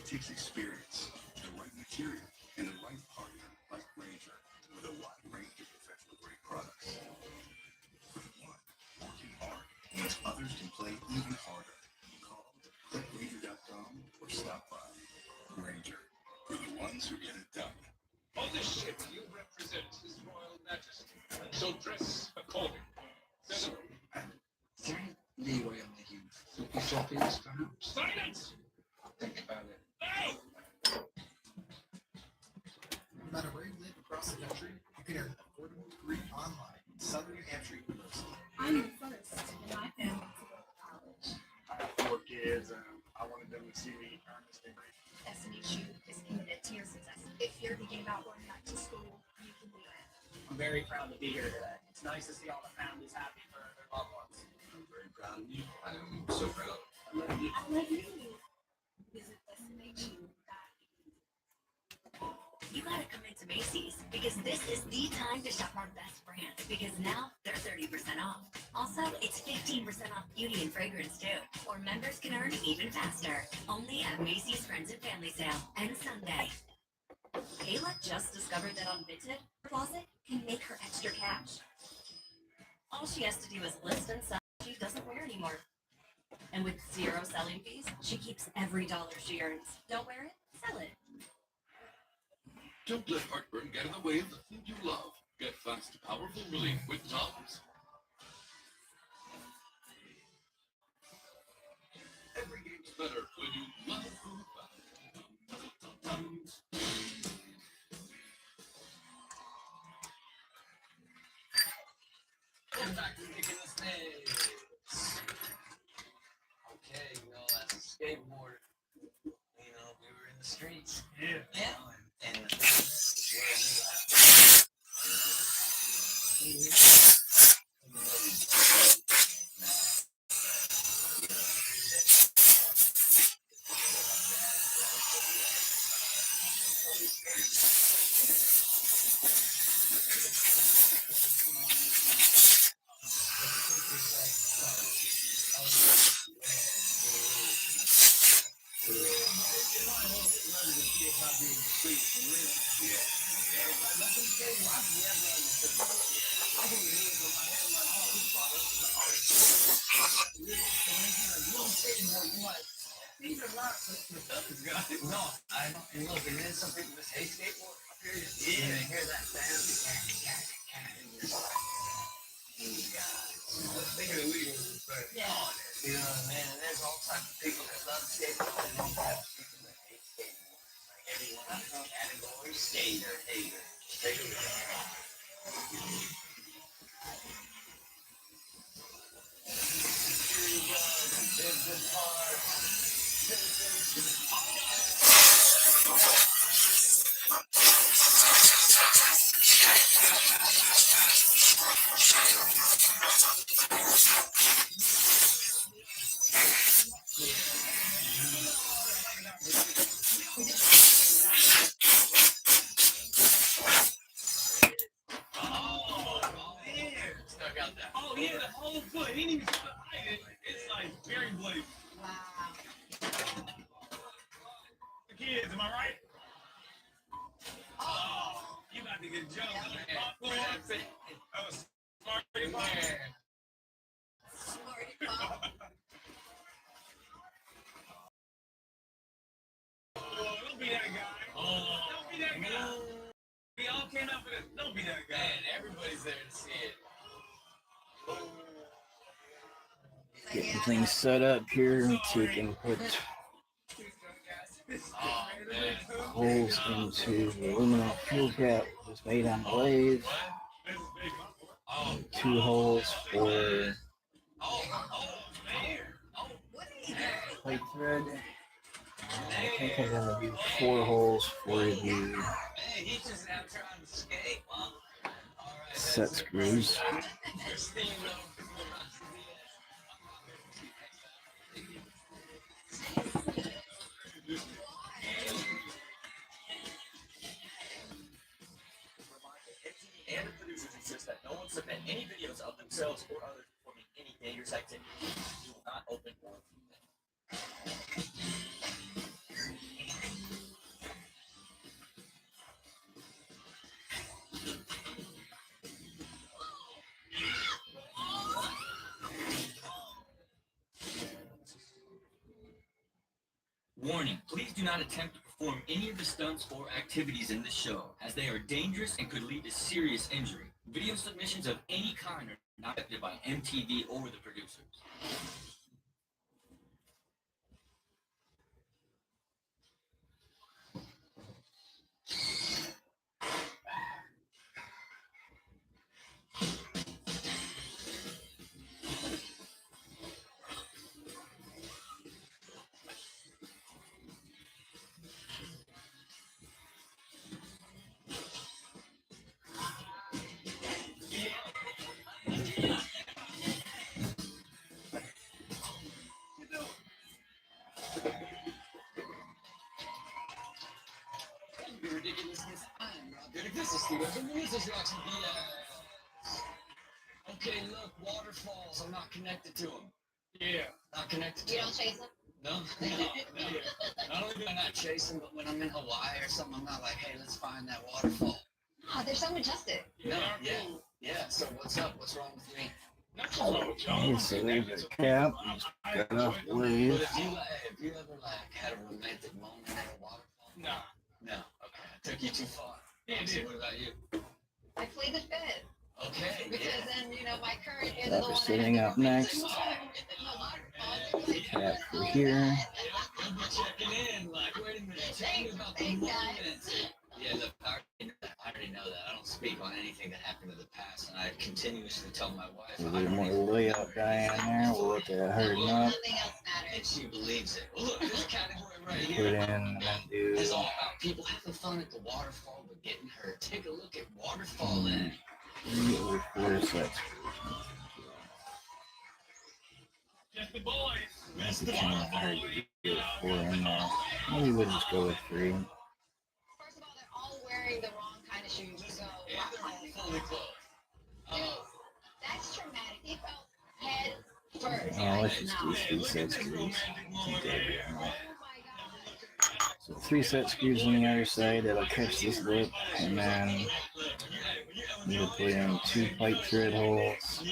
takes experience, the right material, and the right partner like Ranger with a wide range of professional-grade products. For the one working hard means others can play even harder. Call clickRanger.com or stop by. Ranger, for the ones who get it done. On this ship, you represent His Royal Majesty, so dress accordingly. So, is there any leeway on making flippy floppies, perhaps? Silence! Think about it. No! No matter where you live across the country, you can earn an affordable degree online at Southern New Hampshire University. I'm the first in my family to go to college. I have 4 kids, and I wanted them to see me earn this degree. SMHU is committed to your success. If you're thinking about going back to school, you can do it. I'm very proud to be here today. It's nice to see all the families happy for their loved ones. I'm very proud of you. I am so proud. I love you. Visit SMHU. You gotta come into Macy's because this is the time to shop our best brands because now they're 30% off. Also, it's 15% off beauty and fragrance too. Or members can earn even faster. Only at Macy's Friends and Family Sale and Sunday. Kayla just discovered that on Vinted, her closet can make her extra cash. All she has to do is list and sell what she doesn't wear anymore. And with 0 selling fees, she keeps every dollar she earns. Don't wear it, sell it. Don't let heartburn get in the way of the thing you love. Get fast, powerful relief with Tums. Every game's better when you love food fast. Tums. Get back to kicking the snails. Okay, you know, as a skateboarder, you know, we were in the streets. Yeah. And no, I know. And look, and then some people just hate skateboard. Yeah. And they hear that sound. And you're like, these guys. Think of the legal. Yeah. You know what I mean? And there's all types of people that love skateboard, and then you have people that hate skateboard. Like everyone in this category, skater, hater. Take it away. Security guards, business parts, citizens. Stuck out there. Oh, yeah, the whole foot. He didn't even hide it. It's like very blatant. Wow. The kids, am I right? Oh, you about to get jumped. That was smart. Oh, don't be that guy. Oh, Don't be that guy. We all came out for this. Don't be that guy. man, everybody's there to see it. Getting things set up here so we can put Oh, man. holes into the aluminum fuel cap that's made on the lathe. Oh, 2 holes for man. Oh, plate thread. I think I'm gonna do 4 holes for the man, he's just out trying to skate. Well, all right. set screws. And the producers insist that no one submit any videos of themselves or others performing any dangerous activity. We will not open or feedback. Warning, please do not attempt to perform any of the stunts or activities in this show, as they are dangerous and could lead to serious injury. Video submissions of any kind are not accepted by MTV or the producers. Ridiculousness. I'm not good at business, Steven. The news is watching BS. Okay, look, waterfalls. I'm not connected to them. Yeah. Not connected to You them. don't chase them? No. Not only do I not chase them, but when I'm in Hawaii or something, I'm not like, hey, let's find that waterfall. Oh, they're so majestic. No, yeah. So what's up? What's wrong with me? He's a leave the cap. He's got off But wave. if you ever like had a romantic moment at a waterfall? No. No. Okay. I took you too far. Yeah, it So did. what about you? I plead the fifth. Okay. Because Yeah. then, my current is That the was one sitting that up next. Cap for here. We'll be checking in. Like, wait a minute. Tell me about the Thanks, guys. moment. Yeah, look, I already know that. I don't speak on anything that happened in the past, and I continuously tell my wife. A little more layout guy in there. We'll look at herding up. Nothing else And matters. she believes it. Well, look, this category right Put here in and then do is all about people having fun at the waterfall but getting hurt. Take a look at waterfalling. 3 over 4 sets. Just the boys. That's the kind of hard to do 4 in there. Maybe we'll just go with 3. First of all, they're all wearing the wrong kind of shoes. So, And they're all fully clothed. that's traumatic. He fell head first. Yeah, let's Like, just no. do 3 set screws. Keep that going. Oh my god. So 3 set screws on the other side that'll catch this lip, and then we'll put in 2 pipe thread holes.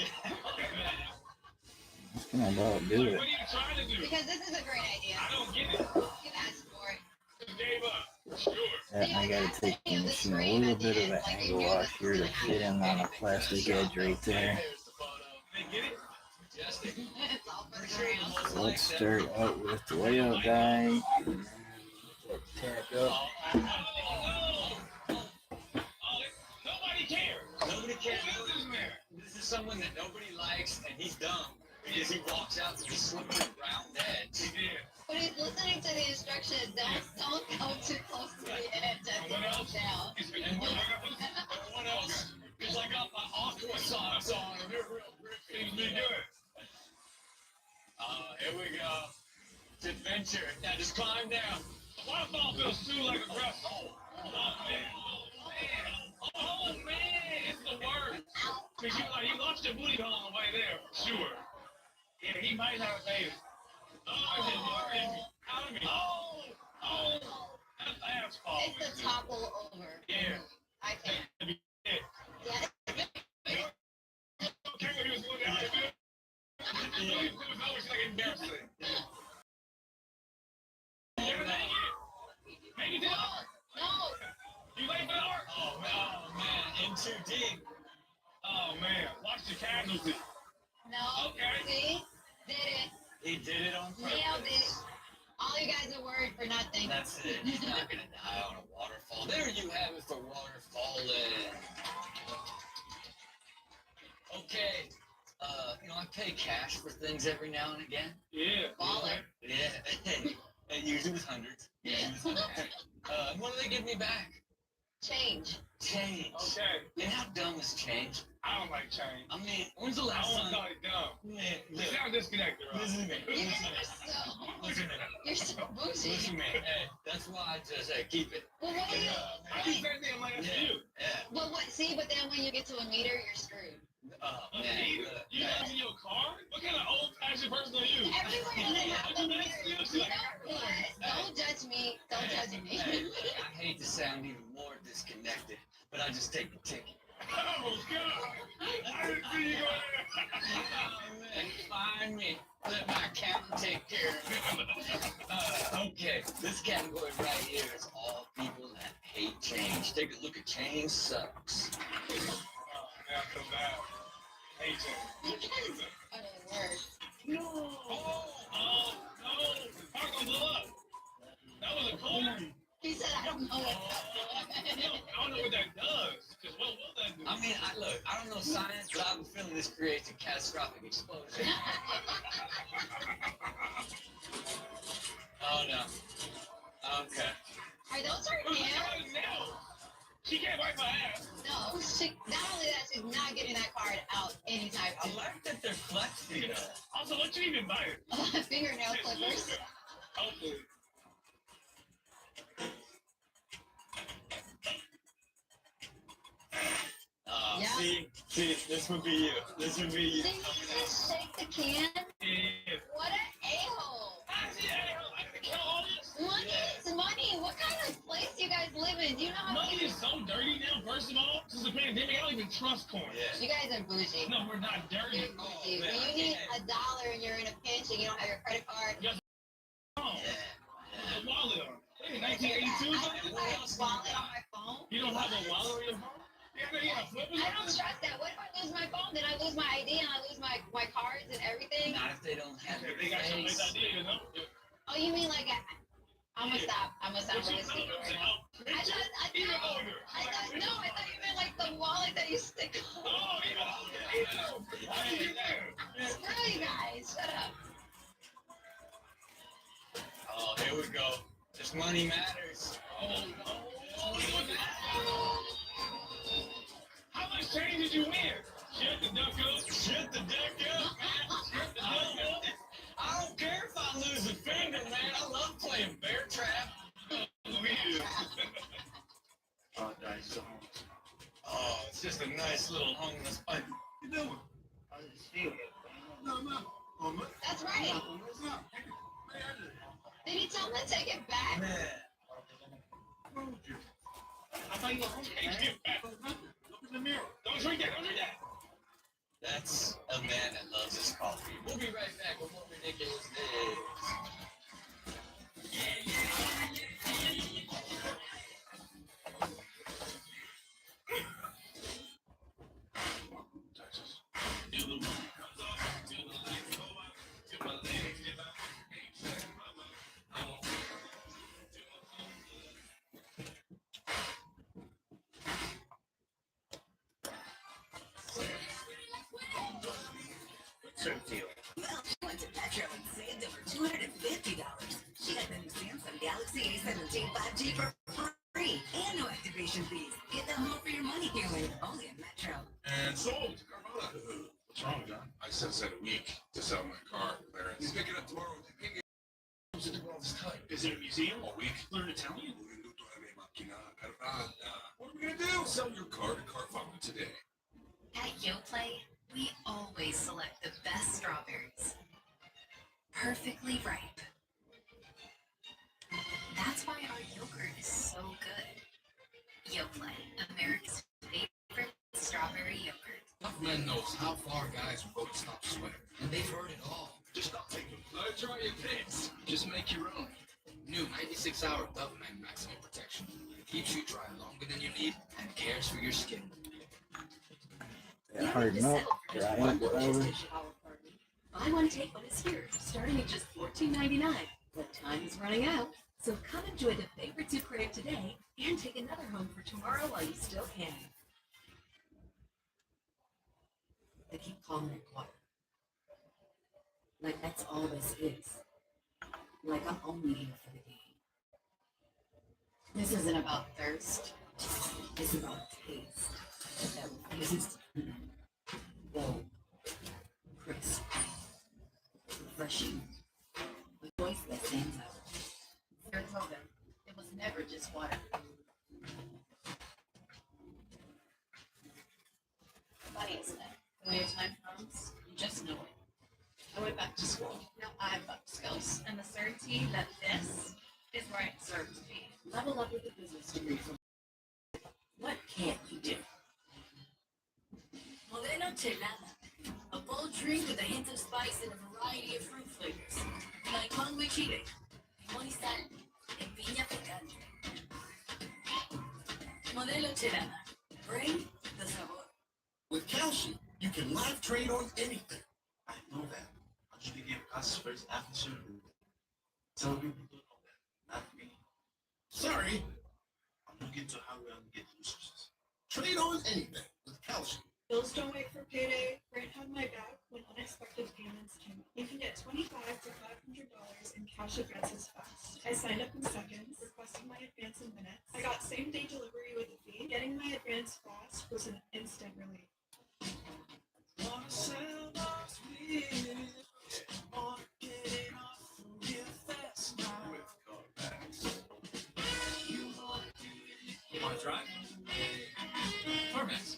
That's gonna about do it. What are you trying to do? Because this is a great idea. I don't get it. You asked for it. Just gave up. Sure. That, and I gotta take the machine a little bit of an angle off here to fit in on a plastic edge right there. They get it? It's all for the gram. So let's start out with the layout guy. Tack up. Nobody cares. Nobody cares. Who is this man? This is someone that nobody likes, and he's dumb because he walks out to the slippery round edge. He did. But he's listening to the instructions. Don't go too close to the edge. That's Someone else? down. Everyone else is like got my aqua socks on and they're real grippy. Seems to be good. Here we go. It's adventure. Now just climb down. The waterfall feels too like a breath. Oh man. Oh man. It's the worst. Cause you lost your booty hole on the way there for sure. Yeah, he might have a baby. Out of me. Oh. That's asphalt. It's the topple over. Yeah. I can't. Yeah. Okay, when he was looking at it. It was always like embarrassing. Maybe you did. No. You late for the work? Oh man, in too deep. Oh man, watch the casualty. No. Okay. See? Did it. He did it on purpose. Nailed it. All you guys are worried for nothing. That's it. He's not gonna die on a waterfall. There you have it for waterfalling. Okay. I pay cash for things every now and again. Yeah. Baller. Yeah. And usually with hundreds. And what do they give me back? Change. Change. Okay. And how dumb is change? I don't like change. I mean, when's the I last don't time? call it dumb. Man, You look, sound disconnected, right? listen to me. You're Listen to me. so bougie. Listen to me. Hey, that's why I just keep it. Well, what do you? I do the same thing like that's you. Yeah. Well, what? See, but then when you get to a meter, you're screwed. Oh, A man. meter? You have in your car? What kind of old-fashioned person are you? Everywhere doesn't have the meter. Still, You know what? Don't judge me. Don't judge me. I hate to sound even more disconnected, but I just take the ticket. Oh, God. I didn't see you go there. Oh, man, find me. Let my captain take care of it. Okay, this category right here is all people that hate change. Take a look at change sucks. Oh, man, I feel bad. Hey, Jim. You guys are the worst. No. Oh, no. Car gonna blow up. That was a car. He said, I don't know what's up. I don't know what that does. Because what will that do? I mean, I don't know science, but I have a feeling this creates a catastrophic explosion. Oh, no. Okay. Are those her Who's nails? nails? She can't wipe my ass. No, not only that, she's not getting that card out anytime I soon. like that they're flexing. Also, what you even buy it? Fingernail clippers. Hopefully. Yeah. See, this would be you. This would be you. Did he just shake the can? Yeah. What an a-hole. I see that. I gotta count all this. Money is money. What kind of place you guys live in? Do you know how Money is so dirty now, first of all. Since the pandemic, I don't even trust coins. Yeah. You guys are bougie. No, we're not dirty. You're bougie. man, When you need $1 and you're in a pinch and you don't have your credit card. Oh, Yeah. a wallet on. Hey, I 1982 don't something? have a wallet on my phone. You don't have a wallet on your phone? Yeah, flip it. I don't trust that. What if I lose my phone? Then I lose my ID and I lose my cards and everything. Not if they don't have your They got some nice face. idea, you know? Oh, you mean like I'm gonna stop. I'm gonna stop really speaking right now. I thought Even older. I thought you meant like the wallet that you stick on. Oh, even older. Even older. Why did you there? Screw you guys. Shut up. Oh, here we go. This money matters. Oh, how much change did you win? Shut the duck up. Shut the deck up, man. Shut the duck up. I don't care if I lose a finger, man. I love playing bear trap. Oh, it's just a nice little homeless fight. You doing? I just feel it. No, no. Homeless? That's right. Not homeless, no. Did he tell him to take it back? Man. Told you. I thought you were homeless. Get back. Look in the mirror. Don't drink that. Don't drink that. That's a man that loves his coffee. We'll be right back with more ridiculous days. Texas. Feel the wind comes off, feel the lights go out, feel my legs give out. Ain't check my mind. I won't feel my Well, she went to Metro and saved over $250. She got the new Samsung Galaxy A17 5G for free and no activation fees. Get the home for your money feeling only at Metro. And sold. Carvana. What's wrong, John? I set aside a week to sell my car. Clarence. He's picking up tomorrow. What's it doing all this time? Is it a museum? A week. Learn Italian? What are we gonna do? Sell your car to Carvana today. At YoPlay, we always select the best strawberries. Perfectly ripe. That's why our yogurt is so good. YoPlay, America's favorite strawberry yogurt. Enough men knows how far guys will go to stop sweating, and they've heard it all. Just stop taking. Try your picks. Just make your own. New 96-hour Dove Men Maximum Protection. Keeps you dry longer than you need and cares for your skin. Yeah, harden up. Grind it over. Buy one, take one is here, starting at just $14.99. But time is running out, so come enjoy the favorites you crave today and take another home for tomorrow while you still can. They keep calling it water. Like that's all this is. Like I'm only here for the game. This isn't about thirst. It's about taste. That refuses to bold, crisp, refreshing. A voice that stands out. Sarah told them it was never just water. Funny, isn't it? When your time comes, you just know it. I went back to school. Now I've got skills and the certainty that this is where I deserve to be. Level up with a business degree from what can't you do? Chelada. A bold drink with a hint of spice and a variety of fruit flavors. Like mango chile, limón y sal, and piña picante. Modelo Chelada. Bring the sabor. With calcium, you can live trade on anything. I know that. I should give us first after surgery. Tell people to know that, not me. Sorry. I'm looking to how we get resources. Trade on anything with calcium. Bills don't wait for payday. Grant had my back when unexpected payments came. You can get $25 to $500 in cash advances fast. I signed up in seconds, requested my advance in minutes. I got same-day delivery with a fee. Getting my advance fast was an instant relief. You want to try? Carmax.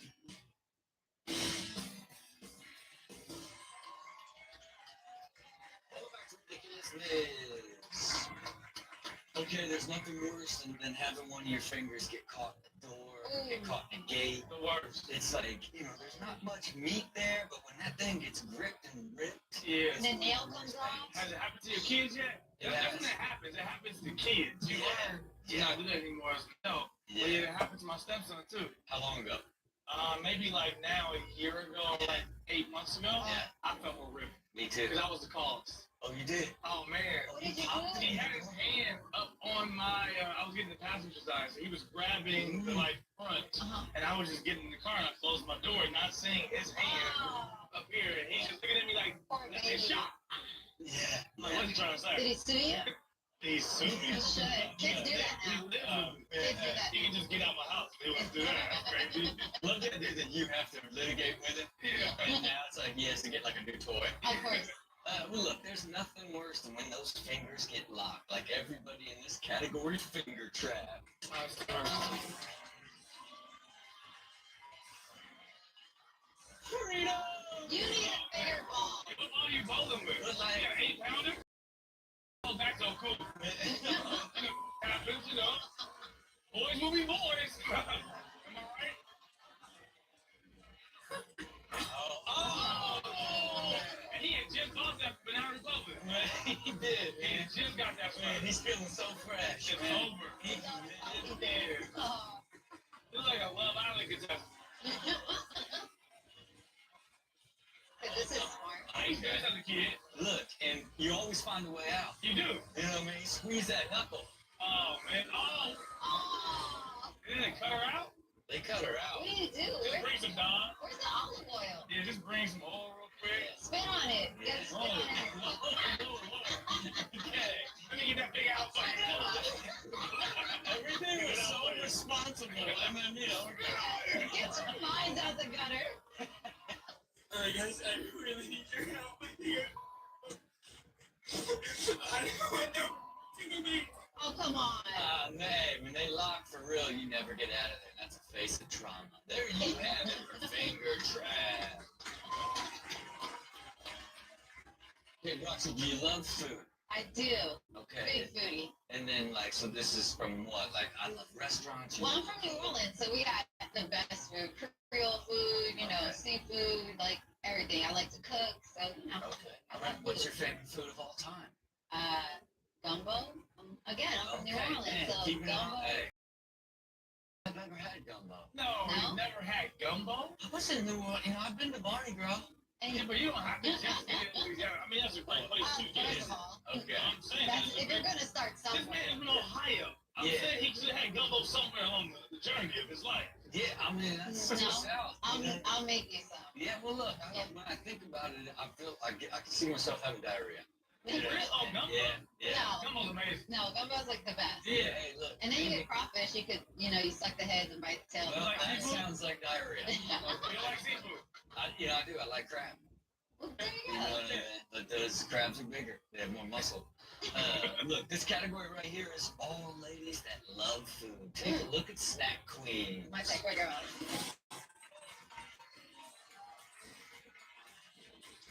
Okay, there's nothing worse than having one of your fingers get caught in the door, get caught in a gate. The worst. It's like, there's not much meat there, but when that thing gets gripped and ripped. Yeah. And the nail comes off. Has it happened to your kids yet? It That's has. when it happens. It happens to kids. You learn to not do that anymore as an adult. Yeah. But yeah, it happened to my stepson too. How long ago? Maybe like now a year ago, like 8 months ago. Yeah. I felt more ripped Me too. because I was the cause. Oh, you did? Oh man. What did you He do? had his hand up on my. I was getting the passenger side, so he was grabbing the front, and I was just getting in the car, and I closed my door, not seeing his hand up here, and he's just looking at me like, "That's a shot." Yeah. Like, what's he trying to say? Did he sue you? He sued me. He should. Kids do that now. Kids do that. You can just get out my house. They wouldn't do that. That's crazy. One thing that you have to litigate with it. Yeah. Right now, it's like he has to get like a new toy. Of course. Well, look, there's nothing worse than when those fingers get locked. Like everybody in this category, finger trap. Freedom! You need a bigger ball. What ball you bowling with? Look like- Yeah, 8-pounder? Oh, that's so cool. Happens, Boys will be boys. Am I right? Oh! And he had just bought that Banana Republic. He did. He had just got that Man, one. he's feeling so fresh. It's man. over. He Yeah. Oh. It's like a Love Island contestant. This is smart. I used to do this as a kid. Look, and you always find a way out. You do. You know what I mean? Squeeze that knuckle. Oh, man. Oh! Oh. And then they cut her out? They cut her out. What do you do? Just bring some Dawn. Where's the olive oil? Yeah, just bring some oil real quick. Spit on it. You gotta spit on it. Okay. Let me get that big out. Everything is so responsible. I mean, Get your minds out the gutter. Alright, guys, I really need your help here. I don't know. Oh, come on. man, when they lock for real, you never get out of there. That's a face of trauma. There you have it for finger trap. Hey, Roxy, do you love food? I do. Okay. Big foodie. And then, so this is from what? Like, I love restaurants. Well, I'm from New Orleans, so we got the best food. Creole food, seafood, like everything. I like to cook, so, Okay. I love What's food. your favorite food of all time? Gumbo. Again, I'm from New Okay, Orleans, man, so keep it gumbo. on. Hey. I've never had gumbo. No, No? you've never had gumbo? I was in New Orleans. I've been to Barney Grove. And Yeah, but you don't have to just get it. I mean, that's a great place to get first it. of all, Okay. I'm saying that's, if you're gonna start this man somewhere. is from Ohio. I'm Yeah. saying he should have had gumbo somewhere along the journey of his life. Yeah, I mean, that's No, the South. I'll make you some. Yeah, well, look, when I think about it, I feel I can see myself having diarrhea. Really? Oh, gumbo? Yeah. No, Gumbo's amazing. no, gumbo's like the best. Yeah, hey, look. And then you get crawfish. You could, you suck the heads and bite the tail. Well, like that seafood? sounds like diarrhea. You like seafood? I do. I like crab. Well, there You you know go. what I mean? But those crabs are bigger. They have more muscle. Look, this category right here is all ladies that love food. Take a look at Snack Queen. My take right around.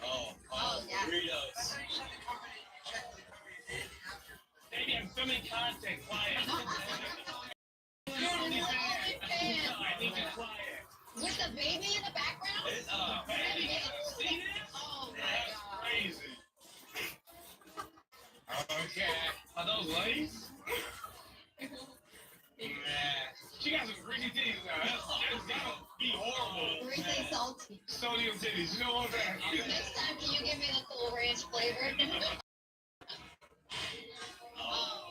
Oh, yeah. burritos. Maybe I'm filming content. Quiet. You're an OnlyFans. I need to quiet. With the baby in the background? It's baby. See this? Oh my That's god. crazy. Okay. Are those ladies? Man, she got some greasy titties now. That's gotta be horrible. Greasy salty. Sodium titties. You know what I'm saying? Next time, can you give me the Cool Ranch flavor?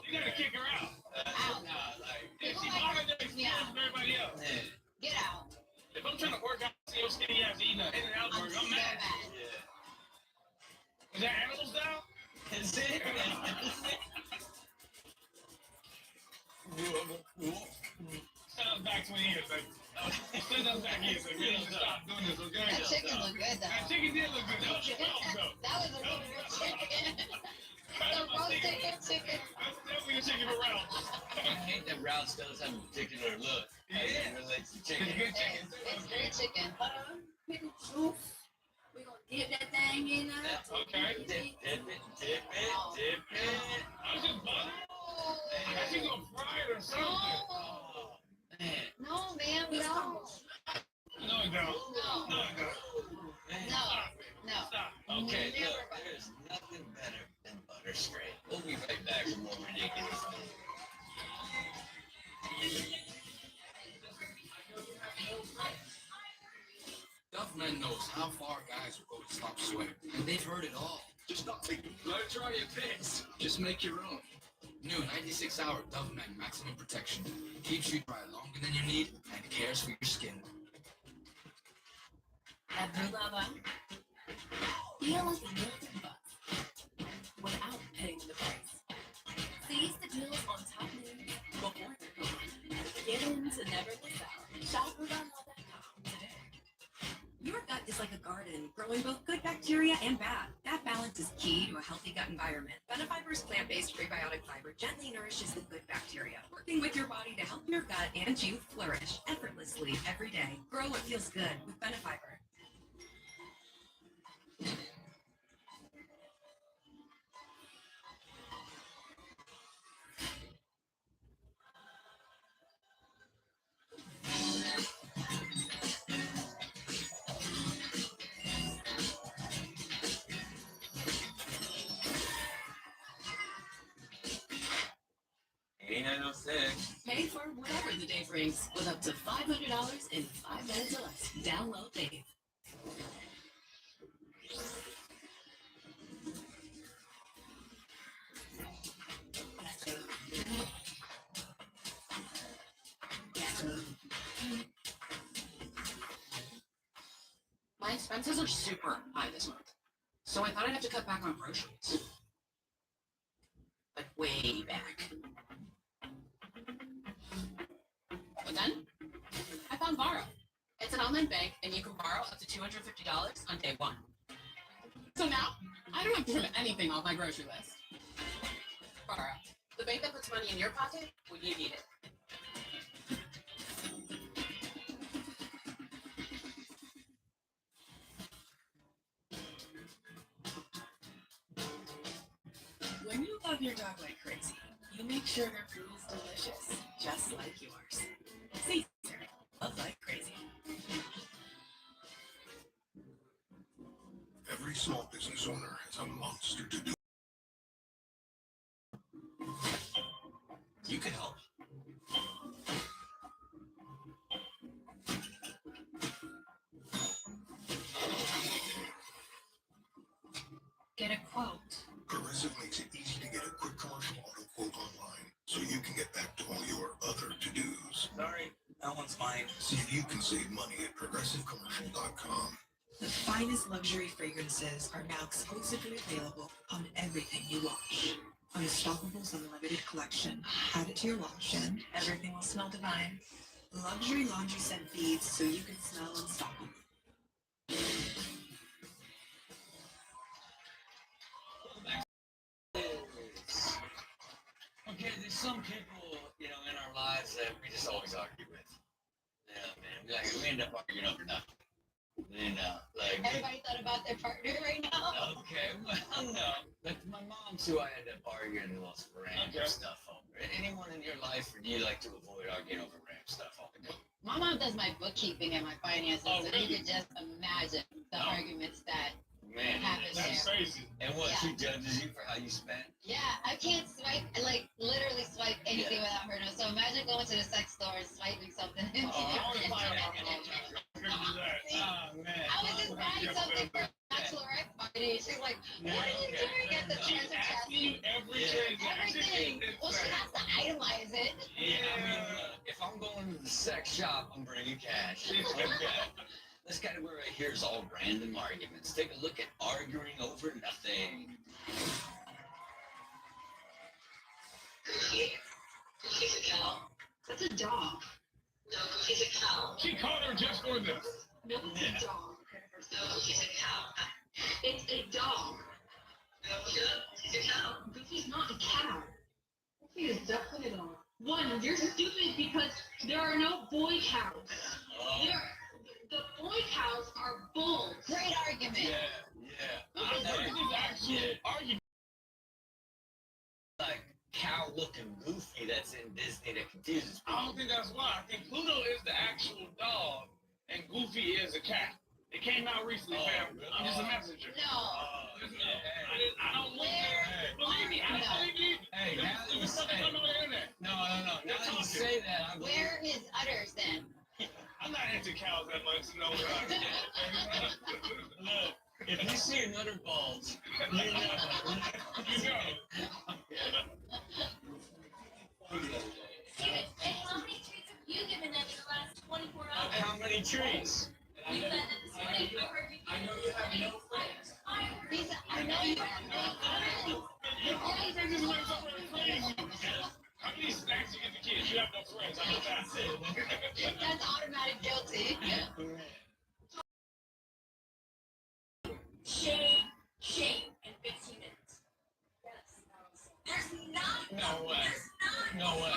You gotta kick her out. Out. If she bothers the experience of everybody else. Get out. If I'm trying to work out, see your skinny ass eating an In-N-Out burger, I'm mad. Is that animal style? Is it? Send us back 20 years, baby. Send us back here, so we need to stop doing this, okay? That chicken looked good though. That chicken did look good. That was though. That was a really good chicken. The roasted chicken. That's definitely a chicken for Ralph. I hate that Ralph's does have a particular look. Yeah. It relates to chicken. It's good chicken. It's good chicken. Pickle juice. We gonna dip that thing in there. Okay. Dip it. I was just butter. I thought you gonna fry it or something. No, man, we don't. No, it don't. No. No, it don't. No. Stop. Okay, Never look, there's nothing better than butter straight. We'll be right back with more ridiculous things. Duffman knows how far guys will go to stop sweating, and they've heard it all. Just not take them. Let try your picks. Just make your own. New 96-hour Duffman Maximum Protection keeps you dry longer than you need and cares for your skin. Every lover. Feel like a million bucks without paying the price. Seize the deals on top news before they're gone. Get in to never miss out. Shop RuDonLove.com today. Your gut is like a garden, growing both good bacteria and bad. That balance is key to a healthy gut environment. Benefiber's plant-based prebiotic fiber gently nourishes the good bacteria, working with your body to help your gut and you flourish effortlessly every day. Grow what feels good with Benefiber. Pay for whatever the day brings with up to $500 in 5 minutes or less. Download Dave. My expenses are super high this month, so I thought I'd have to cut back on groceries. Like way back. But then, I found Borrow. It's an online bank, and you can borrow up to $250 on day one. So now, I don't have to trim anything off my grocery list. Borrow, the bank that puts money in your pocket when you need it. When you love your dog like crazy, you make sure their food is delicious, just like yours. Caesar, love like crazy. Every small business owner has a monster to do. You can help. Get a quote. Progressive makes it easy to get a quick commercial auto quote online, so you can get back to all your other to-dos. Sorry, that one's mine. See if you can save money at progressivecommercial.com. The finest luxury fragrances are now exclusively available on everything you wash. Unstopable's unlimited collection. Add it to your wash and everything will smell divine. Luxury laundry scent beads so you can smell unstoppable. Okay, there's some people, in our lives that we just always argue with. Yeah, man. We end up arguing over nothing. Everybody thought about their partner right now. Okay, well, no. But my mom's who I end up arguing the most random stuff over. Anyone in your life, or do you like to avoid arguing over random stuff all the time? My mom does my bookkeeping and my finances, Oh, so really? you could just imagine the arguments that Man, happen That's there. crazy. and what, Yeah. she judges you for how you spend? Yeah, I can't swipe, like literally swipe anything without her know. So imagine going to the sex store and swiping something. Oh, I want to find out. I couldn't do that. Oh, man. I was just buying something for a bachelorette party. She's like, "What are you doing at the She's treasure asking chest?" you every transaction. Everything. Well, she has to itemize it. Yeah, I mean, if I'm going to the sex shop, I'm bringing cash. This category right here is all random arguments. Take a look at arguing over nothing. Goofy's a cow. That's a dog. No, Goofy's a cow. She called her just for this. No, it's a dog. No, Goofy's a cow. It's a dog. No, Goofy's a cow. Goofy's not a cow. Goofy is definitely a dog. One, you're stupid because there are no boy cows. The boy cows are bulls. Great argument. Yeah. I think this actual argument. Like cow-looking Goofy that's in Disney that confuses I don't think that's why. I think Pluto is the actual dog, and Goofy is a cat. It came out recently, fam. I'm just a messenger. No. I don't look there. Believe me, I believe me. Hey, now that you There's something say, coming on the internet. no. Now that you say that, I believe. Where is udders then? I'm not into cows that much, no. Look, if you see another balls, you know. You know. David, and how many treats have you given them in the last 24 hours? How many trees? You said that this morning I heard you. I know you have no friends. Lisa, I know you have no friends. All friends is like something crazy. How many snacks you give the kids? You have no friends. I know that's it. That's automatic guilty. Shame in 15 minutes. Yes. There's not. No way. There's not. No way.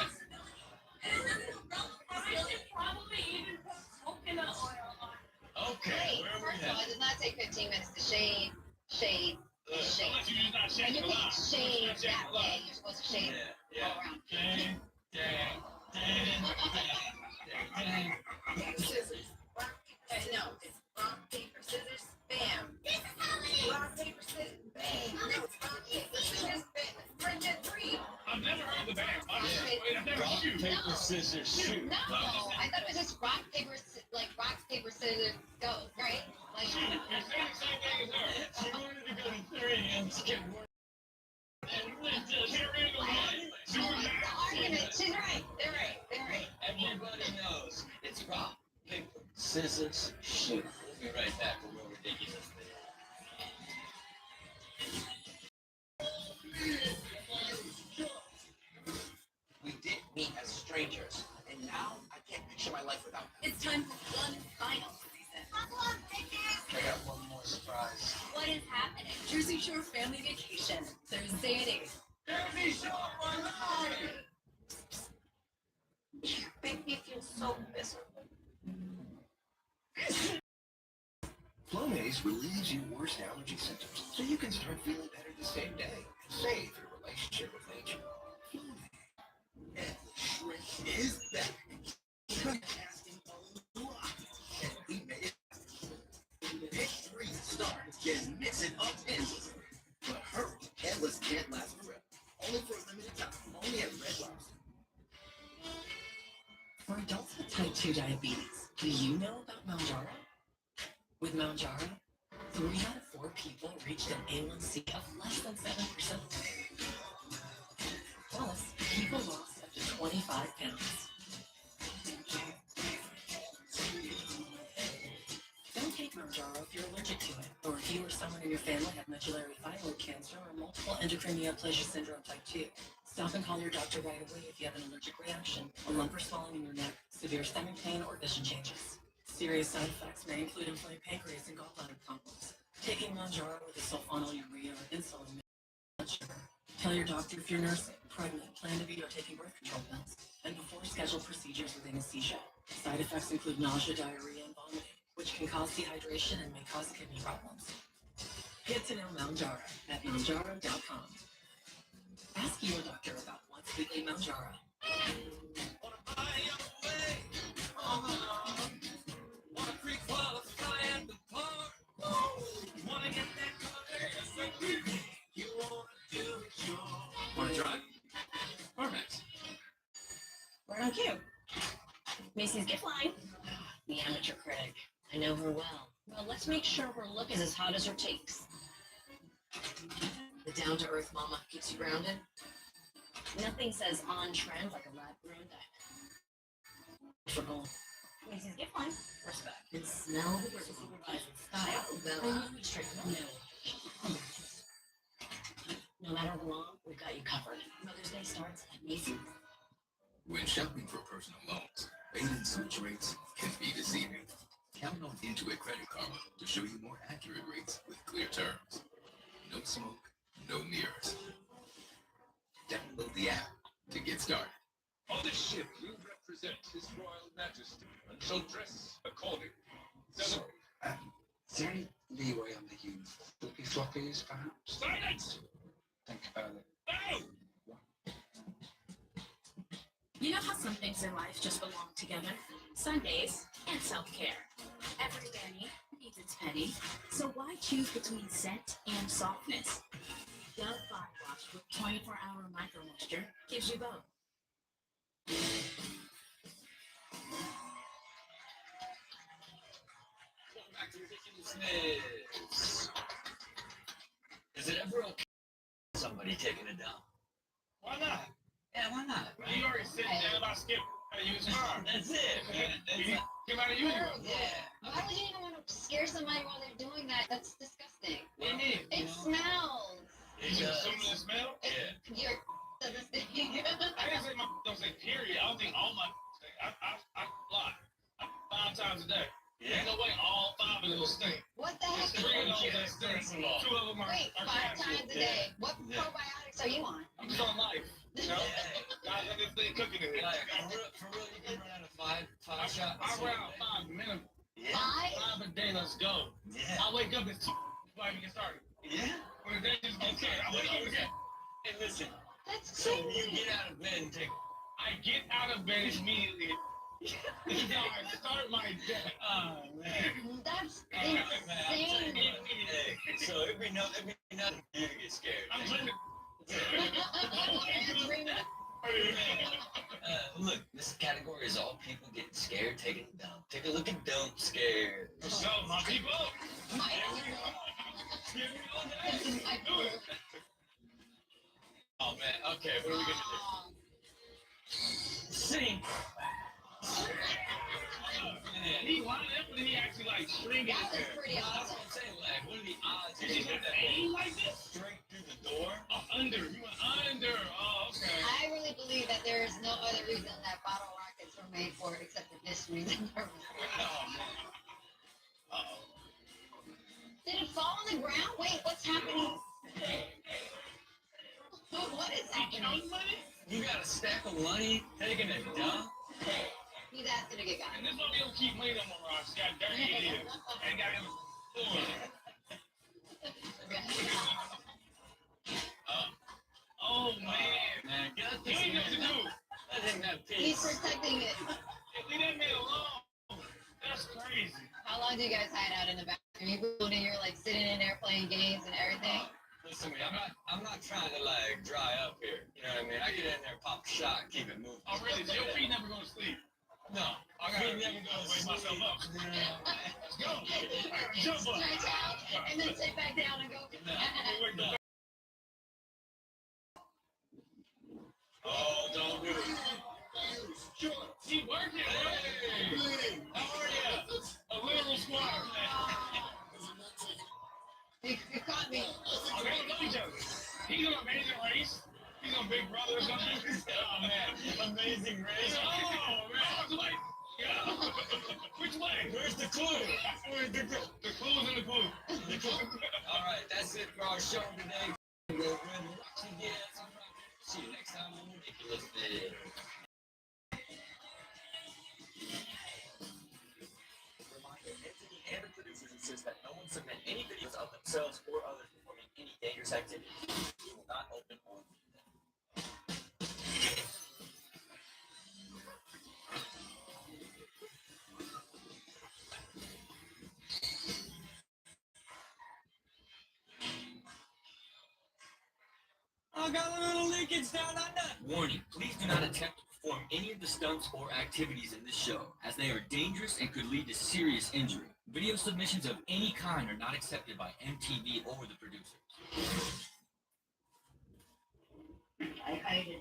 I should probably even put coconut oil on it. Okay, Wait, where are we first of all, at? it does not take 15 minutes to shade. Unless you're just not When shaking you a lot. can't shade that way, you're supposed to shade Yeah. all around. Dang. Scissors. No, it's rock, paper, scissors, bam. This is how it is. Rock, paper, scissors, bam. Rock, paper, scissors, bam. Friend at 3. I've never heard the band. Wait, I've never Rock, shoot. paper, scissors, shoot. No, I thought it was just rock, paper, scissors, go, right? Like, You're saying the same thing as her. She wanted to go to 3 and skip one. Carrying the one. Super the mad. argument, she's right, they're right. Everybody knows it's rock, paper, scissors, shoot. We'll be right back with more ridiculous We did meet as strangers, and now I can't picture my life without them. It's time for one final season. I got one more surprise. What is happening? Jersey Shore Family Vacation, Thursday at 8. Jersey Shore for life! You make me feel so miserable. Flonase relieves your worst allergy symptoms, so you can start feeling better the same day. Save your relationship with nature. Flonase. And the shrimp is back. Asking a lot, and we made it. Pick 3 stars can mix it up endlessly. But hurry, endless can't last forever. Only for a limited time. Only at Red Lobster. For adults with type 2 diabetes, do you know about Mounjaro? With Mounjaro, 3 out of 4 people reached an A1C of less than 7%. Plus, people lost up to 25 pounds. Don't take Mounjaro if you're allergic to it, or if you or someone in your family have medullary thyroid cancer or multiple endocrine neoplasia syndrome type 2. Stop and call your doctor right away if you have an allergic reaction, a lump or swelling in your neck, severe stomach pain, or vision changes. Serious side effects may include inflamed pancreas and gallbladder problems. Taking Mounjaro with a sulfonylurea or insulin may blood sugar. Tell your doctor if you're nursing, pregnant, plan to be, or taking birth control pills. And before schedule procedures with anesthesia. Side effects include nausea, diarrhea, and vomiting, which can cause dehydration and may cause kidney problems. Get to know Mounjaro at Mounjaro.com. Ask your doctor about once weekly Mounjaro. Wanna buy your way? Thank you. Macy's gift line. The amateur critic. I know her well. Well, let's make sure her look is as hot as her cheeks. The down-to-earth mama keeps you grounded. Nothing says on trend like a lab-grown diamond. For gold. Macy's gift line. Respect. And smell the supervising style. Bella. No. No matter how long, we've got you covered. Mother's Day starts at Macy's. When shopping for personal loans, bait-and-switch rates can be deceiving. Count on Intuit Credit Karma to show you more accurate rates with clear terms. No smoke, no mirrors. Download the app to get started. On the ship, you represent His Royal Majesty, and shall dress accordingly. Sorry, is there any leeway on the flippy floppies, perhaps? Silence! Think about it. No! You know how some things in life just belong together? Sundays and self-care. Every Benny needs its penny, so why choose between scent and softness? Dove Body Wash with 24-hour micro moisture gives you both. Welcome back to Ridiculousness. Is it ever okay somebody taking it down? Why not? Yeah, why not? You already said that about Skip. You was fine. That's it. You came out of you. Yeah. Why would you even want to scare somebody while they're doing that? That's disgusting. It Smells. You just assuming the smell? Yeah. Your doesn't stink. I didn't say my don't say period. I don't think all my stink. I lie. 5 times a day. Ain't no way all 5 of those stink. What the heck? There's 3 of those that stink. 2 of them are Wait, 5 times a day. What probiotics are you on? I'm just on life. You know? Guys, I just been cooking in it. Like, for real, you can run out of five shots. I run out 5 minimum. Yeah. 5? 5 a day, let's go. Yeah. I wake up at 2 before I even get started. Yeah. When the day just gets started, I wake up again. Hey, listen. That's So you crazy. get out of bed and take. I get out of bed immediately. This is how I start my day. Oh man. That's Hey, insane. so every nothing you get scared. I'm dreaming. Look, this category is all people getting scared, taking it down. Take a look at Don't Scared. So, my people. Oh man, okay, what are we gonna do? Sing. He lined up and then he actually like stringed it. That was pretty That's awesome. what I'm saying, like, what are the odds? Did you just aim like this? Straight through the door? Oh, under. You went under. Oh, okay. I really believe that there is no other reason that bottle rockets were made for except for this reason. Oh man. Uh-oh. Did it fall on the ground? Wait, what's happening? What is happening? You got a stack of money taking it down? He's asking to get got. And this one we don't keep money no more, Ross. Got dirty ideas. And got him. Oh man. Get You ain't nothing to do. That thing that He's piece. protecting it. Leave that man alone. That's crazy. How long do you guys hide out in the bathroom? You go in here like sitting in there playing games and everything. Listen to me, I'm not trying to like dry up here. You know what I mean? I get in there, pop a shot, keep it moving. Oh really? So your feet never gonna sleep? No, I gotta never go wake myself up. Let's go. Jump up. Stretch out and then sit back down and go. Oh, don't do it. Sure. Keep working. Hey. How are you? A little squad. You caught me. Oh, they don't know each other. He's on Amazing Race. He's on Big Brother or something. Oh, man. Amazing Race. Oh, man. I was like, yeah. Which way? Where's the clue? Where's the clue? The clue's in the clue. The clue. All right, that's it for our show today. See you next time on Ridiculousness. Reminder, entity and the producers insist that no one submit any videos of themselves or others performing any dangerous activity. We will not open on them. I got a little leakage down under. Warning, please do not attempt to perform any of the stunts or activities in this show, as they are dangerous and could lead to serious injury. Video submissions of any kind are not accepted by MTV or the producers. I did it.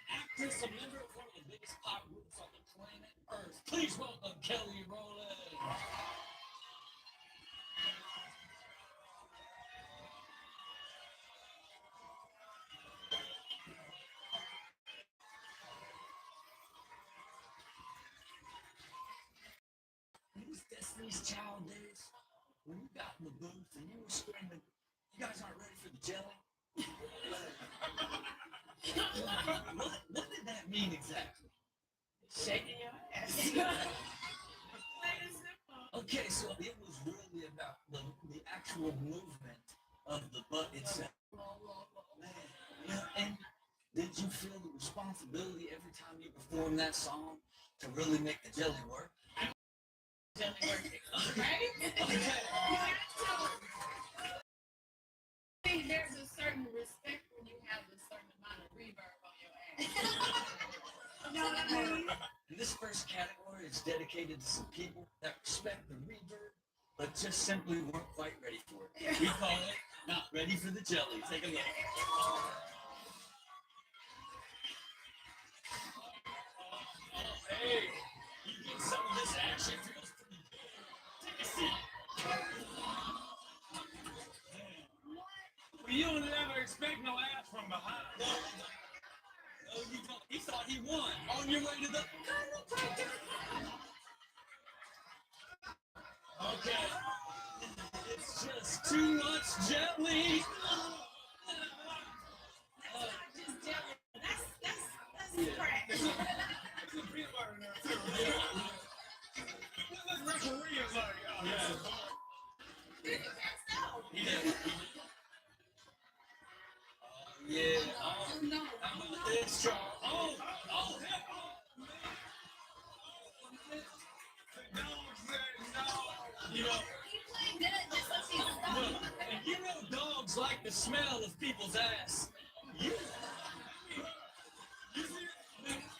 Actress, a member of one of the biggest pop groups on the planet Earth. Please welcome Kelly Rowland. These Destiny's Child days, when you got in the booth and you were screaming, "You guys aren't ready for the jelly"? What did that mean exactly? Shaking your ass. Okay, so it was really about the actual movement of the butt itself. Man, and did you feel the responsibility every time you performed that song to really make the jelly work? Jelly working, right? think there's a certain respect when you have a certain amount of reverb on your ass. You know what I mean? And this first category is dedicated to some people that respect the reverb, but just simply weren't quite ready for it. We call it not ready for the jelly. Take a look. Hey, you get some of this action. Feels pretty good. Take a seat. Well, you don't ever expect no ass from behind. No, you don't. He thought he won. On your way to the chiropractor. Okay. It's just too much jelly. Just jelly. That's Yeah. crack. There's a peanut butter in there, too. This referee is like, oh, yeah. You can't stop. He did. Yeah. Oh, no. How about this, Charles? Oh, man. The dog said no. You know, He played dead just so she stopped. and you know dogs like the smell of people's ass.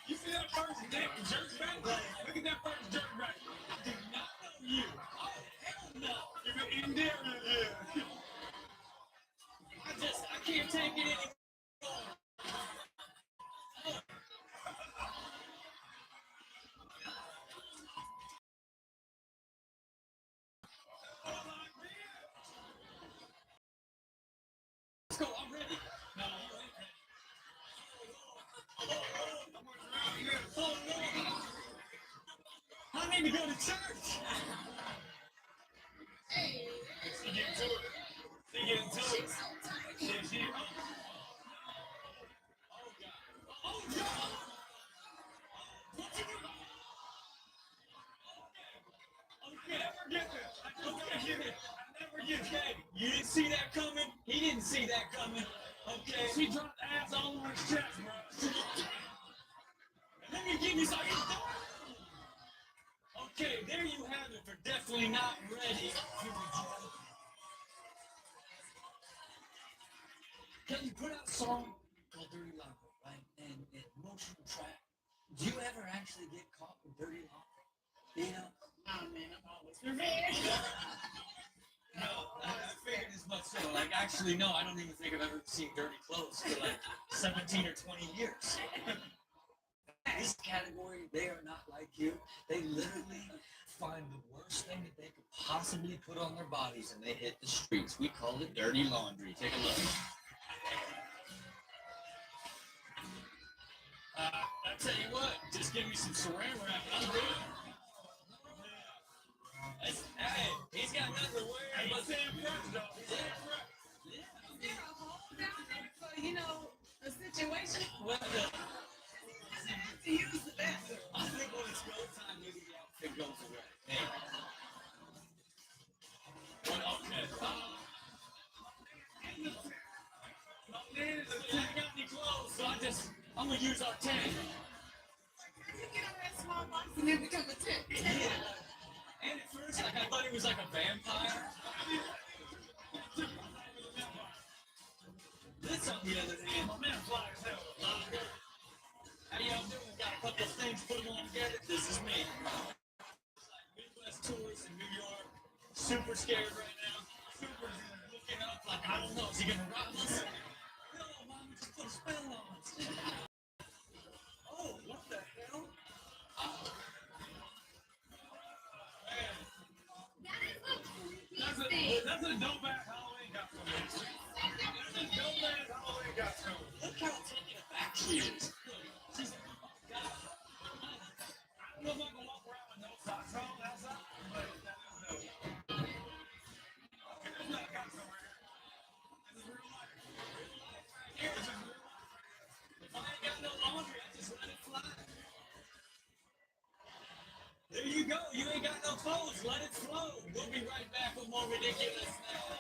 You see that first jerk back? Look at that first jerk back. I do not know you. Oh, hell no. If you're in there, yeah. I can't take it anymore. Let's go, I'm ready. No, you ain't ready. Oh, no. I need to go to church. She getting to it. She getting to it. She, oh, God. Okay, never get this. I just gotta get it. I never get that. You didn't see that coming. He didn't see that coming. Okay. She dropped ass all over his chest, bro. Let me give you some. Okay, there you have it for definitely not ready. Can you put out a song called Dirty Locker, right? And emotional track. Do you ever actually get caught with dirty locker? You know? Oh, man, I'm always prepared. No, I figured as much. So, like, actually, no, I don't even think I've ever seen dirty clothes for like 17 or 20 years. This category, they are not like you. They literally find the worst thing that they could possibly put on their bodies and they hit the streets. We call it dirty laundry. Take a look. I tell you what, just give me some saran wrap and I'm good. Hey, he's got nothing to wear. Hey, but Sam Fresh, though. He's Sam Fresh. Is there a hole down there for, a situation? Well, To use the bathroom. I think when it's go time, maybe the outfit goes away. Hey. Well, okay. I got any clothes, so I'm gonna use our tent. You get on that small box and then become a tent. And at first, I thought he was like a vampire. This on the other hand, my man fly as hell. How y'all doing? Got a couple of things, put them all together. This is me. Midwest tours in New York. Super scared right now. Super looking up like, I don't know, is he gonna rob us? No, mom, just put a spell on us. Oh, what the hell? That's a dope ass Halloween costume. That's a dope ass Halloween costume. Look how taken aback she is. She's, I don't know if I can walk around with no socks on outside, but that is dope. Okay, there's not a costume right here. This is real life. Real life right here. This is real life. If I ain't got no laundry, I just let it fly. There you go. You ain't got no clothes. Let it flow. We'll be right back with more ridiculous now.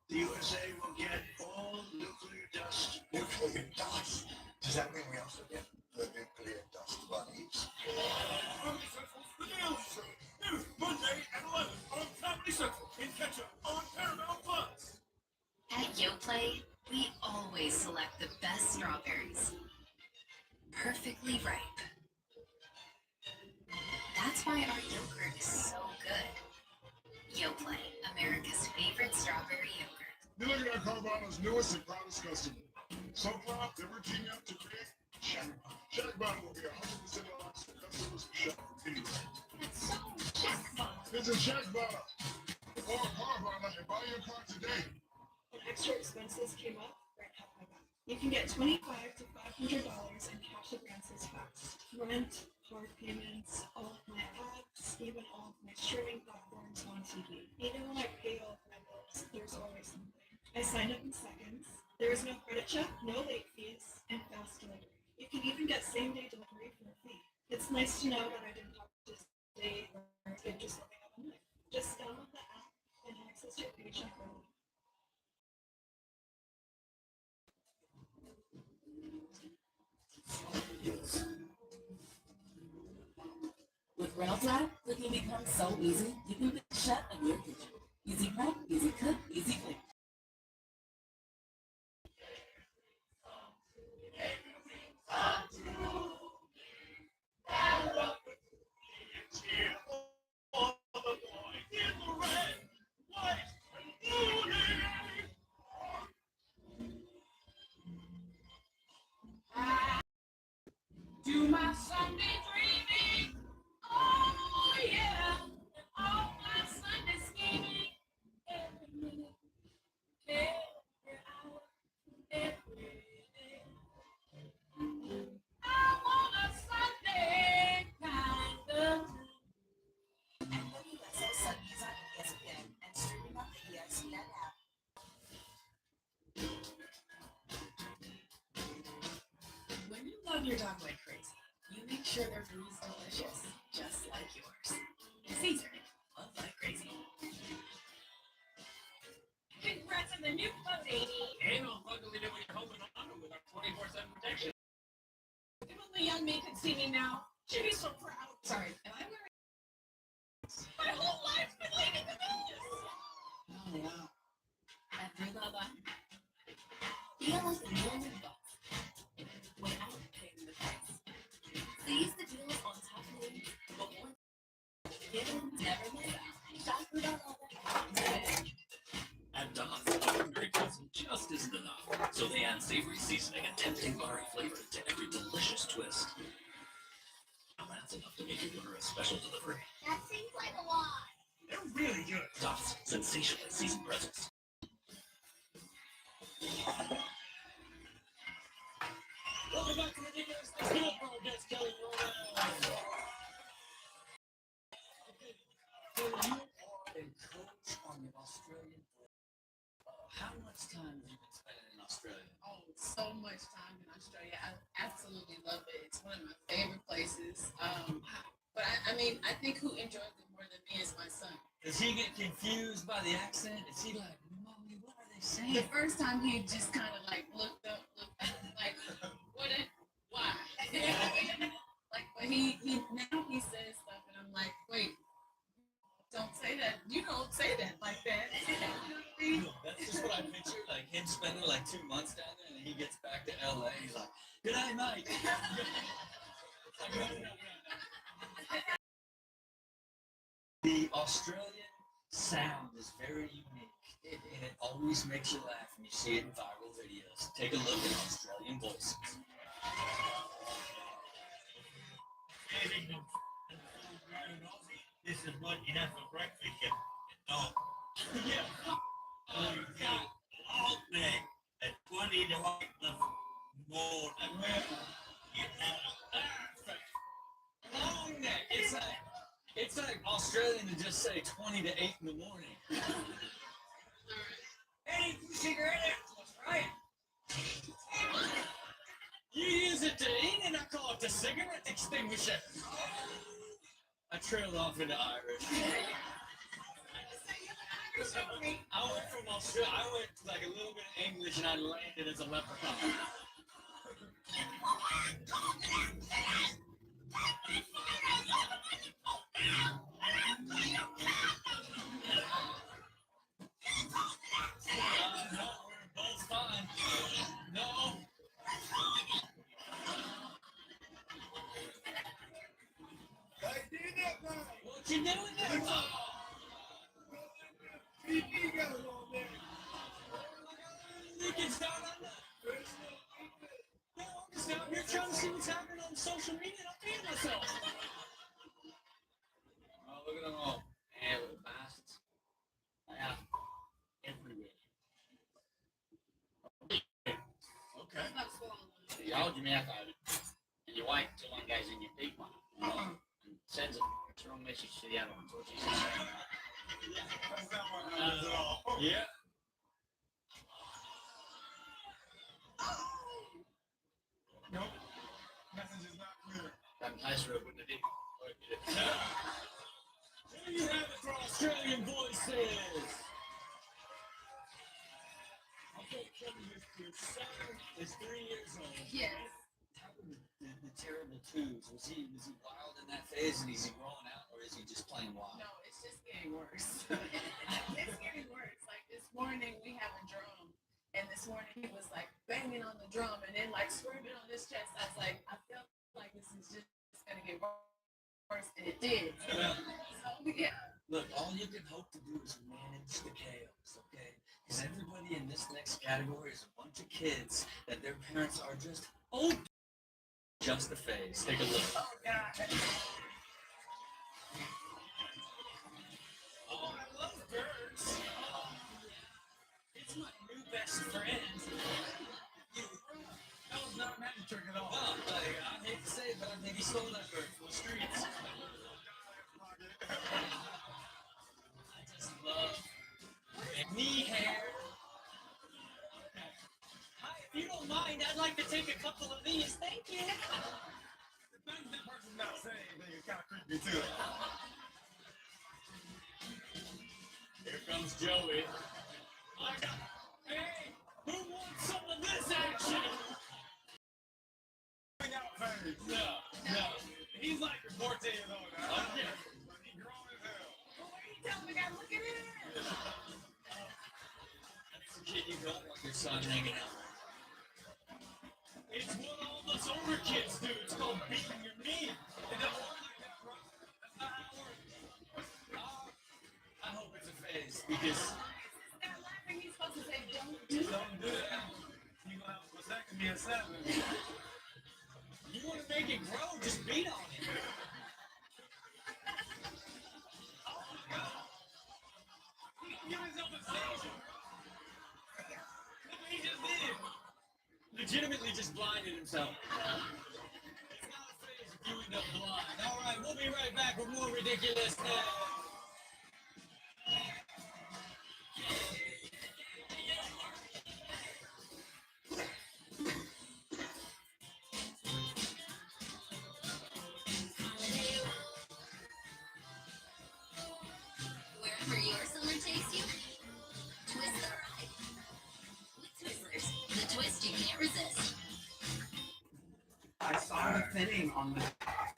The USA will get all nuclear dust. Nuclear dust? Does that mean we also get the nuclear dust bunnies? News Monday at 11 on Comedy Central in Ketchup on Paramount Plus. At YoPlay, we always select the best strawberries. Perfectly ripe. That's why our yogurt is so good. YoPlay, America's favorite strawberry yogurt. You're looking at Carvana's newest and proudest customer. So proud that we're teaming up to create Shackbot will be 100% off for customers who shop anywhere. That's so Shackbot. Visit Shackbot or Carvana and buy your car today. When extra expenses came up, Brent had my back. You can get $25 to $500 in cash advances fast. Rent, car payments, all of my apps, even all of my streaming platforms on TV. Even when I pay all of my bills, there's always something. I signed up in seconds. There is no credit check, no late fees, and fast delivery. You can even get same-day delivery for a fee. It's nice to know that I didn't have to stay or get just living up a night. Just download the app and access your paycheck early. With Reynolds Lab, cooking becomes so easy, you can be a chef in your kitchen. Easy prep, easy cook, easy clean. Do my Sunday dreaming, oh yeah, and all my Sunday scheming, every minute, every hour, every day. I want a Sunday kind of. And WSO Sundays on ESPN and streaming on the ESPN app. When you love your dog like crazy, you make sure their food is delicious, just like yours. Caesar, love like crazy. Congrats on the new phone, Amy. And on luckily that we're home and on with our 24/7 protection. If only young me could see me now. She'd be so proud. Sorry, am I wearing? My whole life's been leading to this. Oh wow. After Bubba, feel like millions of bucks without paying the price. Seize the deals on top names before never miss out. Shop for today. At Don's Laundry, just sensational season pretzels. Welcome back to Ridiculous Basketball. Guest Kelly Rowan. Okay, so you are a coach on the Australian board. How much time have you been spending in Australia? Oh, so much time in Australia. I absolutely love it. It's one of my favorite places. But I mean, I think who enjoys it more than me is my son. Does he get confused by the accent? Is he like, Mommy, what are they saying? The first time he just kind of like looked up, like, why? Like, but he now he says stuff, and I'm like, wait, don't say that. You don't say that like that. You know what I mean? No, that's just what I picture, like him spending like 2 months down there, and then he gets back to LA, and he's like, good night, Mike. The Australian sound is very unique, and it always makes you laugh when you see it in viral videos. Take a look at Australian voices. This is what you have for breakfast, you dog. Yeah. You got all day at 20 to 8 in the morning. You Long neck. It's like Australian to just say 20 to 8 in the morning. Hey, cigarette, that's right. You use it to eat, and I call it the cigarette extinguisher. I trailed off into Irish. I went from Australia. I went like a little bit of English, and I landed as a leprechaun. No, we're both fine. No. What you doing there? You can start on that. No, I'm just out here trying to see what's happening on social media, and I'm feeling myself. Oh, look at them all. Yeah, little bastards. Yeah. Everywhere. Okay. Y'all give me out of it. And you wait till one goes in your big one. And sends a wrong message to the other one. What Jesus said. Yeah. Nope. Message is not clear. That nice road wouldn't have did. There you have it for Australian voices. Okay, Kelly, your son is 3 years old. Yes. How were the terrible twos? Was he wild in that phase, and is he growing out, or is he just plain wild? No, it's just getting worse. It's getting worse. Like this morning, we have a drum, and this morning he was like banging on the drum, and then like swerving on his chest. I was like, I felt like this is just gonna get worse, and it did. So yeah. Look, all you can hope to do is manage the chaos, okay? Because everybody in this next category is a bunch of kids that their parents are just just a phase. Take a look. Oh God. Oh, I love birds. It's my new best friend. That was not a magic trick at all. Well, I hate to say it, but I think he stole that bird from the streets. I just love knee hair. Hi, if you don't mind, I'd like to take a couple of these. Thank you. The fact that person's not saying anything is kind of creepy too. Here comes Joey. Hey, who wants some of this action? No. He's like 14 years old now. Okay. But he's grown as hell. Well, what are you telling me? Gotta look at it. That's a kid you don't want your son hanging out with. It's what all those older kids do. It's called beating your knee. It doesn't work like that, bro. That's not how it works. I hope it's a phase, because Stop laughing. He's supposed to say, don't do it. Don't do that. You're going to have a vasectomy at 7. you want to make it grow, just beat on it. Oh my God. opened up blind. All right, we'll be right back with more ridiculousness. Wherever your summer takes you, twist the ride. With Twizzlers, the twist you can't resist. I saw the fitting on the.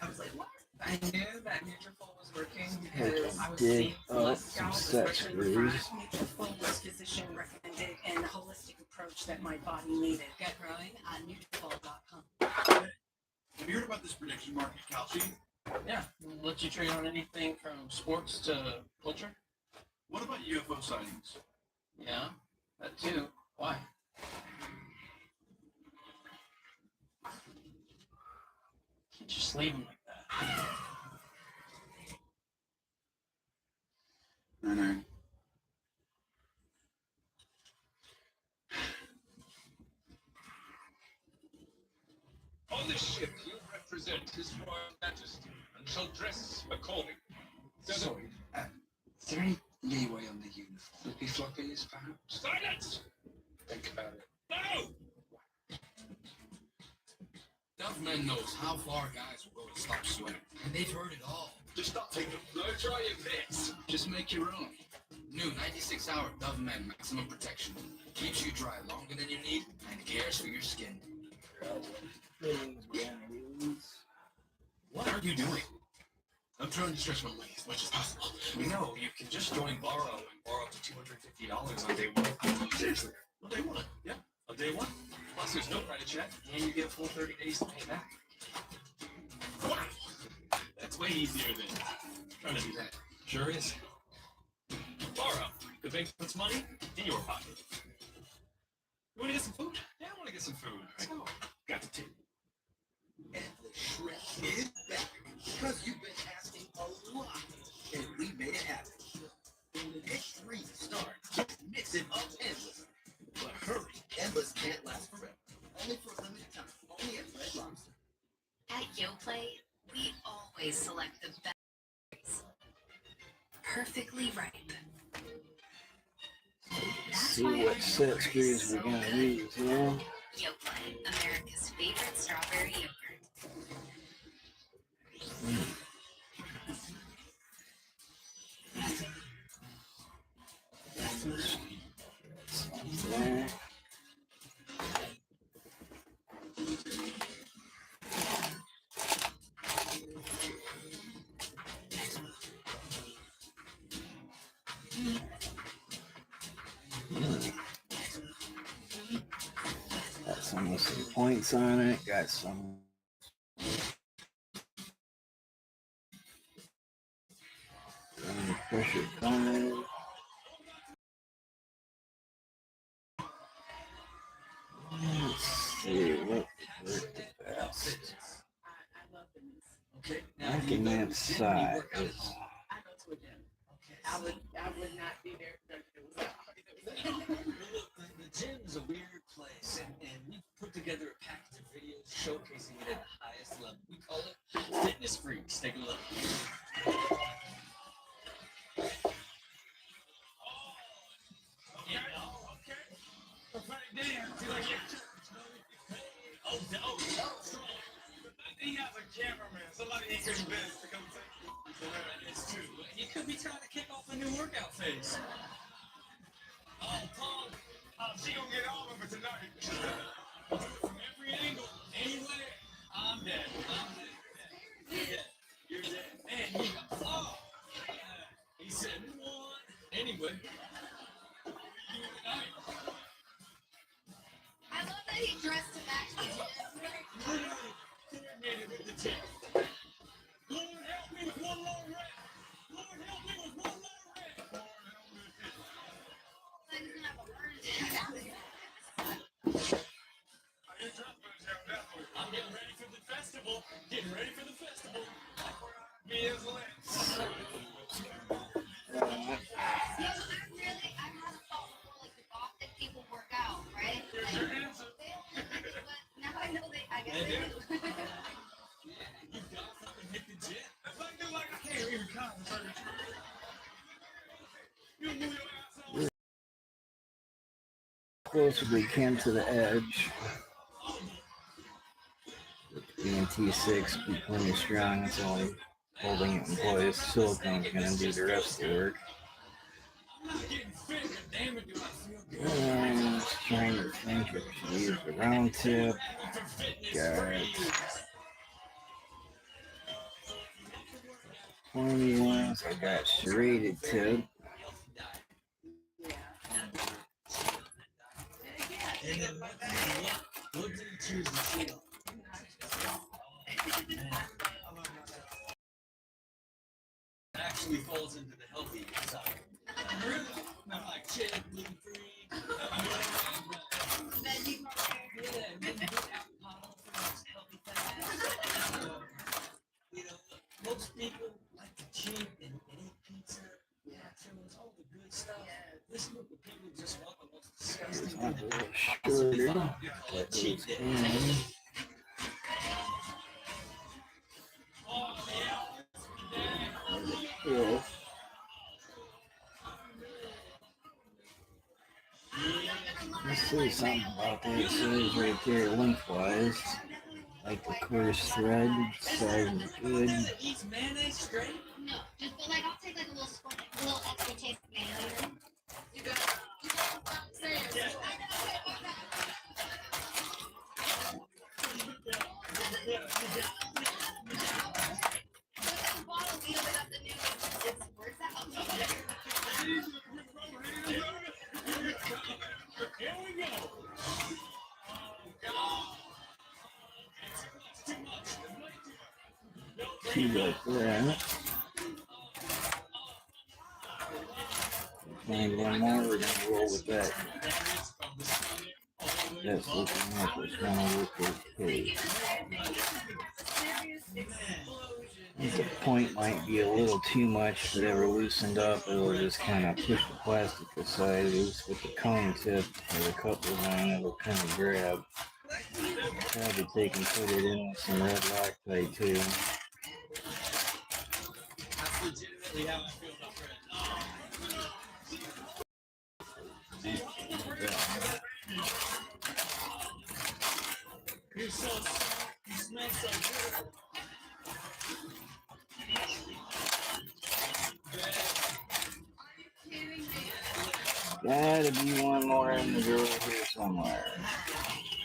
I was like, what? I knew that Nutrafol was working because I was Dig seeing up blood some scalp, set especially in the front. screws. Nutrafol was physician recommended and a holistic approach that my body needed. Get growing at Nutrafol.com. Have you heard about this prediction market, Calci? Yeah, we'll let you trade on anything from sports to culture. What about UFO sightings? Yeah, that too. Why? Can't just leave them like that. I know. On this ship, you represent His Royal Majesty and shall dress accordingly. Sorry, is there any leeway on the uniform? Flippy floppies, perhaps? Silence! Think about it. No! Duffman knows how far guys will go to stop sweating, and they've heard it all. Just stop taking them. No, try your best. Just make your own. New 96-hour Duffman Maximum Protection. Keeps you dry longer than you need and cares for your skin. What are you doing? I'm trying to stretch my money as much as possible. No, you can just join Borrow and borrow up to $250 on day one. Seriously, on day one. Yeah, on day one. Plus, there's no credit check, and you get a full 30 days to pay back. Wow! That's way easier than trying to do that. Sure is. Borrow. The bank puts money in your pocket. You want to get some food? Yeah, I want to get some food. Let's go. Got the tip. And the Shrek is back because you've been asking a lot, and we made it happen. It's 3 stars. Mix it up endless. But hurry, endless can't last forever. Only for a limited time. Only at Red Lobster. At YoPlay, we always select the best. Perfectly ripe. See what set screws we're gonna use, yeah? YoPlay, America's favorite strawberry yogurt. There. Got some with some points on it. Got some. Pressure coming. Let's see what worked the best. Okay. I can that side. I go to a gym. I would not be there if it was that hard. Look, the gym is a weird place, and we put together a package of videos showcasing it at the highest level. We call it Fitness Freaks. Take a look. He has a cameraman. Somebody ain't getting best to come take you. It's true. You could be trying to kick off a new workout phase. Oh, Paul. She gonna get all of it tonight. From every angle, anywhere. I'm dead. You're dead. You're dead. Man, you got oh. He said one. Anyway. I love that he dressed to match the gym. Coordinated with the team. Lord help me with one more rep. Lord help me with one more rep. Lord help me. Then he's gonna have a heart attack. I'm getting ready for the festival. Getting ready for the festival. Me as Lance. I had a thought before, like the gothic people work out, right? Here's Like, your answer. they don't, but now I know I guess They they do. do. You got Close as we can to the edge. Being T6, be plenty strong. It's only holding it in place. Silicone's gonna do the rest of the work. I'm just trying to think if I should use the round tip. Got 21. I got serrated tip. Actually falls into the healthy side. I'm like chill, gluten free. You know, most people like to cheat and eat pizza, nachos, all the good stuff. This group of people just want the most disgusting. A little shorter. But it's in. Yeah. Let's say something about that. It says right there, lengthwise, like the coarse thread, size is good. Eats mayonnaise straight? No, just but like I'll take like a little spoon, a little extra taste of mayonnaise. You got Here we go. Two like that. Find one more, we're gonna roll with that. That's looking like it's gonna look okay. I think the point might be a little too much. If it ever loosened up, it'll just kind of push the plastic aside. At least with the cone tip or the cup design, it'll kind of grab. Probably take and put it in with some red Loctite too. That's legitimately how I feel about bread. You're so soft. You smell so good. Gotta be one more in the drawer here somewhere.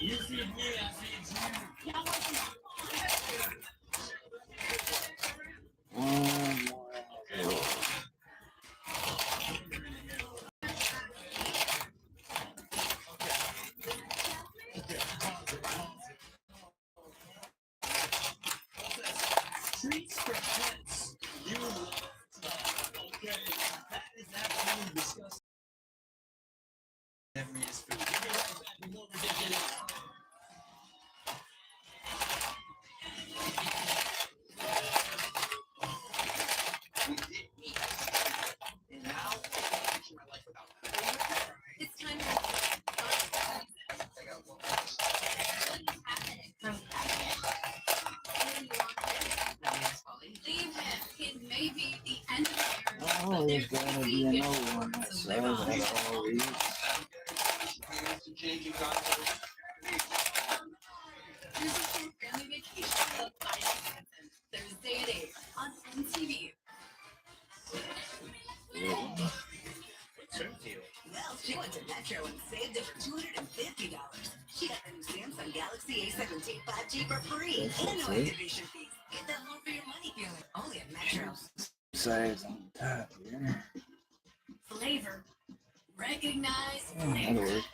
You feed me, I feed you. One more in the drawer. Treats for pets. You love stuff. Okay. That is absolutely disgusting. Memory is food. You can write that more ridiculous. And now, I can my life without that. It's time I got one. leave him. It may be the end of the era. Oh, there's gotta be another one that says that always. Changing consoles. Here's a cool family vacation of Thursday at 8 on MTV. Well, she went to Metro and saved over $250. She got the new Samsung Galaxy A17 5G for free. And no activation fees. Get that more for your money feeling. Only at Metro. Size on the top here. Flavor. Recognize Oh, that'll flavor. work.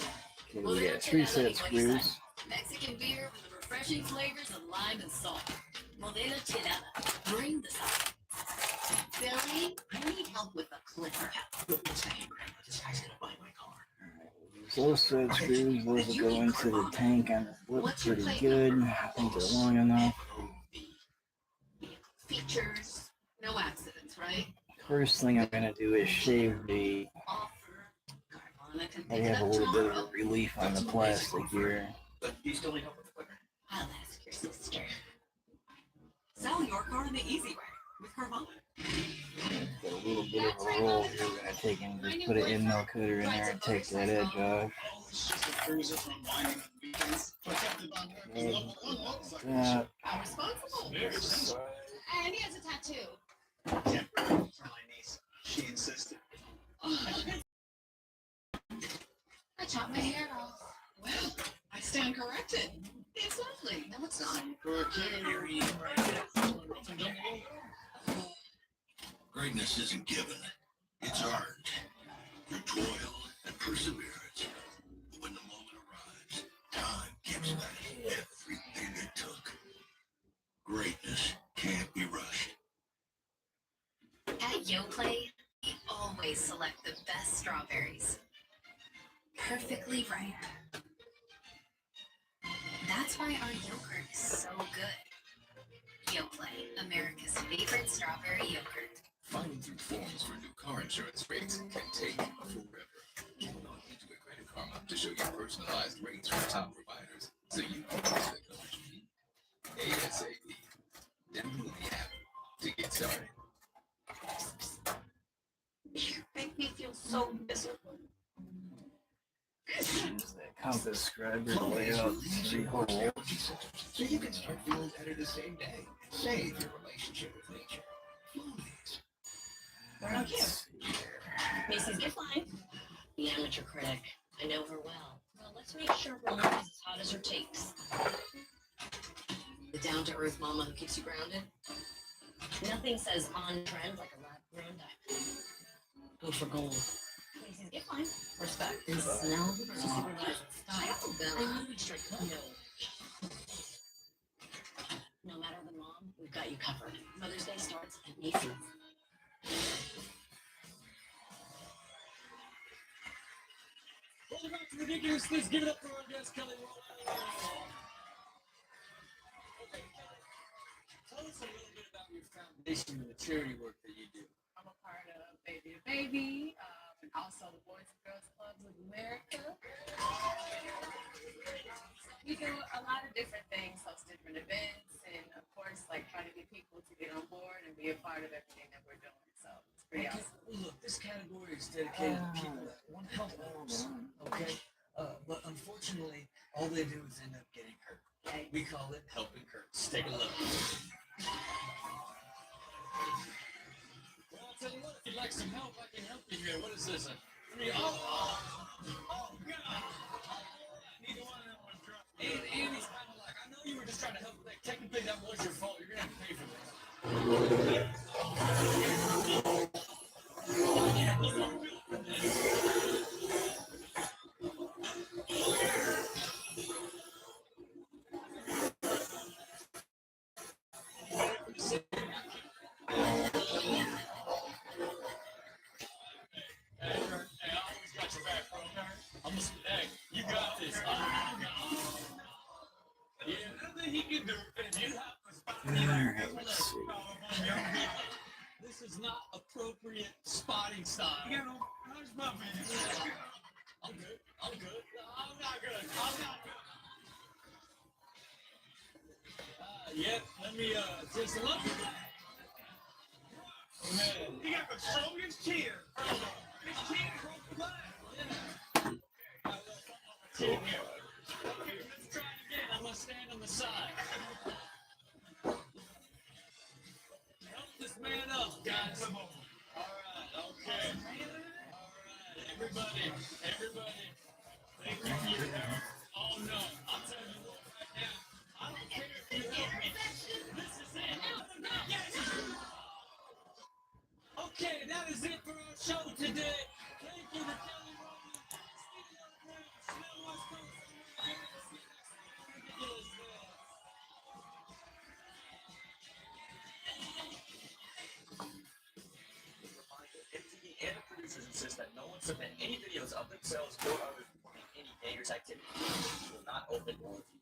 Okay, we got 3 set screws. Mexican beer with the refreshing flavors of lime and salt. Modelo Chelada. Bring the salt. Billy, I need help with a clipper. What's that, Grandma? This guy's gonna buy my car. Those set screws, those will go into the tank on the flip pretty good. I think they're long enough. Features. No accidents, right? First thing I'm gonna do is shave the. I have a little bit of relief on the plastic here. But you still need help with the clipper? I'll ask your sister. Sell your car in the easy way with Carvana. Got a little bit of a roll here. We're gonna take and just put an end mill cutter in there and take that edge off. That. I'm responsible. And he has a tattoo. For my niece. She insisted. I chopped my hair off. Well, I stand corrected. It's lovely. No, it's not. Greatness isn't given, it's earned through toil and perseverance. But when the moment arrives, time gives back everything it took. Greatness can't be rushed. At Yoplait, we always select the best strawberries. Perfectly ripe. That's why our yogurt is so good. Yoplait, America's favorite strawberry yogurt. Fighting through forms for new car insurance rates can take forever. Log into a Credit Karma to show you personalized rates from top providers so you can choose the coverage you need. ASAP. Download the app to get started. You make me feel so miserable. Use that compass scribe to lay out 3 holes. So you can start feeling better the same day. Save your relationship with nature. Thank you. Macy's gift line. The amateur critic. I know her well. Well, let's make sure her life is as hot as her takes. The down-to-earth mama who keeps you grounded. Nothing says on trend like a lab-grown diamond. Go for gold. Macy's gift line. Respect. And smell the supervised style. No. No matter the mom, we've got you covered. Mother's Day starts at Macy's. Well, about the ridiculousness, give it up for our guest, Kelly. Okay, Kelly, tell us a little bit about your foundation and the charity work that you do. I'm a part of Baby to Baby, and also the Boys and Girls Clubs of America. We do a lot of different things, host different events, and of course, like trying to get people to get on board and be a part of everything that we're doing. So it's pretty awesome. Well, look, this category is dedicated to people that want to help others, okay? But unfortunately, all they do is end up getting hurt. Okay. We call it helping hurts. Take a look. Well, I'll tell you what, if you'd like some help, I can help you here. What is this? God! Neither one of them was drunk. And Andy's kind of like, I know you were just trying to help, but technically that was your fault. You're going to have to pay for this. Hey, you got this. Yeah, nothing he can do. And you have to spot Let's see. This is not appropriate spotting style. You got no, how's my business? I'm good. I'm good. No, I'm not good. I'm not good. Yep. Let me just look at that. Man, he got the strongest chin. His chin broke the glass. Yeah. Okay, let's try it again. I'm gonna stand on the side. Help this man up, guys. All right, okay. All right, everybody. Thank you for your help. Oh no, I'll tell you what right now. I don't care if you help me. This is it. Okay, that is it for our show today. Thank you to Kelly Rowland, Stephen Brown, Chanel West Coast. MTV and the producers insist that no one submit any videos of themselves or others performing any dangerous activity. We will not open or review them.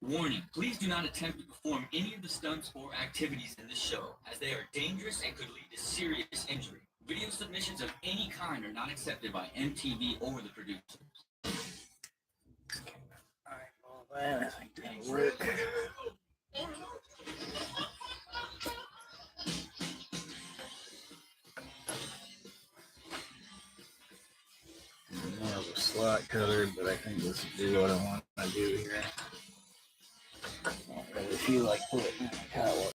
Warning, please do not attempt to perform any of the stunts or activities in the show, as they are dangerous and could lead to serious injury. Video submissions of any kind are not accepted by MTV or the producers. All that, I think that'll work. More of a slot cutter, but I think this will do what I want to do here. I don't really feel like putting it in a collar.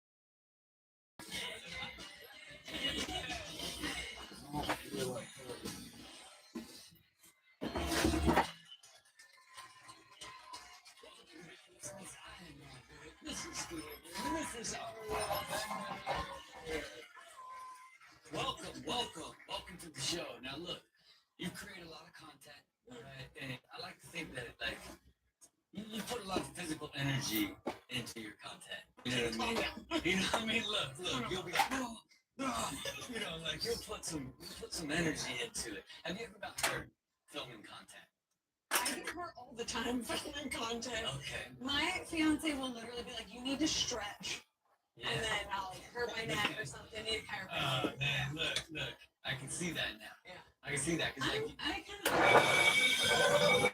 Welcome to the show. Now look, you create a lot of content, right? And I like to think that like you put a lot of physical energy into your content. You know what I mean? You know what I mean? Look, you'll be you know, like you'll put some energy into it. Have you ever got hurt filming content? I get hurt all the time filming content. Okay. My fiance will literally be like, "You need to stretch," and then I'll hurt my neck or something. Need a chiropractor. Oh man, look, I can see that now. Yeah. I can see that because like. I kind of.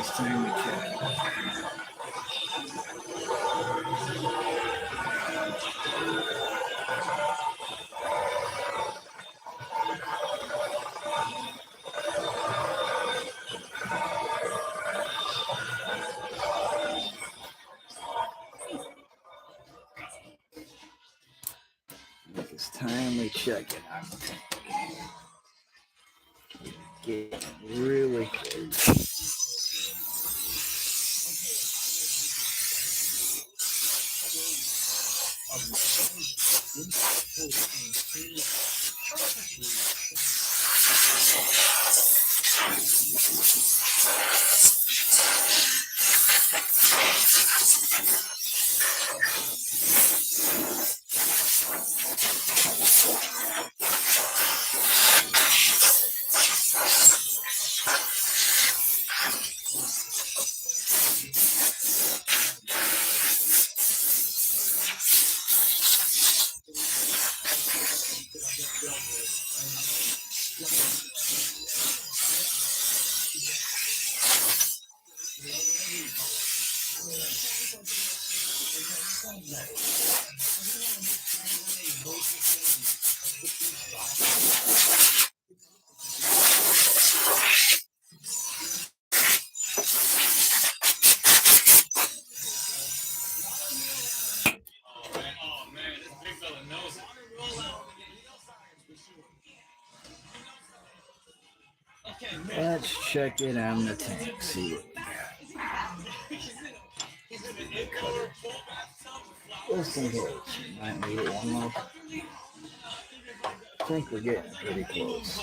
It's time to check. It's time we check it out. Get really close. Let's check it on the tank, see what we got. Listen here, might we get one more? I think we're getting pretty close.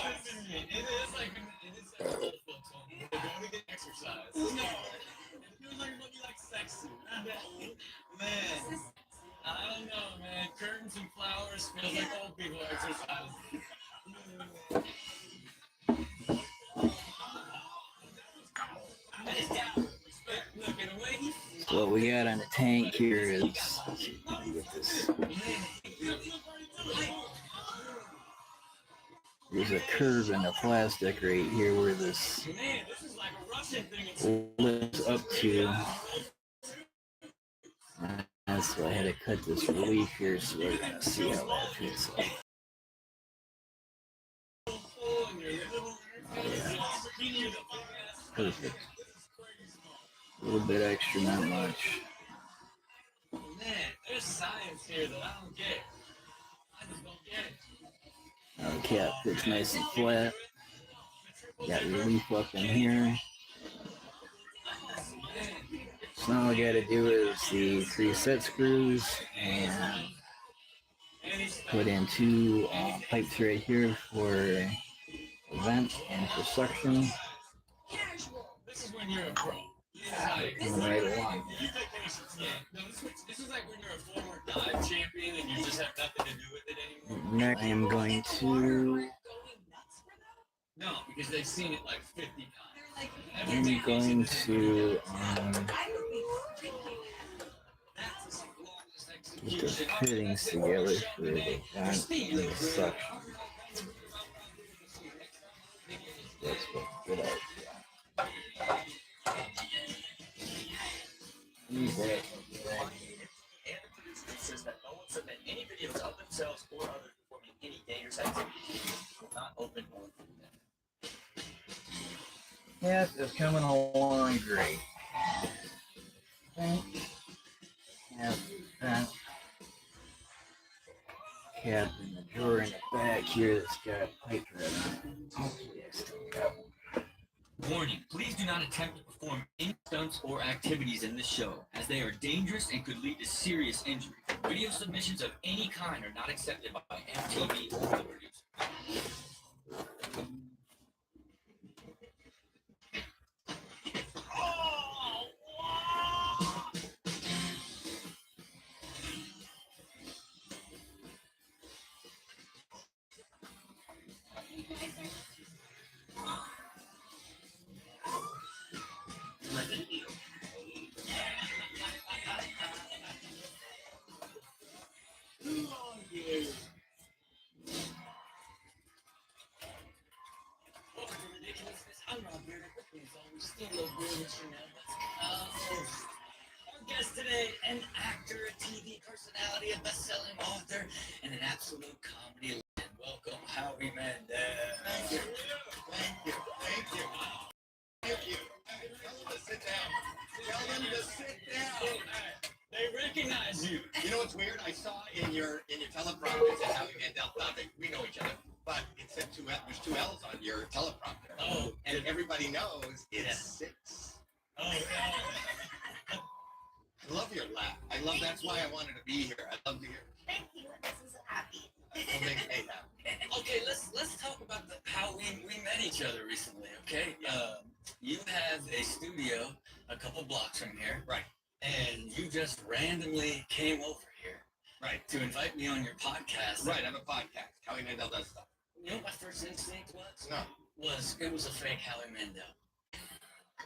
Man, I don't know, man. Curtains and flowers feels like old people exercise. So what we got on the tank here is, let's see if we can get this. There's a curve in the plastic right here where this lifts up to. That's why I had to cut this relief here, so we're gonna see how that fits up. Oh, yeah. Perfect. A little bit extra, not much. Man, there's science here that I don't get. I just don't get it. The cap fits nice and flat. Got relief up in here. So all we gotta do is the 3 set screws and put in 2 pipes right here for a vent and for suction. This is when you're a pro. Coming right along. This is like when you're a former dive champion and you just have nothing to do with it anymore. Next, I am going to. No, because they've seen it like 50 times. I'm going to get the fittings together for the vent and the suction. That's what good idea. dangerous activities will not open or food them. Yes, it's coming along great. Have that cap in the drawer in the back here that's got pipe thread on it. Hopefully I still got one. Warning, please do not attempt to perform any stunts or activities in this show, as they are dangerous and could lead to serious injury. Video submissions of any kind are not accepted by MTV or the producer. Our guest today, an actor, a TV personality, a best-selling author, and an absolute comedy legend. Welcome, Howie Mandel. Thank you. Thank you. Thank you. Thank you. Tell them to sit down. Tell them to sit down. They recognize you. You know what's weird? I saw in your teleprompter it said Howie Mandel. We know each other, but it said there's two L's on your teleprompter. Oh, and everybody knows it's 6. Oh, I love your laugh. That's why I wanted to be here. I love to hear. Thank you. This is happy. It'll make me happy. Okay, let's talk about how we met each other recently. Okay, you have a studio a couple blocks from here, right? And you just randomly came over here, right, to invite me on your podcast. Right, I have a podcast. Howie Mandel does stuff. You know what my first instinct was? No. It was a fake Howie Mandel.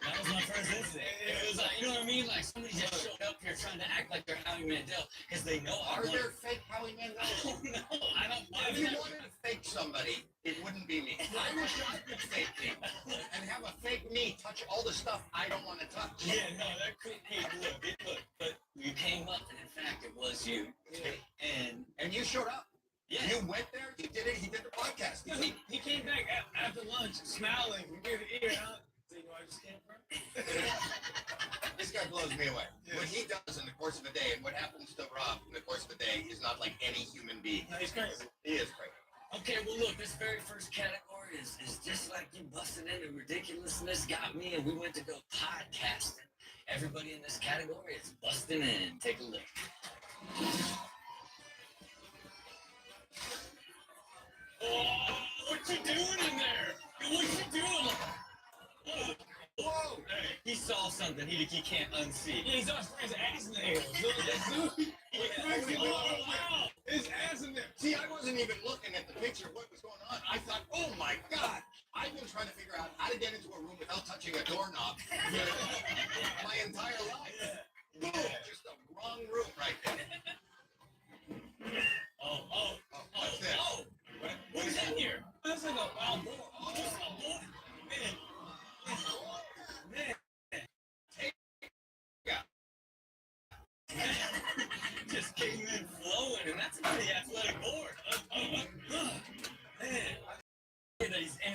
That was my first instinct. It was like, you know what I mean? Like somebody just showed up here trying to act like they're Howie Mandel because they know Are there fake Howie Mandel? No, I don't. If you wanted to fake somebody, it wouldn't be me. I wish I could fake people and have a fake me touch all the stuff I don't want to touch. Yeah, no, that could be look, but you came up, and in fact, it was you. Yeah. And you showed up. Yeah. You went there. You did it. He did the podcast. No, he came back after lunch, smiling from ear to ear. So you know where I just came from? This guy blows me away. Yeah. What he does in the course of a day and what happens to Rob in the course of a day is not like any human being. No, he's crazy. He is crazy. Okay, well, look, this very first category is just like you busting into ridiculousness got me, and we went to go podcasting. Everybody in this category is busting in. Take a look. Oh, what you doing in there? What you doing? Whoa! Hey, he saw something he can't unsee. Yeah, he saw his friend's ass nails. Oh, wow! His ass in there. See, I wasn't even looking at the picture of what was going on. I thought, oh my God, I've been trying to figure out how to get into a room without touching a doorknob my entire life. Boom, just the wrong room right there. What's this? What is in here? That's like a wild boar. Oh, it's a boar. Man. Just came in flowing, and that's a pretty athletic board. Man, that he's in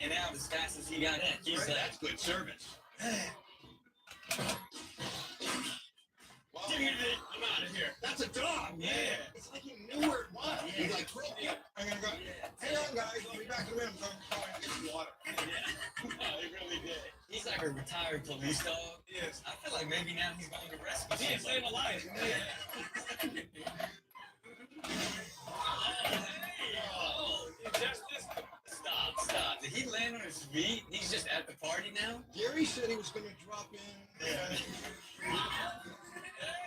and out as fast as he got in. He's like, that's good service. Give me the, I'm out of here. That's a dog. Yeah. It's like he knew where it was. Yeah. He's like, yep, I'm gonna go. Hang on, guys. I'll be back in a minute. I'm going to get some water. Yeah. No, he really did. He's like a retired police dog. Yes. I feel like maybe now he's going to rescue. He saved a life. Yeah. Stop. Did he land on his feet? He's just at the party now? Gary said he was going to drop in. Yeah.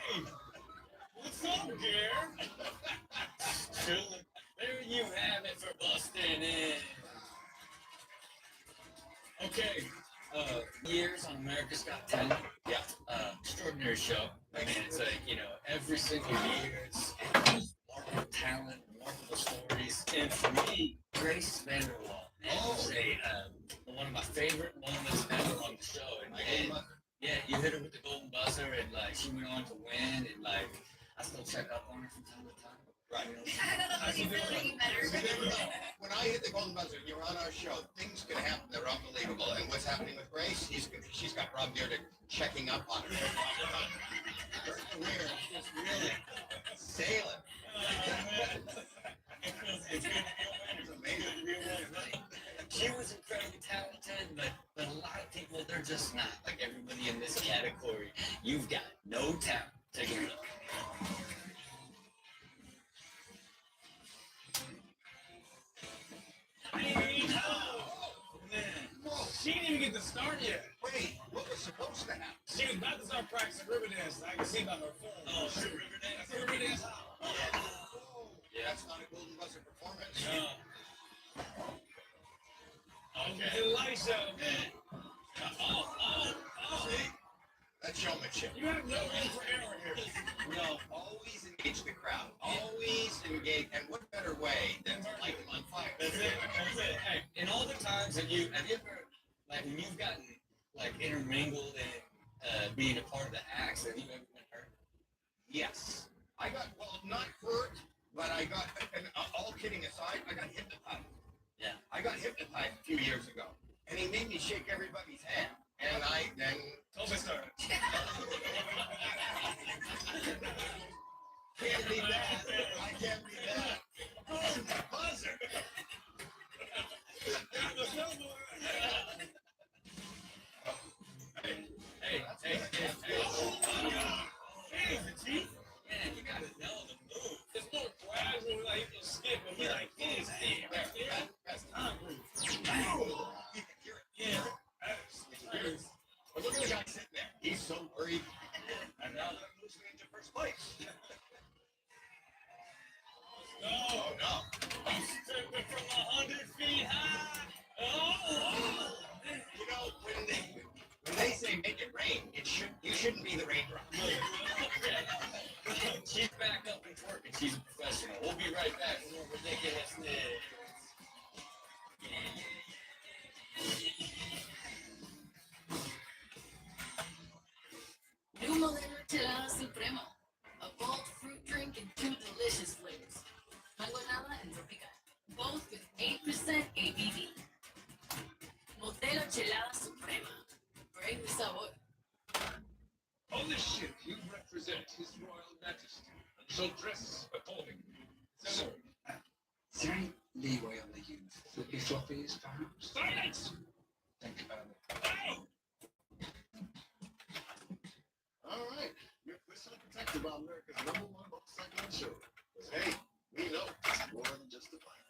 Hey, what's up, Gary? There you have it for busting in. Okay. Years on America's Got Talent. Yeah. Extraordinary show. I mean, it's like, every single year it's remarkable talent, remarkable stories. And for me, Grace Vanderwall is one of my favorite moments ever on the show. And yeah, you hit her with the golden buzzer, and she went on to win, and I still check up on her from time to time. Right. better. When I hit the golden buzzer, you're on our show. Things can happen. They're unbelievable. And what's happening with Grace? She's got Rob Dyrdek checking up on her. Her career is just really sailing. It's good. It's amazing. She was incredibly talented, but a lot of people, they're just not. Like everybody in this category, you've got no talent. Take a look. She didn't even get to start yet. Wait, what was supposed to happen? She was about to start practicing river dance. I can see by her phone. Oh, sure, river dance. That's a river dance. Yeah, that's not a golden buzzer performance. Okay. Elisha. See? That's showmanship. You have no room for error here. No, always engage the crowd. Always engage. And what better way than to light them on fire? That's it. That's it. Hey, in all the times have you ever, like, when you've gotten, like, intermingled and being a part of the acts, have you ever been hurt? Yes. I got, well, not hurt, but I got, and all kidding aside, I got hypnotized. Yeah. I got hypnotized a few years ago. And he made me shake everybody's hand. And I then... Don't get started. Can't be that. I can't be that. Buzzer. Hey, Chief. Man, you gotta know the move. It's more gradual, like he can skip, but he like hit his hand right there. That's concrete. Yeah. But look at the guy sitting there. He's so worried. And now they're losing into first place. No. Oh, no. I'm stepping from 100 feet high. Oh. You know, when they say make it rain, you shouldn't be the raindrop. She's back up and twerking. She's a professional. We'll be right back with more ridiculousness. New Millennium Tirada Supremo. A bold fruit drink and 2 delicious flavors. Mango Nava and Tropical. Both with 8% ABV. Modelo Chelada Suprema. Bring the sabor. On this ship, you represent His Royal Majesty, and shall dress accordingly. Sir, is there any leeway on the use flippy floppies, perhaps? Silence! Think about it. All right. You're officially protected by America's #1 motorcycle insurer. Hey, we know it's more than just a bike.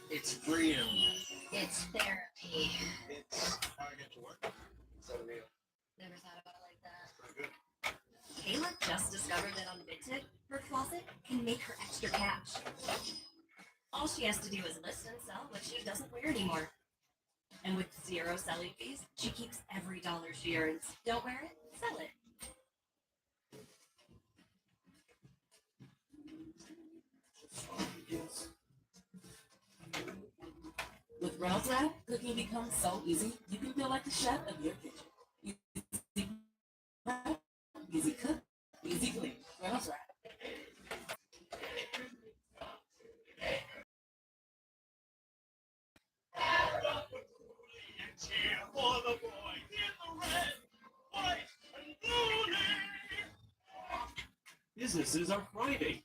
It's freedom. It's therapy. It's how I get to work. It's unreal. Never thought about it like that. Not good. Kayla just discovered that on Vinted, her closet can make her extra cash. All she has to do is list and sell what she doesn't wear anymore. And with 0 selling fees, she keeps every dollar she earns. Don't wear it, sell it. With Reynolds Wrap, cooking becomes so easy, you can feel like the chef of your kitchen. Easy wrap, easy cook, easy clean. Reynolds Wrap. Cheer for the boy in the red, white, and blue. Businesses are thriving.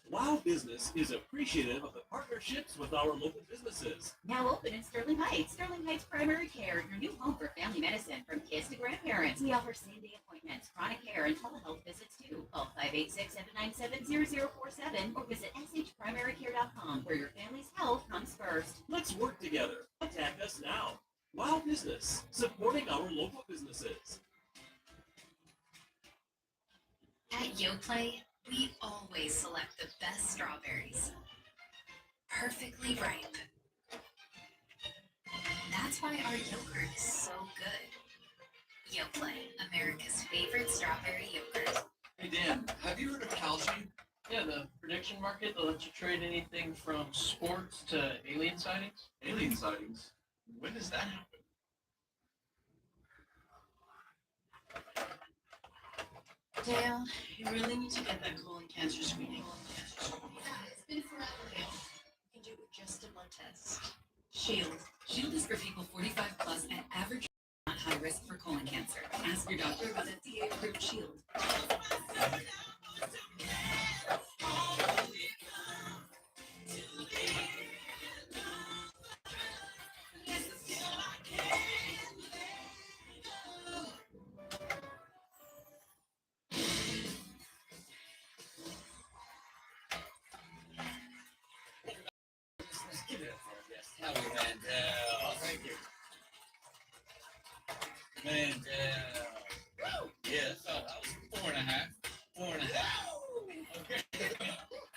Wow Business is appreciative of the partnerships with our local businesses. Now open in Sterling Heights. Sterling Heights Primary Care, your new home for family medicine from kids to grandparents. We offer same-day appointments, chronic care, and telehealth visits too. Call 586-797-0047 or visit shprimarycare.com, where your family's health comes first. Let's work together. Contact us now. Wow Business, supporting our local businesses. At YoPlay, we always select the best strawberries. Perfectly ripe. That's why our yogurt is so good. YoPlay, America's favorite strawberry yogurt. Hey Dan, have you heard of Calgene? Yeah, the prediction market that lets you trade anything from sports to alien sightings. Alien sightings? When does that happen? Dale, you really need to get that colon cancer screening. It's been Man, yeah, so I was 4.5. 4.5. Okay.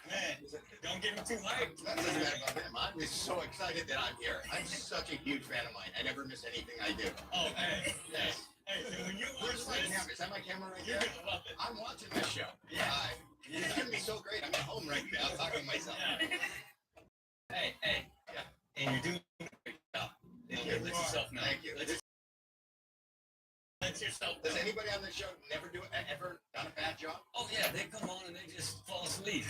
Man, don't get me too hyped. That doesn't matter about him. I'm just so excited that I'm here. I'm such a huge fan of mine. I never miss anything I do. Oh, hey, when you watch Where's my this, camera? Is that my camera right you're there? gonna love it. I'm watching this show. Yeah. It's gonna be so great. I'm at home right now talking to myself. Hey. Yeah. And you're doing a great job. Thank you. Let yourself know. Thank you. Let yourself know. Does anybody on the show ever done a bad job? Oh, yeah, they come on and they just fall asleep.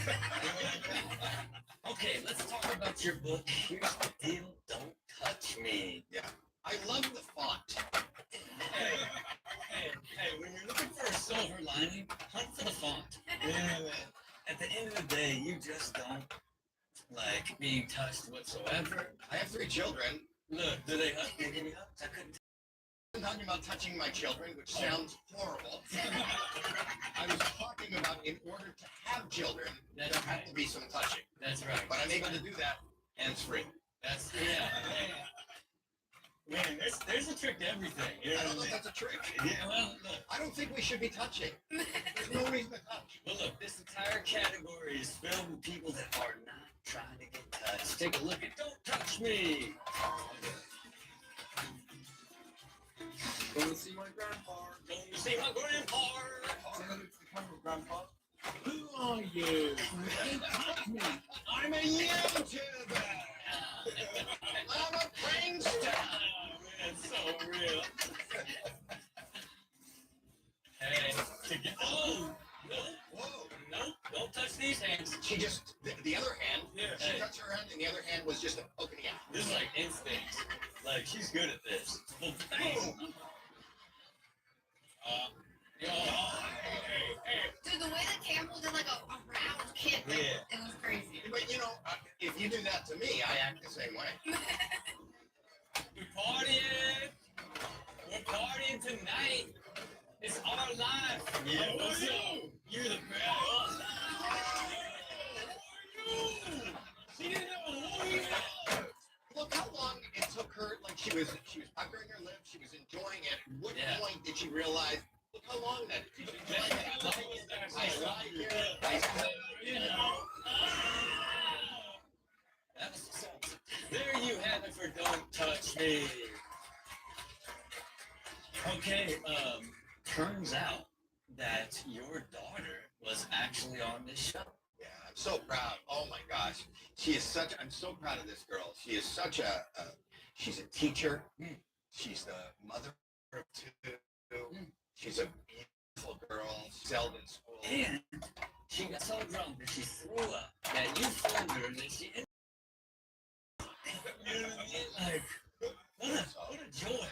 Okay, let's talk about your book. Here's the deal. Don't touch me. Yeah. I love the font. Hey, when you're looking for a silver lining, hunt for the font. Yeah, at the end of the day, you just don't like being touched whatsoever. I have 3 children. Look, do they hug? They give me hugs? I couldn't. I'm talking about touching my children, which sounds horrible. I was talking about in order to have children, there had to be some touching. That's right. But I'm able to do that, and it's free. That's, yeah. Man, there's a trick to everything. You know I don't know what if that's a trick. Yeah, well, look. I don't think we should be touching. There's no reason to touch. Well, look, this entire category is filled with people that are not trying to get touched. Take a look at Don't Touch Me. Going to see my grandpa. Going to see my grandpa. Grandpa. Who are you? I'm a YouTuber. I'm a prankster. Man, so real. Hey, oh, Whoa. Nope, don't touch these hands. She just, the other hand, Yeah, she hey. touched her hand, and the other hand was just opening out. This is like instinct. Like, she's good at this. Well, thanks. Dude, the way the camel did like a round kick, Yeah. it was crazy. But you know, if you do that to me, I act the same way. We're partying. We're partying tonight. It's our life. Yeah, what's up? You're the best. She didn't know who you are. Look how long it took her. Like she was puckering her lips. She was enjoying it. What point did she realize? Look how long that took. I lied here. You know. That was so. There you have it for Don't Touch Me. Okay, turns out that your daughter was actually on this show. Yeah, I'm so proud. Oh my gosh, she is such. I'm so proud of this girl. She is such a. She's a teacher. She's the mother of 2. She's a beautiful girl. She excelled in school. And she got so drunk that she threw up. That you filmed her and then she. You know what I mean? Like, what a joy.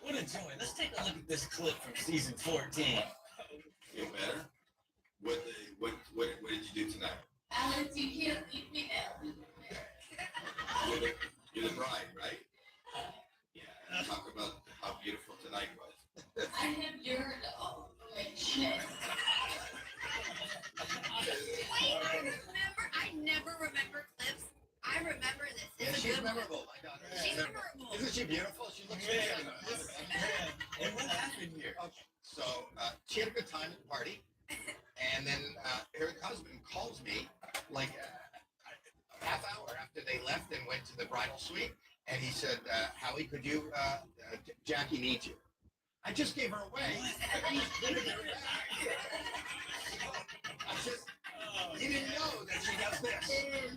What a joy. Let's take a look at this clip from season 14. Feel better? What did you do tonight? Alex, you can't leave me now. You're the bride, right? Yeah. Talk about how beautiful tonight was. I am your dog. Shit. Wait, I never remember clips. I remember this. Yeah, It's a she's good one. memorable. My God. She's memorable. Isn't she beautiful? She looks Yeah. good. And what happened here? Okay, so she had a good time at the party, and then her husband calls me like a half hour after they left and went to the bridal suite, and he said, Howie, could you, Jackie needs you. I just gave her away. He's giving her back. He didn't know that she does this.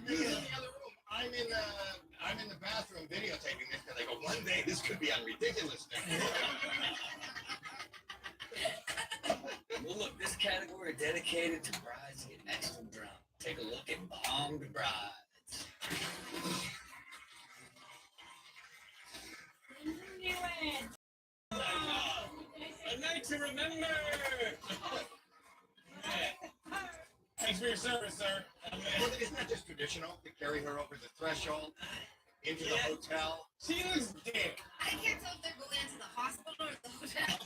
He's in the other room. I'm in the bathroom videotaping this because I go, one day this could be on Ridiculousness. Well, look, this category dedicated to brides getting extra drunk. Take a look at Bombed Brides. A night to remember. Thanks for your service, sir. Well, isn't that just traditional to carry her over the threshold into the hotel? She looks dead. I can't tell if they're going into the hospital or the hotel.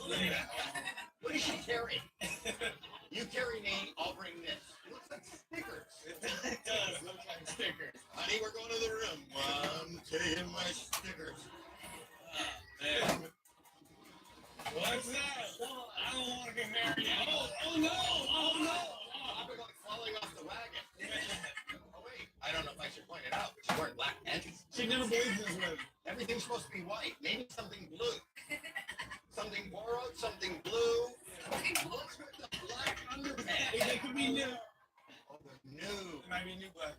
What does she carry? You carry me, I'll bring this. It looks like stickers. It does look like stickers. Honey, we're going to the room. I'm taking my stickers. Man. What? You've never believed this way. Everything's supposed to be white. Maybe something blue. Something borrowed, something blue. What's with the black underpants? It could be new. Oh, the new. It might be new black.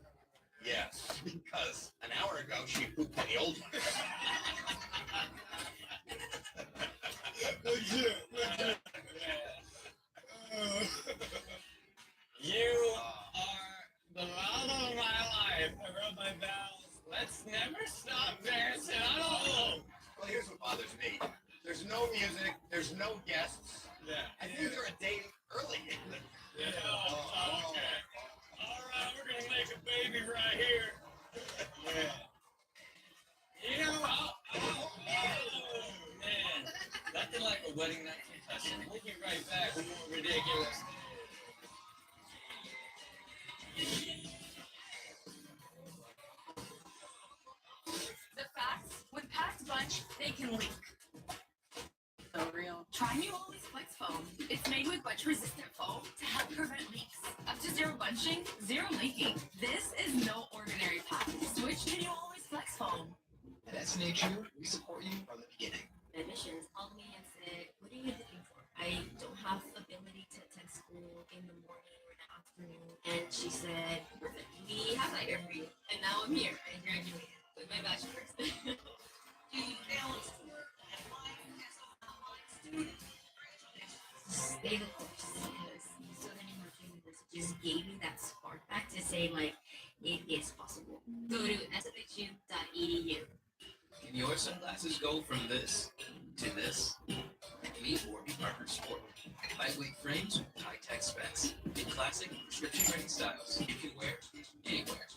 Yes, because an hour ago she pooped in the old one. Legit. You are the love of my life. I wrote my vows. Let's never stop dancing. I don't know. Well, here's what bothers me. There's no music. There's no guests. Yeah. I think they're a day early. Yeah. Oh, okay. All right, we're gonna make a baby right here. Yeah. You know, man, nothing like a wedding night concussion. We'll be right back with more ridiculous. The facts, when packed bunch, they can leak. So real. Try new Always Flex Foam. It's made with bunch-resistant foam to help prevent leaks. Up to zero bunching, zero leaking. This is no ordinary pack. Switch to new Always Flex Foam. At SNHU, we support you from the beginning. Admissions called me and said, what are you looking for? I don't have the ability to attend school in the morning or the afternoon. And she said, perfect, we have that here for you. And now I'm here. I graduated with my bachelor's. Do you balance work and life as an online student? Stay the course because Southern University just gave me that spark back to say, like, it is possible. Go to shU.edu. Can your sunglasses go from this to this? Meet Warby Parker Sport. Lightweight frames with high-tech specs. In classic prescription-ready styles you can wear anywhere.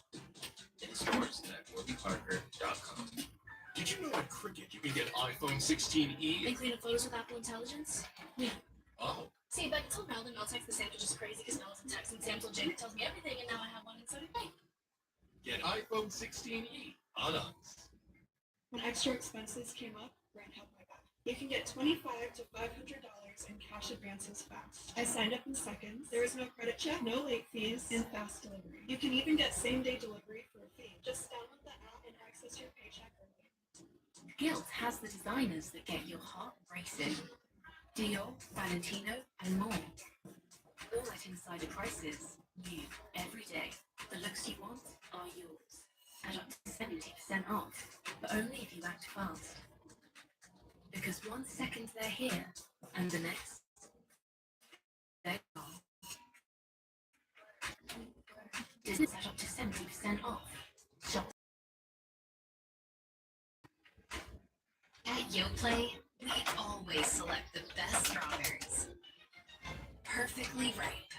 In stores at warbyparker.com. Did you know in cricket you can get an iPhone 16e? And clean up photos with Apple Intelligence? Yeah. Oh. See, but I told Mel that Mel texts the sandwich is crazy because Mel isn't texting Sam till Janet tells me everything, and now I have one, and so did they. Get iPhone 16e on us. When extra expenses came up, Brent helped my back. You can get $25 to $500 in cash advances fast. I signed up in seconds. There is no credit check, no late fees, and fast delivery. You can even get same-day delivery for a fee. Just download the app and access your paycheck early. Guilt has the designers that get your heart racing. Dior, Valentino, and more. All at insider prices. You, every day. The looks you want are yours. At up to 70% off. But only if you act fast. Because 1 second they're here, and the next, they're gone. This is at up to 70% off. Shop. At YoPlay, we always select the best strawberries. Perfectly ripe.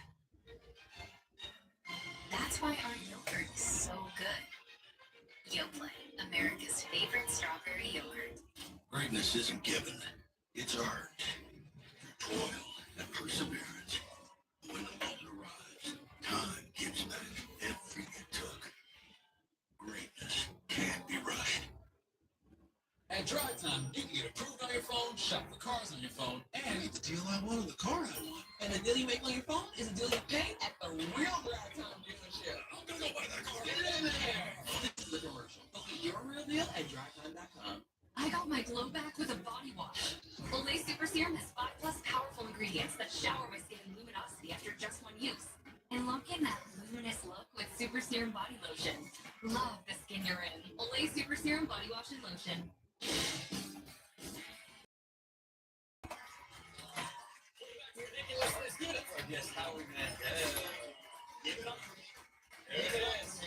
That's why our yogurt is so good. YoPlay, America's favorite strawberry yogurt. Greatness isn't given. It's earned. Through toil and perseverance. When the moment arrives, time gives back everything it took. Greatness can't be rushed. At Drive Time, you can get approved on your phone, shop for cars on your phone, and It's the deal I wanted, the car I want. the deal you make on your phone is a deal you pay at the real Drive Time dealership. I'm gonna go buy that car. Get in there! This is the commercial. Look at your real deal at drivetime.com. I got my glow back with a body wash. Olay Super Serum has 5+ powerful ingredients that shower my skin in luminosity after just one use. And lock in that luminous look with Super Serum Body Lotion. Love the skin you're in. Olay Super Serum Body Wash and Lotion. Ridiculous. Get it. I guess how we gonna give it up. There it is.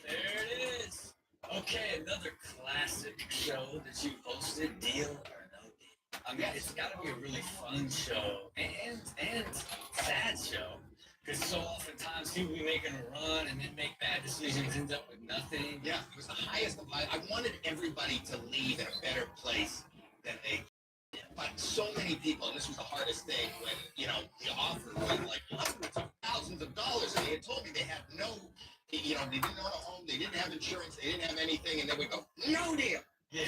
There it is. Okay, another classic show that you hosted, deal or no deal. I mean, it's got to be a really fun show and sad show. Because so oftentimes people be making a run and then make bad decisions, end up with nothing. Yeah, it was the highest of high. I wanted everybody to leave in a better place than they did. But so many people, and this was the hardest thing, when, you know, the offer was like hundreds of thousands of dollars, and they had told me they had no, you know, they didn't own a home, they didn't have insurance, they didn't have anything, and then we go, no deal. Yeah.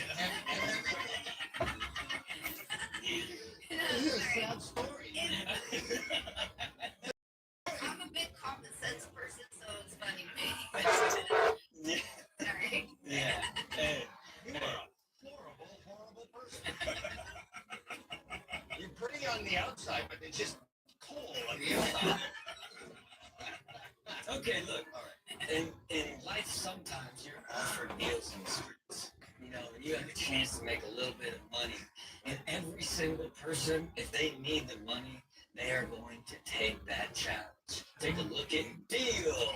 And this is a sad story. I'm a big common sense person, so it's funny to me. Yeah. Sorry. Yeah. Hey, In life, sometimes you're offered meals in the streets. You know, and you have a chance to make a little bit of money. And every single person, if they need the money, they are going to take that challenge. Take a look at Deal.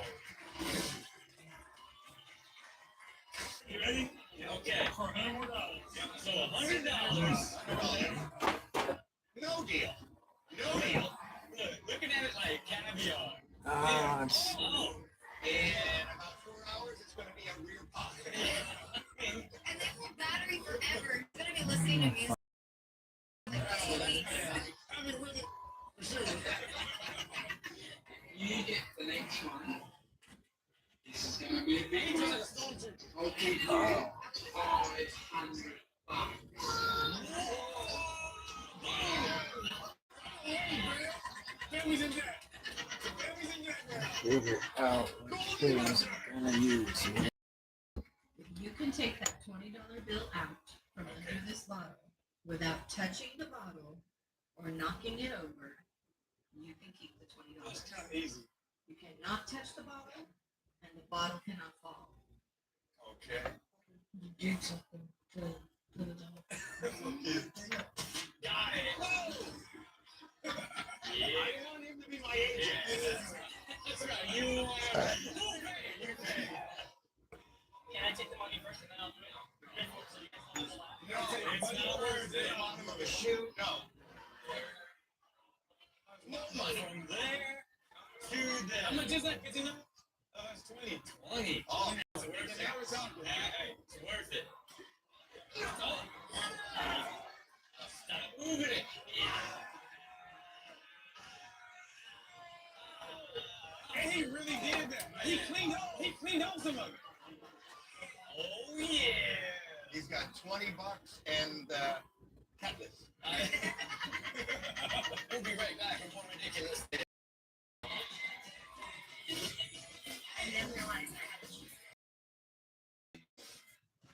You ready? Okay. For $100 more. So $100. No deal. No deal. Look, looking at it like caviar. Ah, it's Oh, in about 4 hours, it's going to be a rear pie. And they hold battery forever. It's gonna be listening to music. You get the next one. This is going to be a big one. Okay, $500. Family's in debt. Family's in debt now. figure out which things I'm gonna use. If you can take that $20 bill out from under this bottle without touching the bottle or knocking it over, you can keep the $20. That's kind of easy. You cannot touch the bottle, and the bottle cannot fall. Okay. You did something to the dog. Got it. Yeah. I want him to be my agent. Yeah. That's right. You want to Can I take the money first and then I'll do it? No, it's not worth it. bottom of a shoe? No. From there to there. How much is that? $15? That's 20. 20. Oh, It's worth it. Hey, it's worth it. Oh. Stop moving it. And he really did that. He cleaned up some of it. Oh, yeah. He's got $20 and cutlass. We'll be right back with more ridiculous. I didn't realize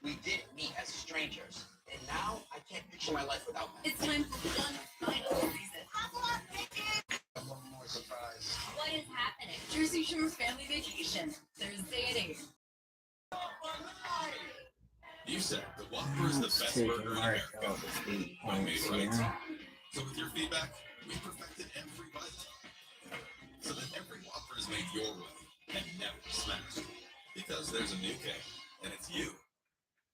We did meet as strangers, and now I can't picture my life without him. it's time for fun final season. I'm one more surprised. What is happening? Jersey Shore's family vacation. There's dating. You said the Whopper is the best Taking burger in Mark America. out of the When made points right. here. So with your feedback, we perfected every bite. So that every Whopper is made your way and never smashed. Because there's a new K, and it's you.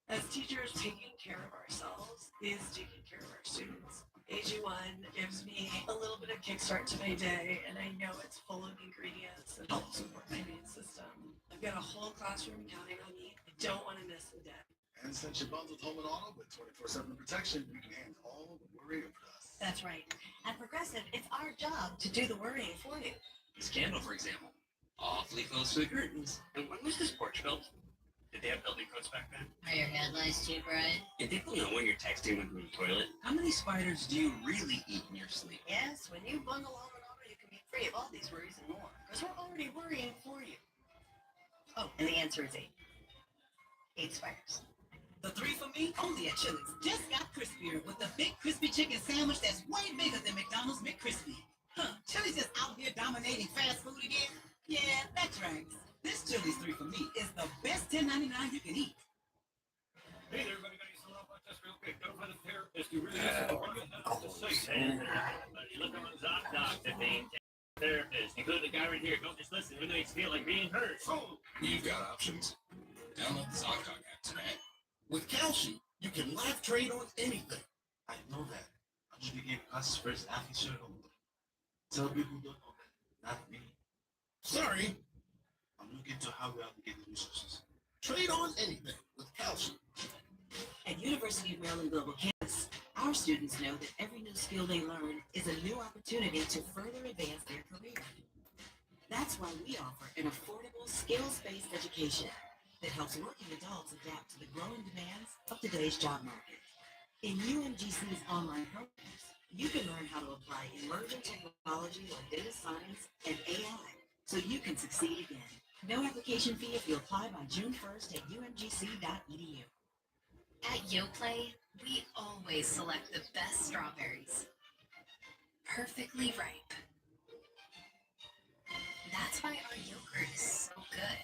As teachers, taking care of ourselves is taking care of our students. AG1 gives me a little bit of kickstart to my day, and I know it's full of ingredients that help support my immune system. I've got a whole classroom counting on me. I don't want to miss a day. And since you're bundled home and auto with 24/7 protection, you can handle all the worry over us. That's right. At Progressive, it's our job to do the worrying for you. This candle, for example, awfully close to the curtains. And when was this porch built? Did they have building codes back then? Are your headlights too bright? And people know when you're texting when you're in the toilet. How many spiders do you really eat in your sleep? Yes, when you bundle home and auto, you can be free of all these worries and more. Because we're already worrying for you. Oh, and the answer is 8. 8 spiders. The 3 for me, only at Chili's. Just got crispier with the big crispy chicken sandwich that's way bigger than McDonald's McCrispy. Huh, Chili's just out here dominating fast food again? Yeah, that's right. This Chili's 3 for me is the best $10.99 you can eat. Hey there, everybody, got you some off just real quick. Don't find a therapist. You really need to work on the site. But you look on ZocDoc, that they therapist, including the guy right here. Don't just listen, even though you feel like being heard. You've got options. Download the ZocDoc app today. With Calci, you can live trade on anything. I know that. I should be getting classes first after shareholder. Tell people don't know that, not me. Sorry. I'm looking to how we allocate the resources. Trade on anything with Calci. At University of Maryland Global Campus, our students know that every new skill they learn is a new opportunity to further advance their career. That's why we offer an affordable, skills-based education that helps working adults adapt to the growing demands of today's job market. In UMGC's online programs, you can learn how to apply emerging technology like data science and AI so you can succeed again. No application fee if you apply by June 1st at umgc.edu. At YoPlay, we always select the best strawberries. Perfectly ripe. That's why our yogurt is so good.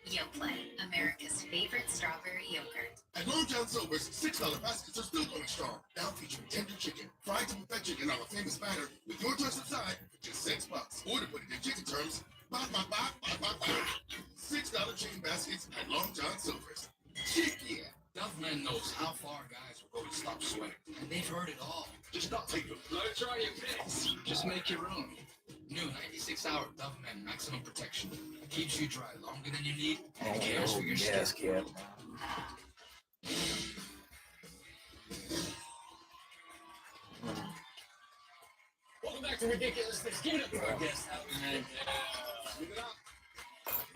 YoPlay, America's favorite strawberry yogurt. At Long John Silver's, $6 baskets are still going strong. Now featuring tender chicken, fried to perfection in our famous batter, with your choice of side for just $6. Or to put it in chicken terms, $6 chicken baskets at Long John Silver's. Chick, yeah. Duffman knows how far guys will go to stop sweating, and they've heard it all. Just not take them. Let it try your picks. Just make your own. New 96-hour Duffman Maximum Protection. Keeps you dry longer than you need and cares for your skin. Welcome back to Ridiculousness. Give it up for our guest, Howard, man.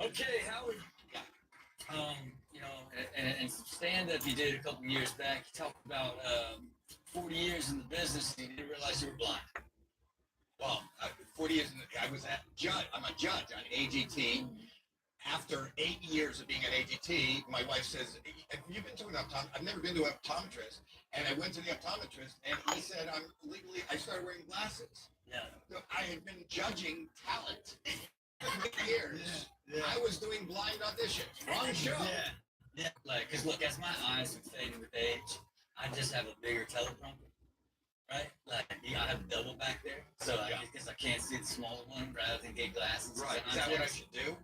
Okay, Howard. You know, and some stand-up you did a couple years back, you talked about 40 years in the business and you didn't realize you were blind. Well, 40 years, I was at judge. I'm a judge on AGT. After 8 years of being at AGT, my wife says, "Have you been to an optometrist?" I've never been to an optometrist. And I went to the optometrist, and he said, I started wearing glasses. Yeah. So I had been judging talent for years. Yeah. I was doing blind auditions. Wrong show. Yeah. Like, because look, as my eyes are fading with age, I just have a bigger teleprompter. Right? Like, I have a double back there, so because I can't see the smaller one, rather than get glasses. Right. Is that what I should do?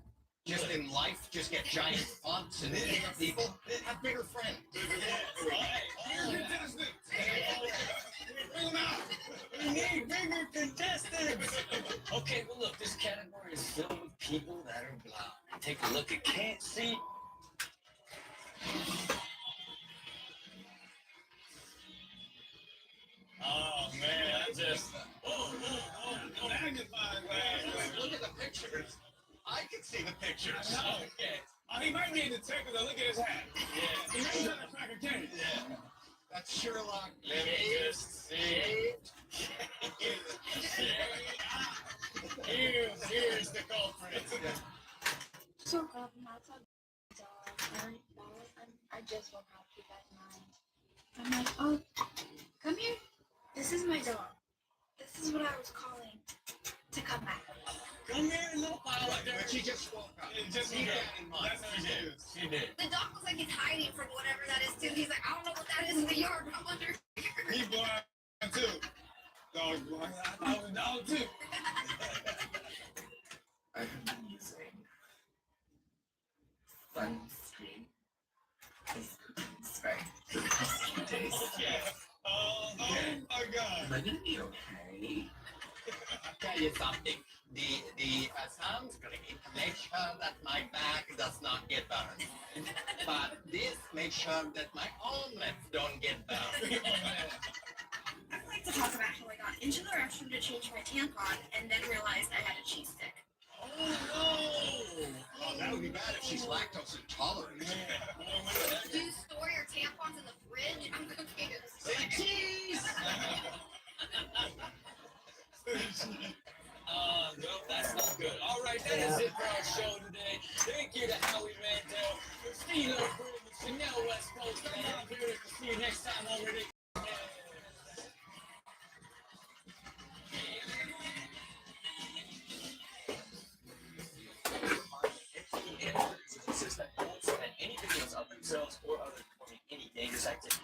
Just in life, just get giant fonts and bigger people, have bigger friends. Yeah, right. Bring them out. We need bigger contestants. Okay, well look, this category is filled with people that are blind. Take a look at Can't See. Oh man, I just magnified, man. Look at the pictures. I can see the pictures. No, okay. He might be a detective, though. Look at his hat. Yeah. He might be trying to crack a case. Yeah. That's Sherlock. Let me just see. Here's the culprit. So glad I'm outside the dog. I just woke up, keep that in mind. I'm like, oh, come here. This is my dog. This is what I was calling to come back. Come here, little pile of dirt. But she just woke up. Just keep that in mind. That's how she is. She did. The dog looks like he's hiding from whatever that is too. He's like, I don't know what that is in the yard, but I'm under here. He blind too. Dog blind. I was a dog too. I've been using sunscreen as cooking spray for the past few days. Yeah. Oh my God. Am I gonna be okay? I'll tell you something. The sunscreen makes sure that my back does not get burned. But this makes sure that my omelets don't get burned. I'd like to talk about how I got into the restroom to change my tampon and then realized I had a cheese stick. Oh no! Oh, that would be bad if she's lactose intolerant. Do you store your tampons in the fridge? I'm confused. Say cheese! No, that's not good. All right, that is it for our show today. Thank you to Howie Mandel, Christina Broom, Chanel West Coast. I'm out here. See you next time already. Insist that no one submit any videos of themselves or others performing any dangerous activity.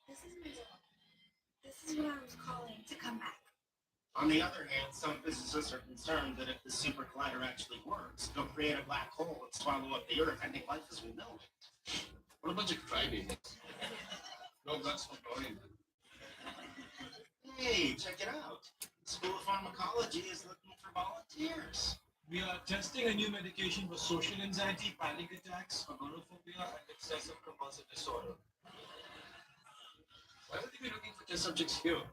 This is my dog. This is what I was calling to come back. On the other hand, some physicists are concerned that if the super collider actually works, it'll create a black hole and swallow up the Earth, ending life as we know it. What a bunch of crybabies. No, that's not going. Hey, check it out. School of Pharmacology is looking for volunteers. We are testing a new medication for social anxiety, panic attacks, agoraphobia, and excessive compulsive disorder. Why would they be looking for test subjects here?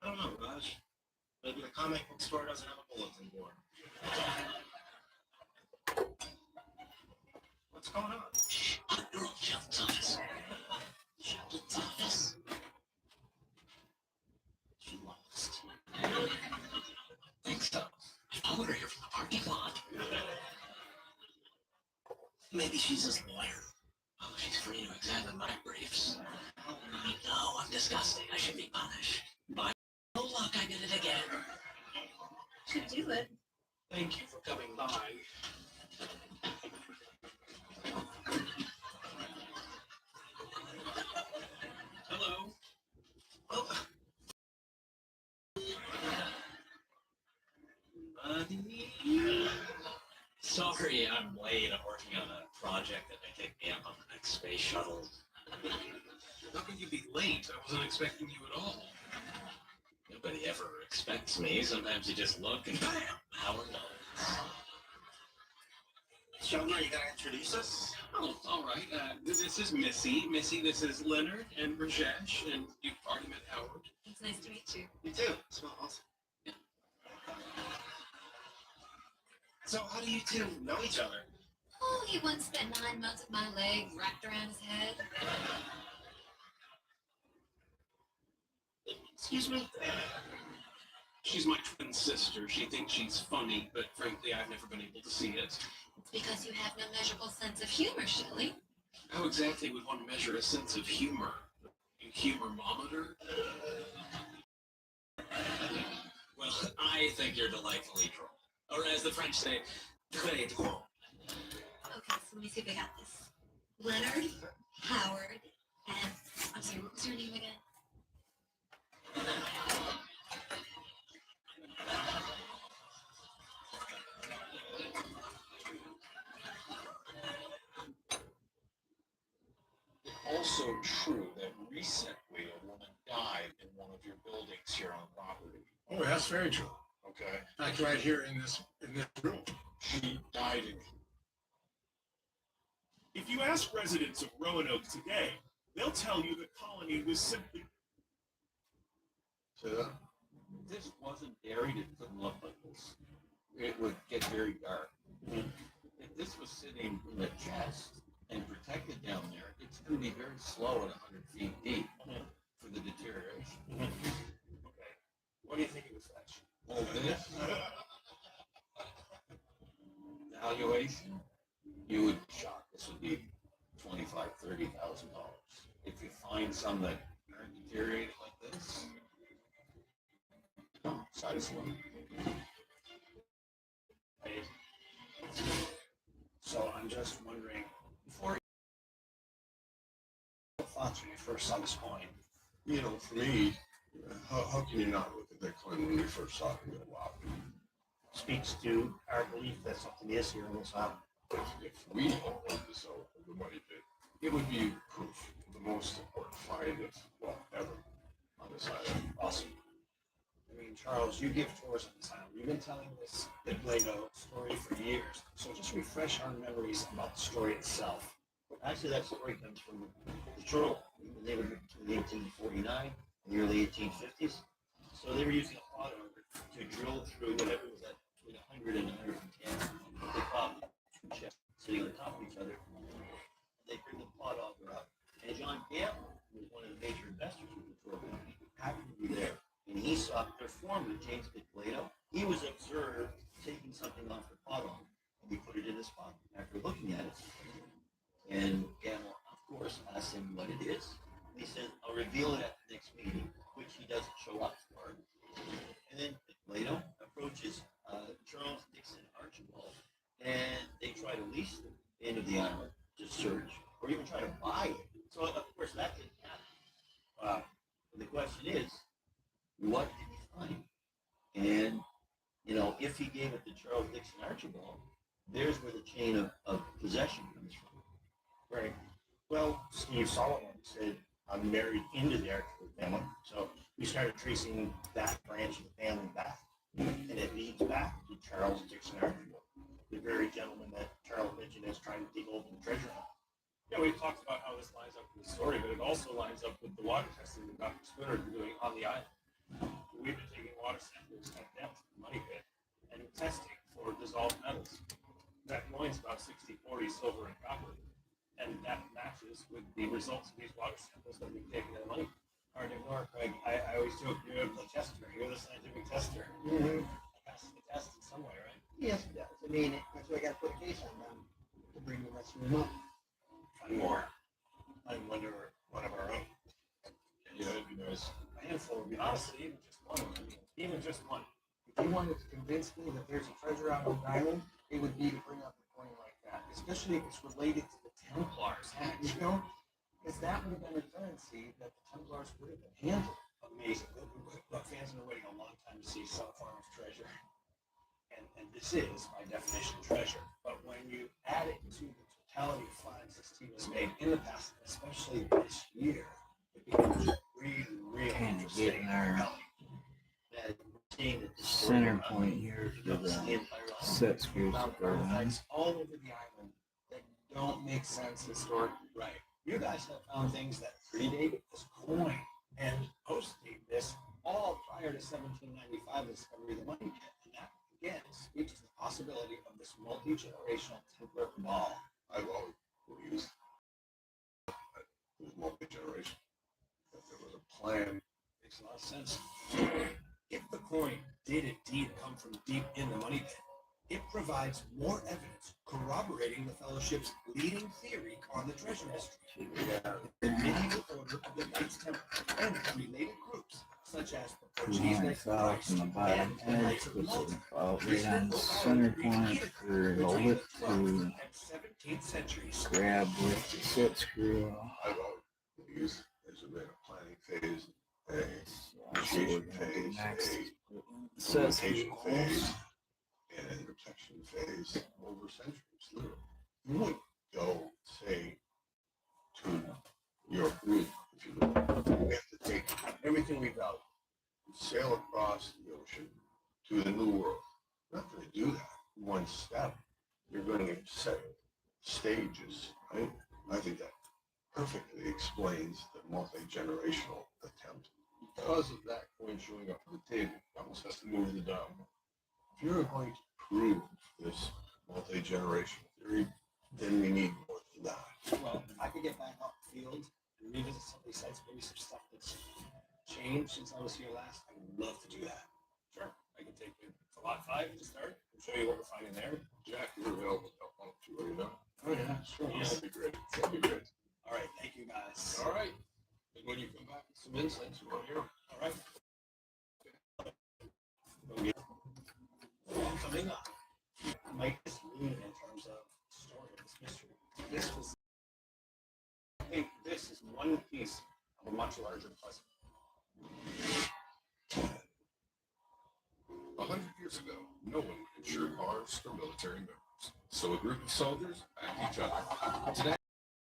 I don't know, Raj. Maybe the comic book store doesn't have a bulletin board. What's going on? Girl, Sheldon's office. Sheldon's office. She lost. Think so. I followed her here from the parking lot. Maybe she's his lawyer. Oh, she's free to examine my briefs. Oh, no, I'm disgusting. I should be punished. But oh, look, I did it again. Should do it. Thank you for coming by. Hello. Oh. Sorry, I'm late. I'm working on a project that may take me up on the next space shuttle. How could you be late? I wasn't expecting you at all. Nobody ever expects me. Sometimes you just look and bam, Howard knows. Sheldon, you gotta introduce us? Oh, all right. This is Missy. Missy, this is Leonard and Rajesh, and you've already met Howard. It's nice to meet you. You too. Smell awesome. Yeah. So how do you two know each other? Oh, he once spent 9 months with my legs wrapped around his head. Excuse me? She's my twin sister. She thinks she's funny, but frankly, I've never been able to see it. It's because you have no measurable sense of humor, Shelley. How exactly would one measure a sense of humor? A humormometer? Well, I think you're delightfully droll. Or as the French say, très drôle. Okay, so let me see if I got this. Leonard, Howard, and I'm sorry, what was your name again? Also true that recently a woman died in one of your buildings here on property. Oh, that's very true. Okay. That's right here in this room. She died in. If you ask residents of Roanoke today, they'll tell you the colony was simply... So This wasn't buried, it couldn't look like this. It would get very dark. If this was sitting in a chest and protected down there, it's going to be very slow at 100 feet deep for the deterioration. Okay. What do you think it was fetch? Well, this valuation, you would be shocked. This would be $25,000, $30,000. If you find some that aren't deteriorated like this, no, size one. So I'm just wondering, before you thoughts when you first saw this coin? You know, for me, how can you not look at that coin when you first saw it and go, wow? Speaks to our belief that something is here in this island. If we hold this out, the money did, it would be proof of the most important find of, well, ever on this island. Awesome. I mean, Charles, you give tours on this island. You've been telling this Big Lego story for years. So just refresh our memories about the story itself. Actually, that story comes from the turtle in the neighborhood between 1849 and the early 1850s. So they were using a plot auger to drill through whatever was at between 100 and 110. They caught two chests sitting on top of each other. They bring the plot auger up. And John Gale, who was one of the major investors in the turtle company, happened to be there. And he saw their foreman, James Piccolato. He was observed taking something off the plot auger. And he put it in his pocket after looking at it. And Gamble, of course, asks him what it is. And he says, I'll reveal it at the next meeting, which he doesn't show up for. And then Plato approaches Charles Dixon Archibald, and they try to lease them into the island to search, or even try to buy it. So, of course, that didn't happen. But the question is, what did he find? And, you know, if he gave it to Charles Dixon Archibald, there's where the chain of possession comes from. Right. Well, Steve Solomon said, I'm married into the Archibald family. So we started tracing that branch of the family back. And it leads back to Charles Dixon Archibald, the very gentleman that Charles mentioned as trying to dig open the treasure hunt. Yeah, we've talked about how this lines up with the story, but it also lines up with the water testing that Dr. Spooner has been doing on the island. We've been taking water samples at depth in the money pit and testing for dissolved metals. That coin's about 60-40 silver and copper. And that matches with the results of these water samples that we've taken in the money. Hard to ignore, Craig. I always joke you're the tester. You're the scientific tester. Passes the test in some way, right? Yes, it does. I mean, that's why I got to put a case on them to bring the rest of them up. Find more. handful, honestly, even just one. If you wanted to convince me that there's a treasure out on the island, it would be to bring up a coin like that, especially if it's related to the Templars. You know, because that would have been a currency that the Templars would have been handling. Amazing. Look, fans have been waiting a long time to see some form of treasure. And this is, by definition, treasure. But when you add it to the totality of finds this team has made in the past, especially this year, it becomes really, really Kind of interesting. getting our That we're seeing that the center point here for the set screws to go on. All over the island that don't make sense historically. Right. You guys have found things that predate this coin and post-date this all prior to 1795 discovery of the money pit. And that, again, speaks to the possibility of this multi-generational Templar cabal. I've always believed that it was multi-generation, that there was a plan. Makes a lot of sense. If the coin did indeed come from deep in the money pit, it provides more evidence corroborating the Fellowship's leading theory on the treasure mystery. The medieval order of the Knights Templar and related groups, such as the Portuguese Knights of South Christ on the bottom and the edge, Knights of puts it Malta, about right on the center point for the lip to 17th centuries. grab with the set screw. I've always believed there's been a planning phase, a So we're initiation gonna do phase, next. a Set screw implementation phase, and a protection phase over centuries. Literally, you wouldn't go say to your group, if you will, we have to take everything we value and sail across the ocean to the new world. You're not going to do that in one step. You're going to set stages, right? I think that perfectly explains the multi-generational attempt. Because of that coin showing up on the table, it almost has to move the dial. If you're going to prove this multi-generational theory, then we need more than that. Well, if I could get back out in the field and revisit some of these sites, maybe some stuff that's changed since I was here last, I would love to do that. Sure. I can take you to lot 5 to start and show you what we're finding there. Jack, you're available to help out too, are you not? Oh, yeah, sure. That'd be great. That'd be great. All right, thank you guys. All right. And when you come back with some insights, we're here. All right. Coming up, Mike is lean in terms of the story of this mystery. I think this is one piece of a much larger puzzle. 100 years ago, no one would insure cars for military members. So a group of soldiers backed each other. Today,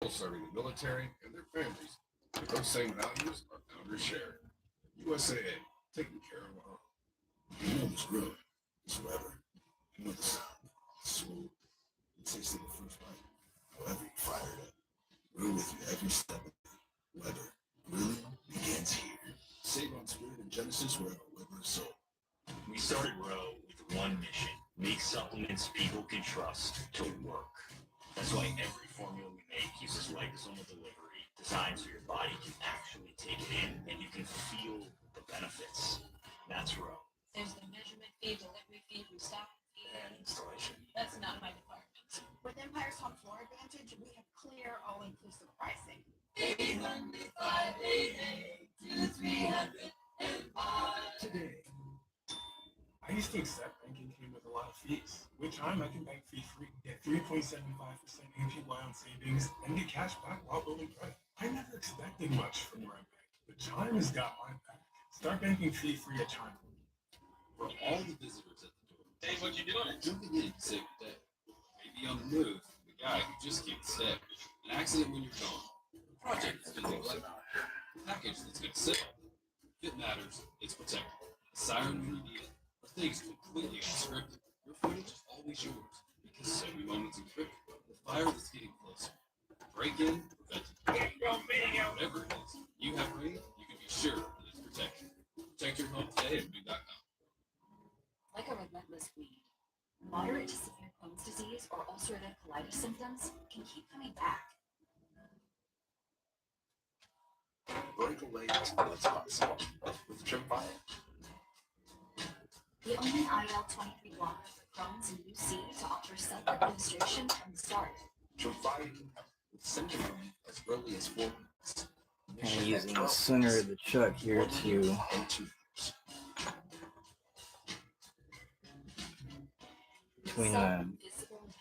people serving the military and their families with those same values our founders shared. USAA, taking care of our own. You know this road, this weather, you know the sound, the swoop, the taste of the first bite. However you fired it, we're with you every step of the way. Weber really begins here. Save on Spirit and Genesis wherever Weber is sold. We started Row with one mission: make supplements people can trust to work. That's why every formula we make uses liposomal delivery, designed so your body can actually take it in and you can feel the benefits. That's Row. There's the measurement fee, delivery fee, restocking fee, And installation. That's not my department. With Empire's Home Floor Advantage, we have clear, all-inclusive pricing. 800-588-2300 Today, I used to accept banking came with a lot of fees. With Chime, I can bank fee-free, get 3.75% APY on savings, and get cash back while building credit. I never expected much from where I bank, but Chime has got my back. Start banking fee-free at Chime. For all the visitors at the door, Hey, what you doing? don't begin to save the day. Maybe on the move, the guy who just can't stay. An accident when you're gone. A project that's been neglected. A package that's gonna sit. If it matters, it's protected. A siren when you need it. Or things completely unscripted. Your footage is always yours. Because so many moments encrypted. The fire that's getting closer. Break in, prevented. Whatever it is, you have Ring, you can be sure that it's protected. Protect your home today at Ring.com. Like a relentless weed, moderate to severe Crohn's disease or ulcerative colitis symptoms can keep coming back. Break away to what's possible with Trimfire. The only IL-23 blocker for Crohn's and UC to offer self-administration from the start. Trimfire can help with symptom relief as early as 4 months. kind of using the center of the chuck here to between the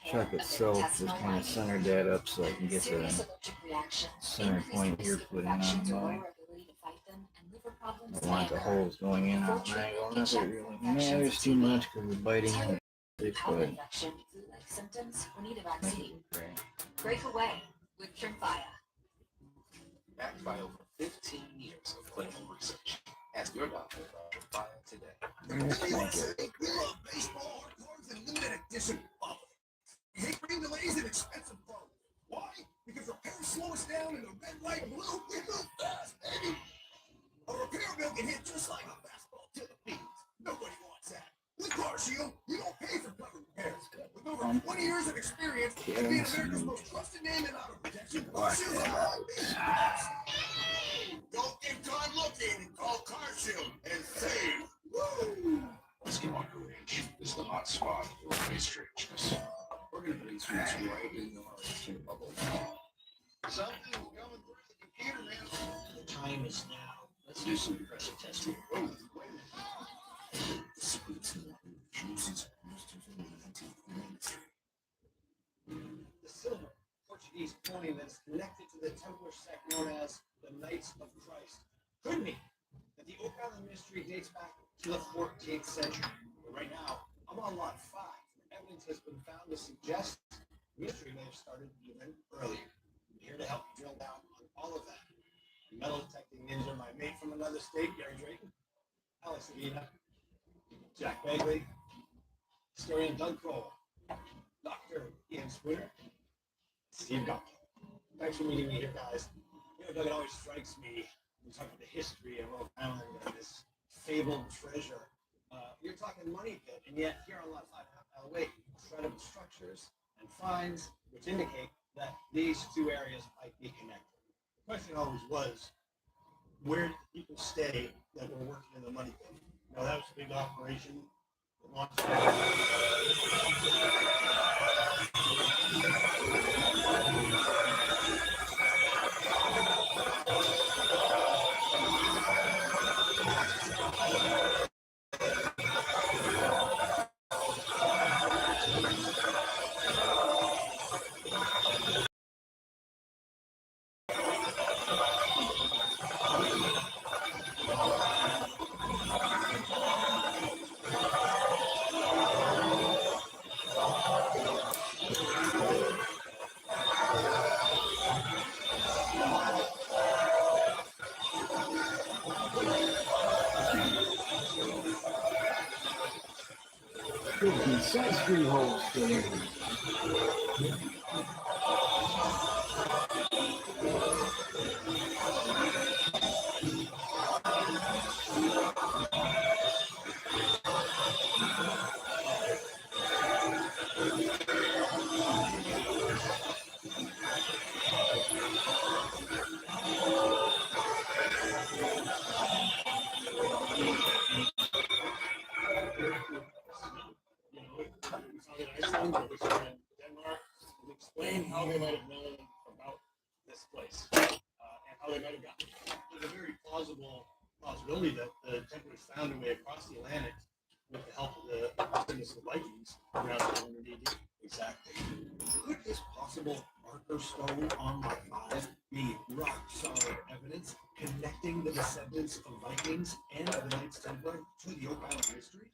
chuck itself, just kind of centered that up so I can get the center point here put in on the mower. I want the holes going in on an angle. Not that it really matters too much because the biting on it, but symptoms or need a vaccine. Break away with Trimfia. Backed by over 15 years of clinical research. Ask your doctor about Trimfia today. We love baseball, hard cards, and limited edition bobbleheads. We hate rain delays and expensive phones. Why? Because repairs slow us down and the red light blue, we move fast, baby. A repair bill can hit just like a fastball to the feet. Nobody wants that. With Car Shield, you don't pay for covered repairs. With over 20 years of experience, and being America's most trusted name in auto protection, Car Shield is all Don't give time looking. Call Car Shield and save. Woo! Whiskey Walker Ranch is the hot spot for race strangeness. We're going to bring sweets right in the heart bubble. Something's going through the computer, man. The time is now. Let's do some pressure testing. Whoa, wait a minute. The sweets and juices used to the 19th. The silver Portuguese coin that is connected to the Templar sect known as the Knights of Christ could mean that the Oak Island mystery dates back to the 14th century. But right now, I'm on lot 5, where evidence has been found to suggest the mystery may have started even earlier. I'm here to help you drill down on all of that. Metal detecting ninja, my mate from another state, Gary Drayton, Alex Avina, Jack Bagley, historian Doug Cole, Dr. Ian Spooner, Steve Gauck. Thanks for meeting me here, guys. You know, Doug, it always strikes me when we talk about the history of Oak Island and this fabled treasure. You're talking money pit, and yet here on lot 5 away, incredible structures and finds which indicate that these two areas might be connected. The question always was, where did the people stay that were working in the money pit? You know, that was a big operation. It launched Side screw holes still in. Explain how they might have known about this place and how they might have gotten it. There's a very plausible possibility that the Templars found a way across the Atlantic with the help of the Vikings around 200 AD. Exactly. Could this possible marker stone on lot 5 be rock solid evidence connecting the descendants of Vikings and of the Knights Templar to the Oak Island mystery?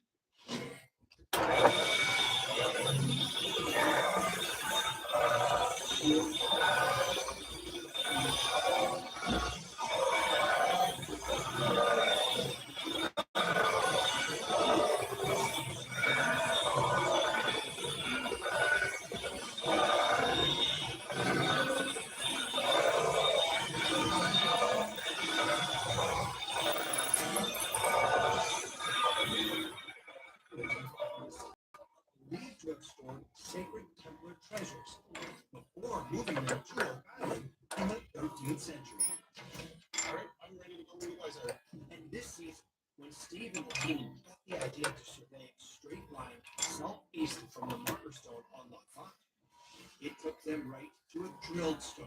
Believed to have stored sacred Templar treasures before moving them to Oak Island in the 13th century. All right, I'm ready to go where you guys are. And this season, when Steve and the team got the idea to survey a straight line southeast from the marker stone on lot 5, it took them right to a drilled stone.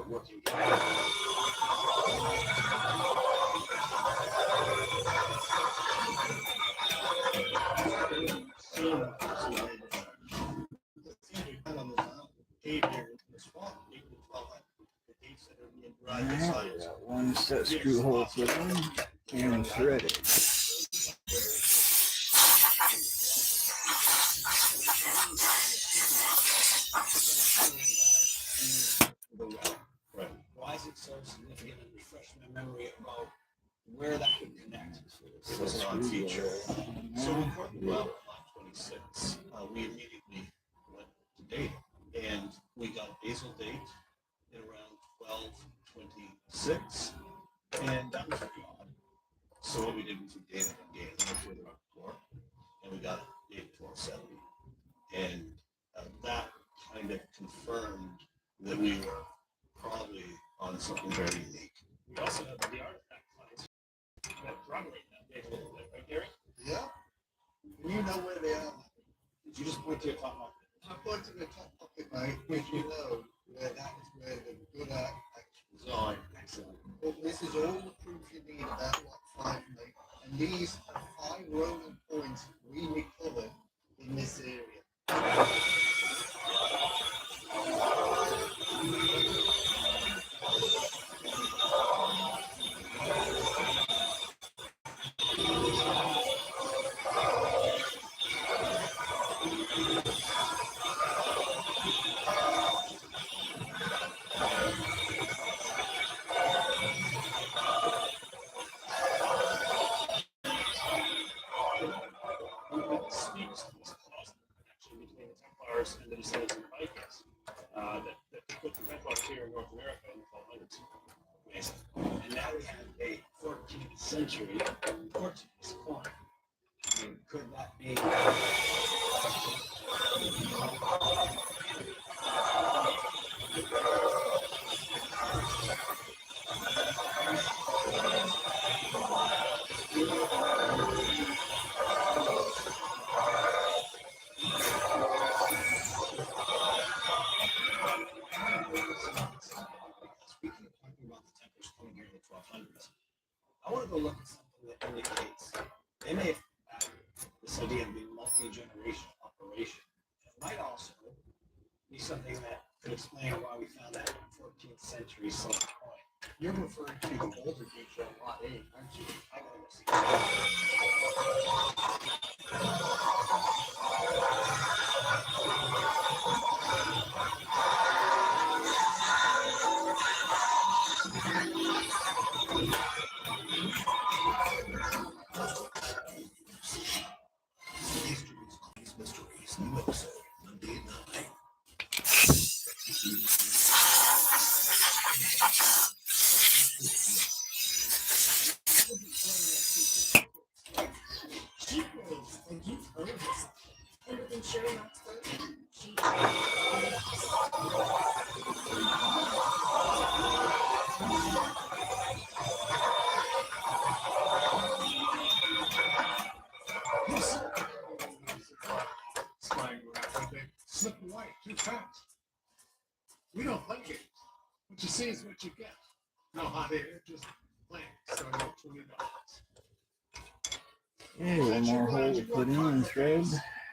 working. Alright, we got one set screw hole put in and threaded. Right. Why is it so significant and refresh my memory about where that could connect? It was an odd feature. So we worked well on 26. We immediately went to data and we got basal date in around 12:26, and that was pretty odd. So what we did was we dated again a little further up the floor, and we got date 1270, and that kind of confirmed that we were probably on something very unique. We also have the artifact files that corroborate that data a little bit, right, Gary? Yeah. And you know where they are. Did you just point to your top pocket? I point to the top pocket, mate, because you know where that is where the good action is on. Excellent. But this is all the proof you need about Lot 5, mate. And these are 5 rolling points we recovered in this area. Speaks to this close connection between the Templars and the descendants of the Vikings that put the Templars here in North America in the 1200s. Amazing. And now we have a 14th century Portuguese coin. I mean, could that be? Speaking of talking about the Templars coming here in the 1200s, I want to go look at something that indicates they may have had this idea of being multi-generational operation. It might also be something that could explain why we found that 14th century silver coin. You're referring to the older feature on Lot 8, aren't you? I gotta go see. Mysteries, new episode, Monday at 9. Sheep rays, and you've heard of this. And with insuring Oxford, sheep Slip away too fast. We don't play games. What you see is what you get. No hot air, just playing. Starting at $20. Okay, one more hole to put in and thread,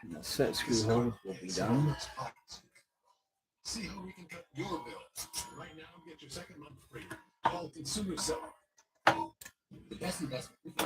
and the set screw hole will be done. See how we can cut your bill. Right now, get your second month free. Call Consumer Seller. The best investment.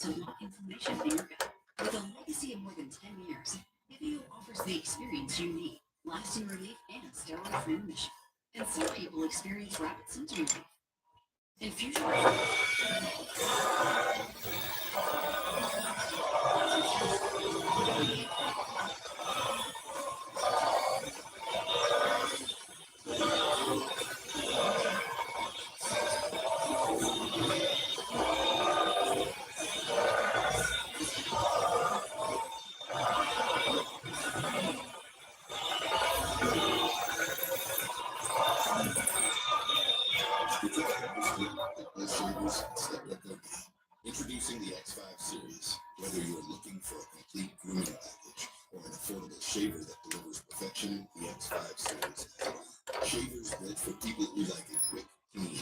to lock information in your gut. With a legacy of more than 10 years, Vivio offers the experience you need, lasting relief and steroid-free remission. And some people experience rapid symptom relief. Infusion. Protection EX5 series. Shavers built for people who like it quick, clean,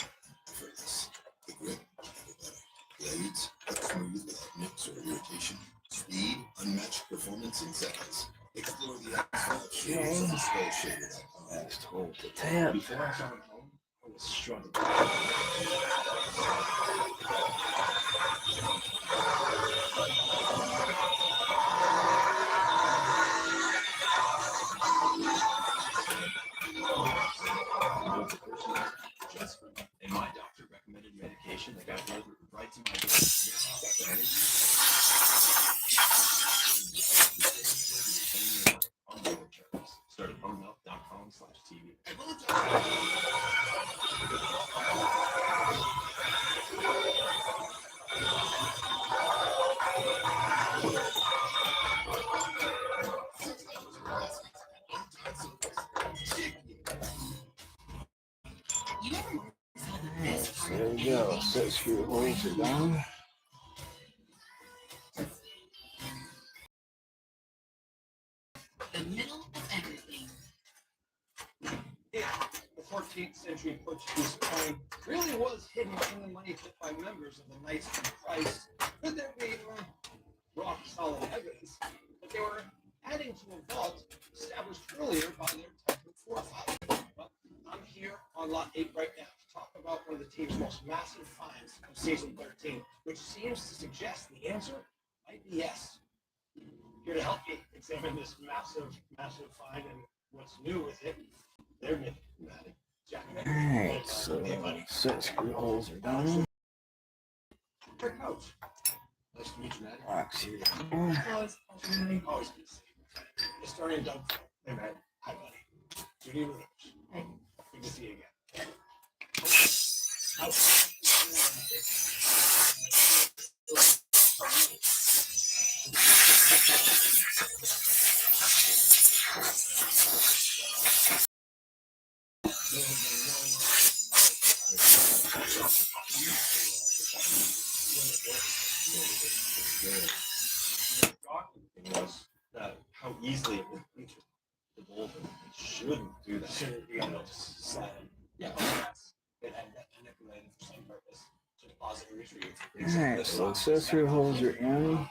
effortless. The grip, never better. Blades, cut smooth without nips or irritation. Speed, unmatched performance in seconds. Explore the EX5 shavers on skullshaver.com. Last hold the tab. Before I found home, I was struggling. Just for me. And my doctor recommended medication that got delivered right to my door. Start at bonemilk.com/TV. There we go. Set screw holes are done. The middle of everything. If the 14th century Portuguese coin really was hidden in the money pit by members of the Knights of Christ, could there be rock solid evidence that they were adding to a vault established earlier by their Texan forefathers? Well, I'm here on lot 8 right now to talk about one of the team's most massive finds of season 13, which seems to suggest the answer might be yes. Here to help me examine this massive find and what's new with it, they're Nick and Maddie. Jack. Alright, so set screw holes are done. Her coach. Nice to meet you, Maddie. Box here. Always good to see you. Historian Doug. Hey, man. Hi, buddy. Judy Rivers. Hey. Good to see you again. Was that how easily it would feature the boulder. It shouldn't do that. Shouldn't be able to just slide in. Yeah. It had that manipulated for some purpose to deposit and retrieve. Alright, so set screw holes are in.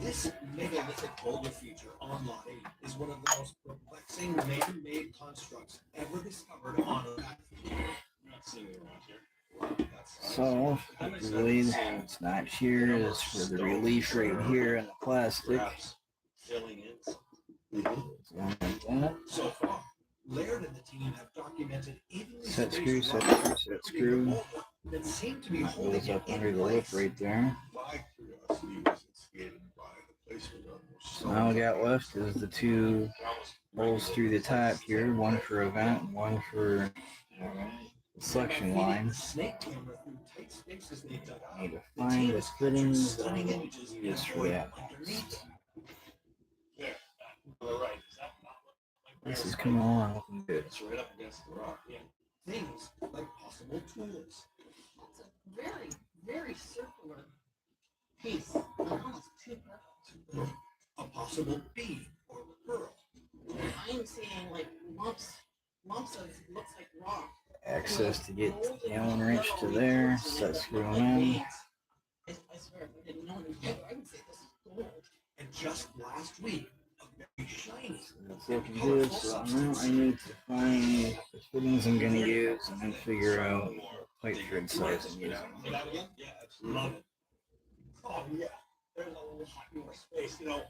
This megalithic boulder feature on Lot 8 is one of the most perplexing man-made constructs ever discovered on a battlefield. You're not seeing it around here. So, the blade that's not here is for the relief right here in the plastic. Filling in. Like that. So far, Laird and the team have documented evenly Set spaced screw, set rocks screw, set screw. that seem to be Goes holding up it under in the lip place. right there. My curiosity was instigated by the placement of So all we got left is the two holes through the top here, one for a vent and one for the suction line. Snake camera through tight spaces they dug out. Need to find the fittings just for that. There. All right. Is that not what This is coming along looking good. It's right up against the rock. Yeah. Things like possible tools. It's a very, very circular piece. Almost too perfect. A possible bead or pearl. I'm seeing like lumps of looks like rock. Access to get the Allen wrench to there, set screw in. I swear, if I didn't know any better, I would say this is gold. And just last week, a very shiny. It's looking good, so now I need to find the fittings I'm gonna use and then figure out what pipe thread size I'm using. Say that again? Yeah, love it. Oh yeah, there's a lot more space. You know,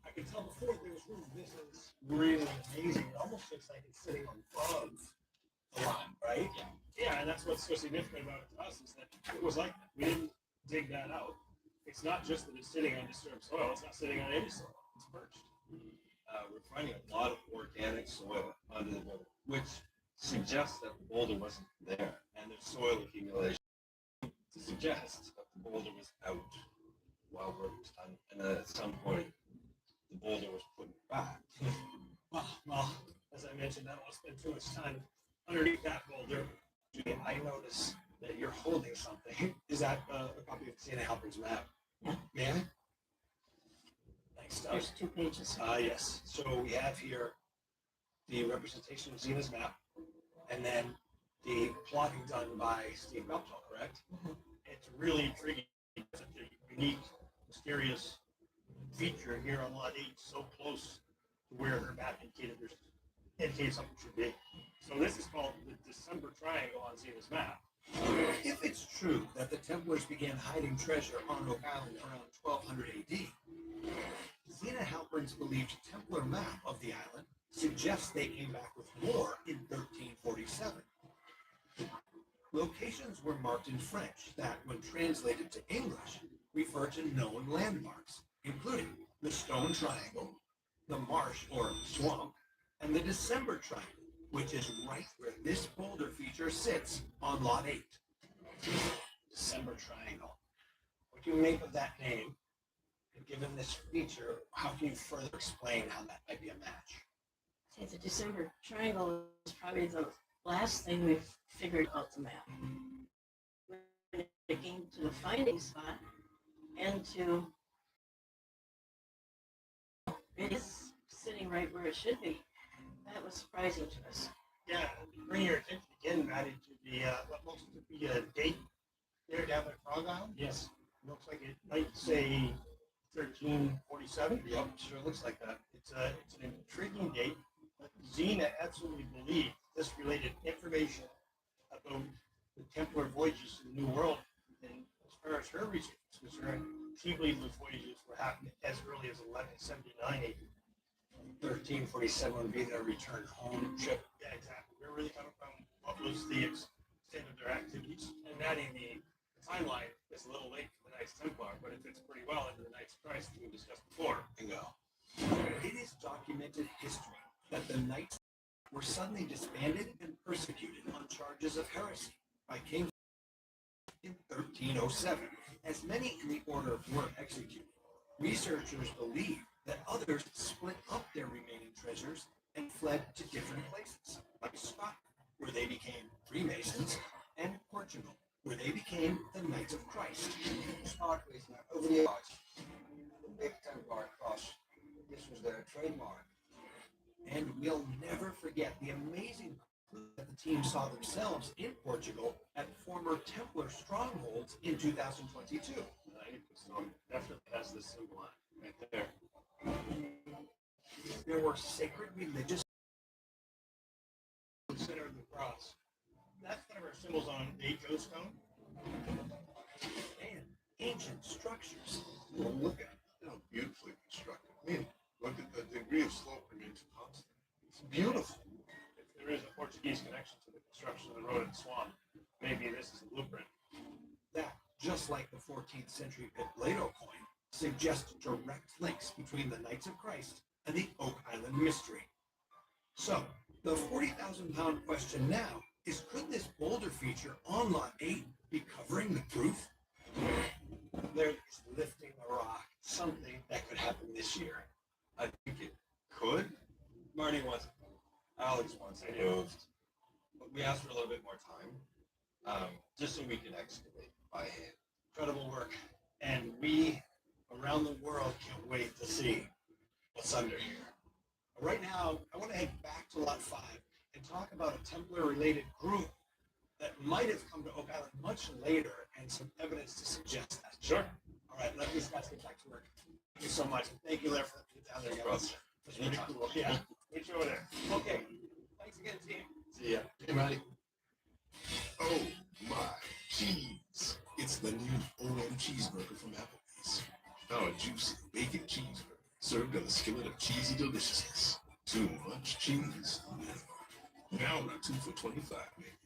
I could tell before there was room. This is really amazing. It almost looks like it's sitting above the line, right? Yeah, and that's what's so significant about it to us is that it was like that. We didn't dig that out. It's not just that it's sitting on disturbed soil, it's not sitting on any soil. It's perched. We're finding a lot of organic soil under the boulder, which suggests that the boulder wasn't there. And there's soil accumulation to suggest that the boulder was out while work was done. And then at some point, the boulder was put back. Well, as I mentioned, I don't want to spend too much time underneath that boulder. I notice that you're holding something. Is that a copy of CNA Halpern's map? Yeah. Man? Thanks, Doug. There's 2 pages. Yes. So we have here the representation of Zena's map, and then the plotting done by Steve Beptall, correct? It's really intriguing. It's such a unique, mysterious feature here on Lot 8, so close to where her map indicated something should be. So this is called the December Triangle on Zena's map. If it's true that the Templars began hiding treasure on Oak Island around 1200 AD, Zena Halpern's believed Templar map of the island suggests they came back with more in 1347. Locations were marked in French that, when translated to English, refer to known landmarks, including the Stone Triangle, the marsh or swamp, and the December Triangle, which is right where this boulder feature sits on Lot 8. December Triangle. What do you make of that name? And given this feature, how can you further explain how that might be a match? Say the December Triangle is probably the last thing we've figured out the map. It came to the finding spot and to it is sitting right where it should be. That was surprising to us. Yeah, bring your attention again, Maddie, to the what looks to be a date there down by Frog Island. Yes. Looks like it might say 1347. Yep, sure looks like that. It's an intriguing date. But Zena absolutely believed this related information about the Templar voyages to the New World. And as far as her research is concerned, she believed those voyages were happening as early as 1179 AD. 1347 would be their return home trip. Yeah, exactly. Where were they coming from? What was the extent of their activities? And Maddie, the timeline is a little late for the Knights Templar, but it fits pretty well into the Knights of Christ that we discussed before. Bingo. It is documented history that the Knights were suddenly disbanded and persecuted on charges of heresy by King in 1307, as many in the order were executed. Researchers believe that others split up their remaining treasures and fled to different places, like Scotland, where they became Freemasons, and Portugal, where they became the Knights of Christ. Start with over the years, the big Templar cross. This was their trademark. And we'll never forget the amazing clue that the team saw themselves in Portugal at former Templar strongholds in 2022. So definitely has this symbol on it right there. There were sacred religious Center of the cross. That's one of our symbols on the stone. and ancient structures. Well, look at how beautifully constructed. I mean, look at the degree of slope remains constant. It's beautiful. If there is a Portuguese connection to the construction of the road and swamp, maybe this is a blueprint. That, just like the 14th century Pipleto coin, suggests direct links between the Knights of Christ and the Oak Island mystery. So, the 40,000-pound question now is, could this boulder feature on Lot 8 be covering the truth? There is lifting the rock, something that could happen this year. I think it could. Marty wants, Alex wants it moved, but we asked for a little bit more time, just so we can excavate by hand. Incredible work. And we around the world can't wait to see what's under here. Right now, I want to head back to Lot 5 and talk about a Templar-related group that might have come to Oak Island much later and some evidence to suggest that. Sure. All right, let these guys get back to work. Thank you so much. Thank you, Larry, for the down there. Guys. That's really cool. Yeah. Meet you over there. Okay. Thanks again, team. See ya. Hey, Maddie. Oh, my cheese. It's the new OM cheeseburger from Applebee's. Now a juicy bacon cheeseburger served on a skillet of cheesy deliciousness. Too much cheese? No. Now not 2 for $25, maybe.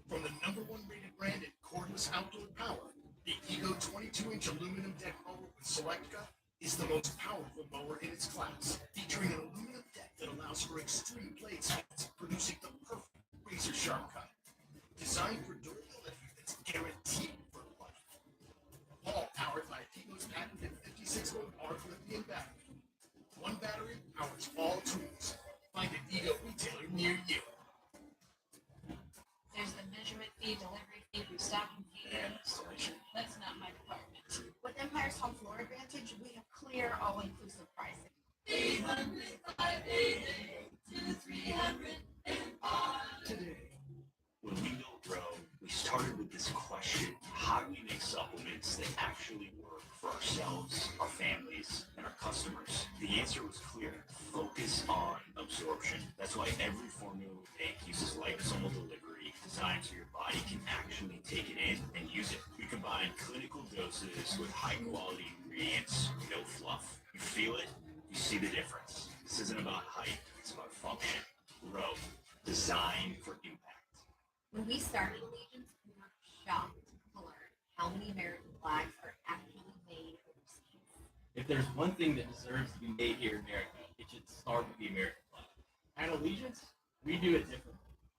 From the #1 rated brand in cordless outdoor power, the Ego 22-inch aluminum deck mower with Select Cut is the most powerful mower in its class, featuring an aluminum deck that allows for extreme blade speeds, producing the perfect razor-sharp cut. Designed for durability that's guaranteed for life. All powered by Ego's patented 56-volt arc lithium battery. One battery powers all tools. Find an Ego retailer near you. There's the measurement fee, delivery fee, restocking fee, and installation. That's not my department. With Empire's home floor advantage, we have clear all-inclusive pricing. 800-588-2000. absorption. That's why every formula we make uses liposomal delivery designed so your body can actually take it in and use it. We combine clinical doses with high quality ingredients, no fluff. You feel it, you see the difference. This isn't about height, it's about function, growth, design for impact. When we started Allegiance, we were shocked to learn how many American flags are actually made overseas. If there's one thing that deserves to be made here in America, it should start with the American flag. At Allegiance, we do it differently.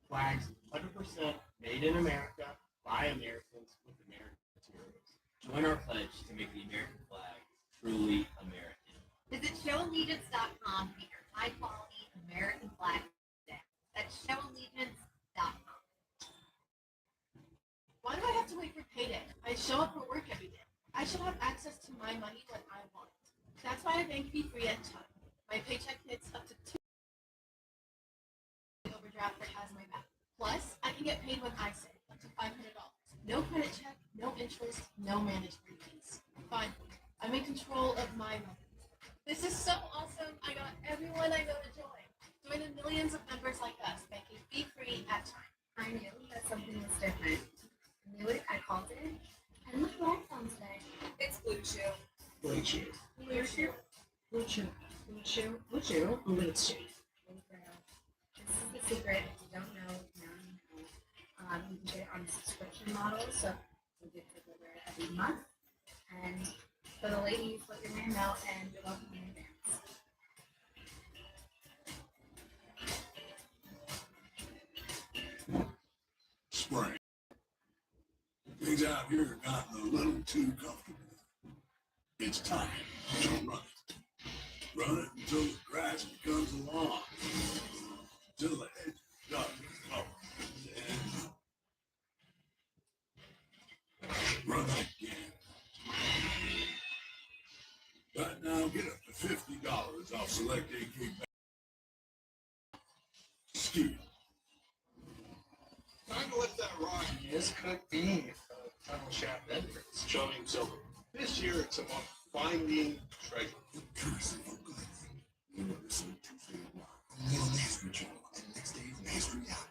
Flags 100% made in America by Americans with American materials. Join our pledge to make the American flag truly American. Visit showallegiance.com to get your high quality American flag today. That's showallegiance.com. Why do I have to wait for payday? I show up for work every day. I should have access to my money when I want it. That's why I bank Be Free at Chime. My paycheck hits up to $2 overdraft that has my back. Plus, I can get paid when I say, up to $500. No credit check, no interest, no management fees. Fine. I'm in control of my money. This is so awesome. I got everyone I know to join. Join the millions of members like us banking Be Free at Chime. I knew that something was different. I knew it, I called it. And look what I found today. It's Blue Chew. Blue Chew. Blue Chew. Blue Chew. Blue Chew. Blue Chew. Blue Chew. This is the secret. If you don't know, now you know. You can get it on a subscription model, so we get delivered every month. And for the ladies, let your man know, and you're welcome in advance. Spring. Things out here have gotten a little too comfortable. It's time to run it. Run it until the grass becomes a lawn. Until the edge of the duck is covered. Then run it again. Right now, get up to $50 off select AK ski. Time to let that rock. This could be a tunnel shaft entrance. Showing so this year it's about finding treasure. You were listening to Field One on the History Channel and next day's History Hour.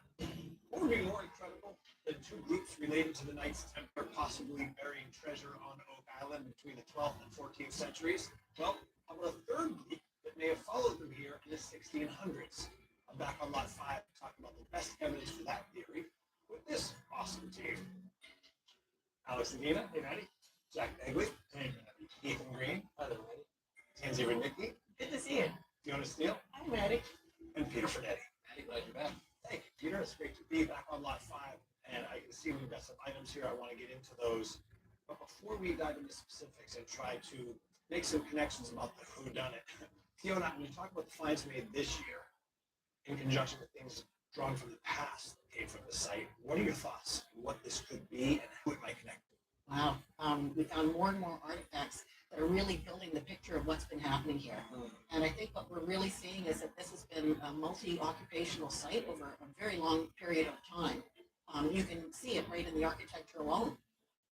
What would be more incredible than two groups related to the Knights Templar possibly burying treasure on Oak Island between the 12th and 14th centuries? Well, how about a third group that may have followed them here in the 1600s? I'm back on Lot 5 talking about the best evidence for that theory with this awesome team. Alex and Nina, hey Maddie. Jack Begley, hey Maddie. Ethan Green, hello Maddie. Tansy Rednicki, Good to see you. Fiona Steele, Hi, Maddie. and Peter Frenetti. Maddie, glad you're back. Hey, Peter, it's great to be back on Lot 5, and I can see we've got some items here. I want to get into those. But before we dive into specifics and try to make some connections about the whodunit, Fiona, when you talk about the finds made this year, in conjunction with things drawn from the past that came from the site, what are your thoughts on what this could be and who it might connect to? Wow. We found more and more artifacts that are really building the picture of what's been happening here. And I think what we're really seeing is that this has been a multi-occupational site over a very long period of time. You can see it right in the architecture alone.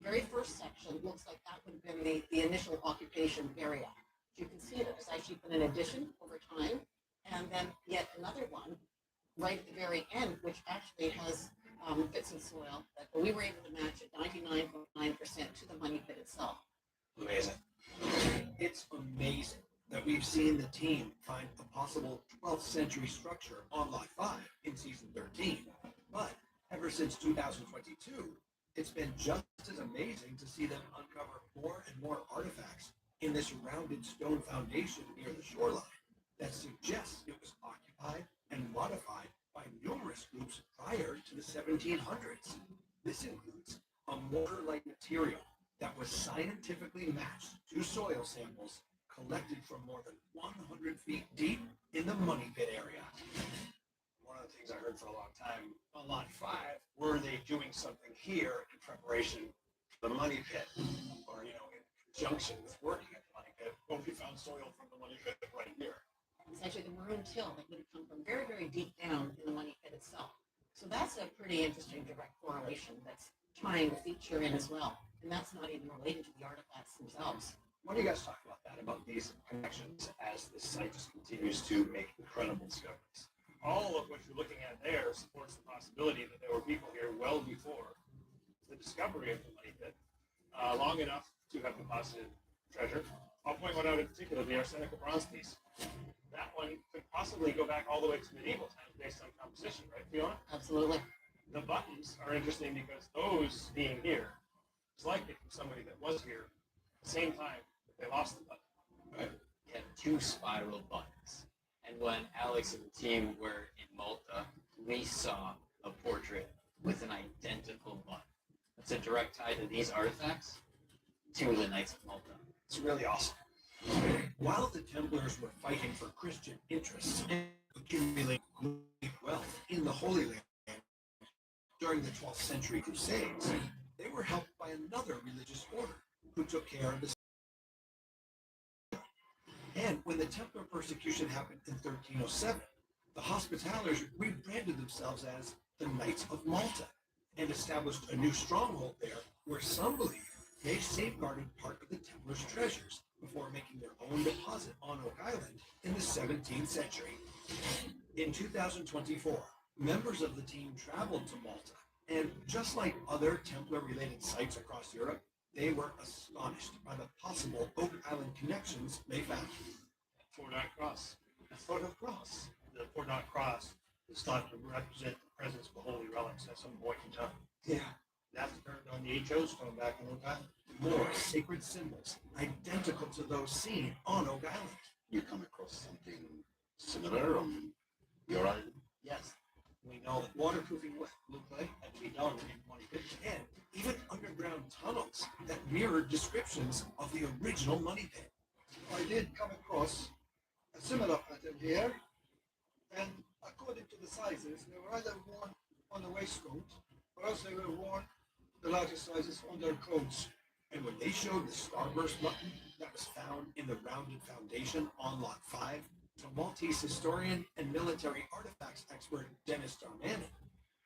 Very first section looks like that would have been the initial occupation area. You can see there's actually been an addition over time, and then yet another one right at the very end, which actually has bits of soil that we were able to match at 99.9% to the money pit itself. Amazing. It's amazing that we've seen the team find a possible 12th century structure on Lot 5 in season 13. But ever since 2022, it's been just as amazing to see them uncover more and more artifacts in this rounded stone foundation near the shoreline that suggests it was occupied and modified by numerous groups prior to the 1700s. This includes a mortar-like material that was scientifically matched to soil samples collected from more than 100 feet deep in the money pit area. One of the things I heard for a long time on Lot 5, were they doing something here in preparation for the money pit? Or, in conjunction with working at the money pit, well, we found soil from the money pit right here. It's actually the maroon till that would have come from very, very deep down in the money pit itself. So that's a pretty interesting direct correlation that's tying the feature in as well. And that's not even related to the artifacts themselves. Why don't you guys talk about that, about these connections as the site just continues to make incredible discoveries? All of what you're looking at there supports the possibility that there were people here well before the discovery of the money pit, long enough to have deposited treasure. I'll point one out in particular, the arsenical bronze piece. That one could possibly go back all the way to medieval times based on composition, right, Fiona? Absolutely. The buttons are interesting because those being here is likely from somebody that was here at the same time that they lost the button. Right. We had 2 spiral buttons. And when Alex and the team were in Malta, we saw a portrait with an identical button. It's a direct tie to these artifacts to the Knights of Malta. It's really awesome. While the Templars were fighting for Christian interests and accumulating great wealth in the Holy Land during the 12th century Crusades, they were helped by another religious order who took care of the. And when the Templar persecution happened in 1307, the Hospitallers rebranded themselves as the Knights of Malta and established a new stronghold there where some believe they safeguarded part of the Templars' treasures before making their own deposit on Oak Island in the 17th century. In 2024, members of the team traveled to Malta, and just like other Templar-related sites across Europe, they were astonished by the possible Oak Island connections they found. Fort Knott Cross. The Fort of Cross. The Fort Knott Cross is thought to represent the presence of holy relics at some point in time. Yeah. That's turned on the HO stone back in Oak Island. More sacred symbols identical to those seen on Oak Island. You come across something similar on your island? Yes. We know that waterproofing with blue clay had to be done in 2050, and even underground tunnels that mirrored descriptions of the original money pit. I did come across a similar pattern here, and according to the sizes, they were either worn on the waistcoat, or else they were worn, the larger sizes, on their coats. And when they showed the starburst button that was found in the rounded foundation on Lot 5 to Maltese historian and military artifacts expert Dennis Darmanin,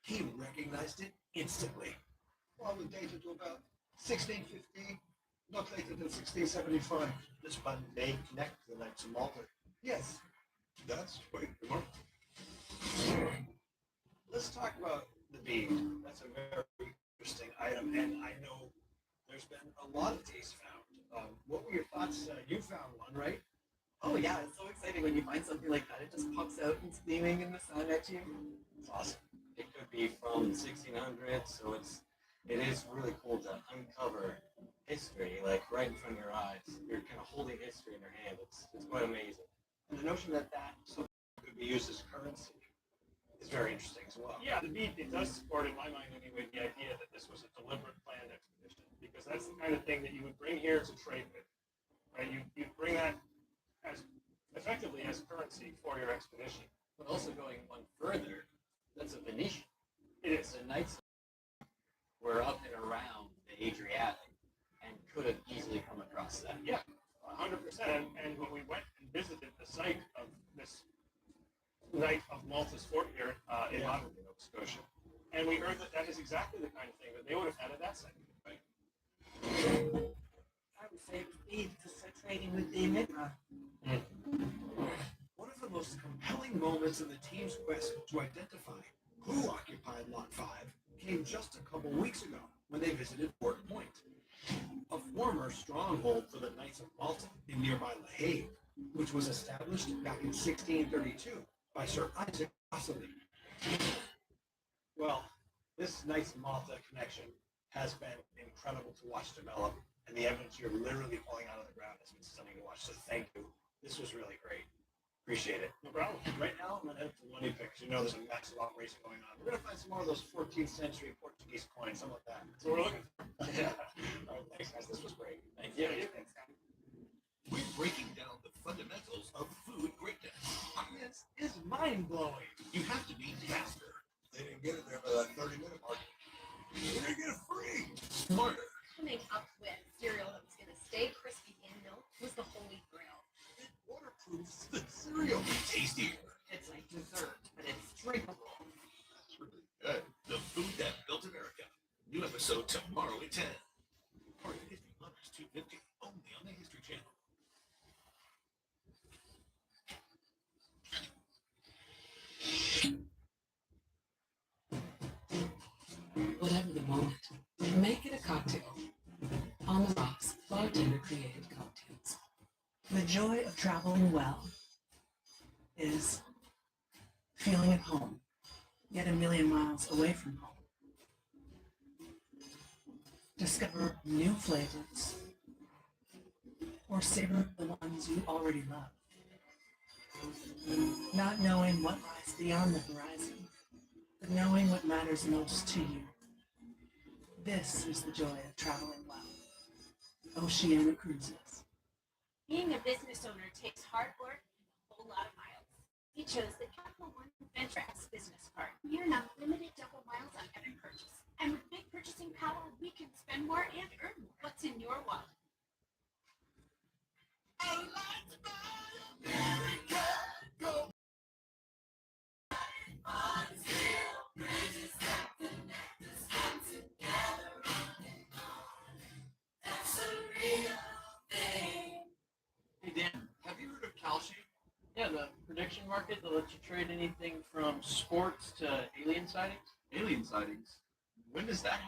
he recognized it instantly. Well, we dated to about 1650, not later than 1675. This button may connect to the Knights of Malta. Yes. That's quite remarkable. Let's talk about the bead. That's a very interesting item, and I know there's been a lot of these found. What were your thoughts? You found one, right? Oh yeah, it's so exciting when you find something like that. It just pops out and it's gleaming in the sun at you. It's awesome. It could be from the 1600s, so it is really cool to uncover history, like right in front of your eyes. You're kind of holding history in your hand. It's quite amazing. And the notion that could be used as currency is very interesting as well. Yeah, the bead, it does support, in my mind anyway, the idea that this was a deliberate planned expedition, because that's the kind of thing that you would bring here to trade with, right? You bring that as effectively as currency for your expedition. But also going one further, that's a Venetian. It is. The Knights were up and around the Adriatic and could have easily come across that. Yeah, 100%. And when we went and visited the site of this Knight of Malta's fort here in modern Nova Scotia, and we heard that is exactly the kind of thing that they would have had at that site. Right? I would say bead to start trading with the Enigma. One of the most compelling moments in the team's quest to identify who occupied Lot 5 came just a couple weeks ago when they visited Fort Point, a former stronghold for the Knights of Malta in nearby La Haye, which was established back in 1632 by Sir Isaac Rossely. Well, this Knights of Malta connection has been incredible to watch develop, and the evidence you're literally pulling out of the ground has been stunning to watch, so thank you. This was really great. Appreciate it. No problem. Right now, I'm going to head to the money pit because you know there's a massive operation going on. We're going to find some more of those 14th century Portuguese coins, something like that. That's what we're looking for. Yeah. All right, thanks, guys. This was great. Thank you. Thanks, guys. We're breaking down the fundamentals of food greatness. This is mind-blowing. You have to be faster. They didn't get it there by that 30-minute mark. They didn't get it free. Smarter. Coming up with cereal that was going to stay crispy in milk was the holy grail. It waterproofs the cereal. Tastier. It's like dessert, but it's drinkable. That's really good. The food that built America. New episode tomorrow at 10. Part of History Lovers 250, only on the History Channel. joy of traveling well is feeling at home, yet a million miles away from home. Discover new flavors or savor the ones you already love. Not knowing what lies beyond the horizon, but knowing what matters most to you. This is the joy of traveling well. Oceana Cruises. Being a business owner takes hard work and a whole lot of miles. We chose the Capital One Ventrax business card. We earn unlimited double miles on every purchase. And with big purchasing power, we can spend more and earn more. What's in your wallet? Hey Dan, have you heard of Kalshi? Yeah, the prediction market that lets you trade anything from sports to alien sightings. Alien sightings? When does that happen?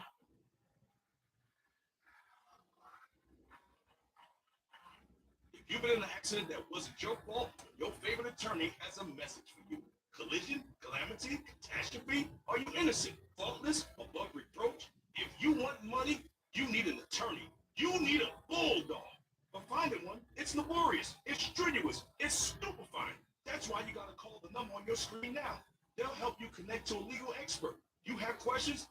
If you've been in an accident that wasn't your fault, your favorite attorney has a message for you. Collision, calamity, catastrophe? Are you innocent, faultless, above reproach? If you want money, you need an attorney. You need a bulldog. But finding one, it's laborious, it's strenuous, it's stupefying. That's why you gotta call the number on your screen now. They'll help you connect to a legal expert. You have questions?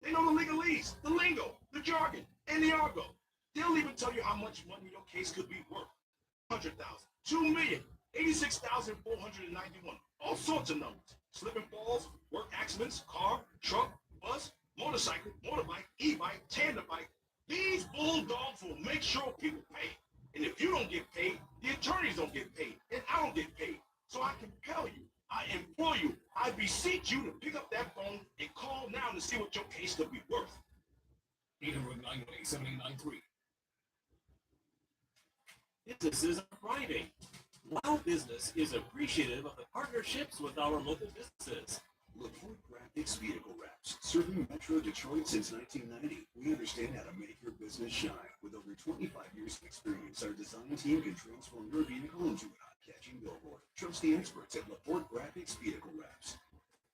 They know the legalese, the lingo, the jargon, and the argot. They'll even tell you how much money your case could be worth. 100,000, 2 million, 86,491, all sorts of numbers. Slip and falls, work accidents, car, truck, bus, motorcycle, motorbike, e-bike, tandem bike. These bulldogs will make sure people pay. And if you don't get paid, the attorneys don't get paid, and I don't get paid. So I compel you, I implore you, I beseech you to pick up that phone and call now to see what your case could be worth. 800-918-7893. Businesses on Friday. Wow Business is appreciative of the partnerships with our local businesses. LaPorte Graphics Vehicle Wraps, serving Metro Detroit since 1990. We understand how to make your business shine. With over 25 years of experience, our design team can transform your vehicle into an eye-catching billboard. Trust the experts at LaPorte Graphics Vehicle Wraps.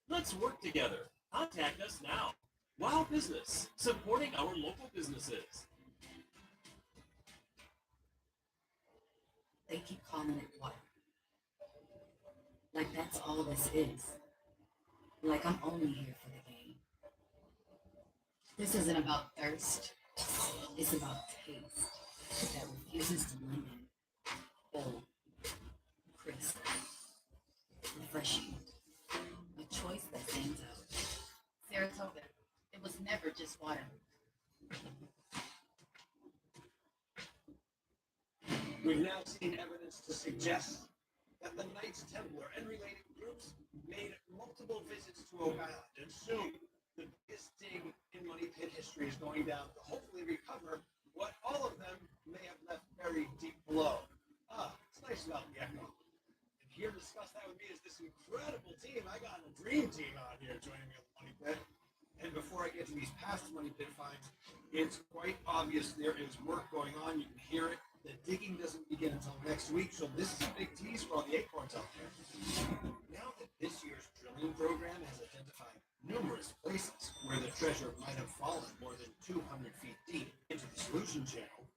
Let's work together. Contact us now. Wow Business, supporting our local businesses. They keep calling it water. Like that's all this is. Like I'm only here for the game. This isn't about thirst. It's about taste that refuses to limit. Bold, crisp, refreshing. A choice that stands out. Saratoga. It was never just water. We've now seen evidence to suggest that the Knights Templar and related groups made multiple visits to Oak Island, and soon the biggest dig in Money Pit history is going down to hopefully recover what all of them may have left buried deep below. It's nice about the echo. And here to discuss that with me is this incredible team. I got a dream team out here joining me on the Money Pit. And before I get to these past Money Pit finds, it's quite obvious there is work going on. You can hear it. The digging doesn't begin until next week, so this is a big tease for all the acorns out there. Now that this year's drilling program has identified numerous places where the treasure might have fallen more than 200 feet deep into the solution channel,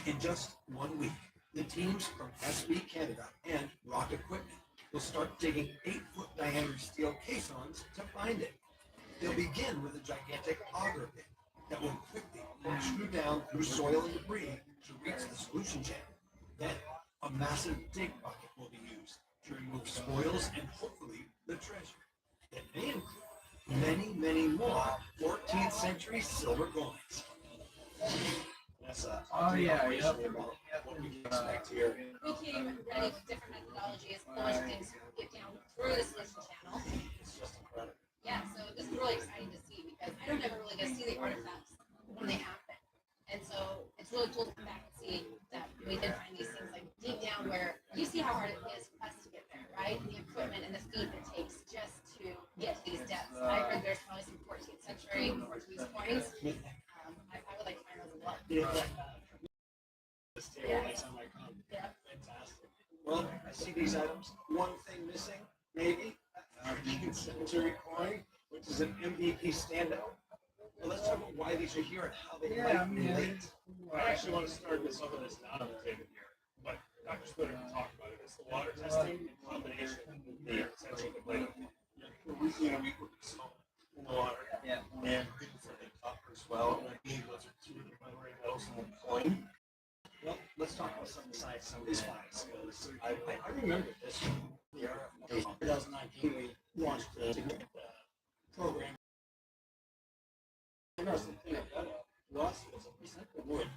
in just 1 week, the teams from SB Canada and Rock Equipment will start digging 8-foot diameter steel caissons to find it. They'll begin with a gigantic auger pit that will quickly screw down through soil and debris to reach the solution channel. Then, a massive dig bucket will be used to remove spoils and hopefully the treasure. That may include many, many more 14th century silver coins. Yes, Oh, yeah, yep. What we can expect here. We came ready with different methodologies, launch things, get down through the solution channel. It's just incredible. Yeah, so this is really exciting to see because I don't ever really get to see the artifacts when they happen. And so it's really cool to come back and see that we did find these things like deep down where you see how hard it is for us to get there, right? And the equipment and the feet it takes just to get to these depths. I heard there's probably some 14th century Portuguese coins. I would like to find those as well. This table next time I come. Yeah. is an MVP standout. Well, let's talk about why these are here and how they might relate. I actually want to start with some of this not on the table here, but Dr. Splitter can talk about it. It's the water testing in combination with the potential to play we put salt in the water. Yeah. And people for the copper as well. And I believe those are two of the primary metals in the coin. Well, let's talk about some of the science, some of these finds. I remember this one. In 2019, we launched a program. Interesting thing about it was we sent the wood,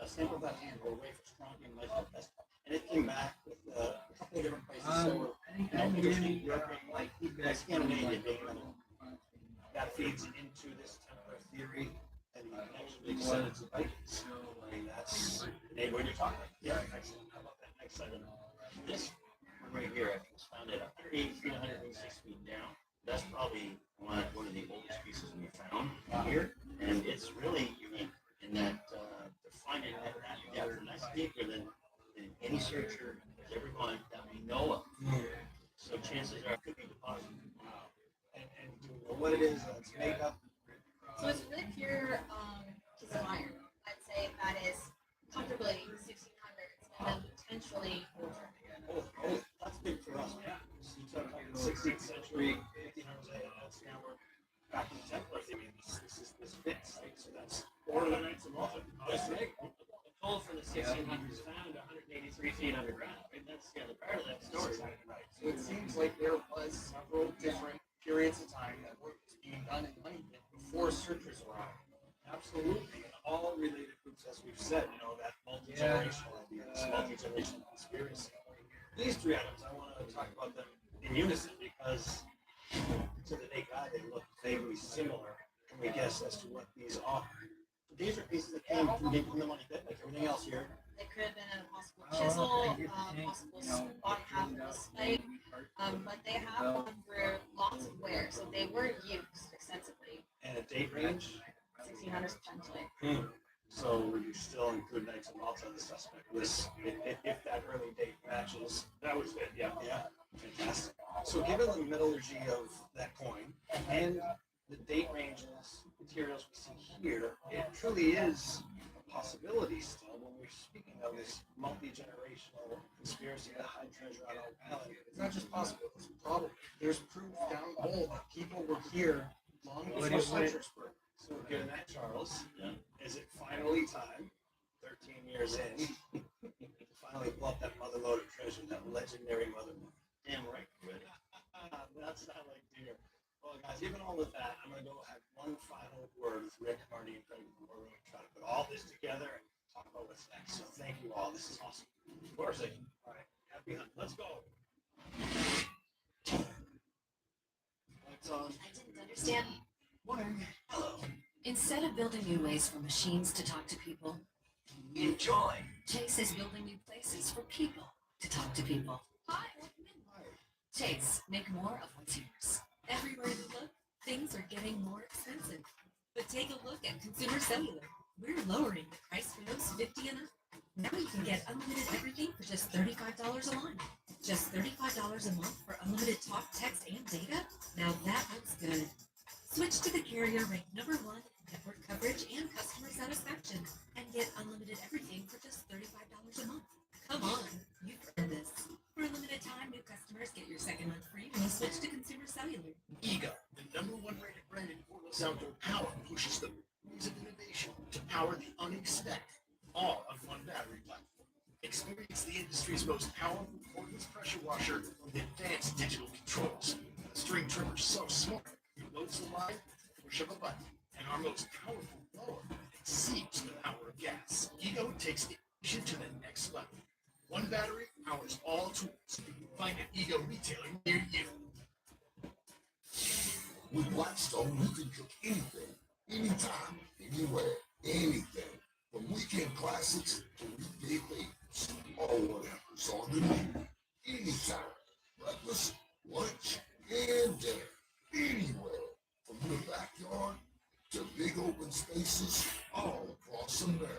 sampled that hand, or wafer strontium micro test, and it came back with a couple of different places. So, interesting, European, like Scandinavia being another one. That feeds into this template theory, and you can actually set it to Vikings. I mean, that's the neighborhood you're talking about. Yeah, excellent. How about that next item? This one right here, I think, was found at 183 to 186 feet down. That's probably one of the oldest pieces we found here, and it's really unique in that they're finding that depth, and that's deeper than any searcher has ever gone that we know of. So chances are it could be deposited. Wow. And do we know what it is? It's makeup. So it's really pure piece of iron. I'd say that is comfortably 1600s and then potentially older. Oh, that's big for us. Yeah. So you talk about the 16th century, 1800s, that's now we're back in the Templars. I mean, this fits, right? So that's Or the Knights of Malta. that's right. The coal from the 1600s found 183 feet underground. Right? That's the other part of that story. Right. So it seems like there was several different periods of time that work was being done in Huntington before searchers were out. Absolutely. And all related groups, as we've said, that multi-generational idea, this multi-generational conspiracy. These three items, I want to talk about them in unison because to the naked eye, they look vaguely similar. Can we guess as to what these are? These are pieces that came from deep in the money pit, like everything else here. It could have been a possible chisel, possible body half of a spike, but they have gone through lots of wear, so they were used extensively. And a date range? 1600s potentially. So would you still include Knights of Malta on the suspect list if that early date matches? That was it, yeah. Yeah, fantastic. So given the metallurgy of that coin and the date ranges, materials we see here, it truly is a possibility still when we're speaking of this multi-generational conspiracy to hide treasure on Oak Island. It's not just possible, it's probable. There's proof down the hole that people were here long before searchers were. So given that, Charles, is it finally time, 13 years in, to finally pull up that mother load of treasure, that legendary mother load? Damn right. That's not like deer. Well, guys, given all of that, I'm going to go have one final word with Rick, Marty, and Craig before we're going to try to put all this together and talk about what's next. So thank you all. This is awesome. Of course, All right. Happy hunt. Let's go. Lights on. I didn't understand. Morning. Hello. Instead of building new ways for machines to talk to people, Enjoy. Chase is building new places for people to talk to people. Hi, welcome in. Chase, make more of what's yours. Everywhere you look, things are getting more expensive. But take a look at Consumer Cellular. We're lowering the price for those 50 and up. Now you can get unlimited everything for just $35 a month. Just $35 a month for unlimited talk, text, and data? Now that looks good. Switch to the carrier ranked #1 in network coverage and customer satisfaction and get unlimited everything for just $35 a month. Come on, you've earned this. For a limited time, new customers get your second month free when you switch to Consumer Cellular. Ego, the #1 rated brand in cordless outdoor power, pushes the rules of innovation to power the unexpected, all on one battery platform. Experience the industry's most powerful cordless pressure washer with advanced digital controls. The string trimmer so smart, it loads the line with the push of a button. And our most powerful blower exceeds the power of gas. Ego takes innovation to the next level. One battery powers all tools. Find an Ego retailer near you. With Blackstone, you can cook anything, anytime, anywhere, anything. From weekend classics to weekday favorites, or whatever's on the menu. Anytime. Breakfast, lunch, and dinner. Anywhere. From your backyard to big open spaces all across America.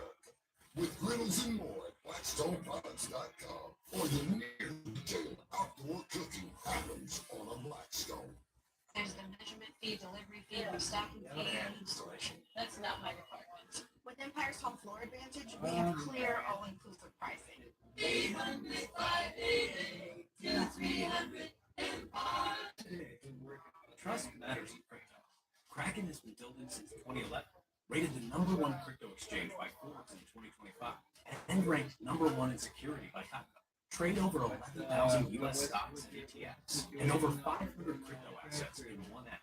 With griddles and more at BlackstoneProducts.com or your near retail outdoor cooking happens on a Blackstone. There's the measurement fee, delivery fee, restocking fee. And installation. That's not my department. With Empire's home floor advantage, we have clear, all-inclusive pricing. 800-588-2300 Trust matters in crypto. Kraken has been building since 2011, rated the #1 crypto exchange by Forbes in 2025, and ranked #1 in security by Kappa. Trade over 11,000 US stocks and ETFs, and over 500 crypto assets in one app.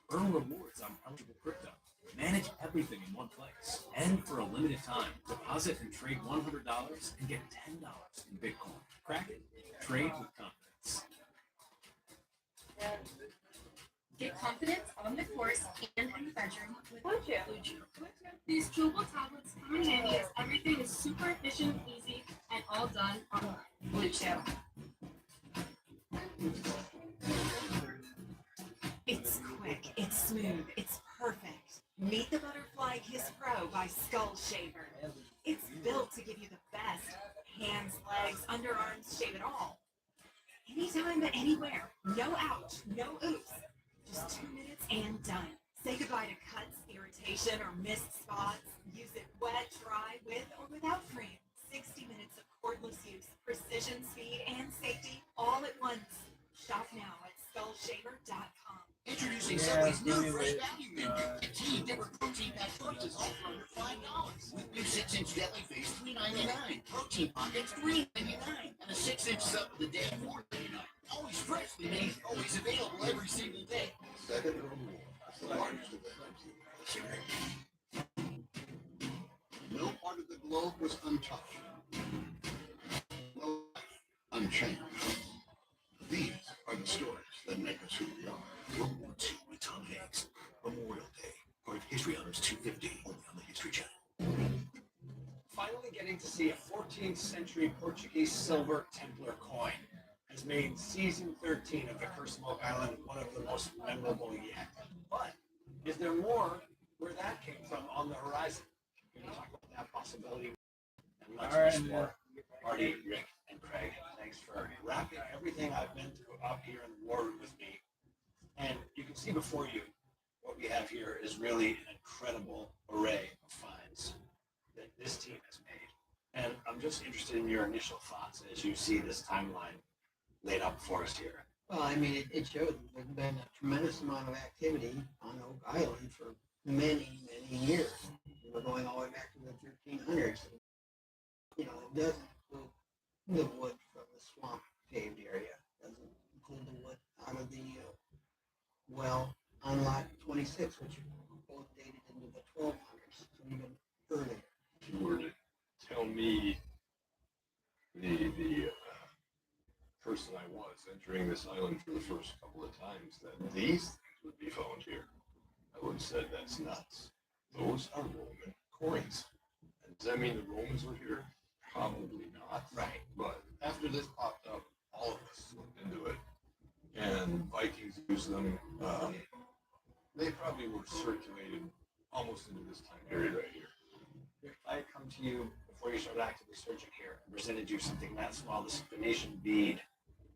Earn rewards on eligible crypto. Manage everything in one place. And for a limited time, deposit and trade $100 and get $10 in Bitcoin. Kraken. Trade with confidence. Get confidence on the course and in the bedroom with Blue. These chewable tablets come in handy as everything is super efficient, easy, and all done on Blue Chew. It's quick, it's smooth, it's perfect. Meet the Butterfly Kiss Pro by Skull Shaver. It's built to give you the best hands, legs, underarms, shave it all. Anytime, anywhere. No ouch, no oops. Just 2 minutes and done. Say goodbye to cuts, irritation, or missed spots. Use it wet, dry, with or without cream. 60 minutes of cordless use, precision, speed, and safety all at once. Shop now at skullshaver.com. Introducing Subway's new fresh value menu. 15 different protein-packed choices, all for under $5. With new 6-inch deli face, $3.99. Protein pockets, $3.99. And a 6-inch sub of the day, $4.99. Always freshly made, always available every single day. Second World War, the largest event. No part of the globe was untouched. No life unchanged. These are the stories that make us who we are. World War II with Tom Hanks. Memorial Day. Part of History Honors 250, only on the History Channel. Finally getting to see a 14th century Portuguese silver Templar coin has made season 13 of The Curse of Oak Island one of the most memorable yet. But is there more where that came from on the horizon? We're going to talk about that possibility and much more. Marty, Rick, and Craig, thanks for wrapping everything I've been through up here in the war room with me. And you can see before you what we have here is really an incredible array of finds that this team has made. And I'm just interested in your initial thoughts as you see this timeline laid out for us here. Well, I mean, it shows there's been a tremendous amount of activity on Oak Island for many, many years. We're going all the way back to the 1300s. You know, it doesn't include the wood from the swamp paved area. It doesn't include the wood out of the well on lot 26, which both dated into the 1200s, so even earlier. If you were to tell me the person I was entering this island for the first couple of times that these things would be found here, I would have said that's nuts. Those are Roman coins. And does that mean the Romans were here? Probably not. Right. But after this popped up, all of us looked into it. And Vikings used them. They probably were circulated almost into this time period right here. If I had come to you before you started actively searching here and presented you something that small, this Phoenician bead,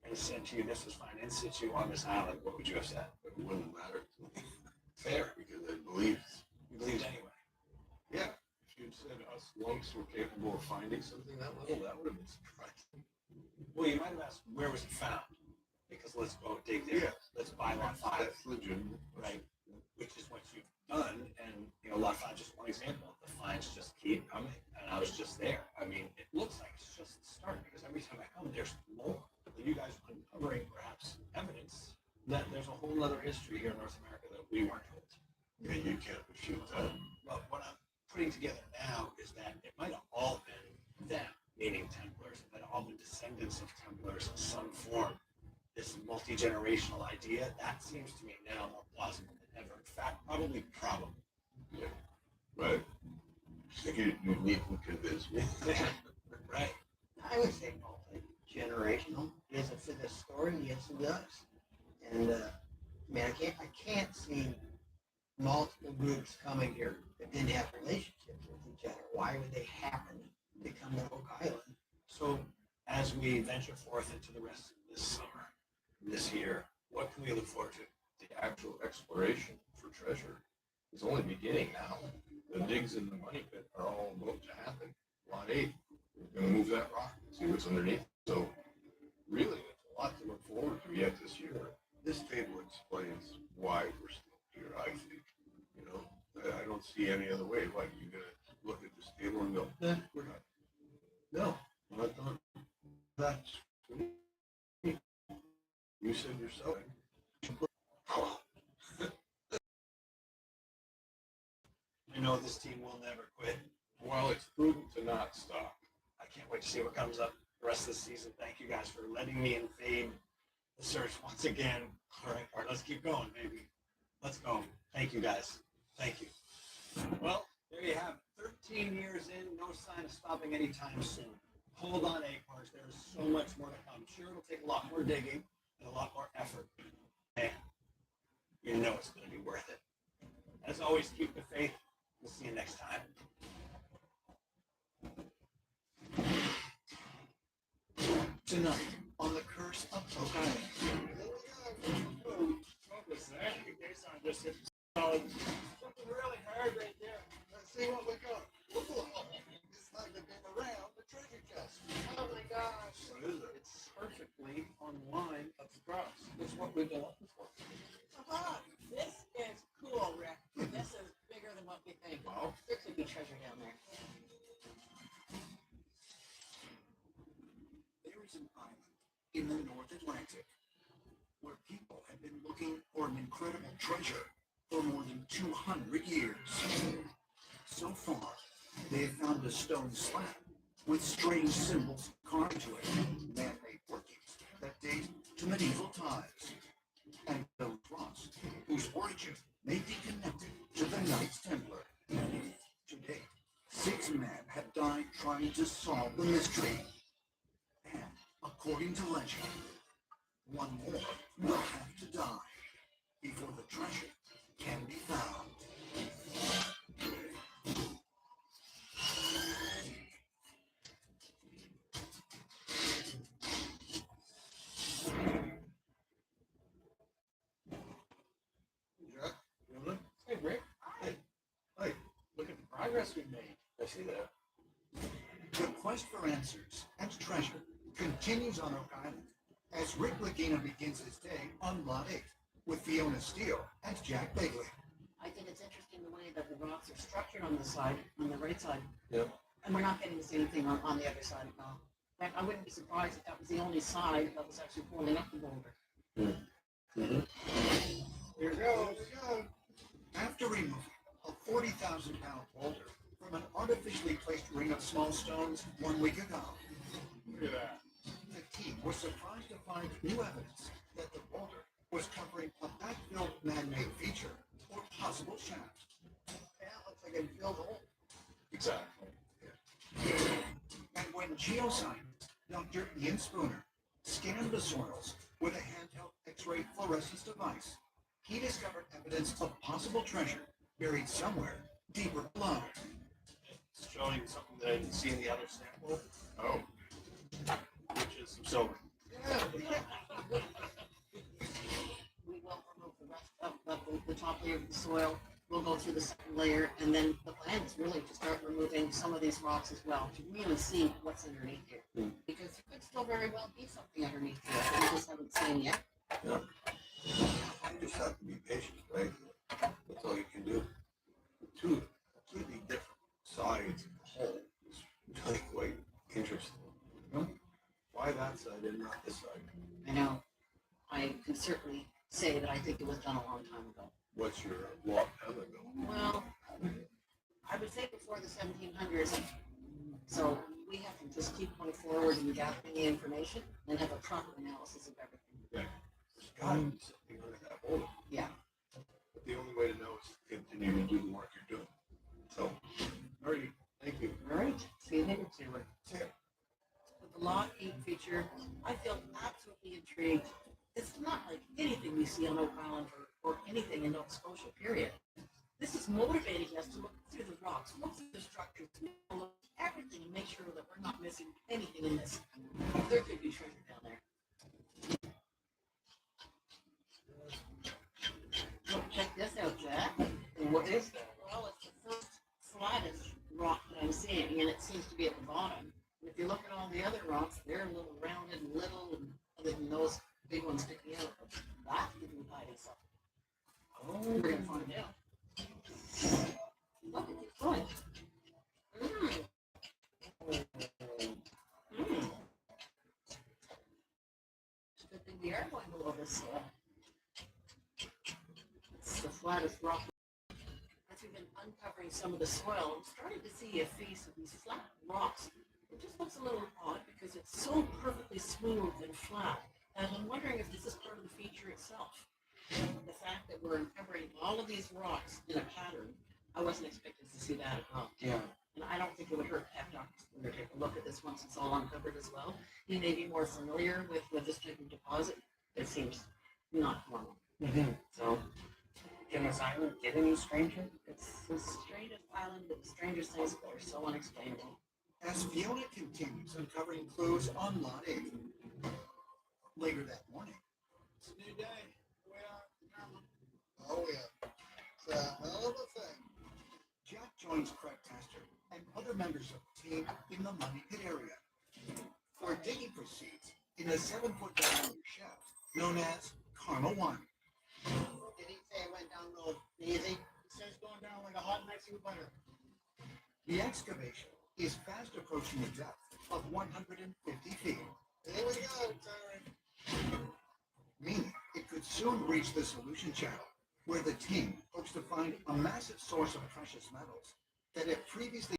and said to you this was found in situ on this island, what would you have said? It wouldn't matter to me. Fair. Because I believed. You believed anyway. Yeah. If you'd said us monks were capable of finding something that level, that would have been surprising. Well, you might have asked, where was it found? Because let's go dig there. Yeah. Let's buy lot 5. That's legitimate. Right. Which is what you've done. And, you know, lot 5 is just one example. The finds just keep coming. And I was just there. I mean, it looks like it's just the start because every time I come, there's more. You guys are uncovering perhaps evidence that there's a whole other history here in North America that we weren't told. Yeah, you can't refute that. But what I'm putting together now is that it might have all been them, meaning Templars, and that all the descendants of Templars in some form. This multi-generational idea, that seems to me now more plausible than ever. In fact, probably probable. Yeah. Right. You need to convince me. Right. I would say multi-generational. Is it for this story? Yes, it does. And I mean, I can't see multiple groups coming here that didn't have relationships with each other. Why would they happen to come to Oak Island? So as we venture forth into the rest of this summer, this year, what can we look forward to actual exploration for treasure is only beginning now. The digs in the money pit are all about to happen. Lot 8, we're going to move that rock, see what's underneath. So really, there's a lot to look forward to yet this year. This table explains why we're still here, I think. You know, I don't see any other way. Like, you're going to look at this table and go, nah, we're not. No, we're not done. That's me. You said yourself. I know this team will never quit. While it's prudent to not stop. I can't wait to see what comes up the rest of the season. Thank you guys for letting me invade the search once again. All right, let's keep going, baby. Let's go. Thank you, guys. Thank you. Well, there you have it. 13 years in, no sign of stopping anytime soon. Hold on, Acorns. There is so much more to come. Sure, it'll take a lot more digging and a lot more effort. And you know it's going to be worth it. As always, keep the faith. We'll see you next time. Tonight, on the Curse of Oak Island. What was that? You guys aren't just hit solid. Something really hard right there. Let's see what we got. It's like they've been around the treasure chest. Oh my gosh. What is it? It's perfectly on line across. It's what we've been looking for. Aha! This is cool, Rick. This is bigger than what we think. Wow. There could be treasure down there. There is an island in the North Atlantic where people have been looking for an incredible treasure for more than 200 years. So far, they have found a stone slab with strange symbols carved to it, man-made workings that date to medieval times, and those rocks whose origin may be connected to the Knights Templar. To date, 6 men have died trying to solve the mystery. And, according to legend, 1 more will have to die before the treasure can be found. Jack, you know? Hey, Rick. Hi. Hey. Look at the progress we've made. I see that. The quest for answers and treasure continues on Oak Island as Rick Lagina begins his day on Lot 8 with Fiona Steele and Jack Begley. I think it's interesting the way that the rocks are structured on the side, on the right side. Yep. And we're not getting to see anything on the other side at all. In fact, I wouldn't be surprised if that was the only side that was actually holding up the boulder. Here goes. After removing a 40,000-pound boulder from an artificially placed ring of small stones 1 week ago, Look at that. the team was surprised to find new evidence that the boulder was covering a backfilled man-made feature or possible shaft. Yeah, looks like it filled a hole. Exactly. And when geoscientist Dr. Ian Spooner scanned the soils with a handheld X-ray fluorescence device, he discovered evidence of possible treasure buried somewhere deeper below. It's showing something that I didn't see in the other sample. Oh. Which is some silver. We will remove the rest of the top layer of the soil. We'll go through the second layer, and then the plan is really to start removing some of these rocks as well to really see what's underneath here. Because there could still very well be something underneath here that we just haven't seen yet. Yeah. You just have to be patient, right? That's all you can do. Two completely different sides of the hole is really quite interesting. Why that side and not this side? I know. I can certainly say that I think it was done a long time ago. What's your long time ago? Well, I would say before the 1700s. So we have to just keep going forward and gathering the information and have a proper analysis of everything. Yeah. There's got to be something under that hole. Yeah. But the only way to know is to continue to do the work you're doing. So, alrighty, thank you. All right. See you later, Taylor. See ya. With the Lot 8 feature, I feel absolutely intrigued. It's not like anything we see on Oak Island or anything in Nova Scotia, period. This is motivating us to look through the rocks, look through the structures, look at everything and make sure that we're not missing anything in this. There could be treasure down there. What is that? Well, it's the first flattest rock that I'm seeing, and it seems to be at the bottom. And if you look at all the other rocks, they're a little rounded and little, and other than those big ones sticking out. But that could be hiding something. Oh, we're gonna find out. Look, it keeps going. It's a good thing we are going below this soil. It's the flattest rock. As we've been uncovering some of the soil, I'm starting to see a face of these flat rocks. It just looks a little odd because it's so perfectly smooth and flat. And I'm wondering if this is part of the feature itself. The fact that we're uncovering all of these rocks in a pattern, I wasn't expecting to see that at all. Yeah. And I don't think it would hurt to have Dr. Spooner take a look at this once it's all uncovered as well. He may be more familiar with this type of deposit. It seems not normal. So, Can this island get any stranger? it's the strangest island with the strangest things that are so unexplainable. As Fiona continues uncovering clues on Lot 8. Later that morning. It's a new day. We are. Oh yeah. It's a hell of a thing. Jack joins Craig Taster and other members of the team in the Money Pit area, where digging proceeds in a 7-foot diameter shaft known as Karma 1. Did he say it went down real easy? He says it's going down like a hot knife through butter. The excavation is fast approaching a depth of 150 feet. Here we go, Terry. Meaning it could soon reach the solution channel, where the team hopes to find a massive source of precious metals that had previously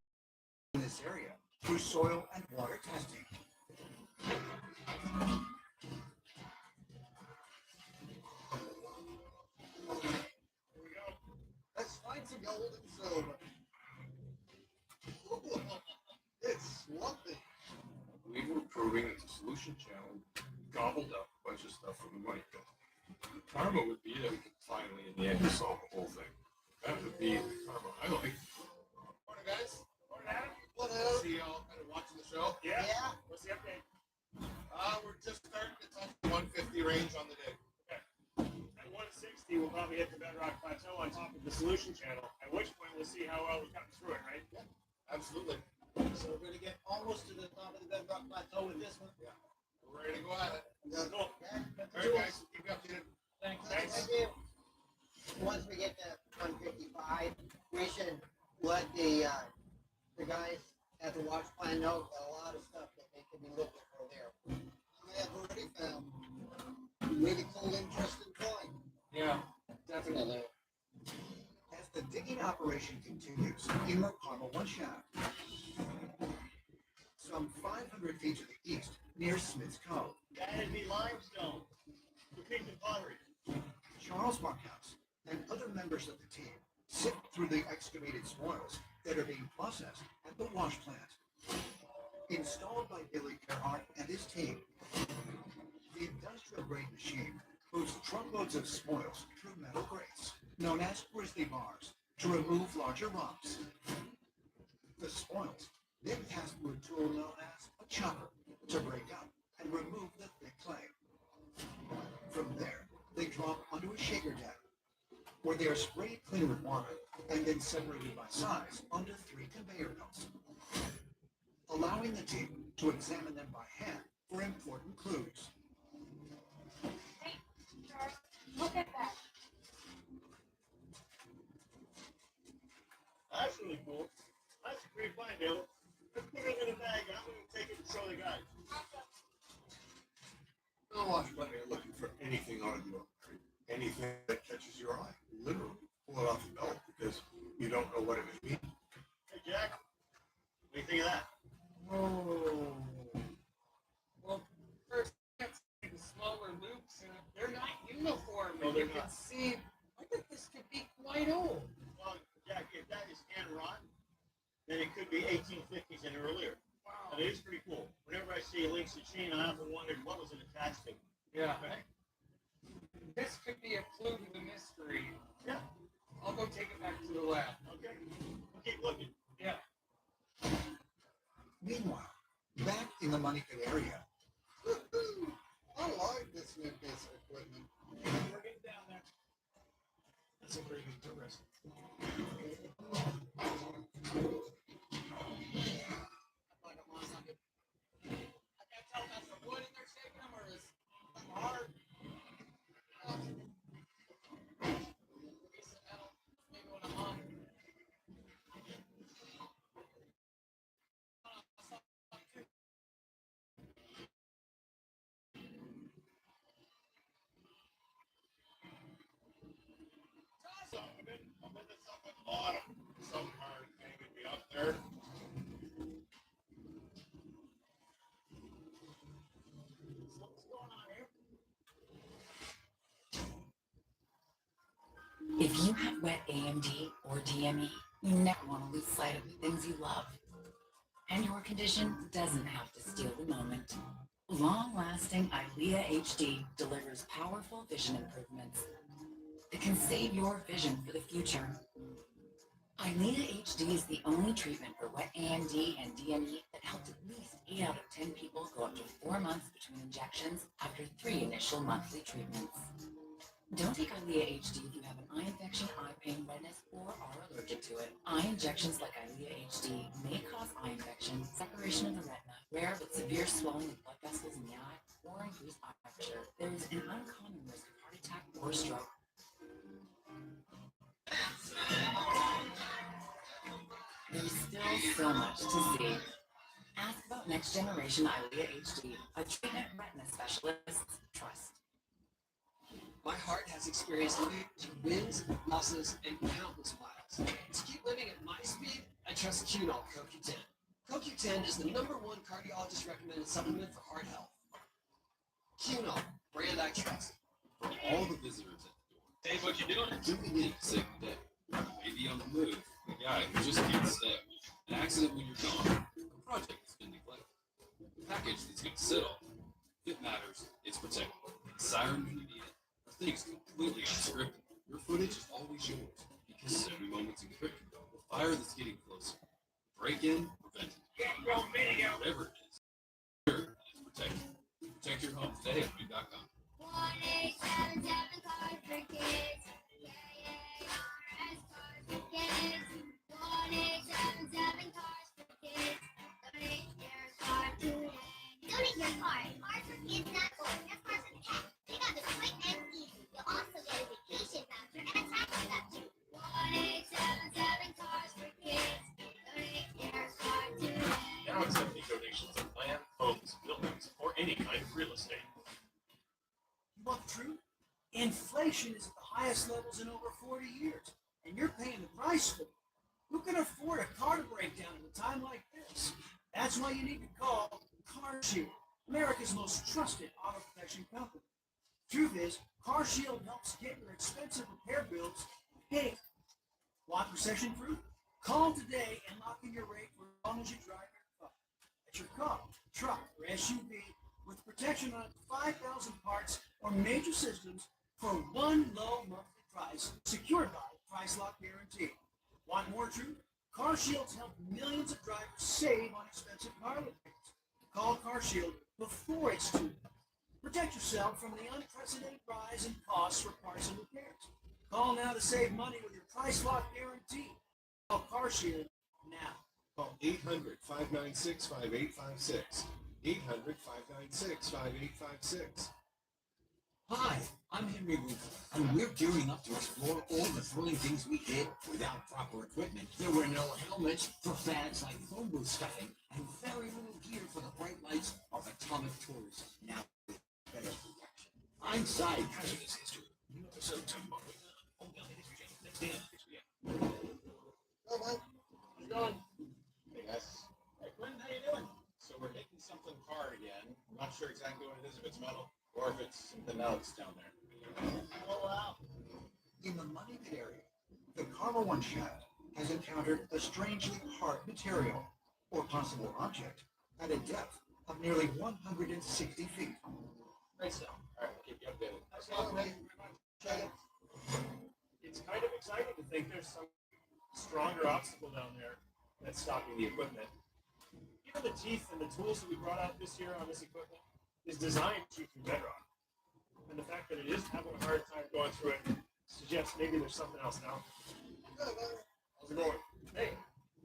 been in this area through soil and water testing. Here we go. Let's find some gold and silver. Ooh, it's swampy. We were proving that the solution channel gobbled up a bunch of stuff from the money pit. The karma would be that we could finally, in the end, solve the whole thing. That would be the karma I like. Morning, guys. Morning, Adam. What else? See y'all kind of watching the show? Yeah. What's the update? We're just starting to touch the 150 range on the day. At 160, we'll probably hit the bedrock plateau on top of the solution channel, at which point we'll see how well we cut through it, right? Yeah, absolutely. So we're going to get almost to the top of the bedrock plateau with this one. Yeah. We're ready to go at it. Yeah. Cool. All right, guys. Keep you updated. Thanks. Thank you. Once we get to 155, we should let the guys at the watch plan know that a lot of stuff that they could be looking for there. I have already found really cool, interesting coin. Yeah, definitely. As the digging operation continues in the Karma 1 shaft, some 500 feet to the east near Smith's Cove, That'd be limestone. Depicted pottery. Charles Markhouse and other members of the team sift through the excavated spoils that are being processed at the wash plant. Installed by Billy Gerhardt and his team, the industrial-grade machine moves truckloads of spoils through metal grates, known as grizzly bars, to remove larger rocks. The spoils then pass through a tool known as a chopper to break up and remove the thick clay. From there, they drop onto a shaker deck, where they are sprayed clean with water and then separated by size onto 3 conveyor belts, allowing the team to examine them by hand for important clues. Hey, George, look at that. That's really cool. That's a great find, Dale. Let's put it in a bag. I'm going to take it and show the guys. Now watch when you're looking for anything out of the ordinary, anything that catches your eye. Literally pull it off the belt because you don't know what it may mean. Hey, Jack. What do you think of that? Oh. Well, first, that's the slower loops, and they're not uniform. No, And they're you can not. see, I think this could be quite old. Well, Jack, if that is hand wrought, then it could be 1850s and earlier. Wow. And it is pretty cool. Whenever I see links to chain, I often wondered what was it attached to. Yeah. This could be a clue to the mystery. Yeah. I'll go take it back to the lab. Okay. We'll keep looking. Yeah. Meanwhile, back in the Money Pit area, I like this new piece of equipment. We're getting down there. the That's a pretty good tourist. Some hard thing would be up there. If you have wet AMD or DME, you never want to lose sight of the things you love. And your condition doesn't have to steal the moment. Long-lasting ILEA HD delivers powerful vision improvements that can save your vision for the future. ILEA HD is the only treatment for wet AMD and DME that helped at least 8 out of 10 people go up to 4 months between injections after 3 initial monthly treatments. Don't take ILEA HD if you have an eye infection, eye pain, redness, or are allergic to it. Eye injections like ILEA HD may cause eye infection, separation of the retina, rare but severe swelling of blood vessels in the eye, or increased eye pressure. There is an uncommon risk of heart attack or stroke. There's still so much to see. Ask about next generation ILEA HD, a treatment retina specialist trust. My heart has experienced huge wins, losses, and countless miles. To keep living at my speed, I trust Qunol CoQ10. CoQ10 is the #1 cardiologist recommended supplement for heart health. Qunol, brand I trust. For all the visitors at the door. Hey, what you doing? Tuning in to save the day. Maybe on the move. A guy who just can't stay. An accident when you're gone. A project that's been neglected. A package that's going to sit on. If it matters, it's protected. Siren when you need it. Things completely unscripted. Your footage is always yours because every moment's encrypted. The fire that's getting closer. Break in, prevented. Whatever it is, here it's protected. Protect your home today at Reed.com. 1877 cars for kids. KARS cars for kids. 1877 cars for kids. Donate your car today. Donate your car at carsforkids.org. That's cars for cats. They got the quick and easy. You'll also get a vacation voucher and a tax deduction. 1877 cars for kids. Donate your car today. Now accepting donations of land, homes, buildings, or any kind of real estate. You want the truth? Inflation is at the highest levels in over 40 years, and you're paying the price for it. Who can afford a car to break down at a time like this? That's why you need to call CarShield, America's most trusted auto protection company. Truth is, CarShield helps get your expensive repair bills paid. Want recession proof? Call today and lock in your rate for as long as you drive your car. It's your car, truck, or SUV with protection on 5,000 parts or major systems for one low monthly price, secured by Price Lock Guarantee. Want more truth? CarShield's helped millions of drivers save on expensive car repairs. Call CarShield before it's too late. Protect yourself from the unprecedented rise in costs for parts and repairs. Call now to save money with your Price Lock Guarantee. Call CarShield now. Call 800-596-5856. 800-596-5856. Hi, I'm Henry Rufo, and we're gearing up to explore all the thrilling things we did without proper equipment. There were no helmets for fads like phone booth stuffing, and very little gear for the bright lights of atomic tourism. Now, with better protection. I'm Cy Hazardous History. You know, so tomorrow. Hello, Mike. How's it going? Hey guys. Hey, Quinn, how you doing? So we're making something hard again. I'm not sure exactly what it is, if it's metal or if it's something else down there. Oh, wow. In the Money Pit area, the Karma One shaft has encountered a strangely hard material or possible object at a depth of nearly 160 feet. Great stuff. All right, we'll keep you updated. It's kind of exciting to think there's some stronger obstacle down there that's stopping the equipment. Even the teeth and the tools that we brought out this year on this equipment is designed to shoot through bedrock. And the fact that it is having a hard time going through it suggests maybe there's something else now. How's it going? Hey,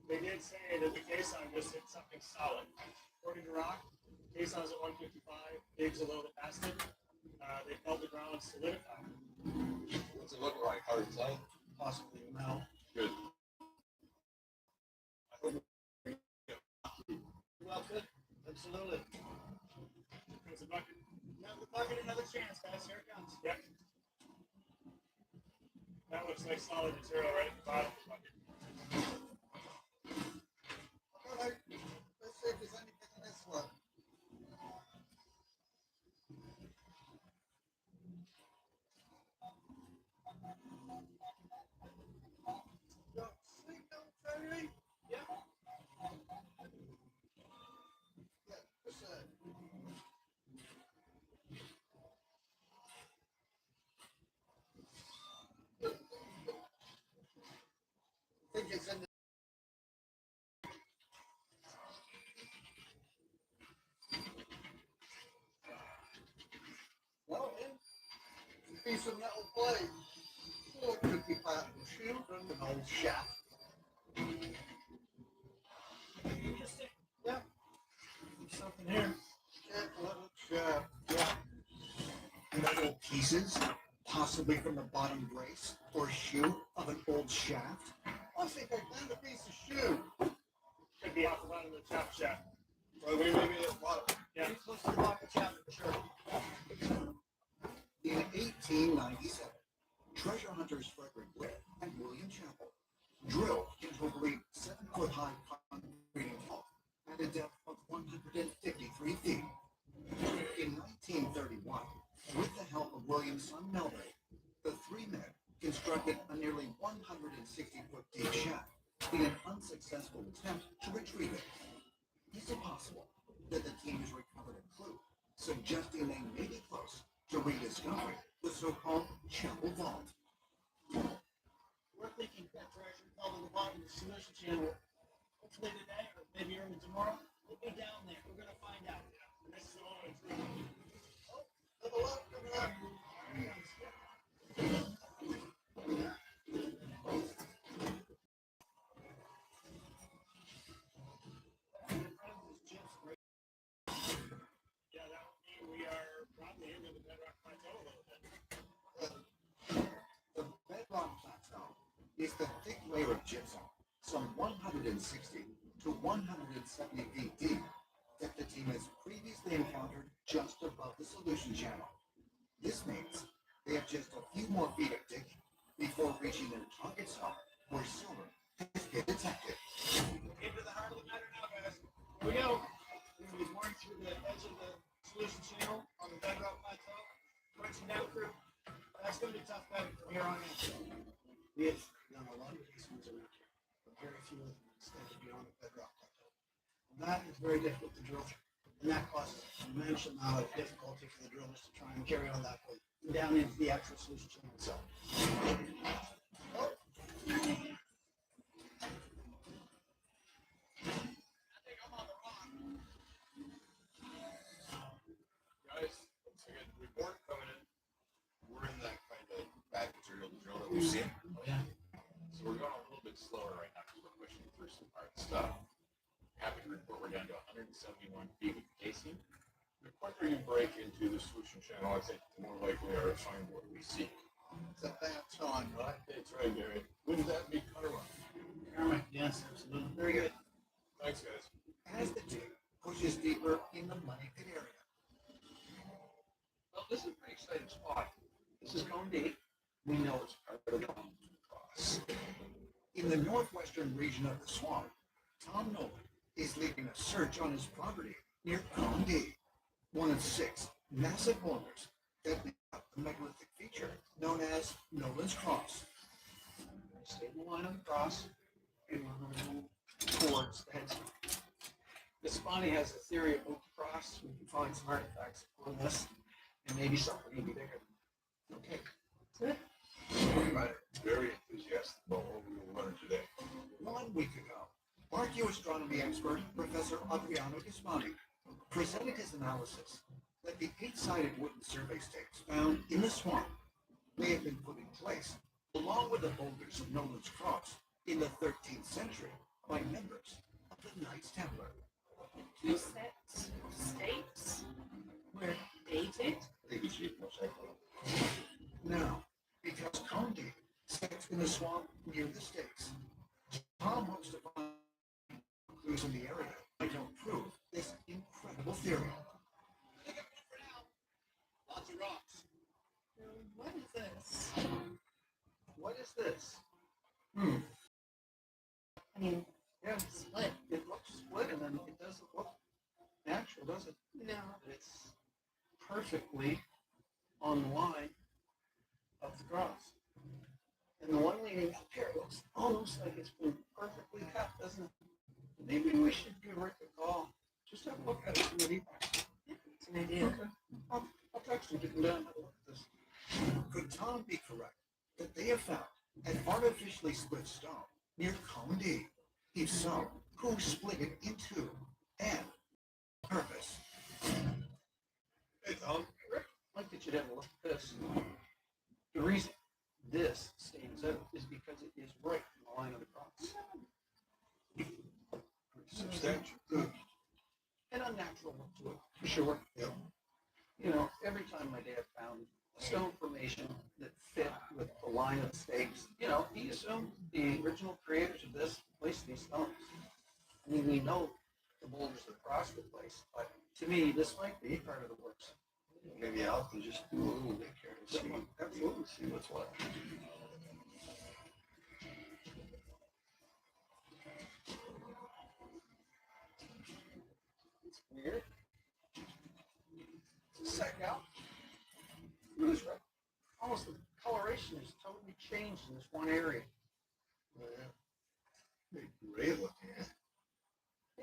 they did say that the caisson just hit something solid. According to Rock, caisson's at 155, Biggs a little bit past it. They felt the ground solidify. What's it look like? Hard inside? Possibly no. Good. Well, good. Absolutely. There's a bucket. Another bucket, another chance, guys. Here it comes. Yep. That looks like solid material right at the bottom of the bucket. All right. Let's see if there's anything in this one. Don't sleep, don't worry. Yeah. Yeah, what's that? I think it's in the well, it's a piece of metal plate. Or it could be part of a shield and an old shaft. Yeah. There's something here. Yeah, a little shaft. Yeah. Metal pieces, possibly from the bottom brace or shoe of an old shaft. I think I found a piece of shoe. Could be off the bottom of the top shaft. Well, maybe at the bottom. Yeah. Pretty close to the bottom shaft, for sure. In 1897, treasure hunters Frederick Webb and William Chappell drilled into a believed 7-foot-high concrete vault at a depth of 153 feet. In 1931, with the help of William's son Melvin, the three men constructed a nearly 160-foot deep shaft in an unsuccessful attempt to retrieve it. Is it possible that the team has recovered a clue, suggesting they may be close to rediscovering the so-called Chapel Vault? We're thinking that treasure fell to the bottom of the solution channel. Hopefully today, or maybe early tomorrow, we'll be down there. We're going to find out. This is the moment of truth. Oh, level up, level up. Yeah, that would mean we are probably into the bedrock plateau a little bit. The bedrock plateau is the thick layer of gypsum, some 160 to 170 feet deep, that the team has previously encountered just above the solution channel. This means they have just a few more feet of digging before reaching their target zone, where silver has been detected. Into the heart of the matter now, guys. Here we go. We're going to be boring through the edge of the solution channel on the bedrock plateau. Crunching down through. That's going to be tough betting from here on in. We have done a lot of casements around here, but very few of them extended beyond the bedrock plateau. And that is very difficult to drill through. And that causes an immense amount of difficulty for the drillers to try and carry on that way down into the actual solution channel itself. Oh. Guys, once we get the report coming in, we're in that kind of bad material to drill that we've seen. Oh, yeah. So we're going a little bit slower right now because we're pushing through some hard stuff. Happy to report we're down to 171 feet with the casing. The quicker you break into the solution channel, I think the more likely we are to find what we seek. It's a bad time, right? That's right, Gary. Wouldn't that be karma? Karma, yes, absolutely. Very good. Thanks, guys. As the team pushes deeper in the money pit area. Well, this is a pretty exciting spot. This is going deep. We know it's part of the cross. In the northwestern region of the swamp, Tom Nolan is leading a search on his property near Pound D, one of 6 massive boulders that make up the megalithic feature known as Nolan's Cross. Stay in the line of the cross, and we're going to move towards the headstone. Miss Bonnie has a theory about the cross. We can find some artifacts on this, and maybe something even bigger. Okay. Good. I'm very enthusiastic about what we will learn today. 1 week ago, archaeoastronomy expert Professor Adriano Gaspani presented his analysis that the 8-sided wooden survey stakes found in the swamp may have been put in placed, along with the boulders of Nolan's Cross in the 13th century by members of the Knights Templar. 2 sets of stakes were dated. Now, because Condi sits in the swamp near the stakes, Tom hopes to find clues in the area that help prove this incredible theory. Lots of rocks. What is this? What is this? I mean, Yeah, split. it looks split and then it doesn't look natural, does it? No. It's perfectly on the line of the cross. And the one leading up here looks almost like it's been perfectly cut, doesn't it? Maybe we should give Rick a call. Just have a look at it and see what he thinks. It's an idea. Okay. I'll text him, get him down and have a look at this. Could Tom be correct that they have found an artificially split stone near Condi? If so, who split it in two and purpose? Hey, Tom. Rick, I'd like that you'd have a look at this. The reason this stands out is because it is right in the line of the cross. Pretty substantial. An unnatural look to it, for sure. Yep. You know, every time my dad found stone formation that fit with the line of stakes, you know, he assumed the original creators of this placed these stones. I mean, we know the boulders of the cross were placed, but to me, this might be part of the works. Maybe Al can just do a little dig here and see, Absolutely. see what's what. It's weird. Check out. Look at this, right? Almost the coloration is totally changed in this one area. Oh, yeah. Pretty gray looking, eh?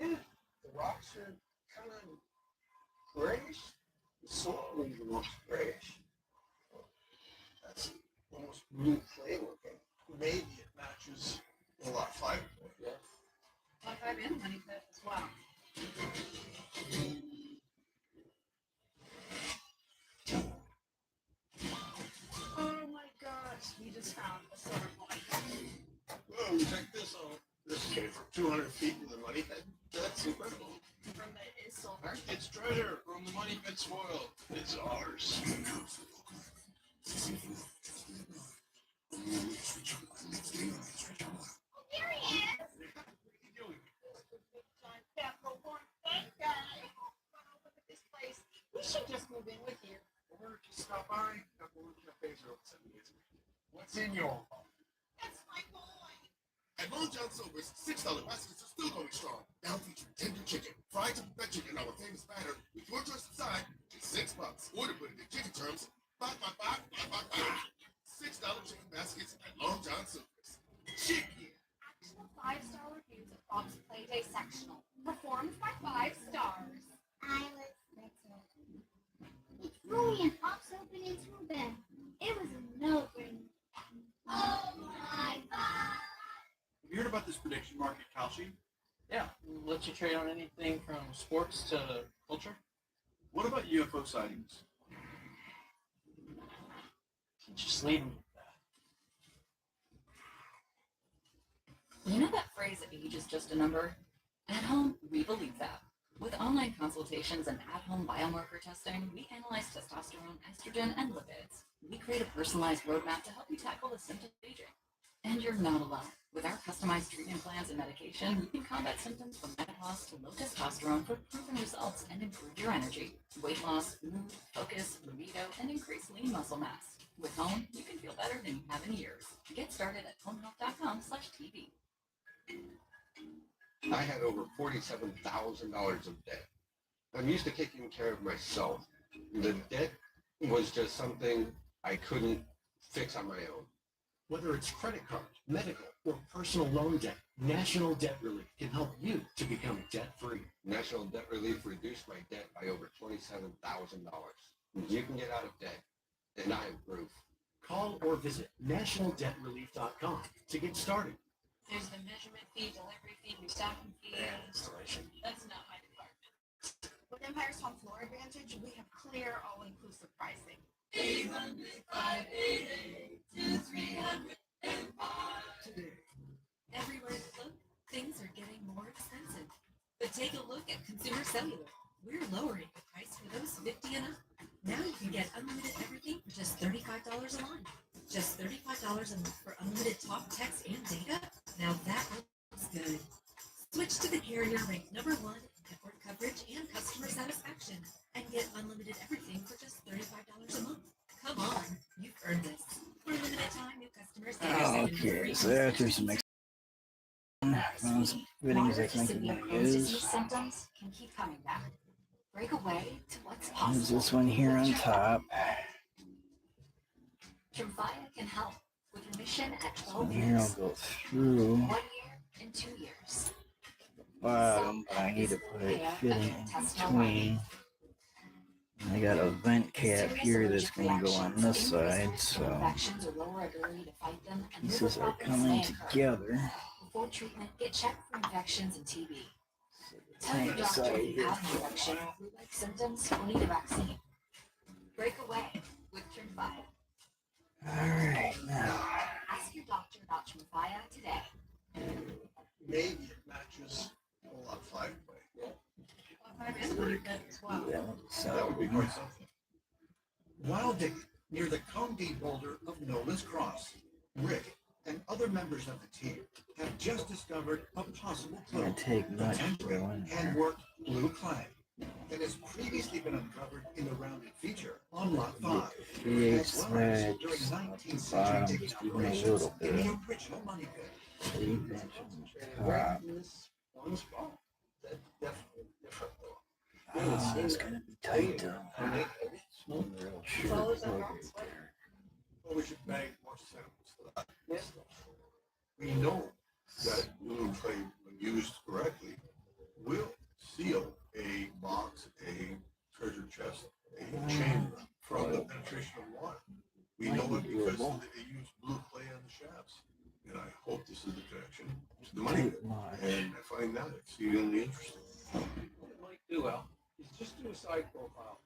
Yeah, the rocks are kind of grayish. The soil even looks grayish. That's almost blue clay looking. Maybe it matches the lot 5 point. Yeah. Lot 5 and money pit as well. Oh my gosh, we just found a silver coin. Whoa, check this out. This came from 200 feet with a money pit. That's incredible. From the is silver. It's treasure from the money pit spoil. It's ours. Here he is. Look at this place. We should just move in with you. Or just stop by. Couple of cafes are open 7 days a week. What's in your home? That's my boy. At Long John Silver's, $6 baskets are still going strong. Now featuring tender chicken, fried to perfection in our famous batter, with your choice of side, just $6. Or to put it in chicken terms, $5. $6 chicken baskets at Long John Silver's. Chicken! Actual 5-star reviews of Bob's Playday sectional. Performed by 5 stars. I was little. He threw me and pops open into a bed. It was a no-brainer. Oh my God! Have you heard about this prediction market, Kalshi? Yeah, lets you trade on anything from sports to culture. What about UFO sightings? Just leave me with that. You know that phrase, age is just a number? At home, we believe that. With online consultations and at-home biomarker testing, we analyze testosterone, estrogen, and lipids. We create a personalized roadmap to help you tackle the symptoms of aging. And you're not alone. With our customized treatment plans and medication, you can combat symptoms from menopause to low testosterone for proven results and improve your energy, weight loss, mood, focus, libido, and increase lean muscle mass. With Home, you can feel better than you have in years. Get started at homehealth.com/TV. I had over $47,000 of debt. I'm used to taking care of myself. The debt was just something I couldn't fix on my own. Whether it's credit card, medical, or personal loan debt, National Debt Relief can help you to become debt-free. National Debt Relief reduced my debt by over $27,000. You can get out of debt, and I am proof. Call or visit nationaldebtrelief.com to get started. There's the measurement fee, delivery fee, restocking fee. And installation. That's not my department. With Empire's Home Floor Advantage, we have clear, all-inclusive pricing. Today, everywhere you look, things are getting more expensive. But take a look at Consumer Cellular. We're lowering the price for those 50 and up. Now you can get unlimited everything for just $35 a month. Just $35 a month for unlimited talk, text, and data? Now that looks good. Switch to the carrier ranked #1 in network coverage and customer satisfaction and get unlimited everything for just $35 a month. Come on, you've earned this. For a limited time, new customers get your second month free. Okay, so after some fittings, I think Severe it Crohn's disease is. symptoms can keep coming back. Break away to what's There's possible. this one here on top. Tremfya can help with remission at So 12 here I'll weeks, go through 1 year, and 2 years. the bottom, but I need to put a fitting in between. And I got a vent cap here that's going to go on this side, so Infections or lower ability to fight them, and pieces liver are problems coming may occur. together. Before treatment, get checked for infections and TB. Tell Tank your doctor side if you here. have an infection, flu-like symptoms, or need a vaccine. Break away with Tremfya. Alright, now. Ask your doctor about Tremfya today. Maybe it matches a lot 5 play. That would be quite something. While digging near the Conde boulder of Nolan's Cross, Rick and other members of the team have just discovered a possible It's clue, going to take much to potentially go in there. hand-worked blue clay that has previously been uncovered in the rounded feature on Lot 5, 3/8 as well as during threads 19th at the century bottom, digging just even a operations little in bit. the original money pit. 8 inches Right top. in this one spot. That's definitely different though. Oh, it's going to be tight though. It's not real short plug right there. Well, we should bag more samples for that. We know that blue clay, when used correctly, will seal a box, a treasure chest, a chamber from the penetration of water. We know it because they use blue clay on the shafts. And I hope this is the connection to the money pit. And I find that exceedingly interesting. What it might do, Al, is just do a side profile.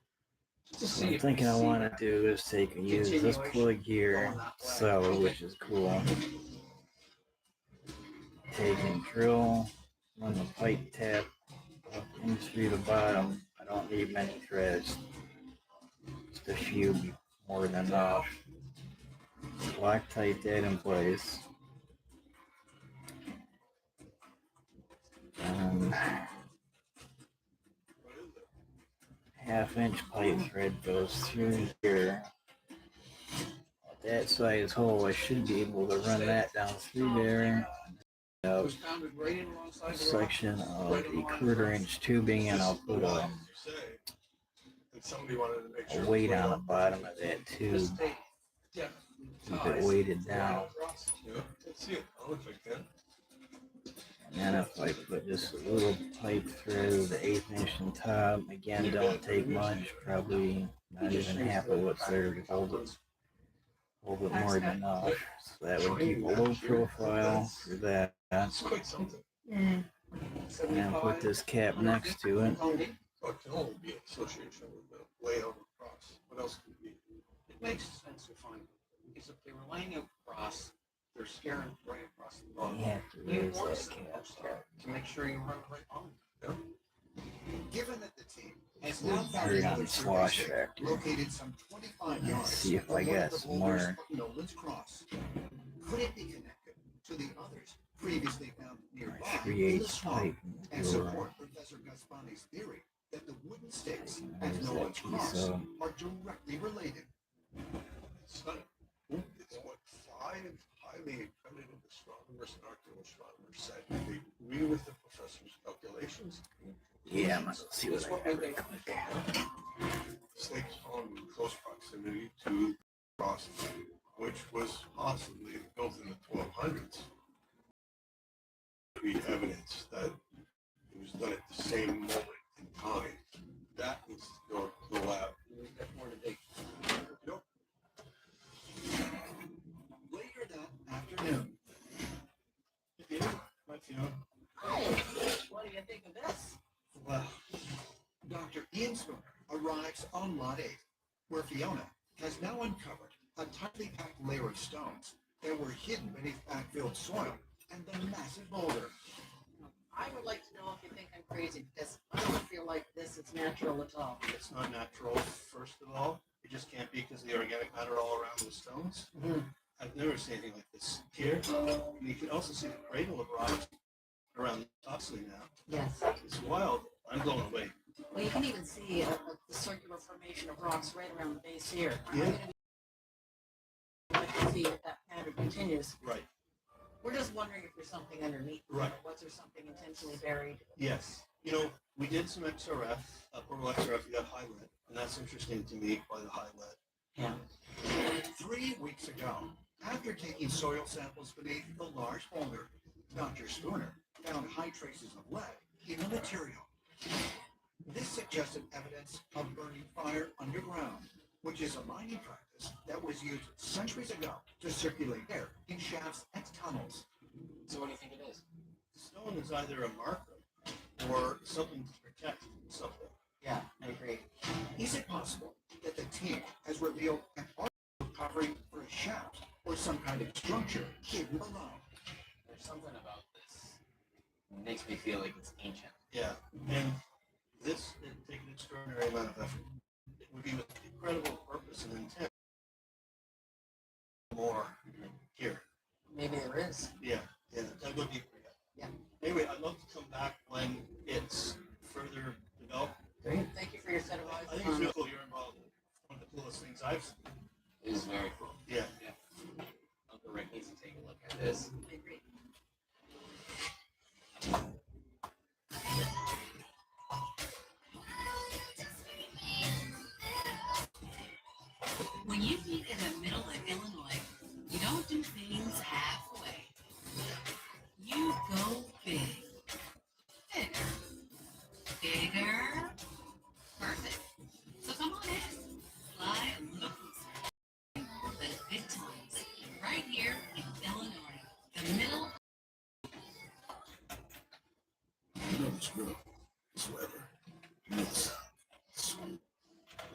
Just to So see I'm if thinking we I see want to that do is take and use this plug here, sell it, which is cool. Take and drill, run the pipe tap up in through the bottom. I don't need many threads, just a few, be more than enough. Loctite that in place. Half-inch pipe thread goes through here. That size hole, I should be able to run that down through there. was founded right in alongside the rock. Section of a 1/4-inch tubing, and I'll put a Somebody wanted to make sure. weight on the bottom of that tube. Keep it weighted down. Yeah, let's see it. I'll look like that. And then if I put just a little pipe through the 1/8 inch on top, again, don't take much, probably not even half of what's there to hold it more than enough. So that would keep a low profile for that. That's quite something. And then put this cap next to it. Oh, it can only be in association with the layout of the cross. What else could it be? It makes sense to find it, because if they were laying out across, they're scaring right across the bottom. You have to You raise want that some cap upstairs to make sure you run the right line. Given that the team has We'll now found turn on another the survey slosh stick factor. located some 25 Let's yards see if from I one got of the some boulders more. of Nolan's Cross, could it be connected to the others previously found nearby in the 3/8 swamp pipe. and support Professor Gaspani's theory that the wooden stakes at There's that Nolan's piece Cross of are directly related? It's not, it's what 5 highly accredited astronomers and archaeoastronomers said. They agree with the professor's calculations. Yeah, I'm gonna see what I got right quick. Stakes found in close proximity to the cross, which was possibly built in the 1200s. Be evidence that it was done at the same moment in time. That needs to go to the lab. We've got more to dig. Nope. Later that afternoon, Hi, what do you think of this? well, Dr. Ian Spooner arrives on Lot 8, where Fiona has now uncovered a tightly packed layer of stones that were hidden beneath backfilled soil and the massive boulder. I would like to know if you think I'm crazy because I don't feel like this is natural at all. It's not natural, first of all. It just can't be because of the organic matter all around the stones. I've never seen anything like this here. And you can also see the cradle of rocks around the topsy now. Yes. It's wild. I'm blown away. Well, you can even see a circular formation of rocks right around the base here. Yeah. I can see if that pattern continues. Right. We're just wondering if there's something underneath. Right. Was there something intentionally buried? Yes. You know, we did some XRF, portable XRF, we got high lead, and that's interesting to me by the high lead. Yeah. 3 weeks ago, after taking soil samples beneath the large boulder, Dr. Spooner found high traces of lead in the material. This suggested evidence of burning fire underground, which is a mining practice that was used centuries ago to circulate air in shafts and tunnels. So what do you think it is? The stone is either a marker or something to protect something. Yeah, I agree. Is it possible that the team has revealed an artificial covering for a shaft or some kind of structure hidden below? There's something about this. It makes me feel like it's ancient. Yeah, and this would take an extraordinary amount of effort. It would be with incredible purpose and intent. More here. Maybe there is. Yeah, I'll go deeper yet. Yeah. Anyway, I'd love to come back when it's further developed. Great. Thank you for your set of eyes. I think it's really cool you're involved in one of the coolest things I've seen. It is very cool. Yeah. Uncle Rick needs to take a look at this. I agree. When you live in the middle of Illinois, you don't do things halfway. You go big. Bigger. Bigger. Perfect. So come on in. Fly a little closer. The big times. Right here in Illinois. The middle. You know the drill. It's weather. You know the sound. Sweet.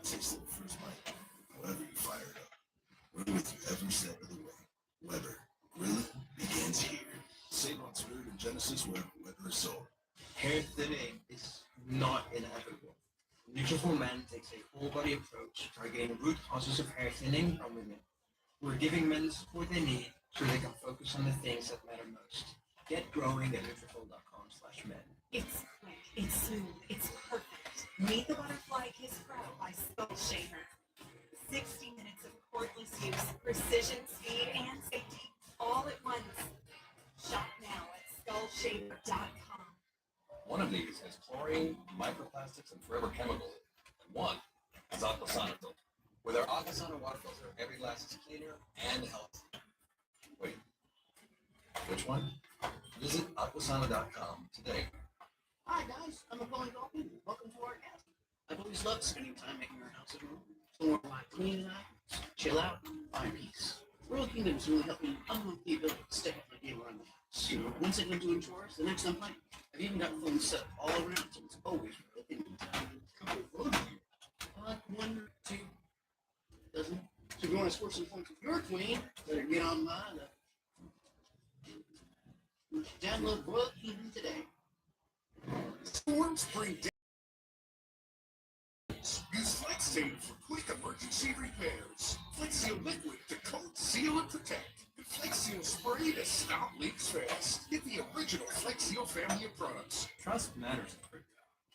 Taste of the first bite. However you fire it up. We're with you every step of the way. Weather. Grilling begins here. Save on Spirit and Genesis where weather is sold. Hair thinning is not inevitable. Nutriful Men takes a whole body approach targeting root causes of hair thinning on women. We're giving men the support they need so they can focus on the things that matter most. Get growing at Nutrifol.com/men. It's quick, it's smooth, it's perfect. Meet the Butterfly Kiss Pro by Skull Shaver. 60 minutes of cordless use, precision, speed, and safety, all at once. Shop now at skullshaver.com. One of these has chlorine, microplastics, and forever chemicals, and one has Aquasana filter. With our Aquasana water filter, every glass is cleaner and healthier. Wait, which one? Visit Aquasana.com today. Hi guys, I'm a Golden. Welcome to our house. I've always loved spending time making our house at home. Somewhere where I clean and I chill out, find peace. Royal Kingdom's really helped me unlock the ability to step up my game around the house. You know, one second I'm doing chores, the next I'm playing. I've even got phones set up all around, so it's always Royal Kingdom time. Couple of phones here. One or two dozen. So if you want to score some points with your queen, better get online. Download Royal Kingdom today. Storms bring down. Use FlexSeal for quick emergency repairs. FlexSeal liquid to coat, seal, and protect. And FlexSeal spray to stop leaks fast. Get the original FlexSeal family of products. Trust matters in crypto.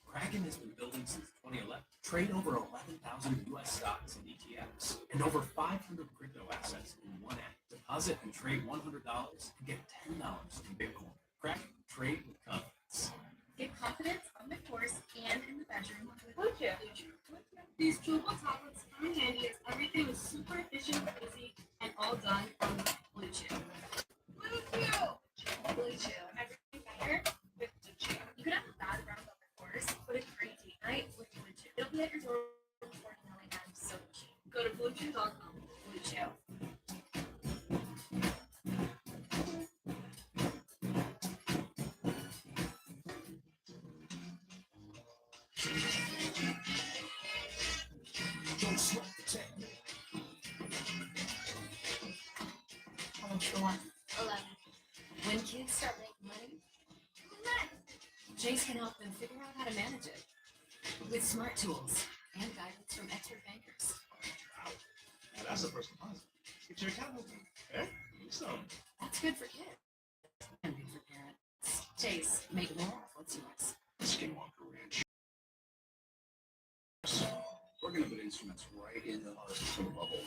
Kraken has been building since 2011. Trade over 11,000 U.S. stocks and ETFs, and over 500 crypto assets in one app. Deposit and trade $100 and get $10 in Bitcoin. Kraken, trade with confidence. Get confidence on the course and in the bedroom with Bluetooth. These chewable tablets come in handy as everything is super efficient, easy, and all done on Bluetooth. Bluetooth. Everything better with Bluetooth. You could have a bad round on the course, but a great date night with Bluetooth. It'll be at your door before you know it. I'm so cheap. Go to Bluetooth.com. Bluetooth. Don't sweat the technique. and start making money. Chase can help them figure out how to manage it with smart tools and guidance from expert bankers. Now that's the first deposit. Get your account open. Okay? So That's good for kids and good for parents. Chase, make more of what's yours. Skinwalker Ranch. We're going to put instruments right in the heart of the bubble.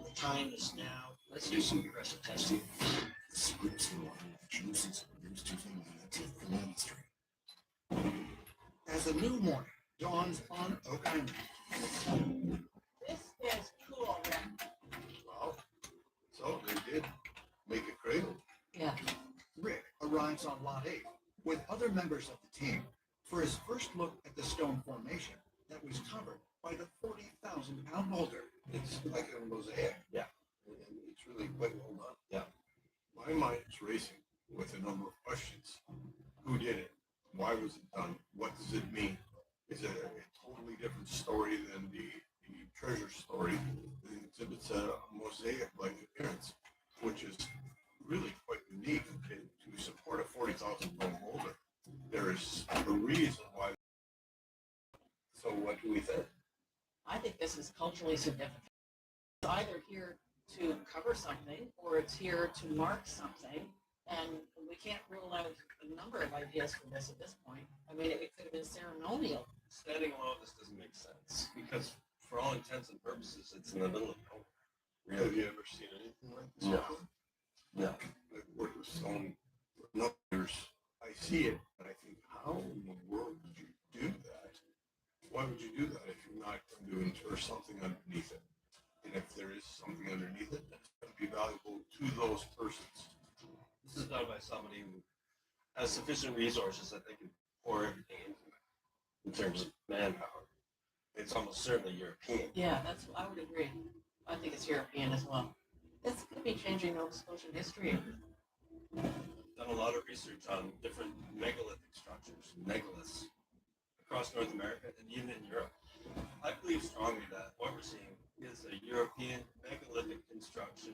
The time is now. Let's do some aggressive testing. The scripts will juice is produced to the industry. As a new morning dawns on Oak Island, This is cool, Rick. Wow. So they did make a cradle. Yeah. Rick arrives on Lot 8 with other members of the team for his first look at the stone formation that was covered by the 40,000-pound boulder. It's like a mosaic. Yeah. And it's really quite well done. Yeah. My mind is racing with a number of questions. Who did it? Why was it done? What does it mean? Is it a totally different story than the treasure story? It exhibits a mosaic-like appearance, which is really quite unique to support a 40,000-pound boulder. There is a reason why. So what do we think? I think this is culturally significant. It's either here to cover something or it's here to mark something. And we can't rule out a number of ideas for this at this point. I mean, it could have been ceremonial. Standing alone, this doesn't make sense because for all intents and purposes, it's in the middle of nowhere. Have you ever seen anything like this? No. before? No. I've worked with stone for years. I see it, and I think, how in the world would you do that? Why would you do that if you're not going to inter something underneath it? And if there is something underneath it, that's going to be valuable to those persons. This is done by somebody who has sufficient resources that they can pour everything into it in terms of manpower. It's almost certainly European. Yeah, that's, I would agree. I think it's European as well. This could be changing Nova Scotian history. Done a lot of research on different megalithic structures, megaliths, across North America and even in Europe. I believe strongly that what we're seeing is a European megalithic construction.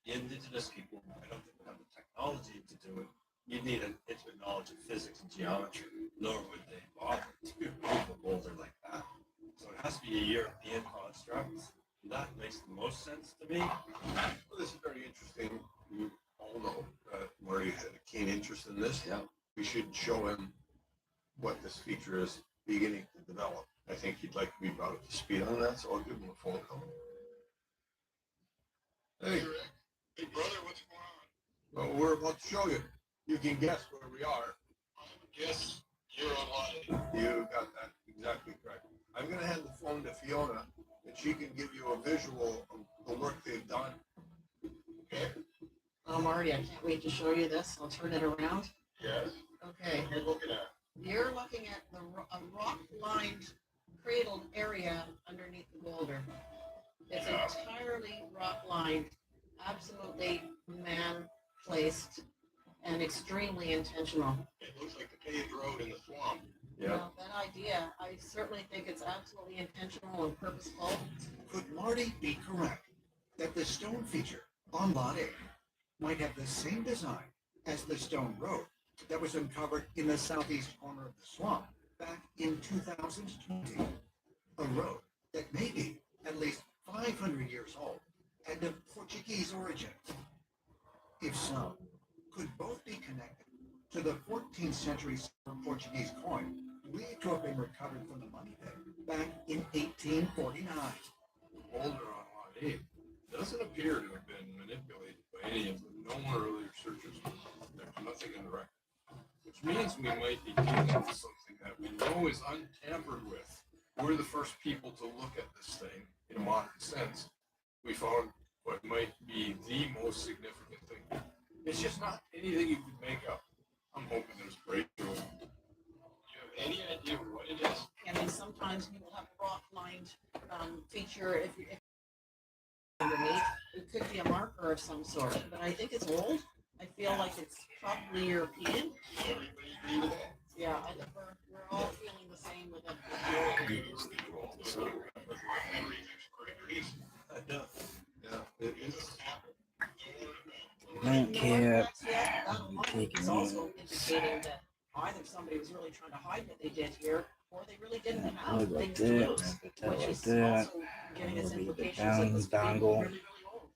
Indigenous people, I don't think would have the technology to do it. You'd need an intimate knowledge of physics and geometry, nor would they bother to move a boulder like that. So it has to be a European construct. That makes the most sense to me. Well, this is very interesting. You all know that Marty had a keen interest in this. Yeah. We should show him what this feature is beginning to develop. I think he'd like to be brought up to speed on that, so I'll give him a phone call. Hey. Hey, brother, what's going on? Well, we're about to show you. You can guess where we are. Yes, you're on Lot 8. You got that exactly correct. I'm going to hand the phone to Fiona, and she can give you a visual of the work they've done. Okay? Marty, I can't wait to show you this. I'll turn it around. Yes. Okay. What are you looking at? You're looking at a rock-lined, cradled area underneath the boulder. It's entirely rock-lined, absolutely man-placed, and extremely intentional. It looks like the paved road in the swamp. Now, that idea, I certainly think it's absolutely intentional and purposeful. Could Marty be correct that the stone feature on Lot 8 might have the same design as the stone road that was uncovered in the southeast corner of the swamp back in 2020? A road that may be at least 500 years old and of Portuguese origin. If so, could both be connected to the 14th century Portuguese coin believed to have been recovered from the money pit back in 1849? The boulder on Lot 8 doesn't appear to have been manipulated by any of the known earlier searchers. There's nothing in the record. Which means we might be dealing with something that we know is untampered with. We're the first people to look at this thing in a modern sense. We found what might be the most significant thing. It's just not anything you could make up. I'm hoping there's breakthrough. Do you have any idea what it is? I mean, sometimes people have a rock-lined feature. If underneath, it could be a marker of some sort, but I think it's old. I feel like it's probably European. Everybody agree with that? Yeah, I think we're all feeling the same with it. Yeah, it is. Don't care. taking it's also these. indicating that either somebody was really trying to hide what they did here, or they really didn't have Plug like things to that, lose, wrap that which like is that. also giving us That'll be the implications that this down could be dongle. really, really old.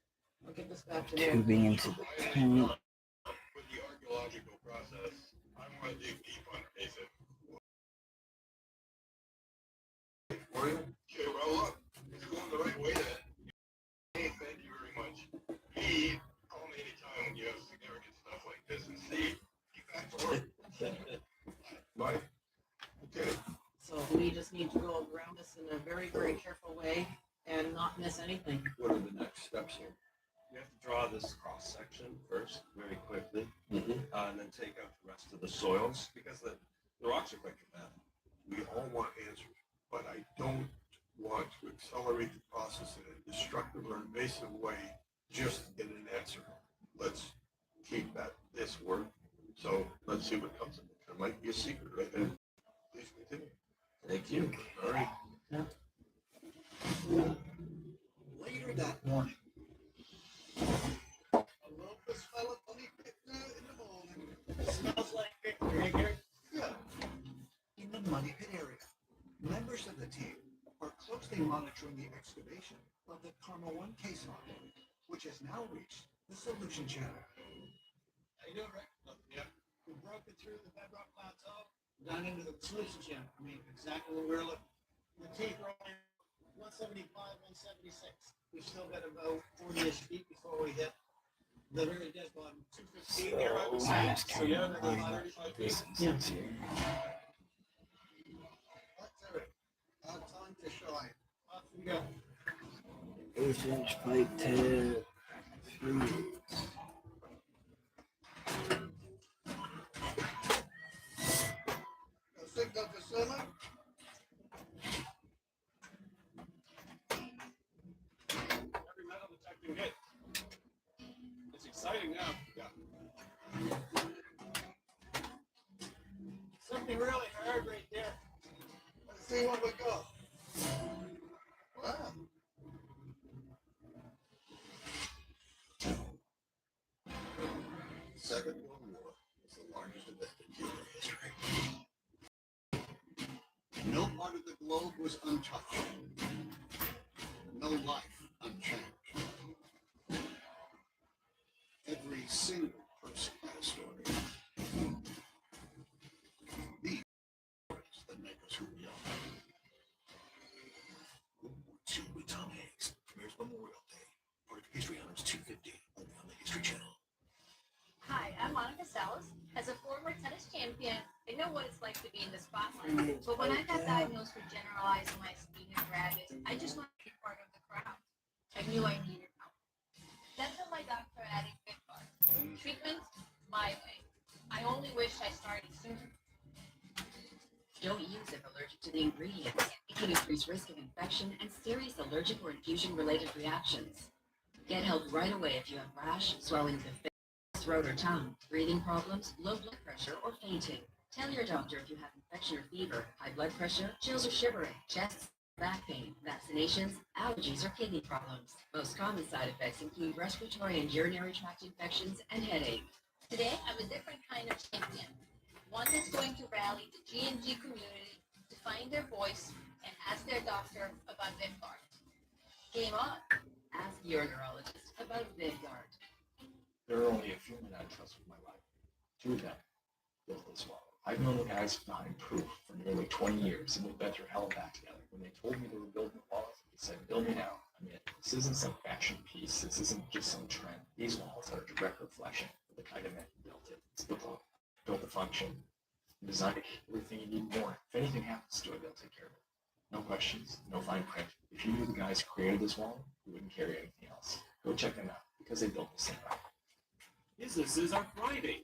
I'll give this back to Nick. Tubing into the tank. With the archaeological process, I want to dig deep underneath it. For you? Okay, well, look, it's going the right way then. Hey, thank you very much. B, call me anytime when you have significant stuff like this. And C, get back to work. Bye. Okay. So we just need to go around this in a very, very careful way and not miss anything. What are the next steps here? You have to draw this cross section first, very quickly, and then take out the rest of the soils because the rocks are quite dramatic. We all want answers, but I don't want to accelerate the process in a destructive or invasive way just to get an answer. Let's keep that this work. So let's see what comes of it. There might be a secret right there. Please continue. Thank you. All right. Later that morning, I love this fella, Tony Pickner, in the morning. Smells like victory here. Good. In the money pit area, members of the team are closely monitoring the excavation of the Karma 1 case hog, which has now reached the solution channel. How you doing, Rick? Yeah. We broke it through the bedrock plateau, down into the solution channel. I mean, exactly what we were looking. The teeth are only 175, 176. We've still got about 40-ish feet before we hit the very dead bottom. 215 here, I would So say. that's So kind yeah, of another line 35 up feet. distance here. That's Eric. Our time to shine. Off we go. 1/8-inch pipe tip. 3/8. No signal for summer? Every metal detecting hit. It's exciting now. Yeah. Something really hard right there. Let's see what we got. Wow. Second World War was the largest event in human history. No part of the globe was untouched. No life unchanged. Every single person had a story. These stories that make us who we are. World War II with Tom Hanks premieres Memorial Day. Part of History Honors 250, only on the History Channel. Hi, I'm Monica Sells. As a former tennis champion, I know what it's like to be in the spotlight. But when I got diagnosed with generalized myasthenia gravis, I just wanted to be part of the crowd. I knew I needed help. That's when my doctor added Bitbar. Treatment, my way. I only wish I started sooner. Don't use if allergic to the ingredients. It can increase risk of infection and serious allergic or infusion-related reactions. Get help right away if you have rash, swelling of the face, throat or tongue, breathing problems, low blood pressure, or fainting. Tell your doctor if you have infection or fever, high blood pressure, chills or shivering, chest, back pain, vaccinations, allergies, or kidney problems. Most common side effects include respiratory and urinary tract infections and headache. Today, I'm a different kind of champion. One that's going to rally the G&G community to find their voice and ask their doctor about Bitbar. Game on. Ask your neurologist about Vidgard. There are only a few men I trust with my life. Two of them built this wall. I've known the guys behind Proof for nearly 20 years, and they bet your hell back together. When they told me they were building the walls, they said, build me now. I mean, this isn't some fashion piece. This isn't just some trend. These walls are a direct reflection of the kind of man who built it. It's built the function, designed everything you need more. If anything happens to it, they'll take care of it. No questions, no fine print. If you knew the guys who created this wall, you wouldn't carry anything else. Go check them out, because they built the same way. Businesses are thriving.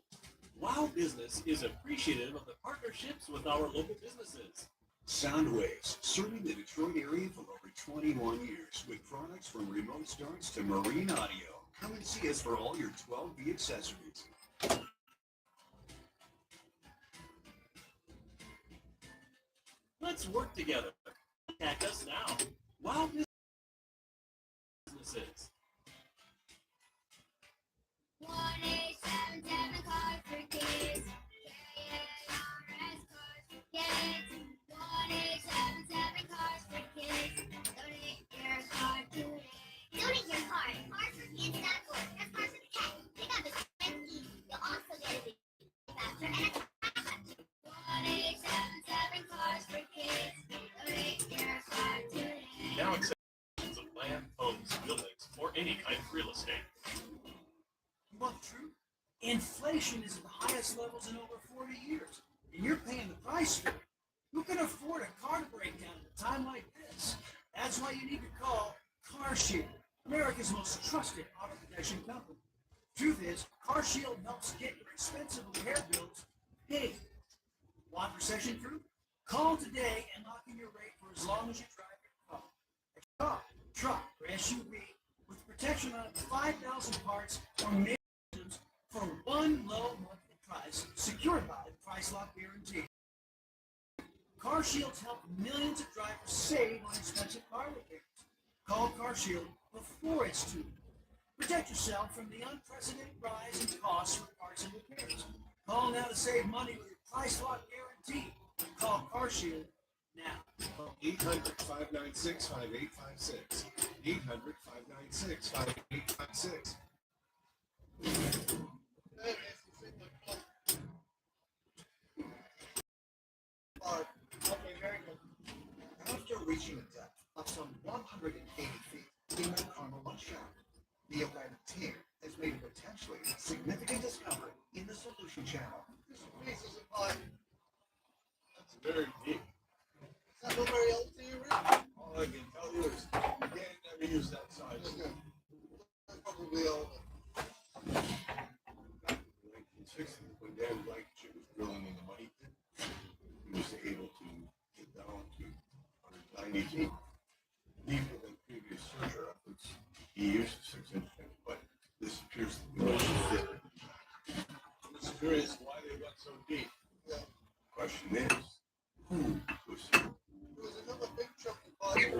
Wow Business is appreciative of the partnerships with our local businesses. Soundwaves, serving the Detroit area for over 21 years with products from remote starts to marine audio. Come and see us for all your 12V accessories. Let's work together. Contact us now. Wow Businesses. 1-877 card for Inflation is at the highest levels in over 40 years, and you're paying the price for it. Who can afford a car to break down at a time like this? That's why you need to call CarShield, America's most trusted auto protection company. Truth is, CarShield helps get your expensive repair bills paid. Want recession proof? Call today and lock in your rate for as long as you drive your car. A car, truck, or SUV with protection on up to 5,000 parts or major items for one low monthly price, secured by the Price Lock Guarantee. CarShield's helped millions of drivers save on expensive car repairs. Call CarShield before it's too late. Protect yourself from the unprecedented rise in costs for parts and repairs. Call now to save money with your Price Lock Guarantee. Call CarShield now. 800-596-5856. 800-596-5856. Okay, very good. After reaching a depth of some 180 feet in the Karma 1 shaft, the Atlantic team has made a potentially significant discovery in the solution channel. This piece is a pipe. That's very deep. Is that not very old to you, Rick? All I can tell you is you can't never use that size. Okay. That's probably older. 1960, when Dan Blankenship was drilling in the money pit, he was able to get down to 190 feet deeper than previous searcher efforts. He used a 6-inch pick, but this appears to be much different. I'm just curious why they went so deep. Yeah. Question is, who was here? There was another big chunk of pipe.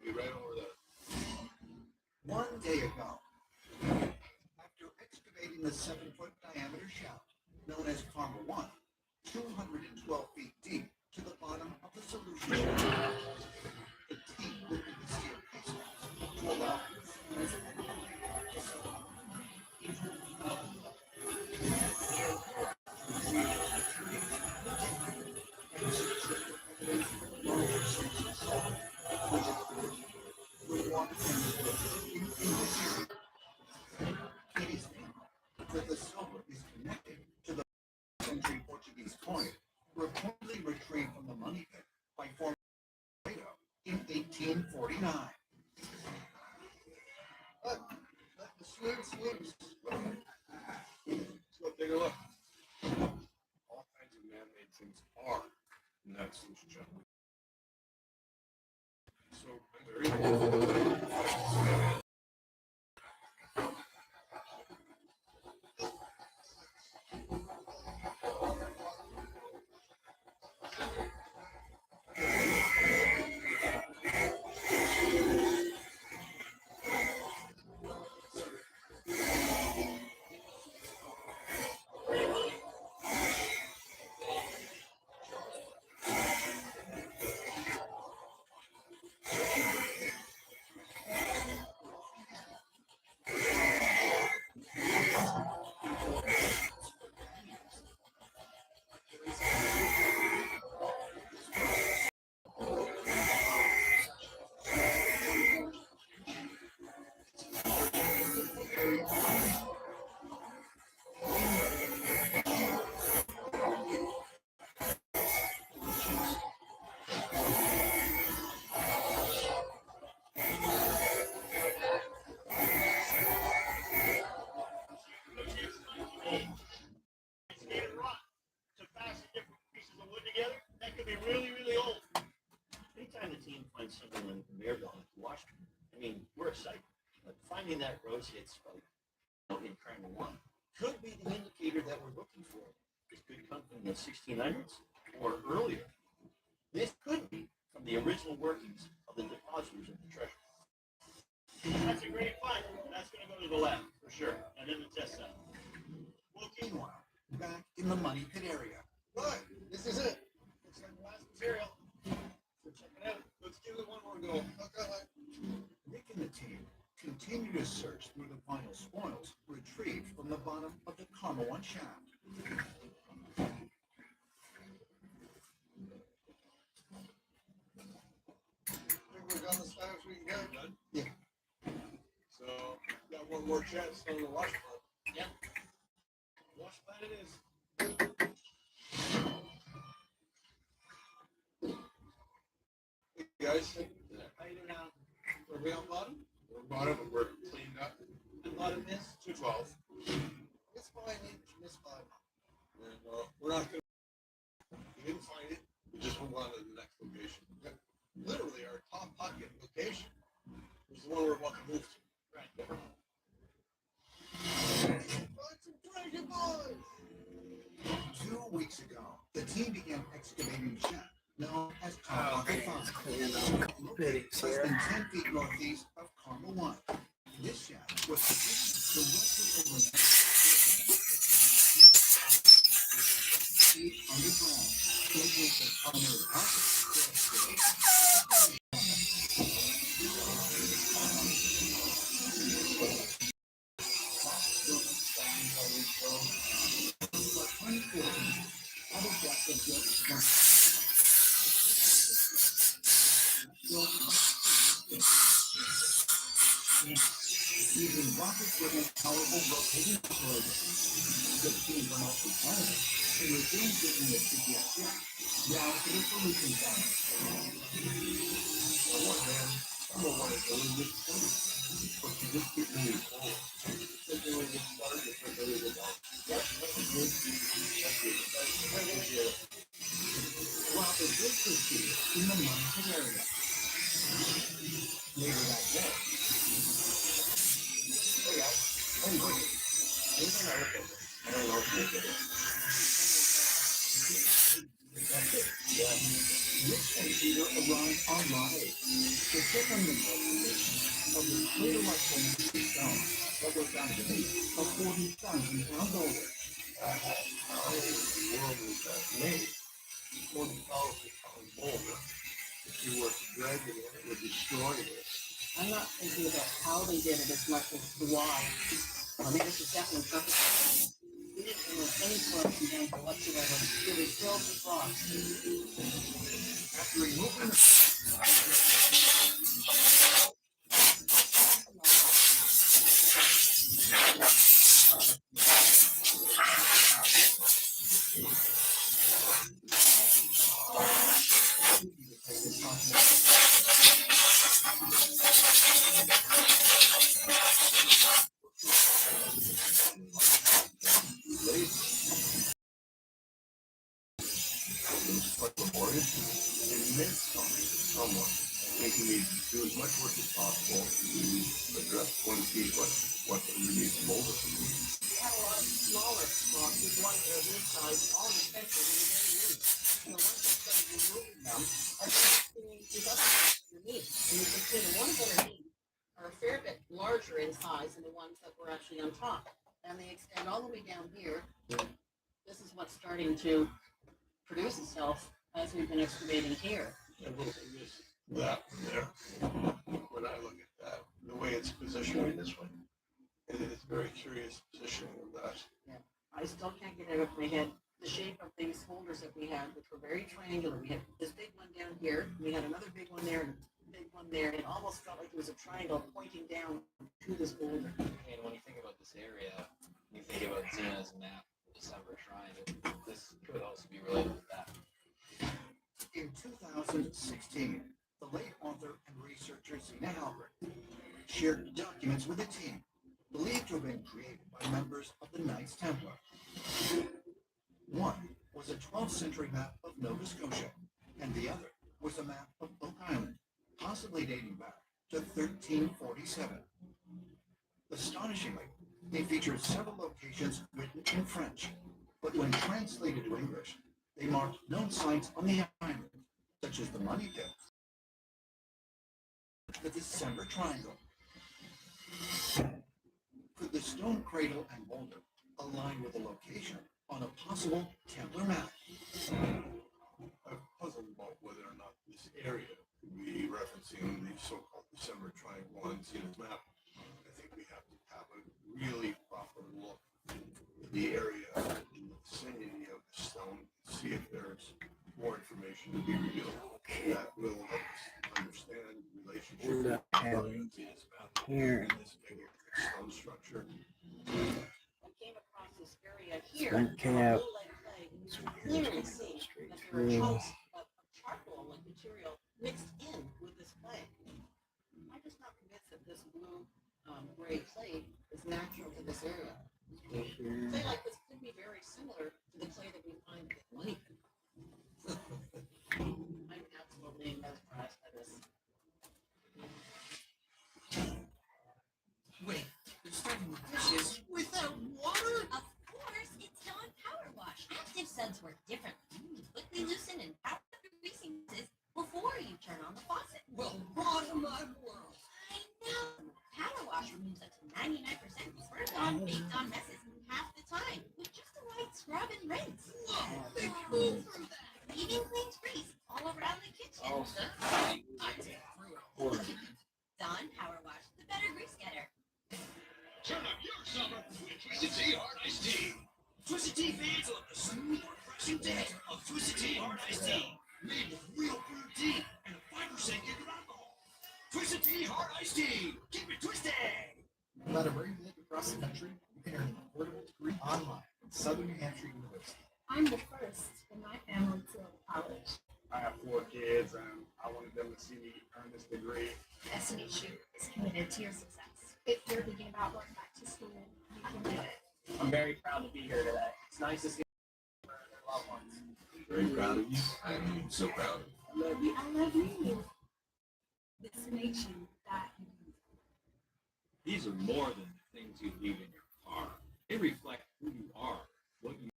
Be right over there. day ago. After excavating the 7-foot diameter shaft, known as Karma 1, 212 feet deep to the bottom of the solution shaft, the team lifted the steel casements to allow it is now that the silver is connected to the century Portuguese coin, reportedly retrieved from the money pit by former Plato in 1849. Let the slims loose. Let's go take a look. All kinds of man-made things are in that solution shop. So I'm very Anytime the team finds something on the conveyor belt like the wash, I mean, we're excited. But finding that rosette spike in Karma 1 could be the indicator that we're looking for. This could come from the 1600s or earlier. This could be from the original workings of the depositors of the treasure. That's a great find. That's going to go to the lab for sure, and then the test cell. Well, meanwhile, back in the money pit area. Right, this is it. Looks like the last material. So check it out. Let's give it one more go. Okay. Nick and the team continue to search through the final spoils retrieved from the bottom of the Karma 1 shaft. Think we've done as fast as we can go, bud. Yeah. So, got one more chance on the wash plant. Yeah. Wash plant it is. Hey guys, how you doing now? Are we on bottom? We're bottom, but we're cleaned up. And bottom is? 212. It's fine, it's fine. And we're not gonna. We didn't find it. We just move on to the next location. Literally, our top pocket location is the one we're about to move to. Right. Find some treasure, boys! 2 weeks ago, the team began excavating the shaft known as Karma 5. Located less than 10 feet northeast of Karma 1. This shaft was positioned directly over feet underground. It was the primary outlet for excavation. Using rocket-driven powerful rotating probes, the team from off the planet and resumed getting the GPS down to the solution site. I want, man. I'm gonna want to go in this place. But you just keep moving forward. Said they were getting started, they said they were getting out. Yep, that's good. That's good. Thank you. While the dig proceeded in the monitored area. Later that day. Hey guys. Hey, wait. Anything I look at this? I don't know if you look at it. That's it. Yeah. This computer arrived on Lot 8 to check on the investigation of the crater-like formation stone that was found beneath a 40,000-pound boulder. How in the world is that made? 40,000-pound boulder. If you were to drag it in, it would destroy it. I'm not thinking about how they did it as much as the why. I mean, this is definitely perfect. We didn't remove any soil from whatsoever. It was filled with rocks. After removing the But laborious, immense time for someone thinking we do as much work as possible to address one key question, what underneath the boulder. We had a lot of smaller rocks, with ones that are this size, all in the center, and they're very loose. And the ones that started removing them are continuing to go underneath. And you can see the ones underneath are a fair bit larger in size than the ones that were actually on top. And they extend all the way down here. This is what's starting to produce itself as we've been excavating here. And we'll see that one there. When I look at that, the way it's positioned in this one, it is very curious positioning of that. Yeah, I still can't get it out of my head. The shape of these holders that we had, which were very triangular. We had this big one down here. We had another big one there and a big one there. It almost felt like it was a triangle pointing down to this boulder. And when you think about this area, you think about Zena's map, December Shrine. This could also be related to that. In 2016, the late author and researcher Zena Halpert shared documents with a team believed to have been created by members of the Knights Templar. One was a 12th century map of Nova Scotia, and the other was a map of Oak Island, possibly dating back to 1347. Astonishingly, they featured several locations written in French, but when translated to English, they marked known sites on the island, such as the Money Pit, the December Triangle. Could the stone cradle and boulder align with a location on a possible Templar map? I've puzzled about whether or not this area could be referencing the so-called December Triangle on Zena's map. I think we have to have a really proper look at the area in the vicinity of the stone and see if there's more information to be revealed that will help us understand the relationship between Zena's map here. and this big stone structure. I came across this area here. Front cap. You can clearly see that there are chunks of charcoal-like material mixed in with this clay. I'm just not convinced that this blue gray clay is natural to this area. Clay like this could be very similar to the clay that we find in Money Pit. I'm absolutely mesmerized by this. Wait, you're starting the dishes without water? Of course, it's Dawn Power Wash. Active suds work differently. You quickly loosen and power up the greasing before you turn on the faucet. Well, rock my world. I know. Power Wash removes up to 99% of burnt-on, baked-on messes in half the time with just a light scrub and rinse. Whoa, they flew through that. Leaving clean grease all around the kitchen. I take through it. Dawn Power Wash, the better grease getter. Turn up your summer with Twisted Tea Hard Iced Tea. Twisted Tea fans love the smooth, refreshing taste of Twisted Tea Hard Iced Tea. Made with real brewed tea and a 5% kick of alcohol. Twisted Tea Hard Iced Tea. Keep it twisted. No matter where you live across the country, you can earn an affordable degree online at Southern New Hampshire University. I'm the first in my family to go to college. I have 4 kids, and I wanted them to see me earn this degree. SNHU is committed to your success. If you're thinking about going back to school, you can do it. I'm very proud to be here today. It's nice to see their loved ones. Very proud of you. I'm so proud of you. I love you. I love you. This makes you that you can. These are more than the things you leave in your car. They reflect who you are, what you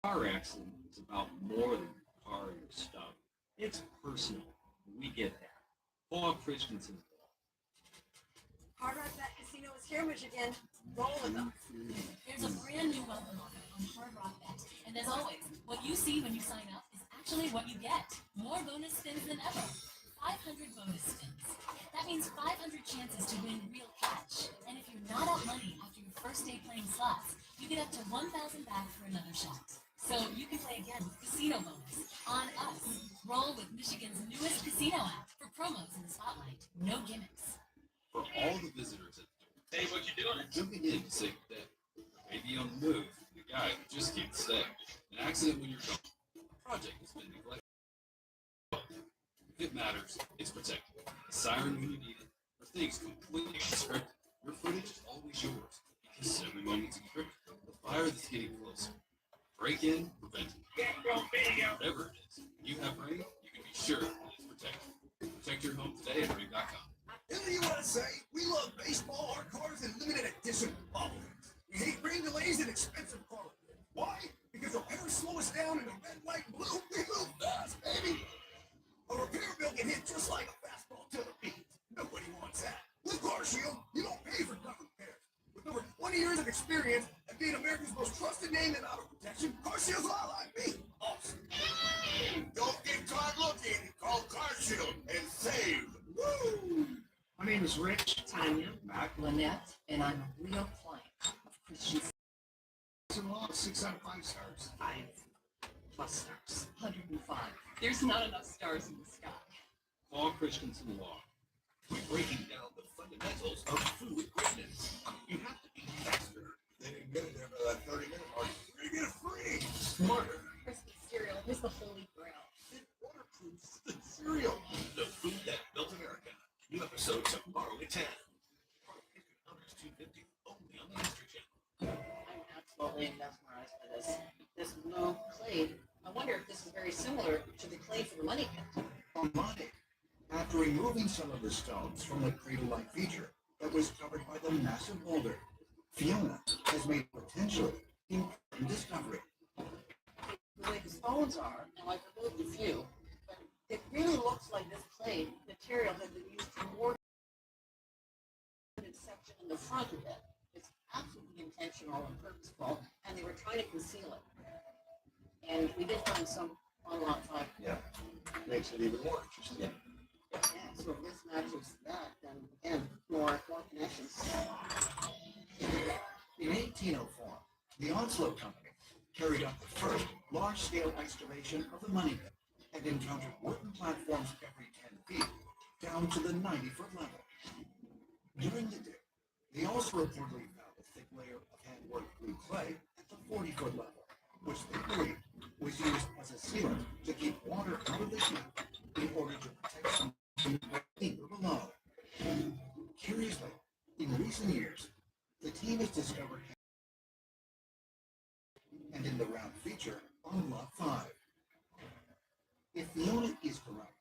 car accident is about more than your car or your stuff. It's personal. We get that. Paul Christensen's Hard Rock Bet Casino is here, Michigan. Roll with them. There's a brand new welcome offer on Hard Rock Bet. And as always, what you see when you sign up is actually what you get. More bonus spins than ever. 500 bonus spins. That means 500 chances to win real cash. And if you're not out money after your first day playing slots, you get up to 1,000 back for another shot. So you can play again with Casino Bonus on us. Roll with Michigan's newest casino app for promos in the spotlight. No gimmicks. For all the visitors at the door. Hey, what you doing? Jumping in to save the day. Maybe on the move, the guy who just can't stay. An accident when you're gone. A project has been neglected. If it matters, it's protected. A siren when you need it, or things completely unscripted. Your footage is always yours, because every moment's encrypted. The fire that's getting closer. Break in, prevent it. Whatever it is, when you have Ring, you can be sure that it's protected. Protect your home today at Ring.com. In the USA, we love baseball, our cars, and limited edition bobbleheads. We hate rain delays and expensive car repairs. Why? Because repairs slow us down in the red, white, and blue. We move fast, baby. A repair bill can hit just like a fastball to the beat. Nobody wants that. With Car Shield, you don't pay for car repairs. With over 20 years of experience and being America's most trusted name in auto protection, Car Shield's a lot like me. Awesome. Don't get caught looking. Call Car Shield and save. Woo! My name is Rich, Tanya, Mark, Lynette, and I'm a real client of Christian. Some law, 6 out of 5 stars. 5+ stars. 105. There's not enough stars in the sky. Paul Christensen Law. We're breaking down the fundamentals of food greatness. You have to be faster. They didn't get it there by that 30-minute mark. We're gonna get it free. Smarter. Crispy cereal is the holy grail. It waterproofs the cereal. The food that built America. New episode tomorrow at 10. Others 250 only on the History Channel. I'm absolutely mesmerized by this. This blue clay. I wonder if this is very similar to the clay for the money pit. Money. After removing some of the stones from the cradle-like feature that was covered by the massive boulder, Fiona has made a potentially important discovery. The way the stones are, and I've removed a few, but it really looks like this clay material has been used for more section in the front of it. It's absolutely intentional and purposeful, and they were trying to conceal it. And we did find some on lot 5. Yeah, makes it even more interesting. Yeah, so if this matches that, then again, more connections. In 1804, the Onslow Company carried out the first large-scale excavation of the money pit and encountered wooden platforms every 10 feet, down to the 90-foot level. During the dig, they also reportedly found a thick layer of hand-worked blue clay at the 40-foot level, which they believed was used as a sealant to keep water out of the chute in order to protect something deeper below. Curiously, in recent years, the team has discovered and in the round feature on lot 5. If Fiona is correct,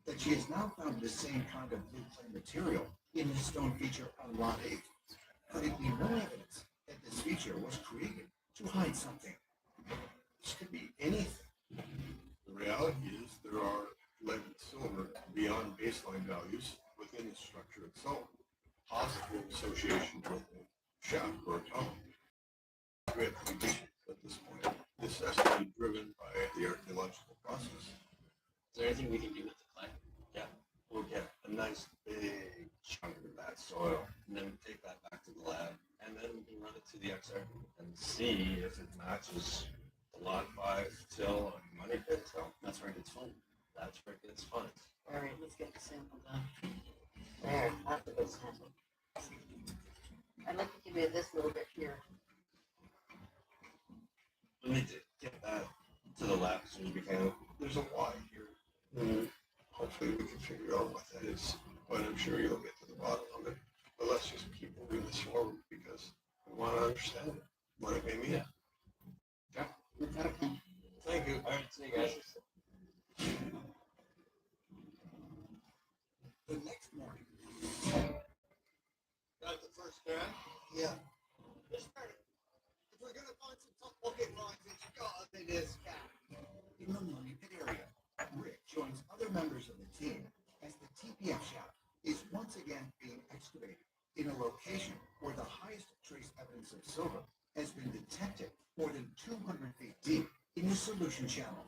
that she has now found the same kind of blue clay material in the stone feature on lot 8, could it be more evidence that this feature was created to hide something? This could be anything. The reality is there are lead and silver beyond baseline values within the structure itself, possible association with a shaft or a tunnel. We have conditions at this point. This has to be driven by the archaeological process. Is there anything we can do with the clay? Yeah, we'll get a nice big chunk of that soil, and then take that back to the lab, and then we can run it to the XR and see if it matches the lot 5 till on money pit till. That's where it gets fun. That's where it gets fun. All right, let's get the sample done. There, that's a good sample. I'd like to give you this little bit here. We need to get that to the lab as soon as we can. There's a why here. And hopefully we can figure out what that is, but I'm sure you'll get to the bottom of it. But let's just keep moving this forward because we want to understand what it may mean. Yeah. Thank you. All right, see you guys. The next morning. Got the first guy? Yeah. Just started. If we're gonna find some tough pocket lines, it's gotta be this guy. In the money pit area, Rick joins other members of the team as the TPF shaft is once again being excavated in a location where the highest trace evidence of silver has been detected more than 200 feet deep in the solution channel.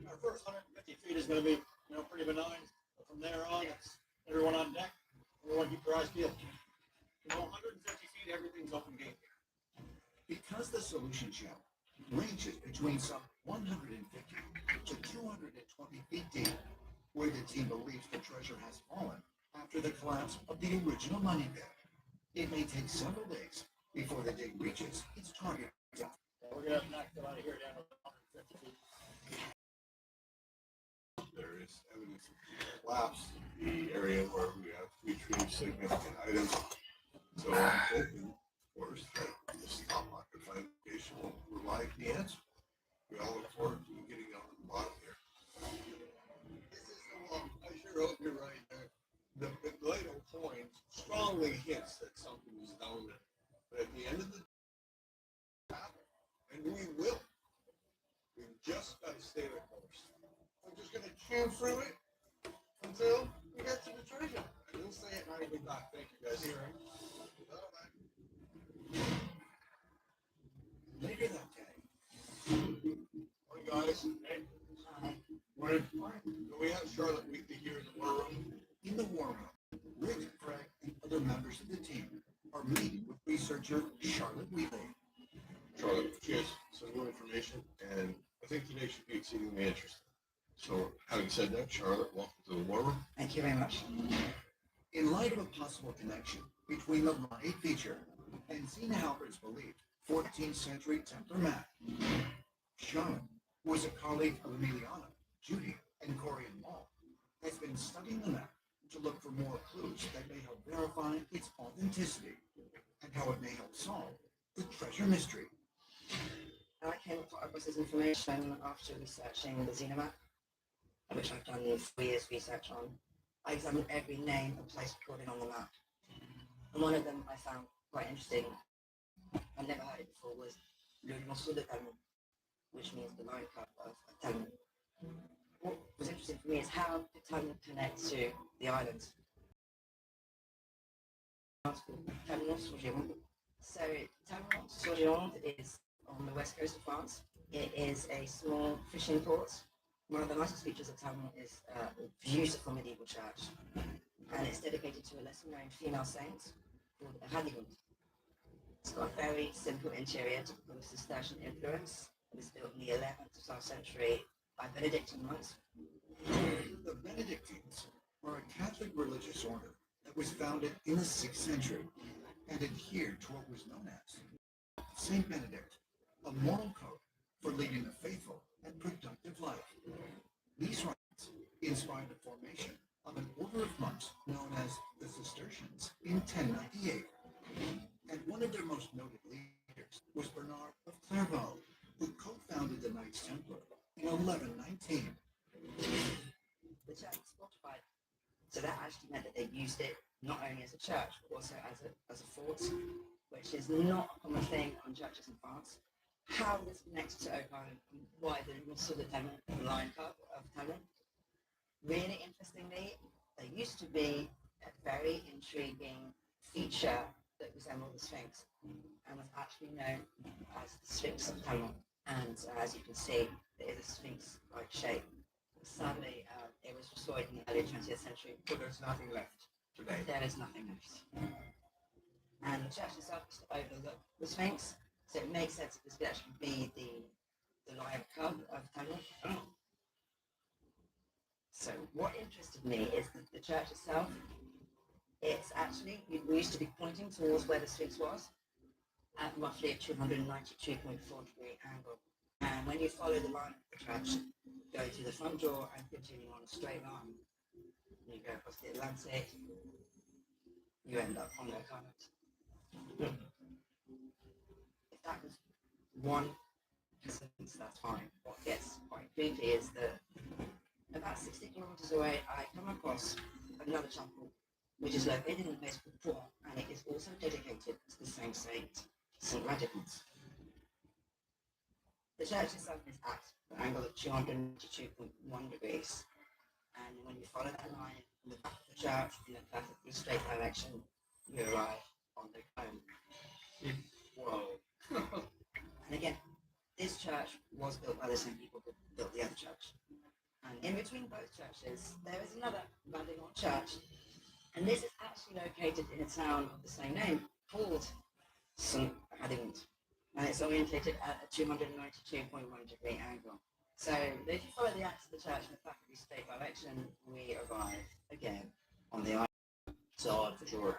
Our first 150 feet is going to be, pretty benign. But from there on, it's everyone on deck. Everyone keep your eyes peeled. 150 feet, everything's open gate here. Because the solution channel ranges between some 150 to 220 feet deep, where the team believes the treasure has fallen after the collapse of the original money pit. It may take several days before the dig reaches its target depth. We're going to have to knock it out of here down to 150 feet. There is evidence of collapse in the area where we have retrieved significant items. So I'm hoping, of course, that this top market foundation will provide the answer. We all look forward to getting on the bottom here. I sure hope you're right there. The vital point strongly hints that something was down there. But at the end of the day, and we will. We've just got to stay the course. I'm just going to chew through it until we get to the treasure. And we'll say it and I'll be back. Thank you guys. Later that day, Morning, guys. Hey. Morning. We have Charlotte Weekly here in the war room. in the war room, Rick, Craig, and other members of the team are meeting with researcher Charlotte Wheatley. Charlotte, she has some new information, and I think today should be exceedingly interesting. So, having said that, Charlotte, welcome to the war room. Thank you very much. In light of a possible connection between the Lonnie feature and Zena Halpern's believed 14th century Templar map, Charlotte, who is a colleague of Emiliana, Judy, and Corey and Paul, has been studying the map to look for more clues that may help verify its authenticity and how it may help solve the treasure mystery. I came across this information after researching the Xenomap, which I've done 4 years research on. I examined every name and place recorded on the map. And one of them I found quite interesting, I never heard it before, was Le Morceau de Talon, which means the line cut of Talon. What was interesting for me is how the Talon connects to the islands. So Talon-sur-Gironde is on the west coast of France. It is a small fishing port. One of the nicest features of Talon is a beautiful medieval church, and it's dedicated to a lesser-known female saint called Radegund. It's got a very simple interior, typical of Cistercian influence. It was built in the 11th to 12th century by Benedictine monks. The Benedictines are a Catholic religious order that was founded in the 6th century and adhered to what was known as Saint Benedict, a moral code for leading a faithful and productive life. These rites inspired the formation of an order of monks known as the Cistercians in 1098. And one of their most noted leaders was Bernard of Clairvaux, who co-founded the Knights Templar in 1119. The church was fortified, so that actually meant that they used it not only as a church, but also as a fort, which is not a common thing on churches in France. How this connects to Oak Island and why the Morceau de Talon, the Lion Cub of Talon. Really interestingly, there used to be a very intriguing feature that resembled the Sphinx and was actually known as the Sphinx of Talon. And as you can see, it is a Sphinx-like shape. Sadly, it was destroyed in the early 20th century. So there's nothing left today. There is nothing left. And the church itself is to overlook the Sphinx, so it makes sense that this could actually be the lion cub of Talon. So what interested me is that the church itself, it's actually, we used to be pointing towards where the Sphinx was at roughly a 292.4 degree angle. And when you follow the line of the church, go to the front door and continue on a straight line, you go across the Atlantic, you end up on Oak Island. If that was one instance, that's fine. What gets quite creepy is that about 60 kilometers away, I come across another chapel, which is located in a place called Port, and it is also dedicated to the same saint, St. Radegund. The church itself is at an angle of 292.1 degrees, and when you follow that line from the back of the church in a perfectly straight direction, we arrive on the home. Whoa. And again, this church was built by the same people that built the other church. And in between both churches, there is another running on church. And this is actually located in a town of the same name called St. Adamant. And it's orientated at a 292.1-degree angle. So if you follow the axis of the church in the faculty state direction, we arrive again on the island. So for sure.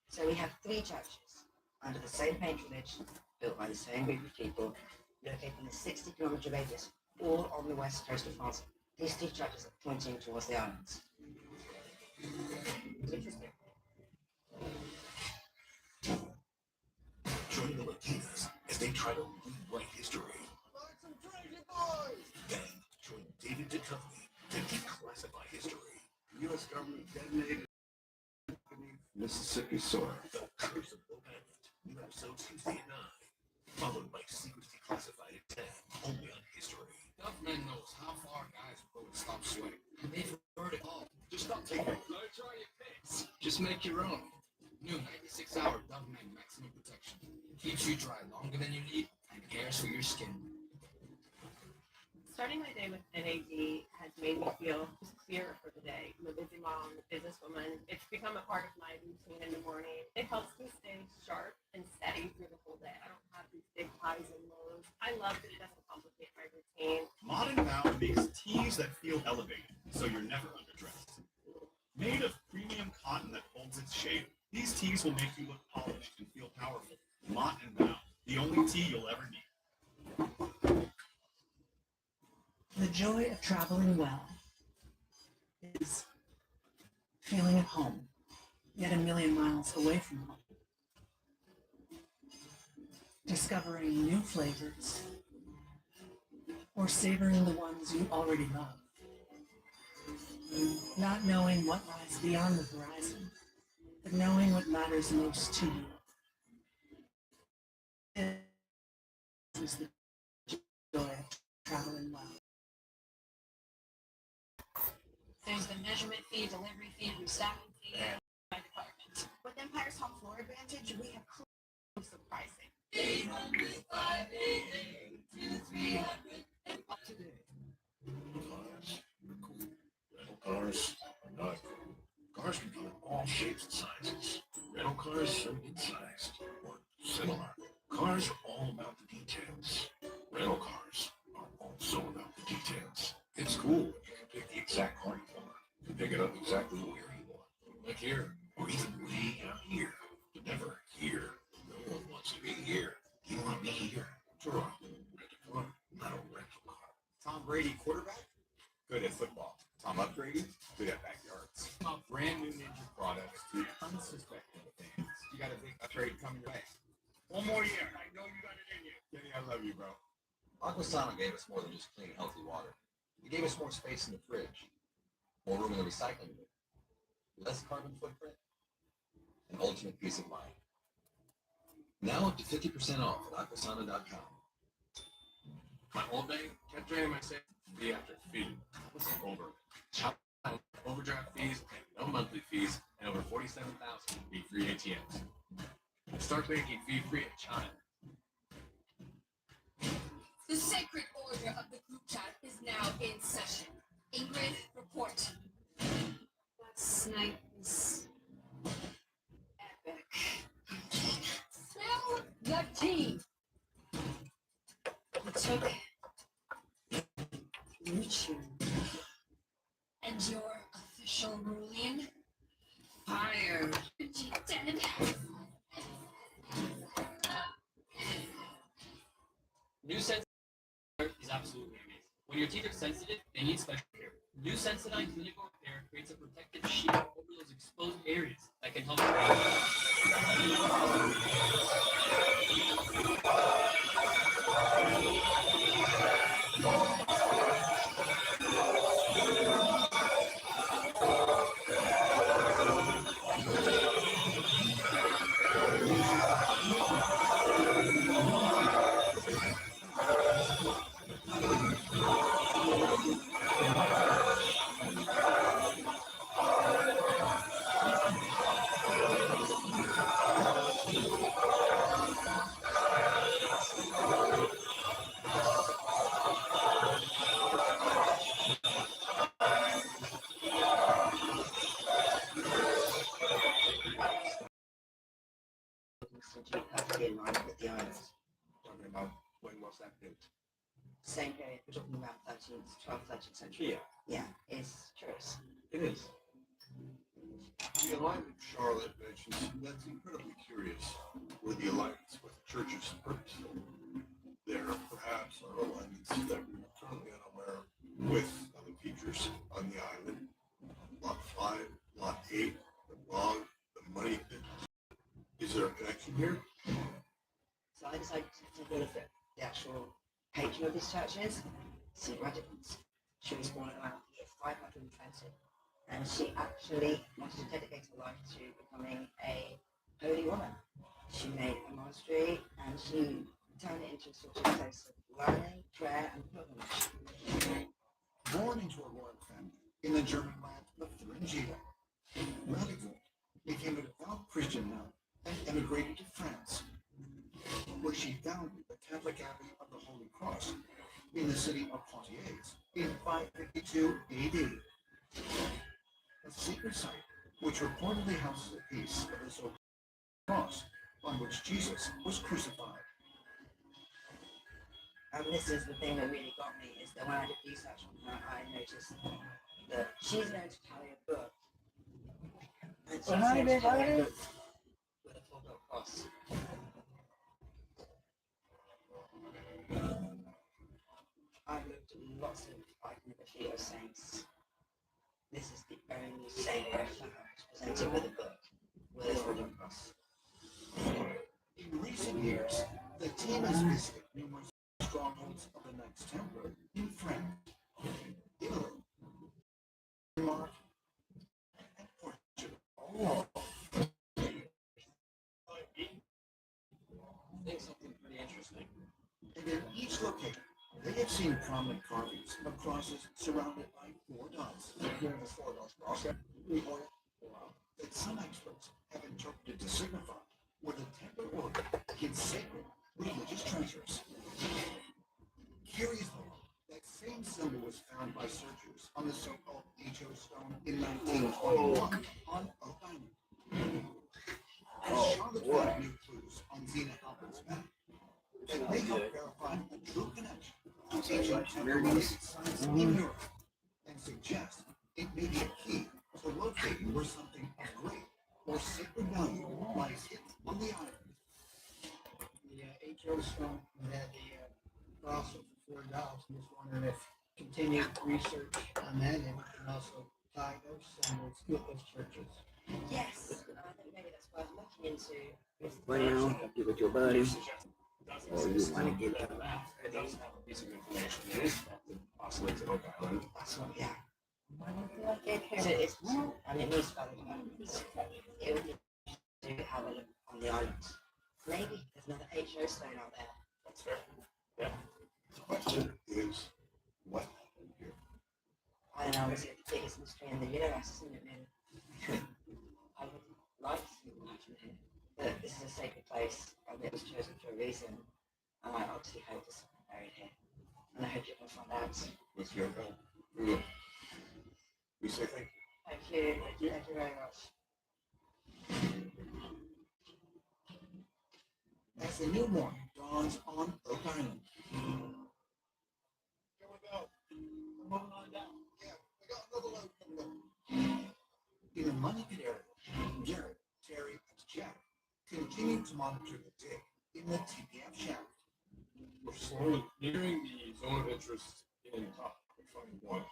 So we have three churches under the same patronage, built by the same group of people, located in a 60-kilometer radius, all on the west coast of France. These three churches are pointing towards the islands. It's interesting. Join the Latinas as they try to rewrite history. Then join David Duchovny to declassify history. U.S. government detonated Mississippi soil. The Curse of Oak Island, new episode Tuesday at 9, followed by Secrets Declassified at 10, only on history. Government knows how far guys will go to stop sweating. They've heard it all. Just stop taking it. Let it dry your face. Just make your own. New 96-hour Government Maximum Protection. Keeps you dry longer than you need and cares for your skin. Starting my day with NAD has made me feel just clearer for the day. I'm a busy mom, a businesswoman. It's become a part of my routine in the morning. It helps me stay sharp and steady through the whole day. I don't have these big highs and lows. I love that it doesn't complicate my routine. Modern Bound makes tees that feel elevated, so you're never underdressed. Made of premium cotton that holds its shape, these tees will make you look polished and feel powerful. Mott and Bound, the only tee you'll ever need. The joy of traveling well is feeling at home, yet a million miles away from home. Discovering new flavors or savoring the ones you already love. Not knowing what lies beyond the horizon, but knowing what matters most to you. This is the joy of traveling well. There's the measurement fee, delivery fee, restocking fee, by department. With Empire's Home Floor Advantage, we have exclusive pricing. 800 588 today. Cars are cool. Rental cars are not cool. Cars can come in all shapes and sizes. Rental cars are mid-sized or similar. Cars are all about the details. Rental cars are also about the details. It's cool when you can pick the exact car you want. You can pick it up exactly where you want. Like here, or even way out here. But never here. No one wants to be here. You want to be here. Toronto. Rent a car, not a rental car. Tom Brady, quarterback? Good at football. Tom Upgrady? Good at backyards. Brand new Ninja products to unsuspecting fans. You got a big upgrade coming your way. One more year. I know you got it in you. Kenny, I love you, bro. Aquasana gave us more than just clean, healthy water. It gave us more space in the fridge, more room in the recycling bin, less carbon footprint, and ultimate peace of mind. Now up to 50% off at aquasana.com. My whole day kept draining my savings fee after fee. This is over. Chop out overdraft fees, no monthly fees, and over 47,000 fee-free ATMs. Start banking fee-free at Chime. The sacred order of the group chat is now in session. Ingrid, report. Last night was epic. Spill the tea. You took YouTube. And your official ruling? Fired. She's dead. New Sensodyne is absolutely amazing. When your teeth are sensitive, they need special care. New Sensodyne Clinical Repair creates a protective shield over those exposed areas that can help. to be perfectly in line with the island. Talking about when was that built? Same period, we're talking about 12th, 13th century. Yeah, it's curious. It is. The alignment Charlotte mentions, that's incredibly curious, where the alignments with the church's purposeful. There perhaps are alignments that we're currently unaware of with other features on the island. Lot 5, Lot 8, the bog, the money pit. Is there a connection here? So I decided to take a look at the actual patron of this church is St. Radicans. She was born around the year 520, and she actually wanted to dedicate her life to becoming a holy woman. She made a monastery, and she turned it into a sort of place of learning, prayer, and pilgrimage. Born into a royal family in the German land of Thuringia, Radical became a devout Christian nun and emigrated to France, where she founded the Catholic Abbey of the Holy Cross in the city of Poitiers in 552 AD. A sacred site which reportedly houses a piece of the so-called cross on which Jesus was crucified. And this is the thing that really got me, is that when I did research on her, I noticed that she's known to carry a book. And she's known to carry a book with a full built cross. I've looked at lots of iconography of saints. This is the only saint I've found presented with a book with a full built cross. In recent years, the team has visited numerous strongholds of the Knights Templar in France, Italy, Denmark, and Portugal. I think something pretty interesting. And in each location, they have seen prominent carvings of crosses surrounded by 4 dots. Here are the 4 dots cross that some experts have interpreted to signify where the Templar order hid sacred religious treasures. Curiously, that same symbol was found by searchers on the so-called H.O. stone in 1921 on Oak Island. And Charlotte found new clues on Zena Halpern's map that may help verify a true connection to ancient Templar-related sites in Europe and suggest it may be a key to locating where something of great or sacred value lies hidden on the island. The H.O. stone had the cross of the 4 dots. I'm just wondering if continued research on that and also tie those symbols with those churches. Yes, I think maybe that's worth looking into. Well, get with your buddies. Or you want to get that back. It does have a piece of information that is possibly to Oak Island. That's what, yeah. It's more, and it needs further development. It would need to have a look on the island. Maybe there's another H.O. stone out there. That's fair. Yeah. The question is, what happened here? I don't know, is it the biggest mystery in the universe, isn't it, man? I would like to see what happened here. But this is a sacred place, and it was chosen for a reason. And I obviously hope there's something buried here. And I hope you can find out. With your help, we will. We say thank you. Thank you. Thank you very much. As the new morning dawns on Oak Island. Here we go. We're moving on down. Yeah, we got another load coming up. In the money pit area, Garrett, Terry, and Jack continue to monitor the dig in the TPF shaft. We're slowly nearing the zone of interest in top 1,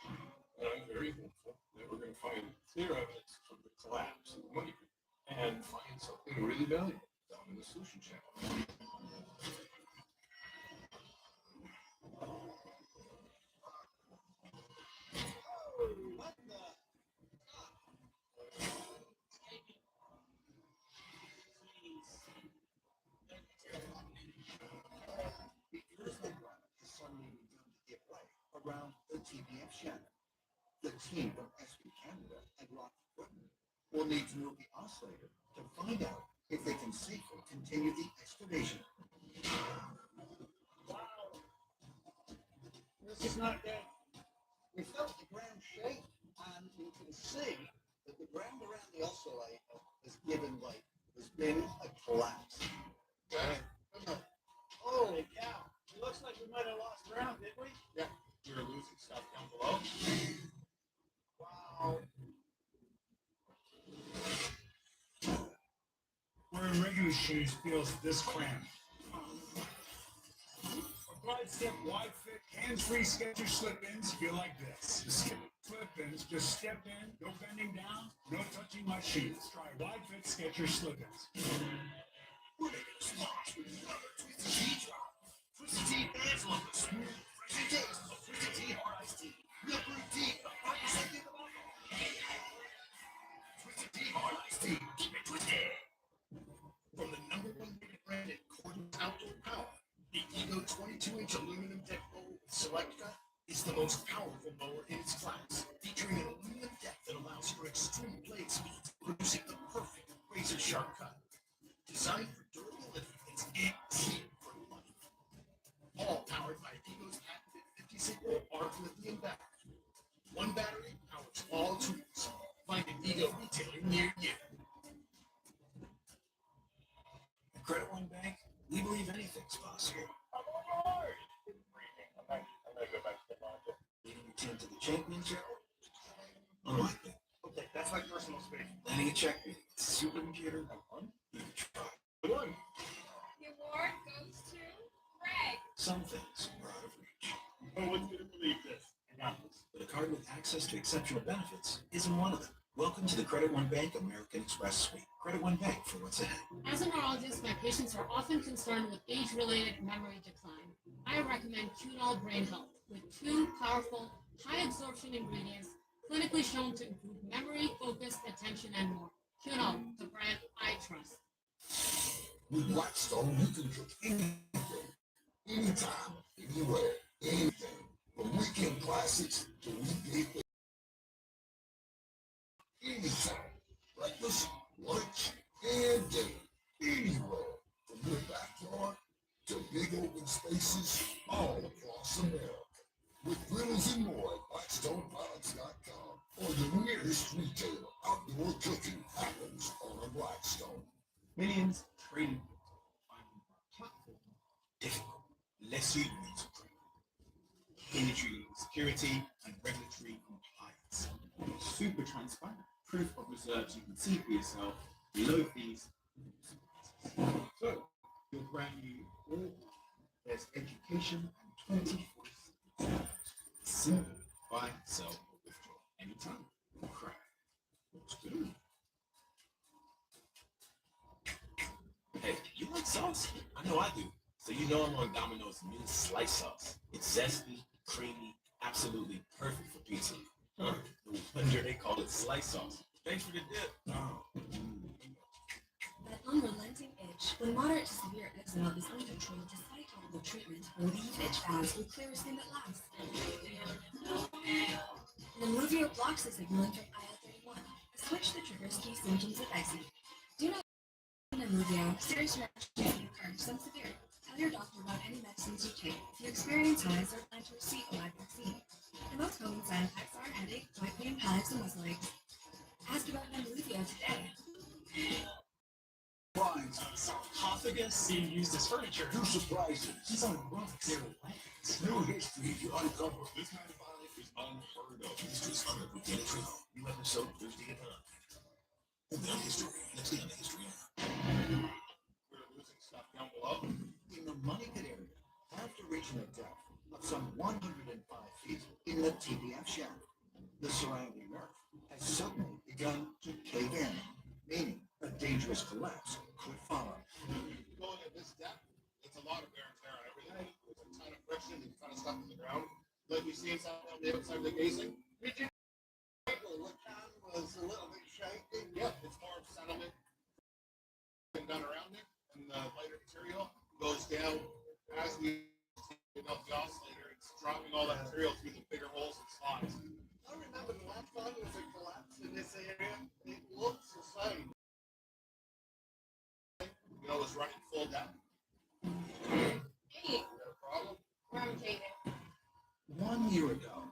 and I'm very hopeful that we're going to find clear evidence of the collapse of the money pit and find something really valuable down in the solution channel. What the? Because the ground has suddenly begun to give way around the TPF shaft, the team from SB Canada and Rocky Britain will need to move the oscillator to find out if they can safely continue the excavation. This is not good. We felt the ground shake, and you can see that the ground around the oscillator has given way. There's been a collapse. Holy cow. It looks like we might have lost ground, didn't we? Yeah, we were losing stuff down below. Wow. Wearing regular shoes feels this cramped. Applied step wide fit, hands-free Skechers slip-ins feel like this. The slip-ins, just step in, no bending down, no touching my shoes. Try wide fit Skechers slip-ins. We're making a splash with another Twisted Tea drop. Twisted Tea fans love the smooth, refreshing taste of Twisted Tea hard iced tea. Milk brewed tea, the 5% thing about Twisted Tea hard iced tea. Keep it twisted. From the #1 rated brand in cordless outdoor power, the Ego 22-inch aluminum deck mower with select cut is the most powerful mower in its class, featuring an aluminum deck that allows for extreme blade speeds, producing the perfect razor-sharp cut. Designed for durability, it's easy for life. All powered by Ego's patented 56-volt arc lithium battery. One battery powers all tools. Find an Ego retailer near you. At Credit One Bank, we believe anything's possible. Leading your team to the championship? Unlike that. Okay, that's my personal space. Landing a check with a supercomputer? You can try. Good one. The award goes to Greg. Some things are out of reach. No one's going to believe this. I got this. But a card with access to exceptional benefits isn't one of them. Welcome to the Credit One Bank American Express Suite. Credit One Bank for what's ahead. As a neurologist, my patients are often concerned with age-related memory decline. I recommend Qunol Brain Health with 2 powerful, high-absorption ingredients clinically shown to improve memory, focus, attention, and more. Qunol, the brand I trust. With Blackstone, you can cook anything, anytime, anywhere, anything. From weekend classics to weekday anytime. Breakfast, lunch, and dinner. Anywhere. From your backyard to big open spaces all across America. With grills and more at BlackstoneProducts.com or the nearest retailer. Outdoor cooking happens on a Blackstone. Millions trading platform difficult, less you use industry security and regulatory compliance. Super transparent, proof of research you can see for yourself, low fees. So, your brand new all there's education and 24/7. Simple, buy, sell, or withdraw anytime. Crap. Looks good. Hey, you like sauce? I know I do. So you know I'm on Domino's new slice sauce. It's zesty, creamy, absolutely perfect for pizza. Huh. No wonder they call it slice sauce. Thanks for the dip. Oh. That unrelenting itch, when moderate to severe eczema is uncontrolled despite topical treatment, Relieve Itch Baths will clear as thing that lasts. Nemluvio blocks the signaling from IL-31, a switch that triggers key symptoms of eczema. Do not Nemluvio. Serious reactions may occur, some severe. Tell your doctor about any medicines you take if you experience hives or plan to receive a live vaccine. The most common side effects are headache, joint pain, hives, and muscle aches. Ask about Nemluvio today. Sarcophagus being used as furniture. Two surprises. He's on rocks. They're legs. New history you uncover. This kind of violence is unheard of. History's unrepeatable. New episode Thursday at 9. And then history. Let's get into history now. We're losing stuff down below. In the money pit area, after reaching a depth of some 105 feet in the TPF shaft, the surrounding earth has suddenly begun to cave in, meaning a dangerous collapse could follow. Going at this depth, it's a lot of wear and tear on everything. There's a ton of friction and a ton of stuff in the ground. Like we see inside on the outside of the casing. What kind was a little bit shaky? Yep, it's more of sediment done around it, and the lighter material goes down as we melt the oscillator. It's dropping all that material through the bigger holes and slots. I remember the last time there was a collapse in this area. It looks the same. You know, it was running full depth. Hey, Problem? from David. 1 year ago,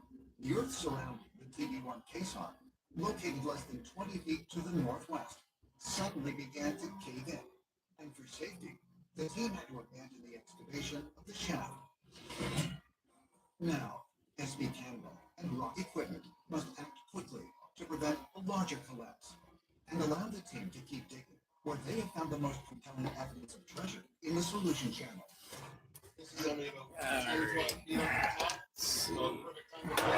the earth surrounding the TB1 caisson, located less than 20 feet to the northwest, suddenly began to cave in. And for safety, The team had to abandon the excavation of the shaft. Now, SB Campbell and Rock Equipment must act quickly to prevent a larger collapse and allow the team to keep digging where they have found the most compelling evidence of treasure in the solution channel. This is only about 10, 12 feet off the top, so perfect time to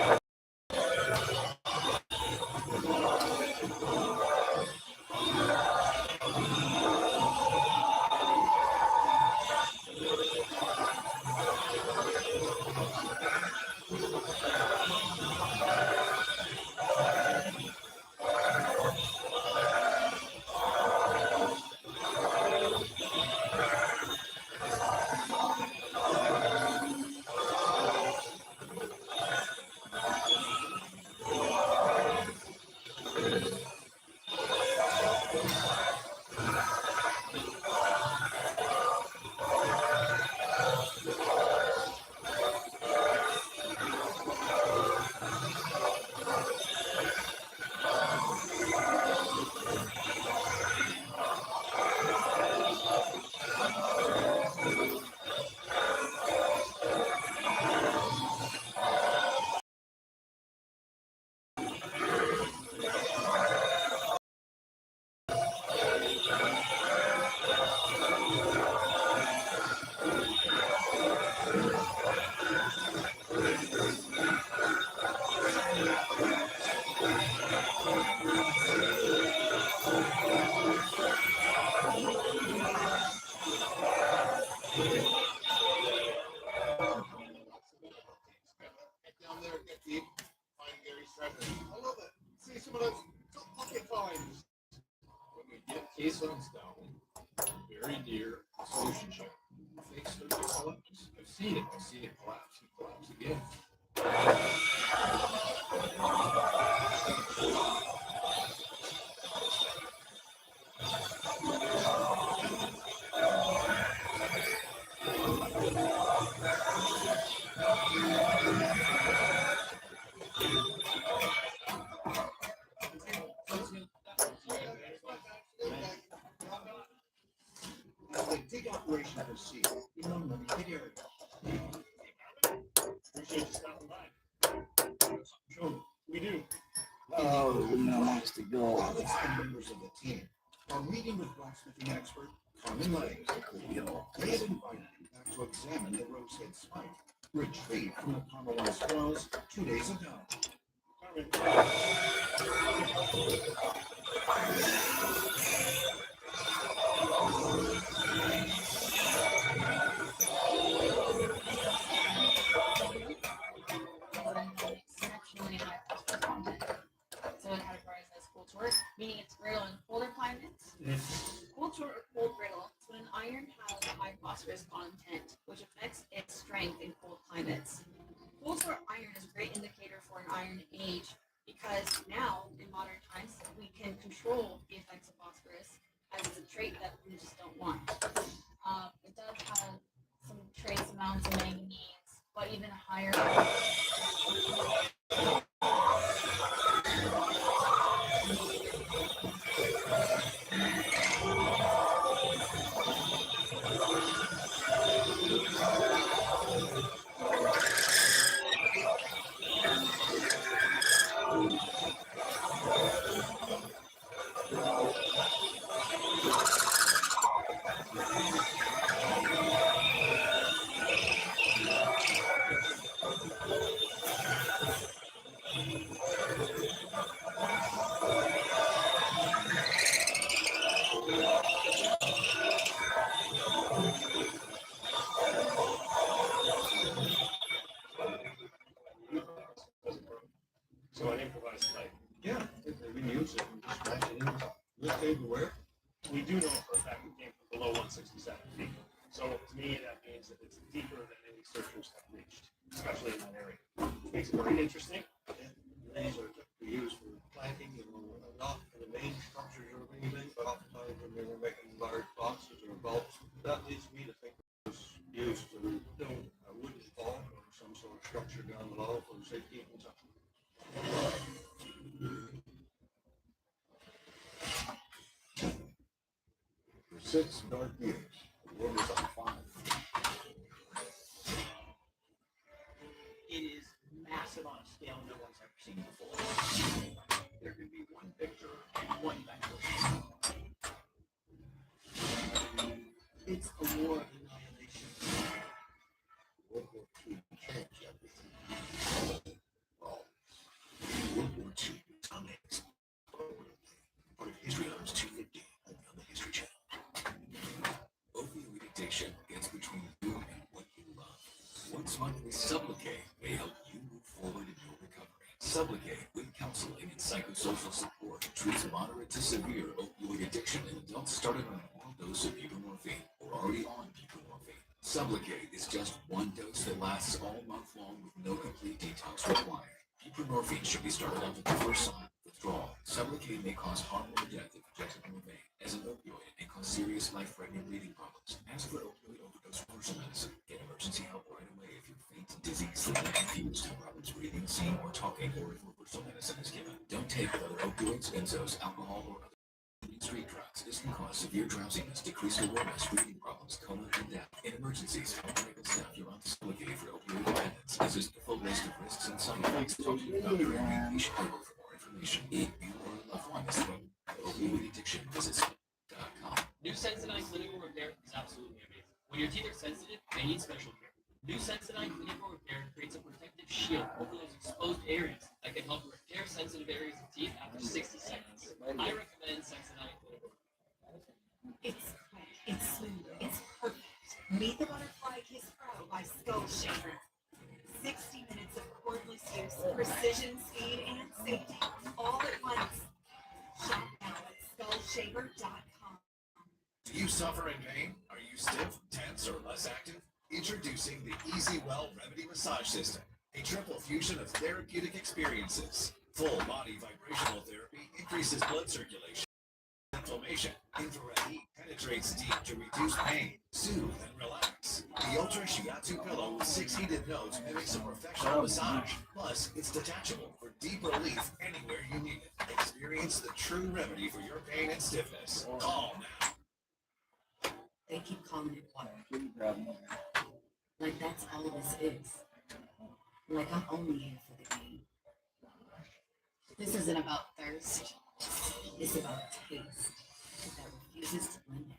down there, get deep, find Gary's treasure. I love it. See some of those pocket finds. When we get caissons down, buried deer, solution check. Fakes start to collapse. I've seen it. I see it collapse and collapse again. As the dig operation proceeds in a limited area. Appreciate you stopping by. Sure, we do. Alex and members of the team are meeting with blacksmithing expert Carmen Legs. They have invited him back to examine the rosehead spike, retrieved from the Palmer One squirrels 2 days ago. Exceptionally high phosphorus content. So it categorized as cold torque, meaning it's brittle in colder climates. Cold torque or cold brittle is when an iron has a high phosphorus content, which affects its strength in cold climates. Cold torque iron is a great indicator for an iron age because now, in modern times, we can control the effects of phosphorus as it's a trait that we just don't want. It does have some trace amounts of manganese, but even higher. So an improvised pipe. Yeah, we can use it and just match it in. This table where? We do know for a fact it came from below 167 feet. So to me, that means that it's deeper than any searchers have reached, especially in that area. Which makes it very interesting. These are typically used for planking, not in the main structures or anything, but oftentimes when they were making large boxes or bulks, that leads me to think it was used to build a wooden bulk or some sort of structure down below for safety and stuff. For 6 dark years, world was on fire. It is massive on a scale no one's ever seen before. There can be one victor and one vanquished. It's a war of annihilation. World War II changed everything. Well, World War II dominates part of History Hours 250 on the History Channel. Opioid addiction gets between you and what you love. Once monthly Sublocade may help you move forward in your recovery. Sublocade, with counseling and psychosocial support, treats moderate to severe opioid addiction in adults started on an oral dose of buprenorphine or already on buprenorphine. Sublocade is just one dose that lasts all month long with no complete detox required. Buprenorphine should be started after the first sign of withdrawal. Sublocade may cause harm or death if injected in the vein. As an opioid, it may cause serious life-threatening breathing problems. Ask for opioid overdose reversal medicine. Get emergency help right away if you're faint, dizzy, sleepy, confused, have problems breathing, seeing, or talking, or if reversal medicine is given. Don't take other opioids, benzos, alcohol, or other street drugs. This can cause severe drowsiness, decreased awareness, breathing problems, coma, and death. In emergencies, help medical staff you're on Sublocade for opioid dependence. This is the full list of risks and side effects. Talk to your doctor and patient label for more information. If you or a loved one is struggling with opioid addiction, visit Sublocade.com. New Sensodyne Clinical Repair is absolutely amazing. When your teeth are sensitive, they need special care. New Sensodyne Clinical Repair creates a protective shield over those exposed areas that can help repair sensitive areas of teeth after 60 seconds. I recommend Sensodyne Clinical Repair. It's quick, it's smooth, it's perfect. Meet the Butterfly Kiss Pro by Skull Shaver. 60 minutes of cordless use, precision, speed, and safety, all at once. Shop now at skullshaver.com. Do you suffer in pain? Are you stiff, tense, or less active? Introducing the Easy Well Remedy Massage System, a triple fusion of therapeutic experiences. Full body vibrational therapy increases blood circulation. Inflammation. Infrared heat penetrates deep to reduce pain, soothe, and relax. The Ultra Shiatsu pillow with 6 heated nodes mimics a professional massage. Plus, it's detachable for deep relief anywhere you need it. Experience the true remedy for your pain and stiffness. Call now. They keep calling it water. Like that's all this is. Like I'm only here for the game. This isn't about thirst. It's about taste that refuses to limit.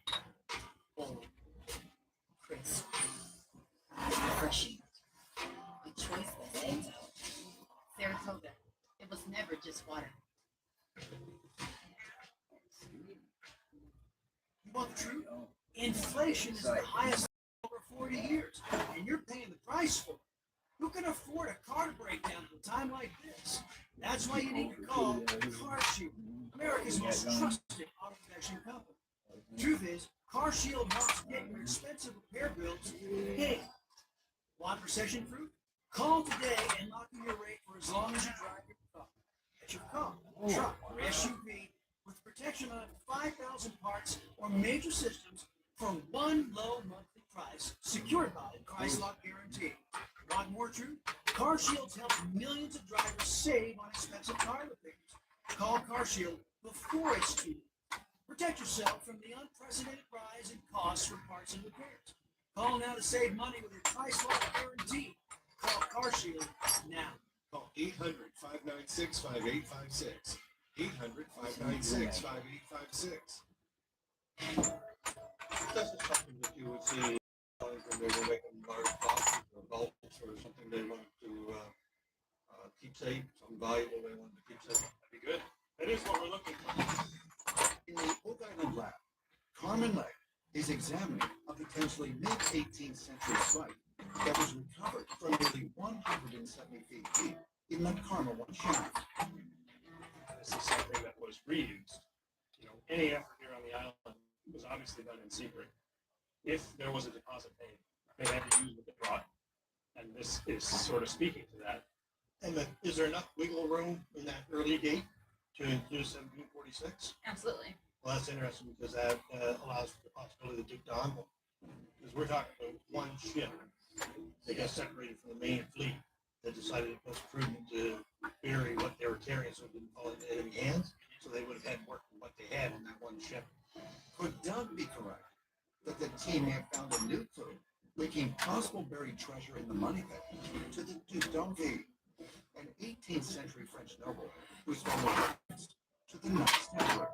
Bold, crisp, refreshing. A choice that stands out. Saratoga. It was never just water. You want the truth? Inflation is the highest in over 40 years, and you're paying the price for it. Who can afford a car breakdown at a time like this? That's why you need to call CarShield, America's most trusted auto protection company. The truth is, CarShield helps get your expensive repair bills paid. Want recession proof? Call today and lock in your rate for as long as you drive your car. Get your car, truck, or SUV with protection on 5,000 parts or major systems for one low monthly price, secured by the price lock guarantee. Want more truth? CarShield helps millions of drivers save on expensive car repairs. Call CarShield before it's too late. Protect yourself from the unprecedented rise in costs for parts and repairs. Call now to save money with your price lock guarantee. Call CarShield now. Call 800-596-5856. 800-596-5856. This is something that you would see when they were making large boxes or bulks or something they wanted to keep safe, something valuable they wanted to keep safe. That'd be good. That is what we're looking for. In the Oak Island lab, Carmen Legg is examining a potentially mid-18th century site that was recovered from nearly 170 feet deep in the Karma One shaft. This is something that was reused. You know, any effort here on the island was obviously done in secret. If there was a deposit made, they had to use what they brought. And this is sort of speaking to that. And is there enough wiggle room in that early date to include 1746? Absolutely. Well, that's interesting because that allows for the possibility that Duke d'Anville, because we're talking about one ship that got separated from the main fleet that decided it was prudent to bury what they were carrying so it didn't fall into enemy hands. So they would have had work with what they had in that one ship. Could Doug be correct that the team may have found a new clue linking possible buried treasure in the money pit to the Duc d'Enghien, an 18th century French noble whose family was to the Knights Templar.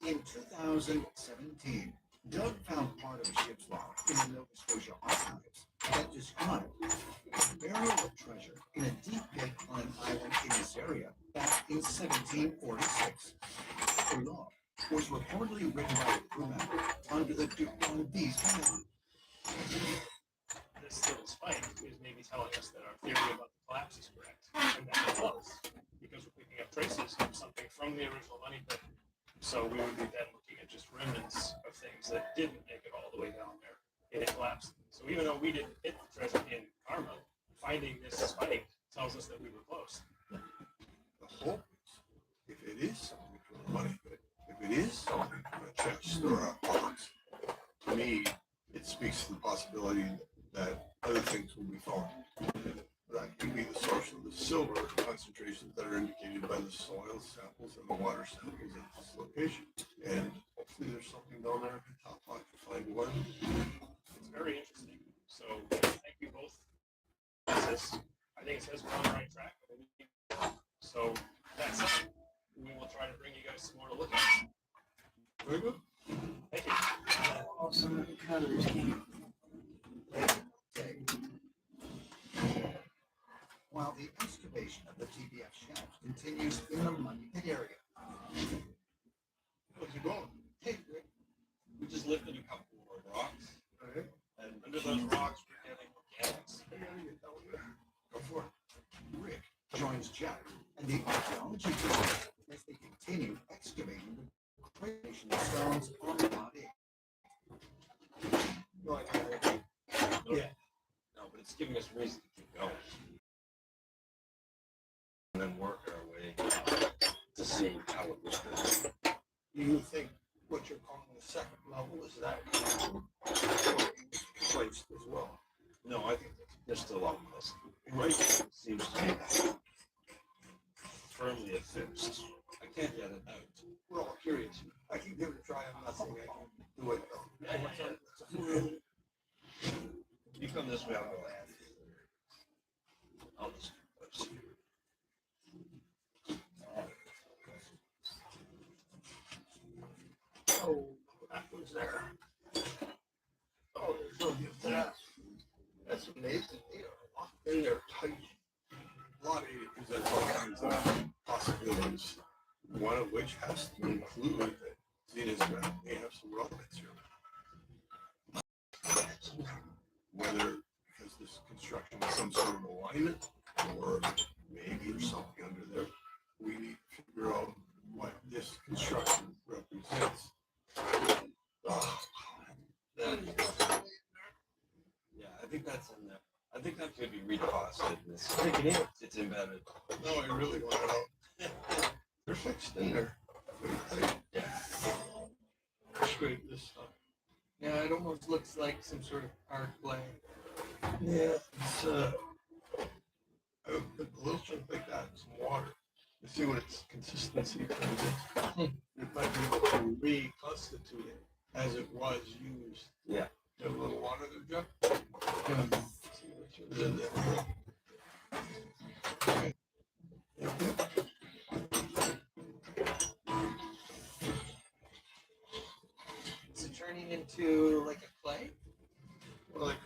In 2017, Doug found part of a ship's log in the Nova Scotia archives that described the burial of treasure in a deep pit on an island in this area back in 1746. The log was reportedly written by a crew member under the Duc d'Enghien command. This little spike is maybe telling us that our theory about the collapse is correct, and that it was, because we're picking up traces of something from the original money pit. So we would be then looking at just remnants of things that didn't make it all the way down there, and it collapsed. So even though we didn't hit the treasure in Karma, finding this spike tells us that we were close. The hope is, if it is something from the money pit, if it is something from a chest or a box, to me, it speaks to the possibility that other things will be found. That could be the source of the silver concentrations that are indicated by the soil samples and the water samples at this location. And hopefully there's something down there at the top left to find one. It's very interesting. So thank you both. I think it says we're on the right track. So that's it. We will try to bring you guys some more to look at. Very good. Thank you. Awesome encounters. While the excavation of the TBF shaft continues in the money pit area. How's it going? Hey, Rick. We just lifted a couple more rocks, Okay. and under those rocks we're getting organics. Go for it. Rick joins Jack and the archaeology group as they continue excavating the creation of stones on the body. Yeah. No, but it's giving us reason to keep going. And then work our way to see how it was built. Do you think what you're calling the second level is that placed as well? No, I think they're still on this. Right. Seems to be firmly affixed. I can't get it out. We're all curious. I can give it a try. I'm not saying I can do it though. You come this way, I'll go ahead. I'll just let's see. Oh, that was there. Oh, there's no give that. That's amazing. They are locked in there tight. A lot of it presents all kinds of possibilities. One of which has to include that Zena's ground may have some relevance here. Whether because this construction is some sort of alignment, or maybe there's something under there. We need to figure out what this construction represents. Yeah, I think that's in there. I think that could be redeposited in this. It's embedded. No, I really want to know. They're fixed in there. Yeah. Scrape this stuff. Yeah, it almost looks like some sort of arc blade. Yeah, it's I would put a little chunk like that in some water to see what its consistency turns into. It might be able to reconstitute it as it was used. Yeah. You have a little water there, Jeff? Yeah. See what turns in there. Okay. Thank you. Is it turning into like a clay? Or like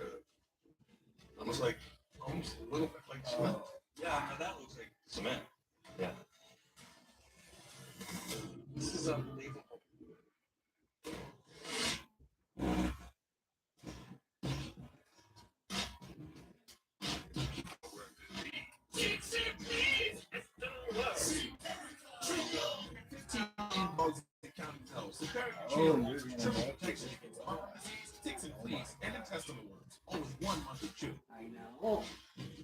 almost a little bit like cement. Yeah, no, that looks like cement. Yeah. This is unbelievable. Protection against fungal disease, ticks and fleas, and intestinal worms, all with 1 month of chew. I know.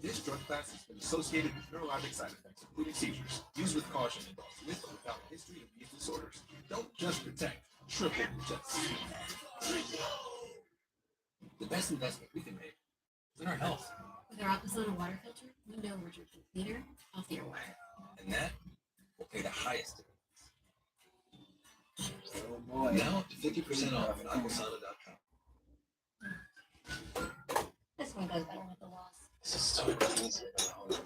This drug class has been associated with neurologic side effects, including seizures. Use with caution in dogs with or without a history of these disorders. Don't just protect, triple protect. The best investment we can make is in our health. With our Aquasana water filter, we know we're drinking cleaner, healthier water. And that will pay the highest dividends. Now up to 50% off at aquasana.com. This one goes better with the loss. This is so much easier than how it's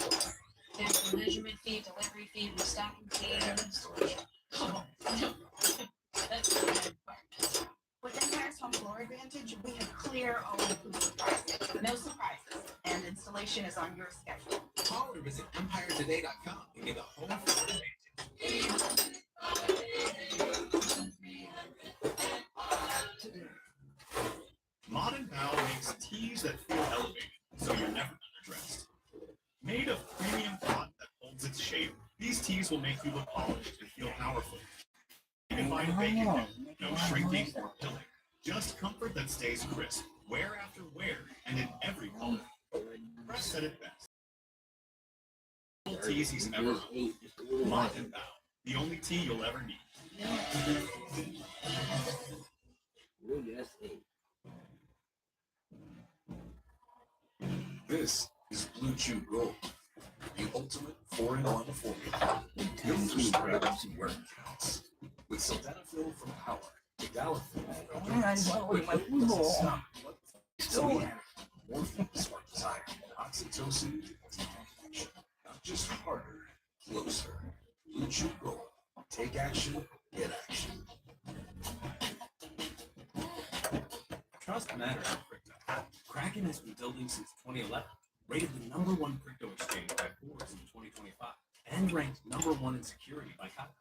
done. There's the measurement fee, delivery fee, restocking fee. And installation. Oh, no. That's the bad part. With Empire's Home Floor Advantage, we have clear, all-inclusive pricing. No surprises, and installation is on your schedule. Call or visit EmpireToday.com and get a home floor advantage. Modern Bow makes tees that feel elevated, so you're never underdressed. Made of premium cotton that holds its shape, these tees will make you look polished and feel powerful. You can find bacon, no shrinking or pilling. Just comfort that stays crisp, wear after wear, and in every color. Press said it best. All tees he's ever owned. Modern Bow, the only tee you'll ever need. This is Blue Chew Gold, the ultimate 4-in-1 formula. Your first pregnancy work counts. With sildenafil from Power, Galactic morphine smart desire, oxytocin, action. Not just harder, closer. Blue Chew Gold. Take action, get action. Trust matters in crypto. Kraken has been building since 2011, rated the #1 crypto exchange by Forbes in 2025, and ranked #1 in security by Kappa.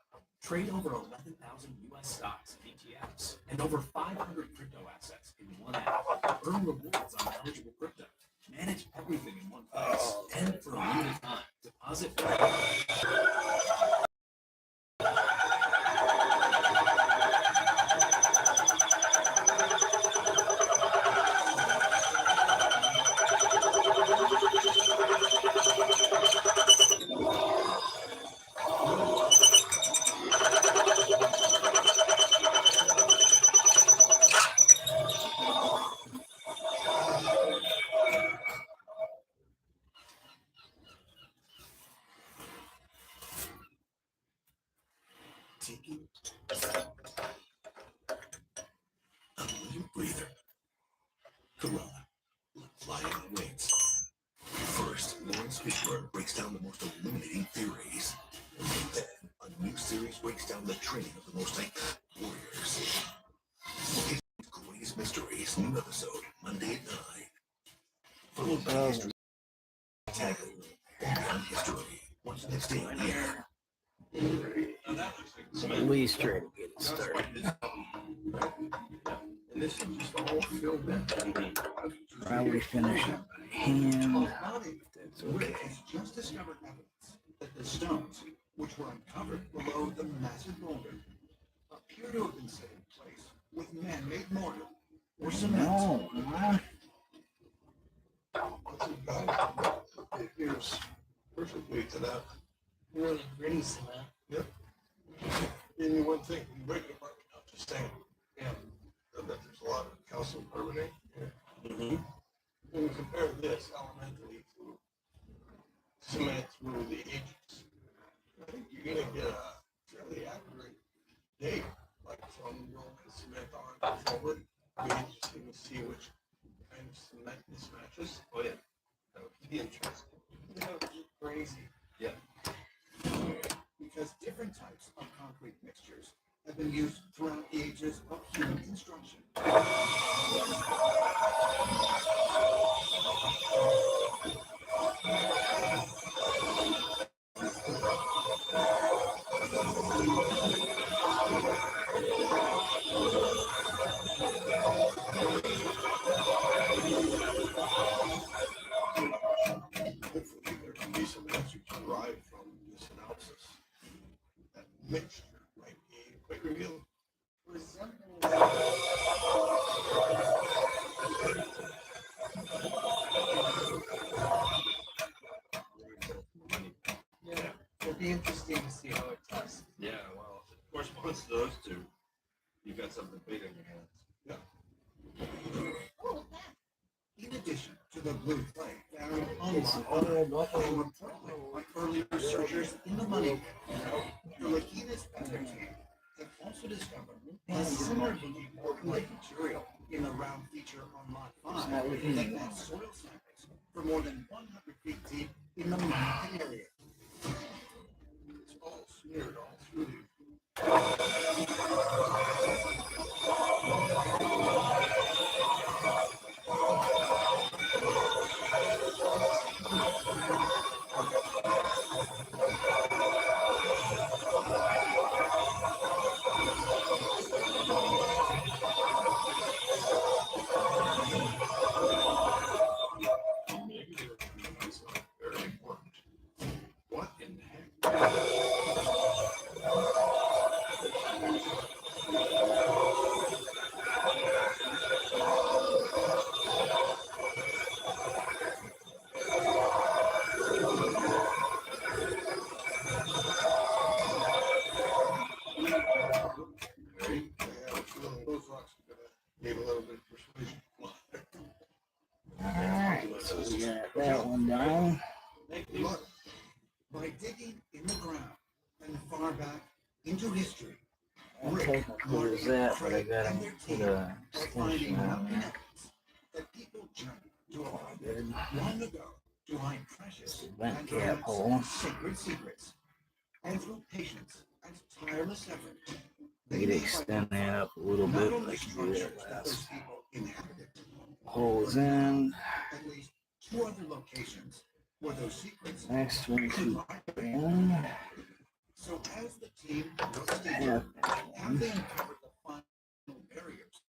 Trade over 11,000 US stocks and ETFs, and over 500 crypto assets in one app. Earn rewards on eligible crypto. Manage everything in one place, and for a limited time, deposit. Taking a little breather. Corona. Flying on wings. First, Lawrence Fishburne breaks down the most illuminating theories. And then, a new series breaks down the training of the most iconic warriors. His greatest mysteries, new episode, Monday at 9. Followed by history. Tackle. Beyond history. What's next day on the air? At least try to get it started. And this is just all filled in. Probably finish it by hand. That's okay. Just discovered evidence that the stones, which were uncovered below the massive boulder, appear to have been set in place with man-made mortar or cement. No, man. It adheres perfectly to that. Really gritty cement. Yep. And one thing, you break it apart without just saying, yeah, that there's a lot of calcium carbonate. Yeah. When you compare this elementally to cement through the ages, I think you're gonna get a fairly accurate date, like from rolling cement on forward. It'd be interesting to see which kind of cement this matches. Oh yeah, that would be interesting. That would be crazy. Yeah. Because different types of concrete mixtures have been used throughout the ages of human construction. Hopefully there can be some answers derived from this analysis. That mixture might be quite revealing. Yeah, it'll be interesting to see how it tests. Yeah, well, of course, once those two, you've got something big on your hands. Yeah. In addition to the blue clay found on early researchers in the money, the Lakinas and their team have also also discovered a similar looking organic material in the round feature on Lot 5 that had soil samples for more than 100 feet deep in the mine pit area. It's all smeared all through the maybe they were trying to find something very important. What in the heck? Ready? I have a feeling those rocks are gonna need a little bit of persuasion. Alright, so we got that one down. Look, by digging in the ground and far back into history, How Rick, technical Marty, is that, but I Craig, gotta and their put team a are finding extension on mountain there. evidence that people journeyed to a Good. long ago to find precious Vent and cap perhaps hole. sacred secrets. And through patience and tireless effort, We could extend that up a little bit, but I can do that that those last. people inhabited. Holes in. At least 2 other locations where those secrets Next one could to lie. in. So as the team looks deeper, Half have they uncovered the final barriers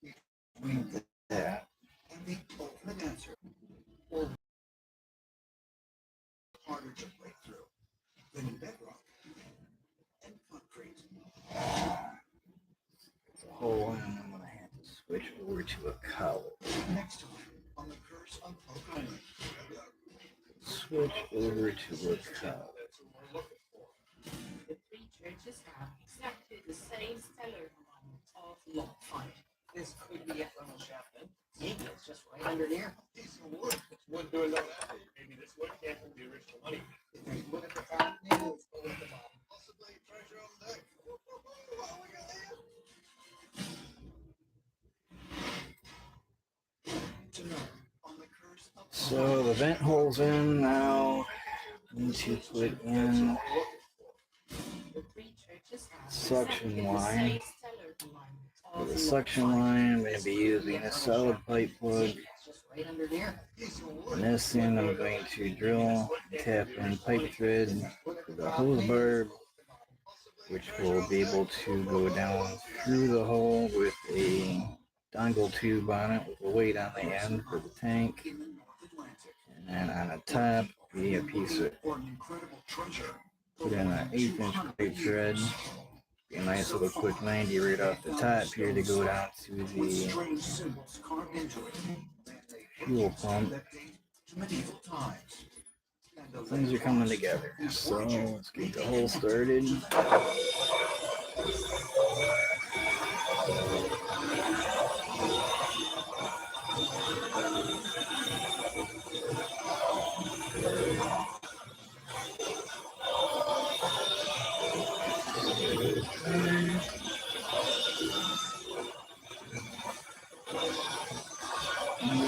between that. and the ultimate answer, or harder to break through than bedrock and concrete? It's a hole in. I'm gonna have to switch over to a cowl. Next time on the Curse of Oak Island. Switch over to a cowl. The three churches have exactly the same stellar alignment of Lot 5. This could be a funnel shaft, then. Maybe it's just right under there. Piece of wood. Wood doing no that. Maybe this wood came from the original money. If you look at the top, maybe it's below the bottom. Possibly treasure on deck. What we got here? Tonight on the Curse of So the vent hole's in now. Need to put in The three churches have suction exactly the line. same stellar alignment For of the Lot suction 5. line, I'm going to be using a solid pipe plug. Maybe it's just right under there. And this end, I'm going to drill, tap in pipe thread for the hose barb, which will be able to go down through the hole with a dongle tube on it with a weight on the end for the tank. And then on the top, be a piece of, put in an 1/8 inch pipe thread. Be a nice little quick 90 right off the top here to go down to the fuel pump. Things are coming together. So let's get the hole started.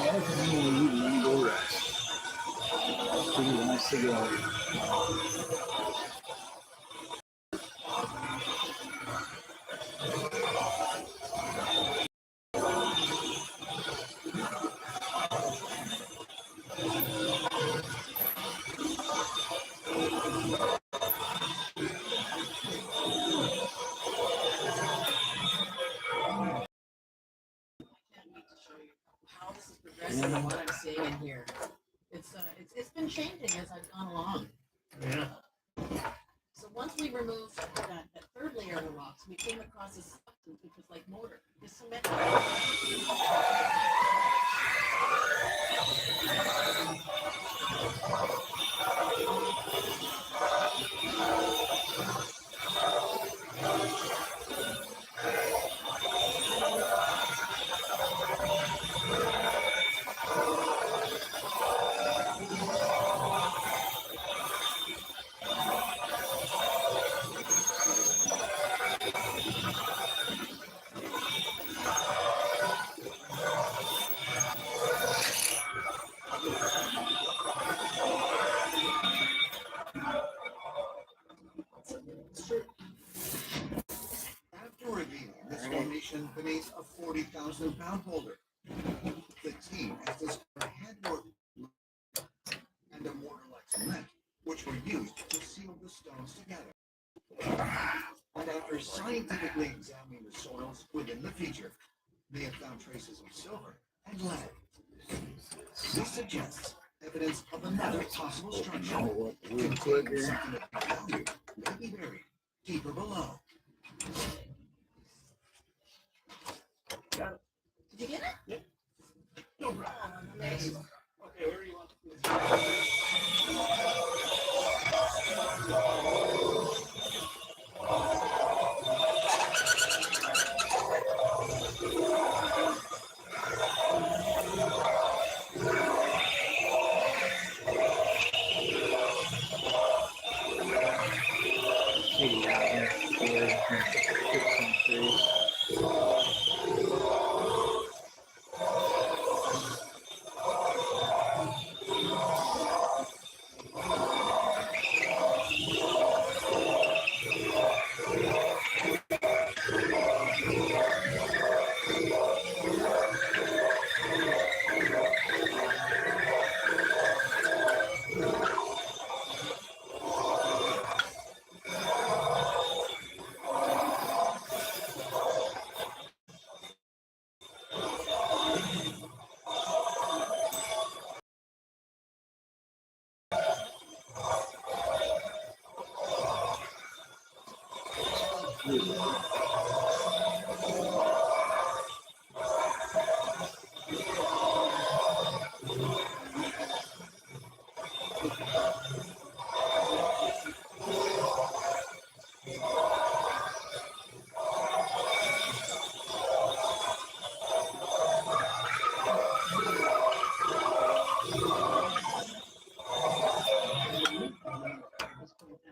Yeah, you go rest. Pretty nice to go. How this is progressing and what I'm seeing in here. It's been changing as I've gone along. Yeah. So once we removed that third layer of the rocks, we came across a substance which was like mortar. It's cement. detonation beneath a 40,000-pound boulder. The team has discovered handwork and a mortar-like cement, which were used to seal the stones together. And after scientifically examining the soils within the feature, they have found traces of silver and lead. This suggests evidence of another possible structure containing something of value may be buried deeper below. Got it. Did you get it? Yep. No problem. Amazing. Okay, where do you want to City down here. Fix some trees.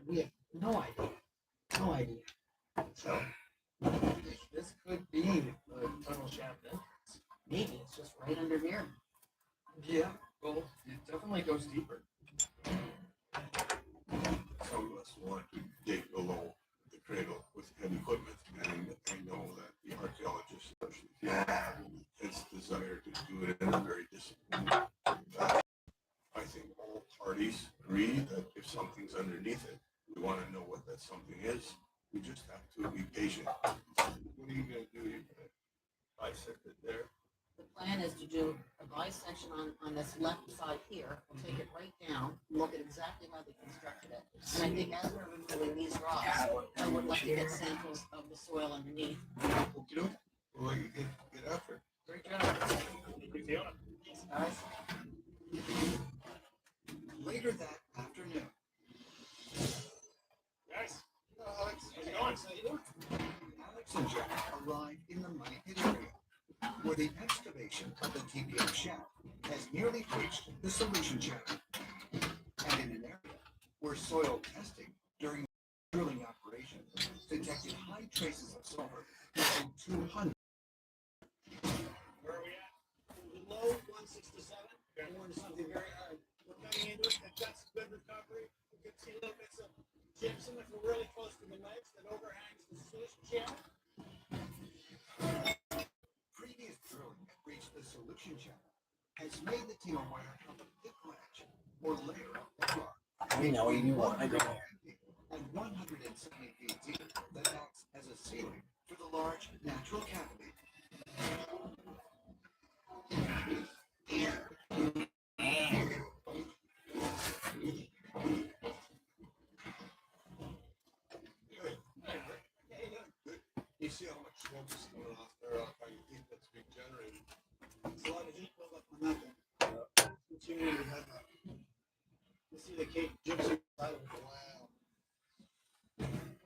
We have no idea. No idea. So, this could be the tunnel shaft entrance. Maybe it's just right under here. Yeah, well, it definitely goes deeper. Some of us want to dig below the cradle with heavy equipment, and I know that the archaeologists, especially, has desire to do it in a very disciplined fashion. I think all parties agree that if something's underneath it, we want to know what that something is. We just have to be patient. What are you going to do? You're going to bisect it there? The plan is to do a bisection on this left side here. We'll take it right down, look at exactly how they constructed it. And I think as we're removing these rocks, I would like to get samples of the soil underneath. Okay, well, you get after it. Great job. Thanks, guys. Later that afternoon. Guys, Alex, how's it going? How you doing? Alex and Jack arrived in the money pit area, where the excavation of the TPM shaft has nearly reached the solution channel, and in an area where soil testing during drilling operations detected high traces of silver within 200. Where are we at? Below 167. Okay. We're into something very hard. We're cutting into it. If that's good recovery, we can see little bits of gypsum if we're really close to the ledge that overhangs the solution channel. Previous drilling that reached the solution channel has made the team aware of a thick ledge or layer of rock. You know you want to go. And 170 feet deep that acts as a ceiling for the large natural cavity. You see how much smoke is coming off there, how you heat that's being generated. There's a lot of heat built up on that thing. Continuing to have that. You see the cake gypsum side of it. Wow.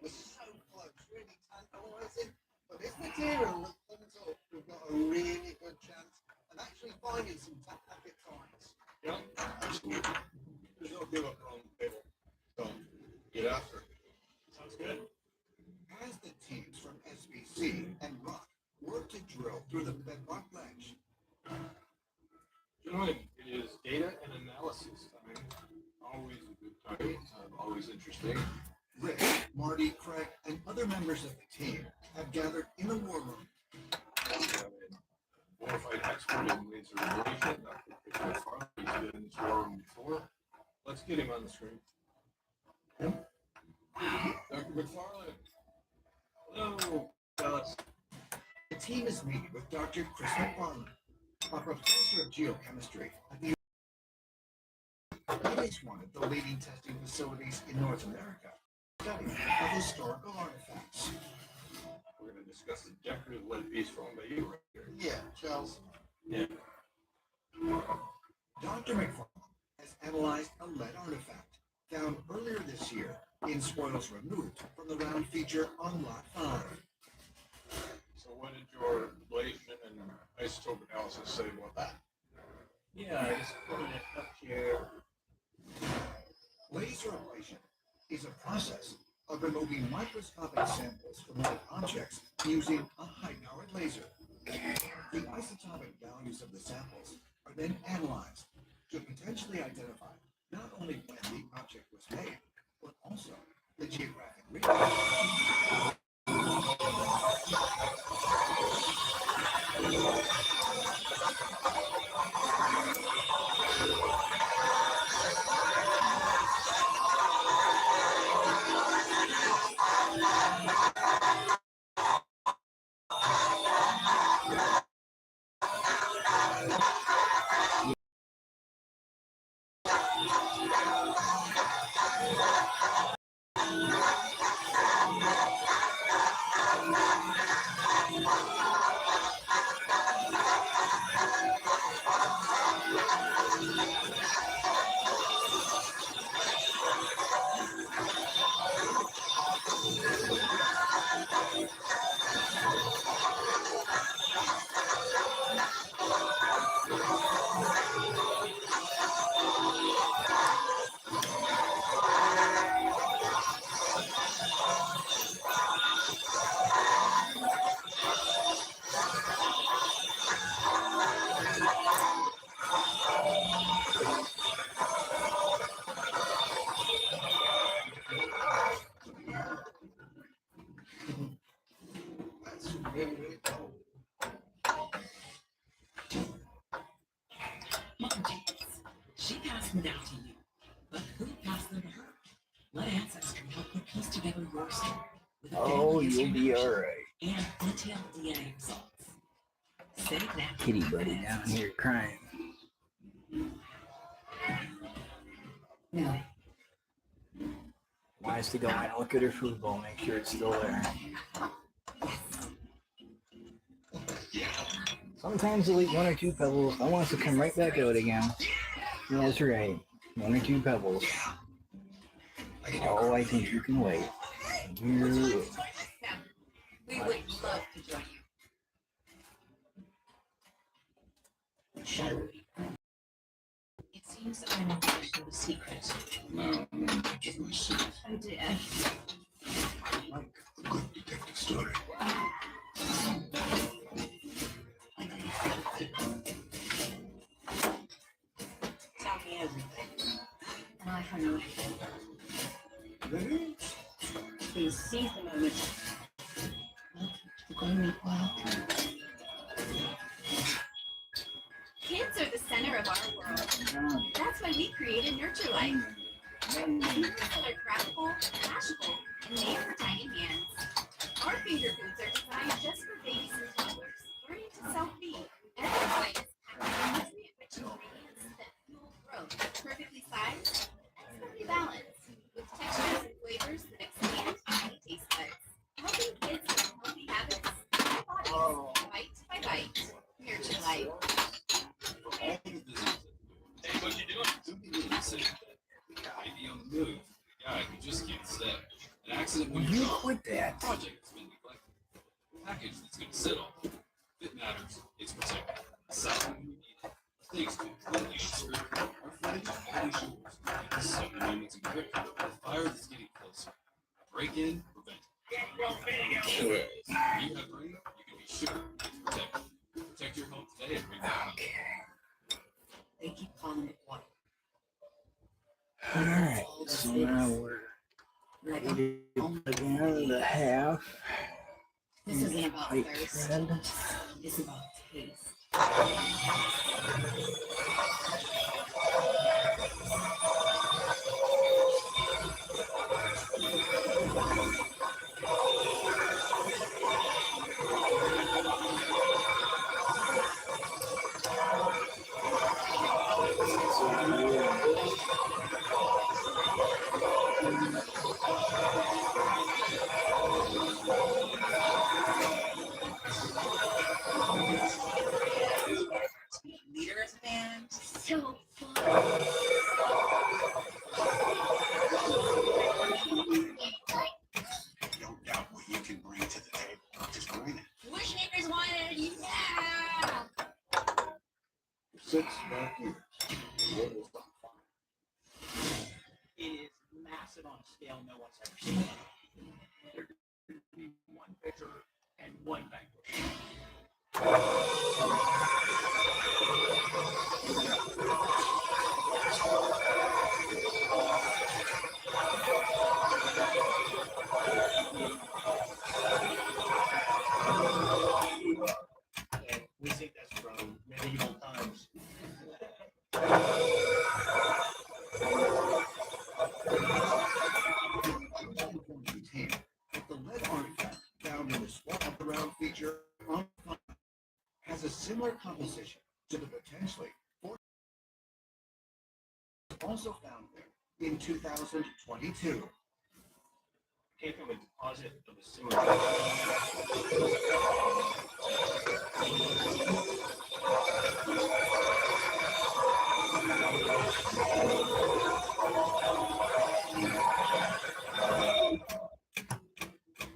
We're so close, really tantalizing. But this material looks until we've got a really good chance of actually finding some tactic finds. Yeah, absolutely. There's no give up on the table. So, get after it. Sounds good. As the teams from SBC and Rock work to drill through the bedrock ledge, Gentlemen, it is data and analysis time. Always a good time. Always interesting. Rick, Marty, Craig, and other members of the team have gathered in the war room cancer radiation. Dr. McFarland, he's been in this war room before. Let's get him on the screen. Dr. McFarland. Hello, fellas. The team is meeting with Dr. Chris McFarland, a professor of geochemistry at the It is one of the leading testing facilities in North America. Study of historical artifacts. We're going to discuss the decorative lead piece found by you right here. Yeah, Charles. Yeah. Dr. McFarland has analyzed a lead artifact found earlier this year in spoils removed from the round feature on Lot 5. So what did your ablation and isotope analysis say about that? Yeah, I just putting it up here. Laser ablation is a process of removing microscopic samples from lead objects using a high-powered laser. The isotopic values of the samples are then analyzed to potentially identify not only when the object was made, but also the geographic region. That's really, really cool. She passed them down to you, but who passed them to her? Let Ancestry help you piece together your story with a Oh, family you'll history be membership alright. and detailed DNA results. Save that Kitty buddy down here crying. No. Wants to go and look at her food bowl, make sure it's still there. Sometimes they'll eat one or two pebbles. I want to come right back out again. That's right. One or two pebbles. Oh, I think you can wait. You We would love to join you. Shall we? It seems that I know the secret. No, give me a secret. I did. I like a good detective story. Tell me everything. And I have no idea. Please seize the moment. Kids are the center of our world. That's why we created Nurture Life. Fingers that are craftable, mashable, and made for tiny hands. Our finger foods are designed just for babies and toddlers, learning to self-feed. Every bite is packed with nutrient-rich ingredients that fuel growth, perfectly sized and perfectly balanced, with textures and flavors that expand tiny taste buds, helping kids with healthy habits and bodies, bite by bite. Nurture Life. Hey, what you doing? Listen, maybe on the move. A guy who just can't stay. An accident when You you're gone. quit that. A project that's been neglected. A package that's going to sit on. If it matters, it's protected. A salary when you need it. Thanks to completely unscripted. Our footage always yours. Sudden moments of grip. A fire that's getting closer. A break-in, prevent. Okay. You have brain, you can be sure it's protected. Protect your home today and bring that home. They keep calling it water. Alright, so now we're ready to put in the half. This isn't about Pipe thirst. thread. It's about taste. Leader as a band. So fun. Don't doubt what you can bring to the table. Just bring it. Wishmakers wanted, yeah! 6 back years. The world is on fire. It is massive on a scale no one's ever seen. There could be one picture and one vanquish. And we think that's from medieval times. The lead artifact found in the swamp around feature on has a similar composition to the potentially also found there in 2022. Came from a deposit of a similar.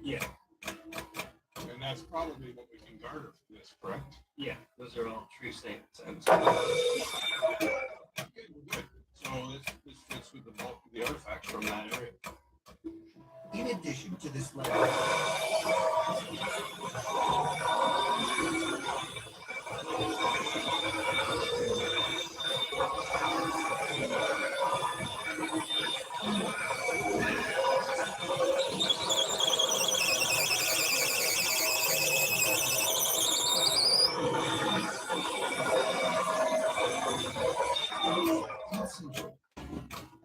Yeah. And that's probably what we can garner from this, correct? Yeah, those are all true statements. And Okay, well, good. So this fits with the bulk of the artifacts from that area. In addition to this lead,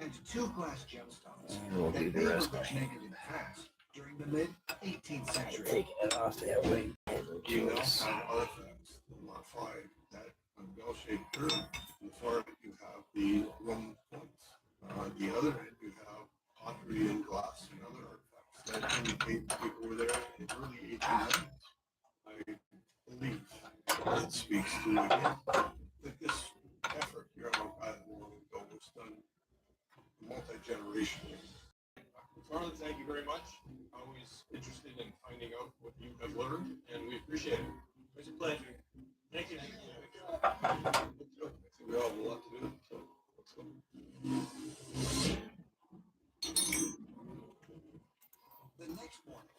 and 2 glass gemstones And we'll do that the may have rest. originated in France during the mid-18th century. Taking it off that way. You now have artifacts that modify that bell-shaped curve. In the far end, you have the Roman points. The other end, you have pottery and glass and other artifacts that indicate that people were there in the early 1800s. I believe it speaks to, again, that this effort here on Island long ago was done multi-generationally. Charlie, thank you very much. Always interested in finding out what you have learned, and we appreciate it. it's a pleasure. Thank you. I think we all have a lot to do, so let's go. The next morning,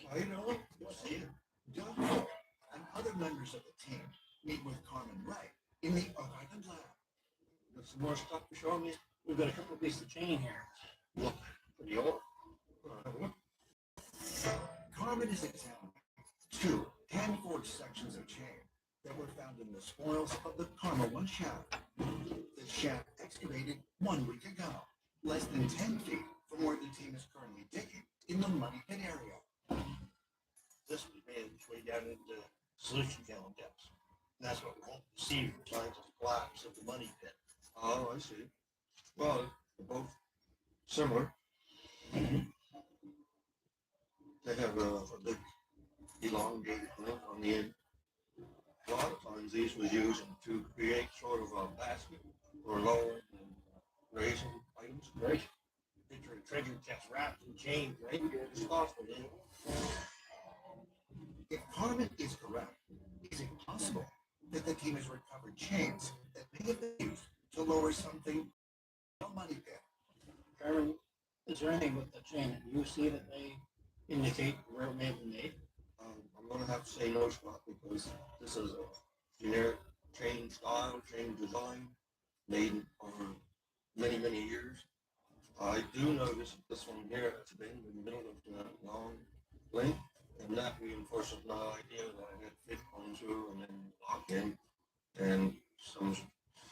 how you doing? Good to see you. Doug and other members of the team meet with Carmen Wright in the Island lab. Got some more stuff to show me. We've got a couple of pieces of chain here. Look, pretty old. Carmen is examining 2 hand-forged sections of chain that were found in the spoils of the Karma 1 shaft. The shaft excavated 1 week ago, less than 10 feet from where the team is currently digging in the muddy pit area. This was made its way down into solution gallon depths. And that's what we're hoping to see for signs of collapse of the money pit. Oh, I see. Well, they're both similar. They have a big elongated lip on the end. A lot of times these was used to create sort of a basket or lower and raising items. Right. Picture a treasure chest wrapped in chains, right? It's possible, isn't it? If Carmen is correct, is it possible that the team has recovered chains that may have been used to lower something in the money pit? Carmen, is there anything with the chain that you see that they indicate where it may have been made? I'm going to have to say no, Scott, because this is a generic chain style, chain design, made over many, many years. I do notice this one here, it's been in the middle of the long length, and And that reinforces my idea that I had fit on through and then lock in, and some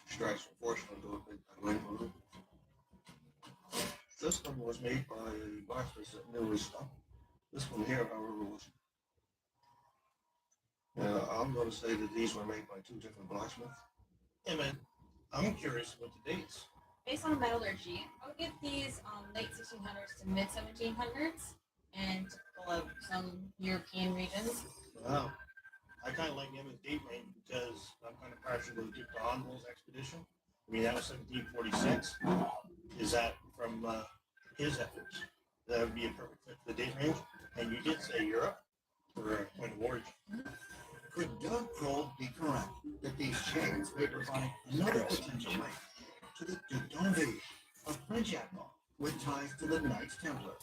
strikes from force onto it. I went with it. This one was made by a blacksmith that knew his stuff. This one here, however, was. I'm going to say that these were made by two different blacksmiths. Hey man, I'm curious about the dates. Based on metallurgy, I would give these late 1600s to mid 1700s and typical of some European regions. Wow. I kind of like Emma's date range because I'm kind of partial to the Duke de Honville's expedition. I mean, that was 1746. Is that from his efforts? That would be a perfect fit for the date range. And you did say Europe for a point of origin. Could Doug Kroll be correct that these chains may provide another potential link to the Duc d'Envie, a French admiral with ties to the Knights Templar?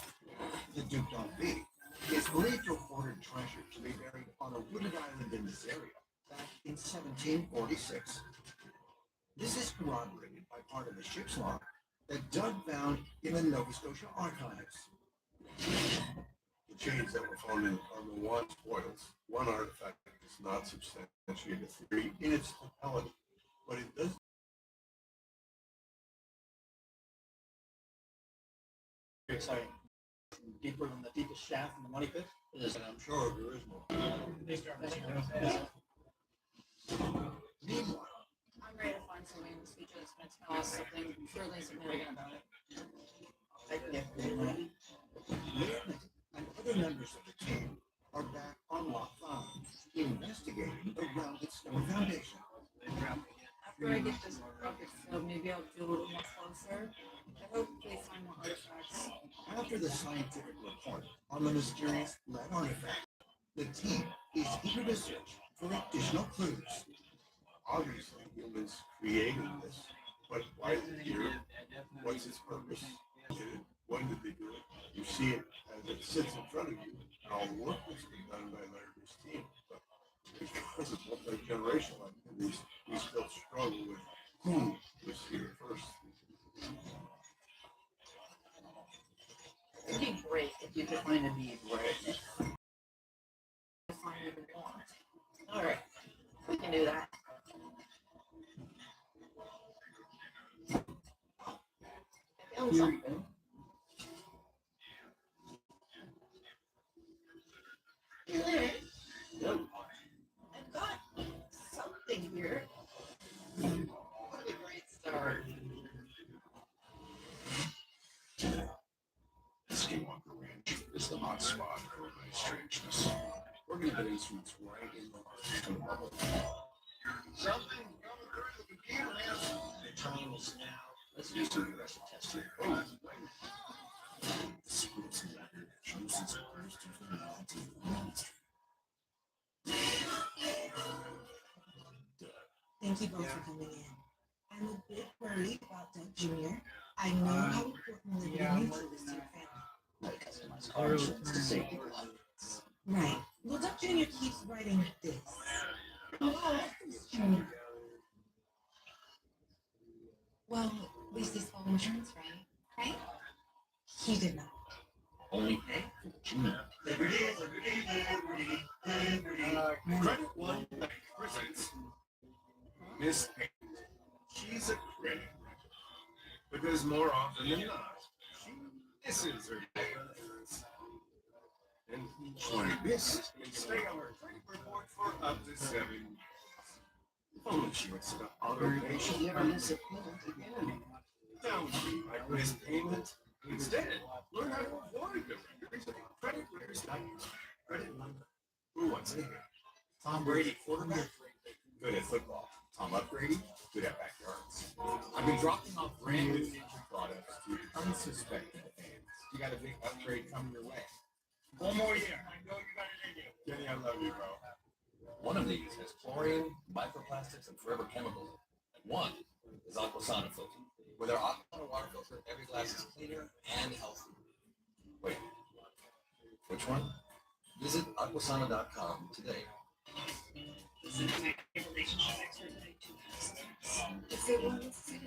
The Duc d'Envie is believed to have ordered treasure to be buried on a wooded island in this area back in 1746. This is corroborated by part of the ship's log that Doug found in the Nova Scotia archives. The chains that were found in Carbon 1 spoils. One artifact does not substantiate the theory in its totality, but it does. Exciting. Deeper than the deepest shaft in the money pit. And I'm sure there is more. Meanwhile, I'm ready to find somebody in this future that's going to tell us something truly significant about it. Leonard and other members of the team are back on Lot 5, investigating the rounded stone foundation. After I get this rocket so maybe I'll do a little more closer. I hope they find more artifacts. After the scientific report on the mysterious lead artifact, the team is eager to search for additional clues. Obviously, humans created this, but why is it here? What's its purpose? When did they do it? You see it as it sits in front of you, and all the work that's been done by Larry's team. But because it's multi-generational activities, we still struggle with who was here first. It'd be great if you could find a need where it find even more. All right, we can do that. I found something. Hey Larry. Yep. I've got something here. What a great start. Skinwalker Ranch is the hot spot for my strangeness. We're going to get instruments right in the heart of the bubble. Something coming through the computer, man. The time is now. Let's do some aggressive testing. Oh, The secrets of that shows its orders to the reality of the monster. Thank you both for coming in. I'm a bit worried about Doug Jr. I know how important living mutual is to your family. Customized cars to save your life. Right. Well, Doug Jr. keeps writing this. Well, at least he's full insurance, right? He did not. Only pay for the junior. Credit One Bank presents Miss Payne. She's a credit record. Because more often than not, she misses her deadlines. And each one missed can stay on her credit report for up to 7 years. If only she would set up auto pay, she'd never miss a payment again. That would be like miss payment. Instead, learn how to avoid the records of credit records. Credit One. Who wants it? Tom Brady, quarterback. Good at football. Tom Upgrady, good at backyards. I've been dropping off brand new ninja products to unsuspecting fans. You got a big upgrade coming your way. One more year. I know you got it in you. Kenny, I love you, bro. One of these has chlorine, microplastics, and forever chemicals. And one is Aquasana filter. With our Aquasana water filter, every glass is cleaner and healthier. Wait, which one? Visit aquasana.com today. Relationship expert if it wants to be in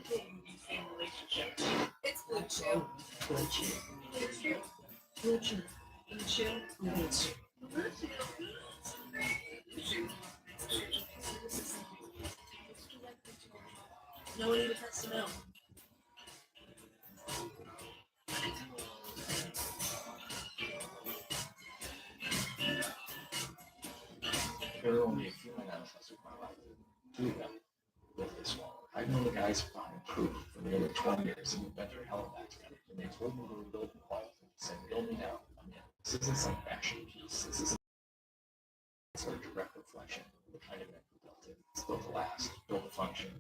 the same relationship, It's Blue Chew. Blue Chew. Blue Chew. Blue Chew. Blue Chew. Blue Chew. No one even touched the mill. There are only a few men I trust with my life. Two of them built this wall. I've known the guys find proof for nearly 20 years and we bet their hell back together. When they told me they were building the wall, they said, build me now. I'm in. This isn't some fashion piece. This isn't a direct reflection of the kind of men who built it. It's built to last, built to function,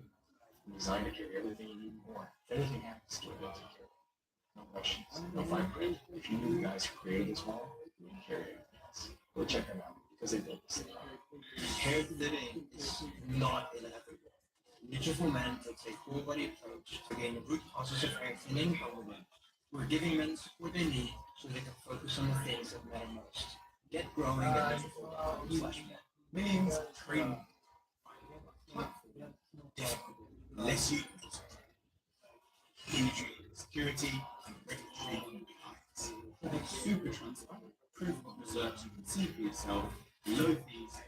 and designed to carry everything you need more. If anything happens to it, they'll take care of it. No questions, no fine print. If you knew the guys who created this wall, you wouldn't carry anything else. Go check them out because they built this thing. Paired living is not inevitable. Digital men takes a whole body approach to gain the root causes of everything in government. We're giving men support they need so they can focus on the things that matter most. Get growing at digital.com/men. Means training. Less use. Huge security and regulatory compliance. Super transparent. Proof of research you can see for yourself. Low fees.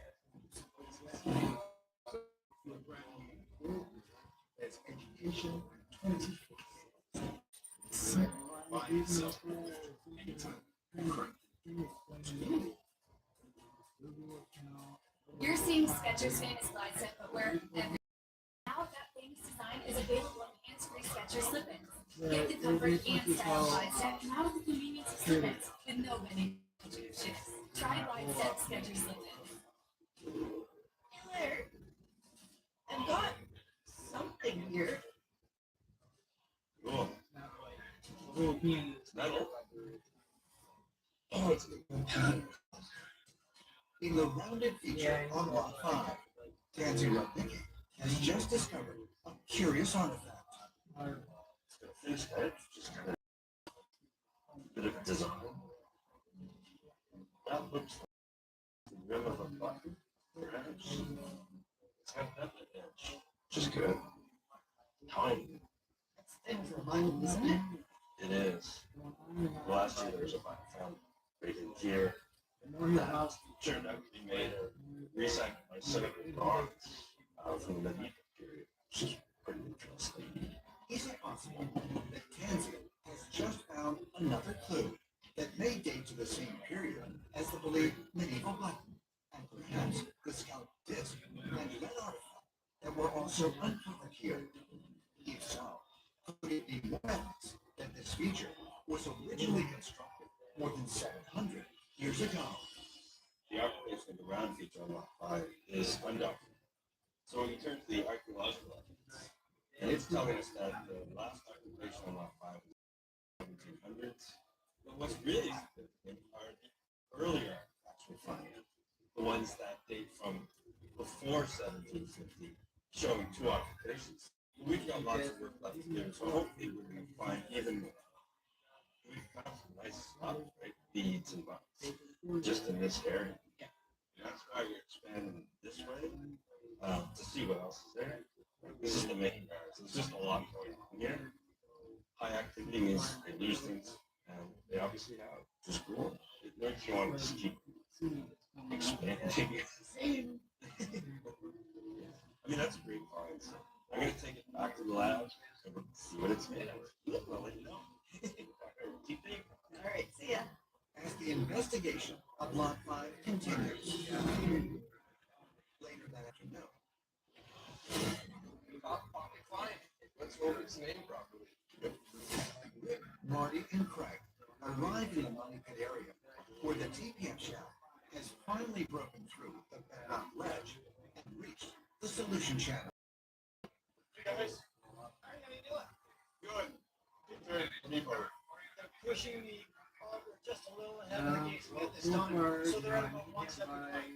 There's education 24/7. Buy yourself anytime. You're seeing Skechers famous glide set footwear every now that famous design is available in hands-free Skechers slip-ins. Get the comfort and style glide set now with the convenience of slip-ins with no bending shifts. Try glide set Skechers slip-ins. Hello. I've got something here. Cool. It's metal. Oh, it's in the rounded feature on Lot 5, Tansy Rudnicki has just discovered a curious artifact. Finished edge, just kind of bit of design. That looks like the rim of a button, perhaps. It's got that edge, which is good. Tiny. Things remind, isn't it? It is. Last year there was a button found right in here. That turned out to be made of recycled by silicon bronze from the medieval period, which is pretty interesting. Is it possible that Tansy has just found another clue that may date to the same period as the believed medieval button, and perhaps the scalp disc and lead artifact that were also uncovered here? If so, could it be more evidence that this feature was originally constructed more than 700 years ago? The occupation of the round feature on Lot 5 is undocumented. So when you turn to the archaeological evidence, and it's telling us that the last occupation on Lot 5 was 1700s. But what's really significant are the earlier artifacts we're finding, the ones that date from before 1750, showing two occupations. We've got lots of work left to do, so hopefully we're going to find even more. We've found some nice stuff, right? Beads and buttons, just in this area. And that's why we're expanding this way, to see what else is there. This is the main barracks. There's just a lot going on here. High activity means they lose things, and they obviously have. Which is cool. It makes you want to just keep expanding. I mean, that's a great find. So I'm going to take it back to the lab and we'll see what it's made of. I'll let you know. Keep thinking. All right, see ya. As the investigation of Lot 5 continues. Later that afternoon. Let's hope it's named properly. Rick, Marty, and Craig arrive in the money pit area where the TPM shaft has finally broken through the bedrock ledge and reached the solution channel. Hey guys, how are you doing? Good. Good. Pushing the auger just a little ahead of the gates to get this done. So they're at about 175. Okay.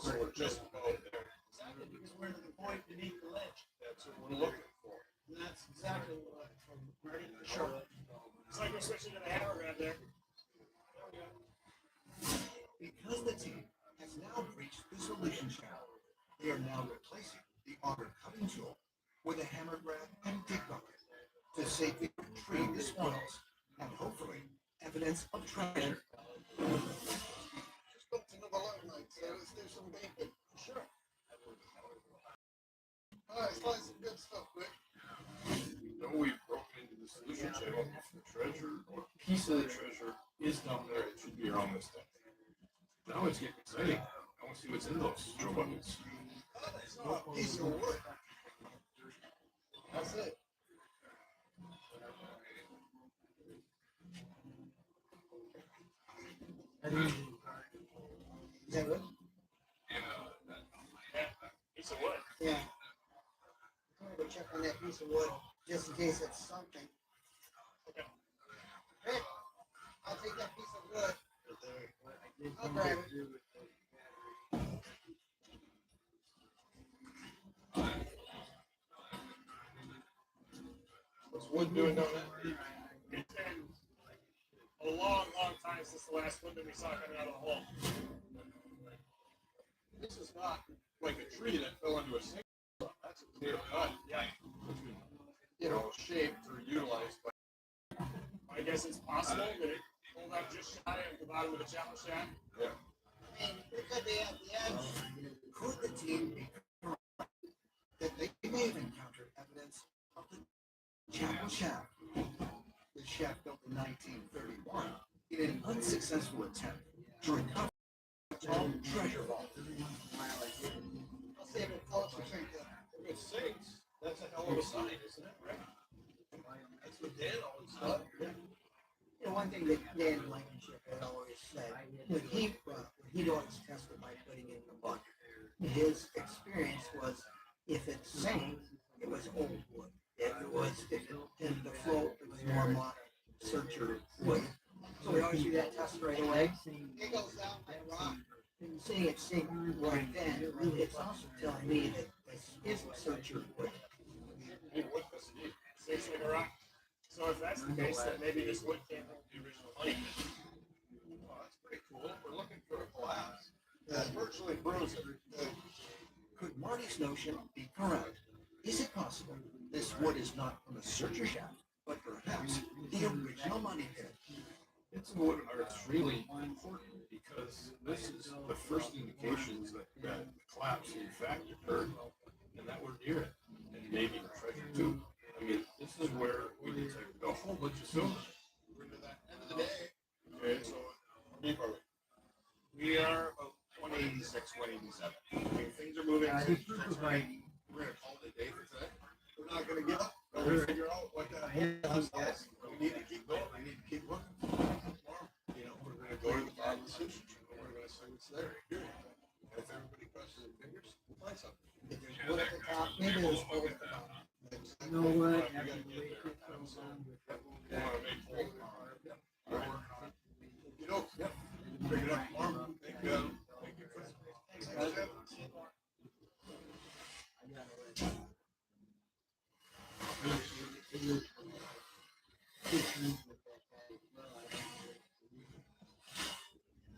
So we're just about there. Exactly, because we're to the point beneath the ledge. That's what we're looking for. And that's exactly what I'm ready for sure. It's like we're switching to the hammer grab there. There we go. Because the team has now breached the solution channel, they are now replacing the auger cutting tool with a hammer grab and dig bucket to safely retrieve the spoils and hopefully evidence of treasure. Just go piece of the treasure is down there. It should be around this thing. Now it's getting exciting. I want to see what's in those drill buckets. Piece of wood. That's it. Is that wood? Piece of wood. Yeah. I'm gonna go check on that piece of wood just in case it's something. Okay. Rick, I'll take that piece of wood. I'll grab it. What's wood doing down there? It's been a long, long time since the last wood that we saw coming out of the hole. This is not like a tree that fell into a sink. That's a clear cut. Yeah. You know, shaped or utilized by. I guess it's possible that it pulled up just shy of the bottom of the chapel shaft. Yeah. I mean, it could be at the end. Could the team be correct that they may have encountered evidence of the chapel shaft? The shaft built in 1931 in an unsuccessful attempt to recover a treasure vault. I'll see if it floats or sinks. If it sinks, that's a hell of a sign, isn't it? Right? That's what Dan always thought. You know, one thing that Dan Blankenship had always said, when he'd always tested by putting it in the bucket, his experience was if it sank, it was old wood. If it tended to float, it was more modern, searcher wood. So we always do that test right away. It goes down like a rock. And seeing it sink right then, it's also telling me that this is a searcher wood. Hey, what does it need? Sinks like a rock. So if that's the case, then maybe this wood can't hold the original money. Well, that's pretty cool. We're looking for a glass that virtually proves it. Could Marty's notion be correct? Is it possible this wood is not from a searcher shaft, but perhaps the original money pit? It's wood are extremely important because this is the first indications that the collapse in fact occurred and that we're near it. And maybe the treasure too. I mean, this is where we detected a whole bunch of silver. We're to that end of the day. Okay, so how deep are we? We are about 186, 187. I mean, things are moving. We're gonna call it a day for today. We're not gonna give up. We're gonna figure out what that whole is. We need to keep going. We need to keep looking. Tomorrow, you know, we're gonna go to the bottom of the sushi. We're gonna see what's there. And if everybody crosses their fingers, we'll find something. If there's wood at the top, maybe there's wood at the bottom. You know what? You gotta get there. So, we wanna make full. All right. You know, yep. Bring it up tomorrow. Thank you. Thank you, Chris. Thanks, guys.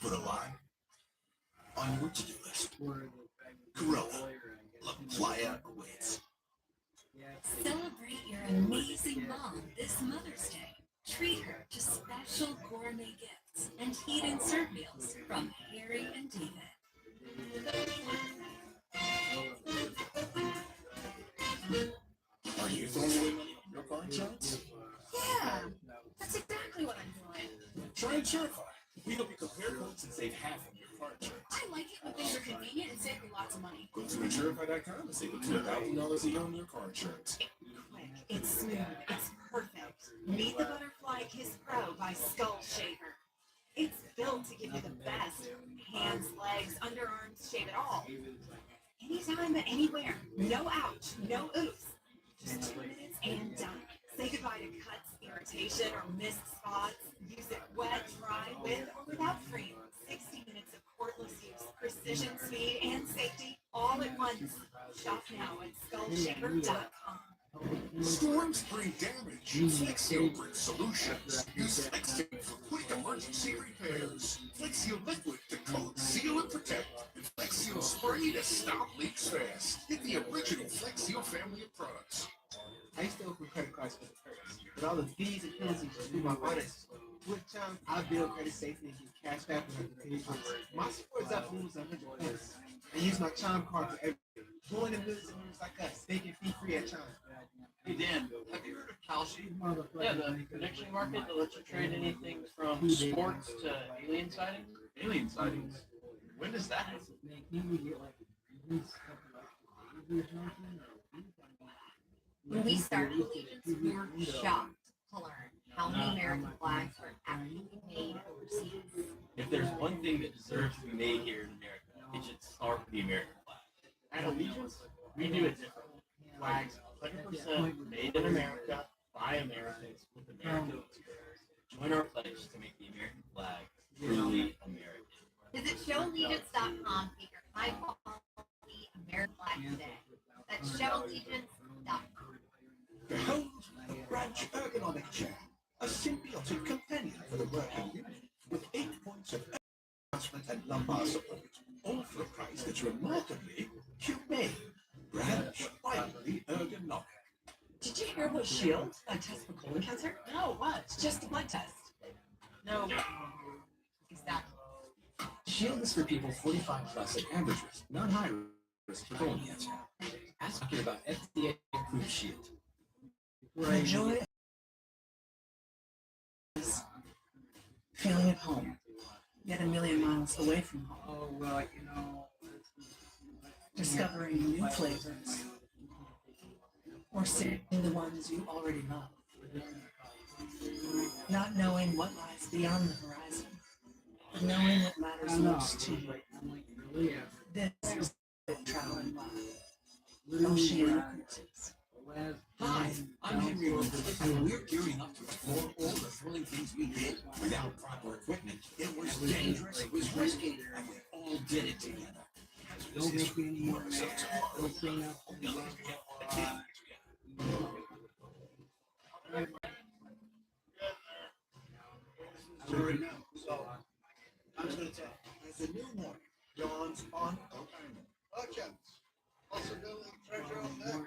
Put a line on your to-do list. Gorilla, La Playa awaits. Celebrate your amazing mom this Mother's Day. Treat her to special gourmet gifts and eat and serve meals from Harry and David. Are you throwing away money on your car insurance? Yeah, that's exactly what I'm doing. Try Insurify. We help you compare quotes and save half on your car insurance. I like it when things are convenient and save me lots of money. Go to Insurify.com and save up to $1,000 a year on your car insurance. Quick, it's smooth, it's perfect. Meet the Butterfly Kiss Pro by Skull Shaver. It's built to give you the best hands, legs, underarms shave it all. Anytime and anywhere. No ouch, no oops. Just 2 minutes and done. Say goodbye to cuts, irritation, or missed spots. Use it wet, dry, with or without cream. 60 minutes of cordless use, precision, speed, and safety all at once. Shop now at skullshaver.com. Storms bring damage. Flexio brings solutions. Use Flexio for quick emergency repairs. Flexio liquid to coat, seal, and protect. And Flexio spray to stop leaks fast. Get the original Flexio family of products. I used to open credit cards for the first. With all the fees and penalties through my finances, with time, I build credit safely and get cash back when I continue to. My scores up moves 100 points. I use my Chime card for everything. Join the millions of members like us. They get fee free at Chime. Hey Dan, have you heard of Kalshi? Yeah, the prediction market that lets you trade anything from sports to alien sightings. Alien sightings. When does that happen? When we started Allegiance, we were shocked to learn how many American flags are actually made overseas. If there's one thing that deserves to be made here in America, it should start with the American flag. At Allegiance, we do it differently. Flags 100% made in America by Americans with American experience. Join our pledge to make the American flag truly American. Visit showallegiance.com to get your high quality American flag today. That's showallegiance.com. Behold, branch ergonomic chair, a symbiotic companion for the working unit, with 8 points of advancement and lumbar support, all for a price that's remarkably humane. Branch, wildly ergonomic. Did you hear about Shield, a test for colon cancer? No, what? It's just a blood test. No. Exactly. Shield is for people 45 plus at average risk, not high risk for colon cancer. Ask you about FDA approved Shield. The joy is feeling at home, yet a million miles away from home. Oh, well, you know. Discovering new flavors, or seeing the ones you already love. Not knowing what lies beyond the horizon, but knowing what matters most to you. This is traveling by Oceana Cruises. Hi, I'm Henry Wilson, and we're gearing up to explore all the thrilling things we did without proper equipment. It was dangerous, it was risky, and we all did it together. Don't make me any more mad. Don't clean up. I already know, so I'm just going to tell you. As the new morning dawns on Oak Island, watch out. Possibility treasure on deck.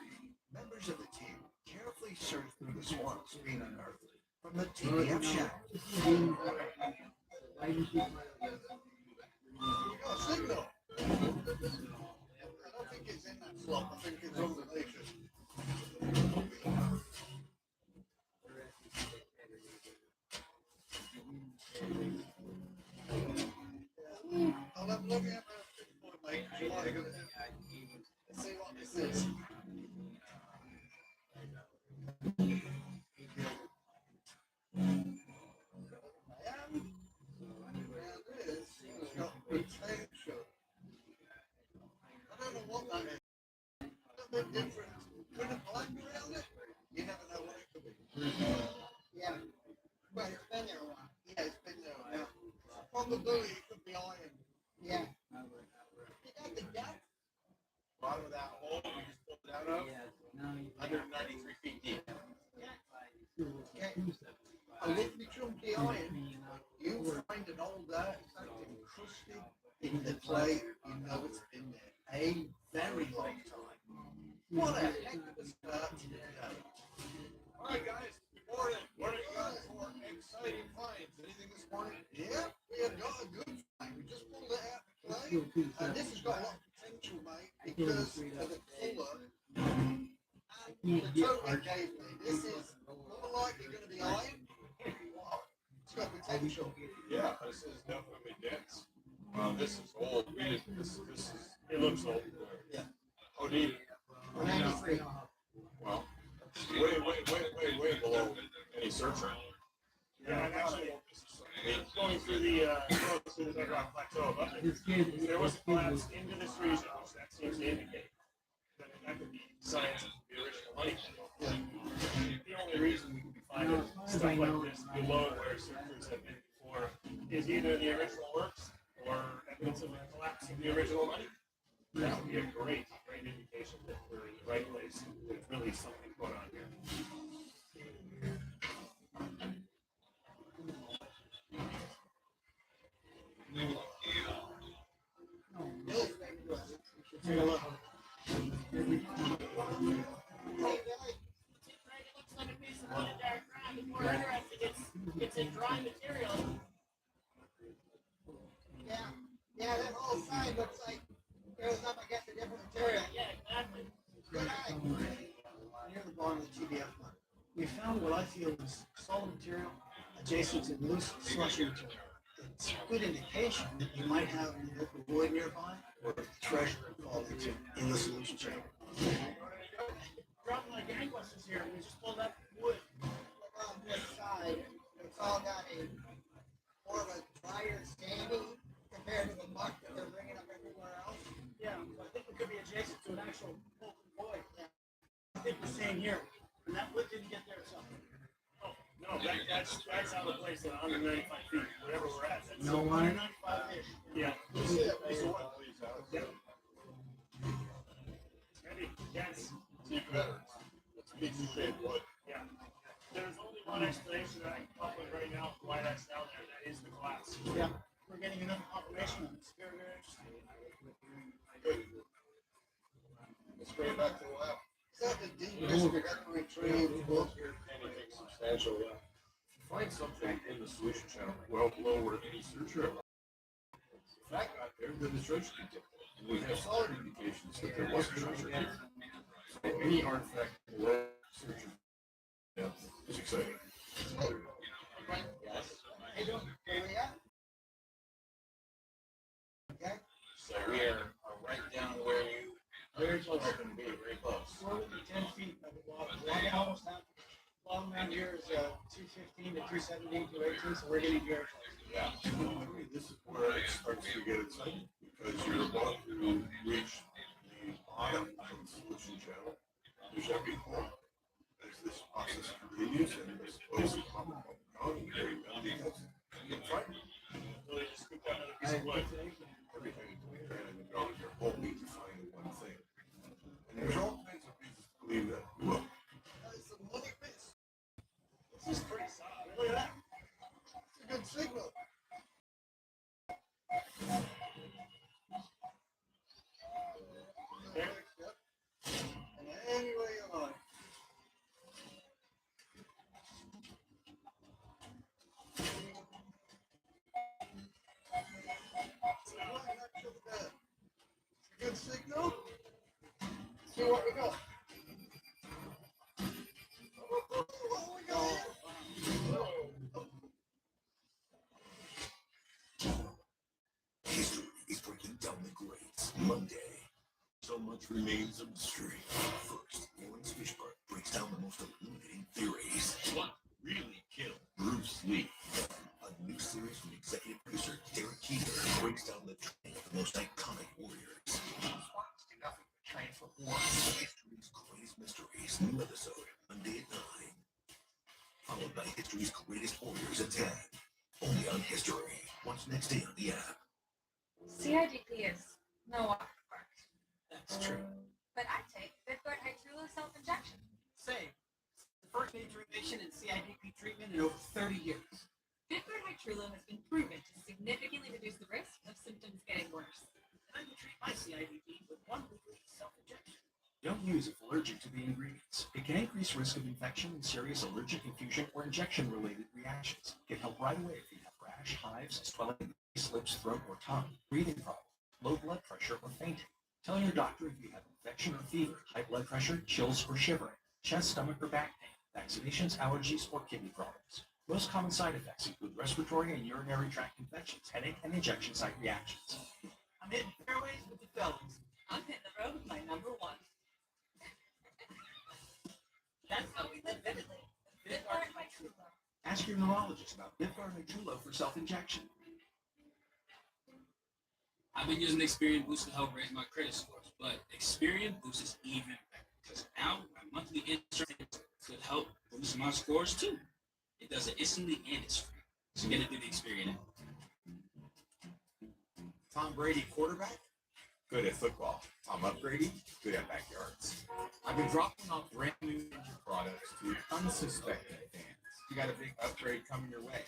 Members of the team carefully search through the swamps being unearthed from the TDF shack. You got a signal. I don't think it's in that slump. I think it's over the nation. I'll have a look at it, Mike. Let's see what this is. Potential. I don't know what that is. A little bit different. With a black around it, you never know what it could be. Yeah. Well, it's been there a while. Yeah, it's been there a while. Probability it could be iron. Yeah. You got the depth? Bottom of that hole we just pulled it out of? 193 feet deep. Okay. A little chunky iron. You find an old artifact encrusted in the clay, you know it's been there a very long time. What a heck of a start to the day. Alright guys, good morning. What have you got for exciting finds? Anything this morning? Yeah, we have got a good find. We just pulled it out of the clay. And this has got a lot of potential, mate, because of the colour and the token gave me. This is more likely going to be iron. Wow. It's got potential. Yeah, this is definitely dense. This is old. This is, it looks old. Yeah. How deep? 93. Well, way below any searcher. Yeah, and actually, going through the bedrock plateau above it, there was a collapse into this region, which that seems to indicate that could be science of the original money pit. The only reason we can be finding stuff like this below where searchers have been before is either the original works or evidence of a collapse of the original money. That would be a great indication that we're in the right place. There's really something going on here. Take a look. It's a dry material. Yeah, that whole side looks like it was up against a different material. Yeah, exactly. Good eye. Near the bottom of the TBF mud. We found what I feel is solid material adjacent to loose slushy material. It's a good indication that you might have local wood nearby or treasure falling in the solution chamber. Dropping like gangbusters here. We just pulled up wood. On this side, it's all got more of a drier sandy compared to the muck that they're bringing up everywhere else. Yeah, so I think it could be adjacent to an actual molten void. Yeah. I think we're seeing here. And that wood didn't get there, so. Oh, no, that's out of place at 195 feet, whatever we're at. That's No line? 195-ish. Yeah. Ready? Yes. Yeah. There's only one explanation that I can come up with right now for why that's down there. That is the glass. Yeah. We're getting another confirmation on this. Very, very interesting. Let's bring it back to the lab. Is that the deepest we've ever retrieved? Anything substantial, yeah. If you find something in the solution channel well below where any searcher, if that got there, then the treasure could get there. And we have solid indications that there was a treasure here. So any artifact below searcher depth is exciting. Yes. Hey, where we at? Okay. So we are right down where you very close to be, very close. We're within 10 feet of the bottom. Long almost now. Long around here is 215 to 217 to 18, so we're getting very close. Yeah. I mean, this is where it starts to get exciting because you're about to reach the bottom of the solution channel. There's every hole. As this process continues and this goes up and down, very well, because you're frightening. So they just scooped out another piece of wood. Everything is going to go. You're hoping to find one thing. And there's all kinds of reasons to believe that. Look. It's a money piece. This is pretty solid. Look at that. It's a good signal. There. Yep. And anywhere you like. It's a good signal. See what we got. What we got here? History is breaking down the grades. Monday. So much remains a mystery. First, Lawrence Fishburne breaks down the most illuminating theories. What really killed Bruce Lee? A new series from executive producer Derek Keeter breaks down the training of the most iconic warriors. Spartans do nothing but train for war. History's greatest mysteries. New episode Monday at 9. Followed by history's greatest warriors at 10. Only on History. Watch next day on the app. CIDP is no artifact. That's true. But I take Bitcoin Hydrulo self-injection. Same. The first major innovation in CIDP treatment in over 30 years. Bitcoin Hydrulo has been proven to significantly reduce the risk of symptoms getting worse. I can treat my CIDP with one weekly self-injection. Don't use if allergic to the ingredients. It can increase risk of infection and serious allergic infusion or injection-related reactions. Get help right away if you have rash, hives, swelling, lips, throat, or tongue, breathing problems, low blood pressure, or fainting. Tell your doctor if you have infection or fever, high blood pressure, chills, or shivering, chest, stomach, or back pain, vaccinations, allergies, or kidney problems. Most common side effects include respiratory and urinary tract infections, headache, and injection site reactions. I'm hitting fairways with the fellas. I'm hitting the road with my number one. That's how we live vividly. Bitcoin Hydrulo. Ask your neurologist about Bitcoin Hydrulo for self-injection. I've been using Experian Boost to help raise my credit scores, but Experian Boost is even better because now my monthly insurance could help boost my scores too. It does it instantly and it's free. So get it through the Experian app. Tom Brady, quarterback? Good at football. Tom Upgrady? Good at backyards. I've been dropping off brand new Ninja products to unsuspecting fans. You got a big upgrade coming your way.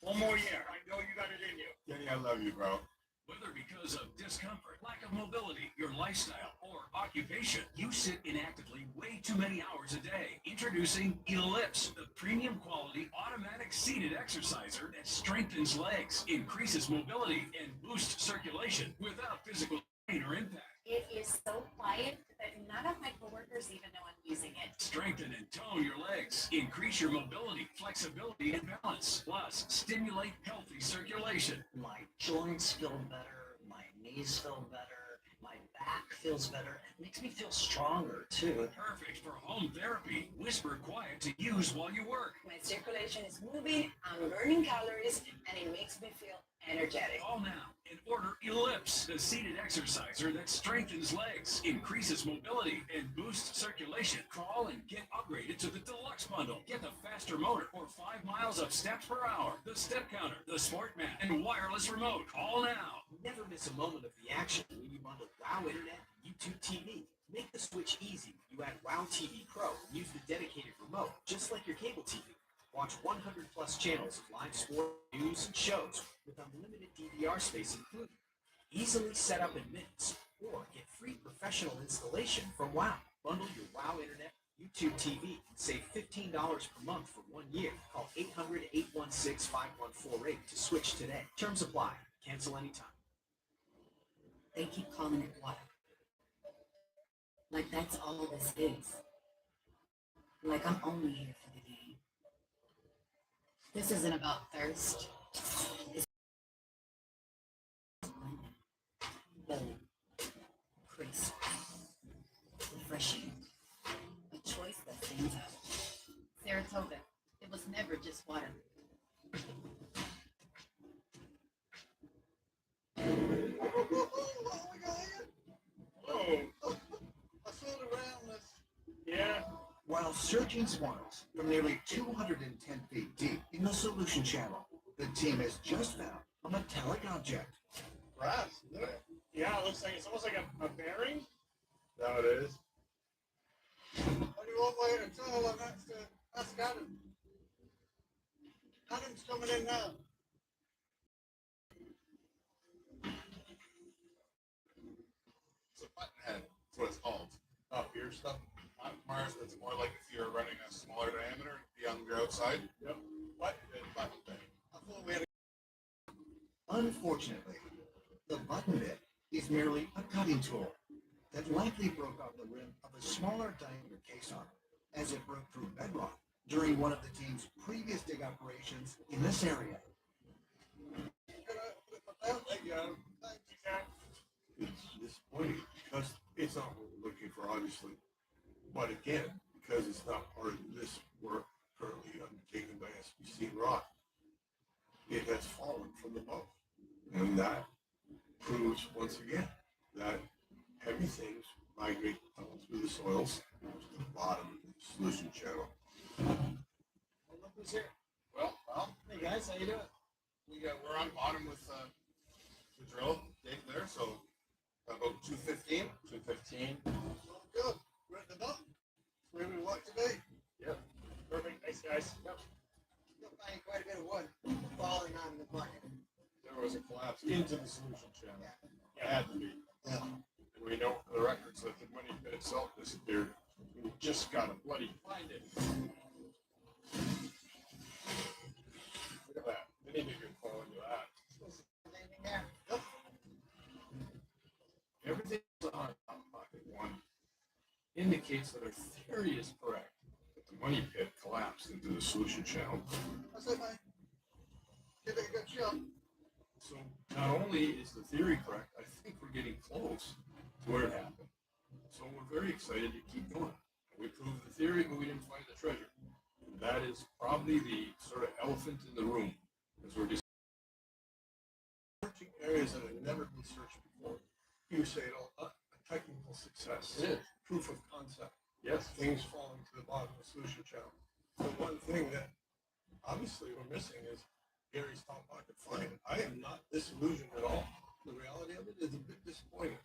One more year. I know you got it in you. Kenny, I love you, bro. Whether because of discomfort, lack of mobility, your lifestyle, or occupation, you sit inactively way too many hours a day. Introducing Ellipse, the premium quality automatic seated exerciser that strengthens legs, increases mobility, and boosts circulation without physical pain or impact. It is so quiet that none of my coworkers even know I'm using it. Strength Tone your legs, increase your mobility, flexibility, and balance. Plus, stimulate healthy circulation. My joints feel better, my knees feel better, my back feels better. It makes me feel stronger too. Perfect for home therapy. Whisper quiet to use while you work. My circulation is moving, I'm burning calories, and it makes me feel energetic. Call now and order Ellipse, the seated exerciser that strengthens legs, increases mobility, and boosts circulation. Call and get upgraded to the deluxe bundle. Get the faster motor or 5 miles of steps per hour, the step counter, the sport mat, and wireless remote. Call now. Never miss a moment of the action when you bundle WOW Internet and YouTube TV. Make the switch easy when you add WOW TV Pro and use the dedicated remote, just like your cable TV. Watch 100 plus channels of live sport, news, and shows with unlimited DVR space included. Easily set up in minutes, or get free professional installation from WOW. Bundle your WOW Internet, YouTube TV, and save $15 per month for 1 year. Call 800-816-5148 to switch today. Terms apply. Cancel anytime. They keep calling it water. Like that's all this is. Like I'm only here for the game. This isn't about thirst. It's bold, crisp, refreshing. A choice that stands out. Saratoga. It was never just water. While searching swirls from nearly 210 feet deep in the solution channel, the team has just found a metallic object. Brass, isn't it? Yeah, it looks like it's almost like a bearing. Now it is. Only one way to tell, and that's Adam. Adam's coming in now. It's a button head. That's what it's called. Up here stuff. Mars, that's more like if you're running a smaller diameter, be on your outside. Yep. Button thing. I thought we had Unfortunately, the button bit is merely a cutting tool that likely broke off the rim of a smaller diameter caisson as it broke through bedrock during one of the team's previous dig operations in this area. It's disappointing because it's not what we're looking for, obviously. But again, because it's not part of this work currently undertaken by SBC and Rock, it has fallen from the boat. And that proves once again that heavy things migrate through the soils to the bottom of the solution channel. Well, look who's here. Well, hey guys, how you doing? We're on bottom with the drill dig there, so about 215. 215. good. We're at the bottom. Where we want to be. Yep. Perfect. Thanks, guys. Yep. You'll find quite a bit of wood falling on the bucket. There was a collapse into the solution channel. Yeah. It had to be. Yeah. And we know for the records that the money pit itself disappeared. We just gotta bloody find it. Look at that. Mini digger fall into that. Anything there? Nope. Everything's on top pocket one indicates that our theory is correct, that the money pit collapsed into the solution channel. That's it, mate. Give it a good shot. So not only is the theory correct, I think we're getting close to where it happened. So we're very excited to keep going. We proved the theory, but we didn't find the treasure. And that is probably the sort of elephant in the room, as we're just Searching areas that have never been searched before. You say a technical success. It is. Proof of concept. Yes. Things falling to the bottom of the solution channel. The one thing that obviously we're missing is Gary's top pocket find. I am not disillusioned at all. The reality of it is a bit disappointing,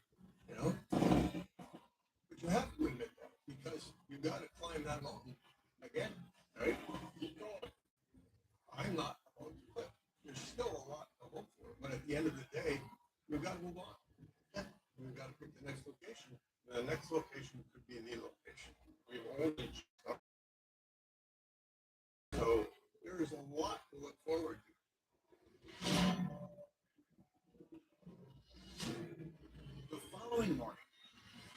you know? But you have to admit that because you got to climb that mountain again, right? Keep going. I'm not about to quit. There's still a lot to hope for, but at the end of the day, we've got to move on. We've got to pick the next location. The next location could be the location. We've only just up. So there is a lot to look forward to. The following morning,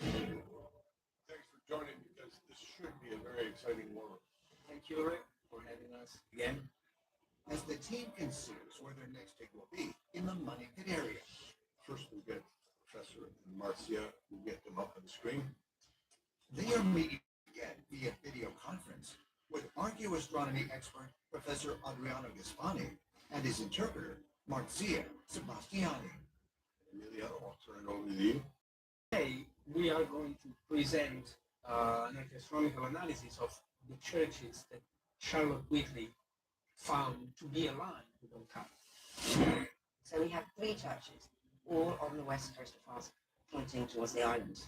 Thanks for joining because this should be a very exciting work. Thank you, Rick, for having us again. As the team considers where their next dig will be in the Money Pit area. First, we'll get Professor and Marcia, we'll get them up on the screen. They are meeting again via video conference with archaeoastronomy expert Professor Adriano Gaspani and his interpreter, Marzia Sebastiani. Emilio, I'll turn it over to you. Today, we are going to present an astronomical analysis of the churches that Charlotte Whitley found to be aligned with Oak. So we have 3 churches, all on the west coast of France, pointing towards the island.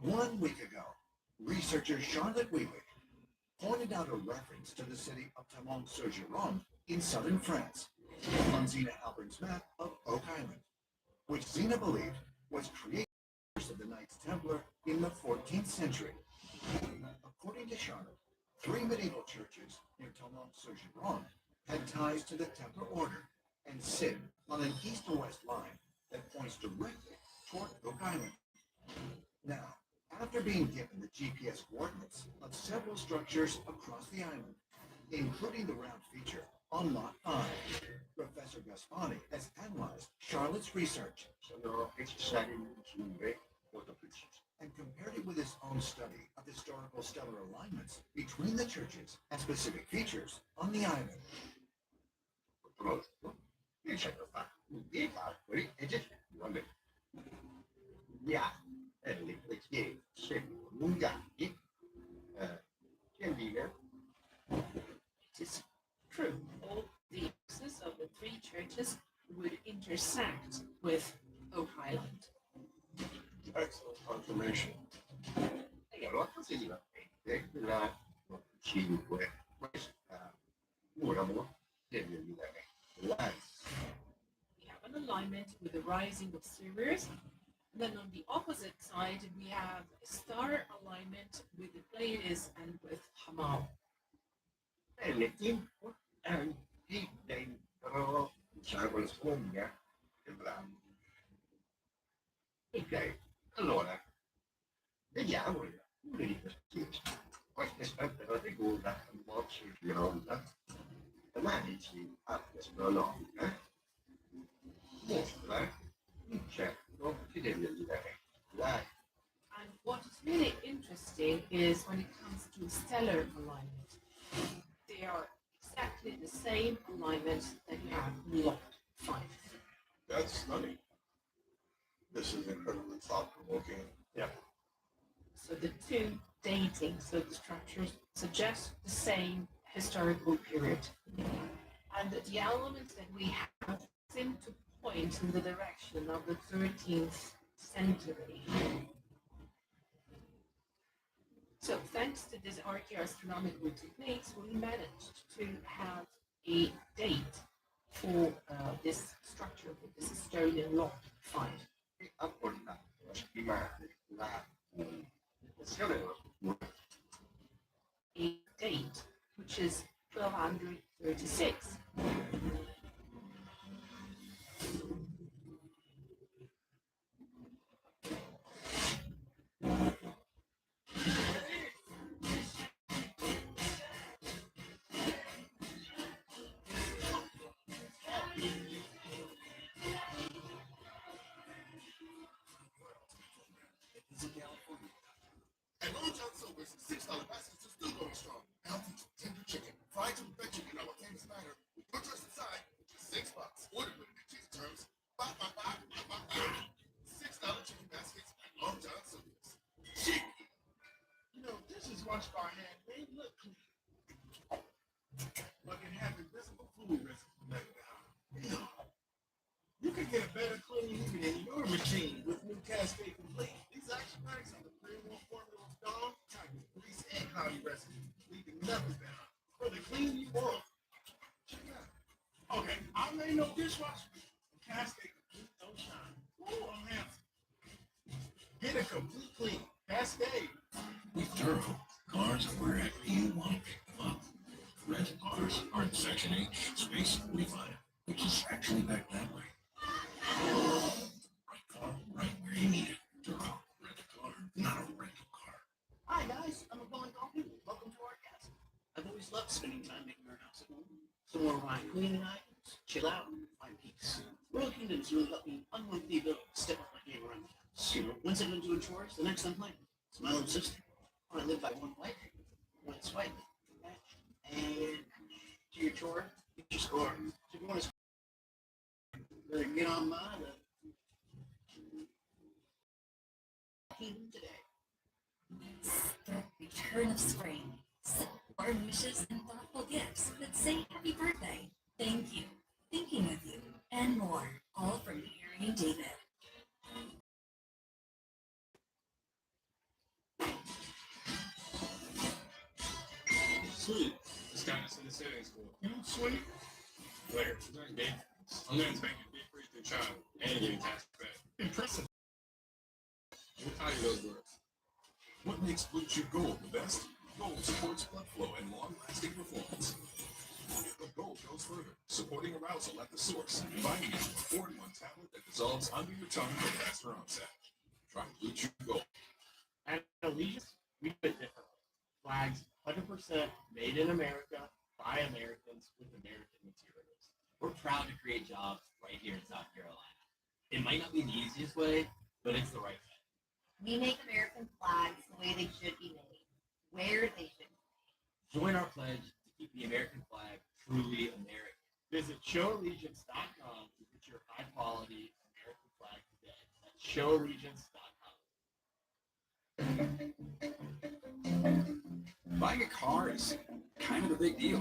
1 week ago, researcher Charlotte Whitley pointed out a reference to the city of Tamon-sur-Gironde in southern France on Zena Halpern's map of Oak Island, which Zena believed was created of the Knights Templar in the 14th century. According to Charlotte, 3 medieval churches near Tamon-sur-Gironde had ties to the Templar order and sit on an east or west line that points directly toward Oak Island. Now, after being given the GPS coordinates of several structures across the island, including the round feature on Lot 5, Professor Gaspani has analyzed Charlotte's research and compared it with his own study of historical stellar alignments between the churches and specific features on the island. It is true. All the axes of the 3 churches would intersect with Oak Island. Excellent confirmation. We have an alignment with the rising of Sirius. Then on the opposite side, we have a star alignment with the Pleiades and with Hamal. Ok, allora, vediamo una di questi. Questa è stata figura molto bionda, l'analisi astronomica mostra un certo fidelità. And what is really interesting is when it comes to stellar alignment, they are exactly the same alignment that you have in Lot 5. That's stunning. This is incredibly thought-provoking. Yeah. So the 2 datings of the structures suggest the same historical period. And the elements that we have seem to point in the direction of the 13th century. So thanks to these archaeoastronomical techniques, we managed to have a date for this structure, for this Estonian Lot 5. A date which is 1236. And Long John Silver's $6 baskets are still going strong. Now feature tender chicken, fried to perfection in our famous batter, with your choice inside, for just $6. Order with the cheese terms. $6 chicken baskets at Long John Silver's. Chicken. You know, dishes washed by hand may look clean, but can have invisible food residues left behind. You can get a better cleaning even in your machine with new Cascade Complete. These action packs have the premium formula of dog, tiger, grease, and cloudy residue, leaving nothing behind. For the clean you want. Check it out. Okay, I made no dishwasher. Cascade Complete don't shine. Ooh, I'm handsome. Get a complete clean. Cascade. With Turo, cars are wherever you want to pick them up. Rental cars are in Section 8, Space 45, which is actually back that way. Right car, right where you need it. Turo, rent a car, not a rental car. Hi guys, I'm a Golden Coffee. Welcome to our love spending time making our house at home. So when we're buying cleaning items, chill out, find peace. Royal Kingdom's really helped me unlock the ability to step up my game around the house. You know, once I'm doing chores, the next I'm playing. It's my little sister. I live by one wife, one swipe. And do your chore, get your score. So if you want to better get on by the Kingdom today. The return of spring. Warm wishes and thoughtful gifts that say happy birthday, thank you, thinking of you, and more, all from Harry and David. Sweet. This guy is in the settings school. You sweet? Where? During day. I'm going to take your big free through child and getting tax back. Impressive. What kind of those words? What makes Blue Chew Gold the best? Gold supports blood flow and long-lasting performance. But Gold goes further, supporting arousal at the source, combining it with a 4-in-1 tablet that dissolves under your tongue for faster onset. Try Blue Chew Gold. At Allegiance, we do it differently. Flags 100% made in America by Americans with American materials. We're proud to create jobs right here in South Carolina. It might not be the easiest way, but it's the right way. We make American flags the way they should be made, where they should be made. Join our pledge to keep the American flag truly American. Visit showallegiance.com to get your high-quality American flag today. That's showallegiance.com. Buying a car is kind of a big deal.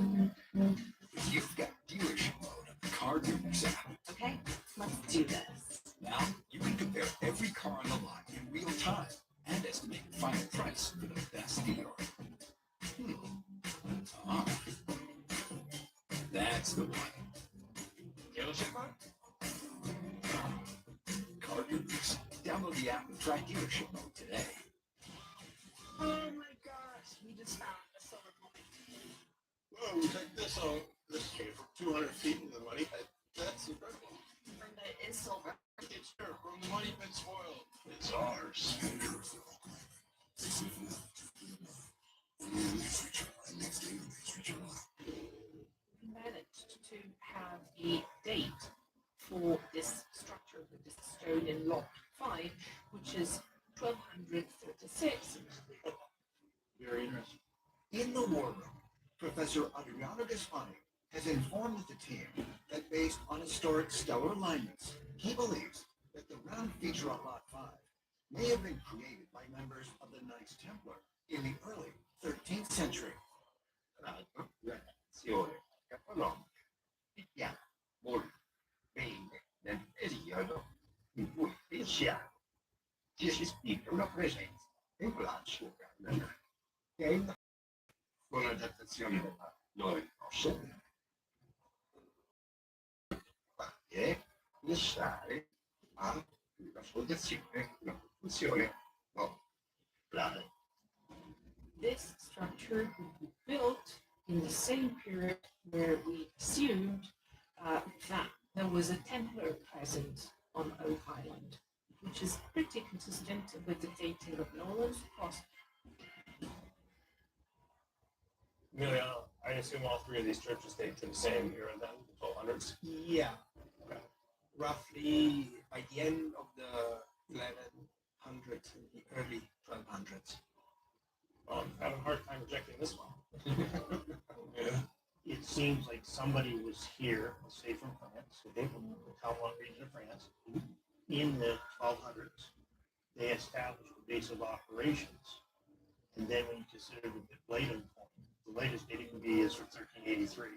You've got dealership mode of the Car Gurus app. Okay, let's do this. Now you can compare every car on the lot in real time and estimate the final price for the best deal. Ah, that's the one. Dealership card? Car Gurus. Download the app and try dealership mode today. Oh my gosh, we just found a solar point. Whoa, check this out. This came from 200 feet in the money pit. That's incredible. From the is silver. It's here from the money pit spoiled. It's ours. We managed to have a date for this structure, for this stone in lot 5, which is 1236. Very interesting. In the war room, Professor Adriano Gasfani has informed the team that based on historic stellar alignments, he believes that the round feature on Lot 5 may have been created by members of the Knights Templar in the early 13th century. molto bene nel periodo in cui il Siano ci si spiega una presenza in classe che è in con la datazione della loro rossa è lasciare a la fondazione, la funzione plane. This structure would be built in the same period where we assumed that there was a Templar present on Oak Island, which is pretty consistent with the dating of Nolan's cross. Amelia, I assume all three of these churches date to the same era then, the 1200s? Yeah. Okay. Roughly by the end of the 1100s and the early 1200s. Well, I'm having a hard time rejecting this one. Yeah. It seems like somebody was here, say from France, the Calmont region of France, in the 1200s. They established a base of operations. And then when you consider the later point, the latest date it can be is from 1383.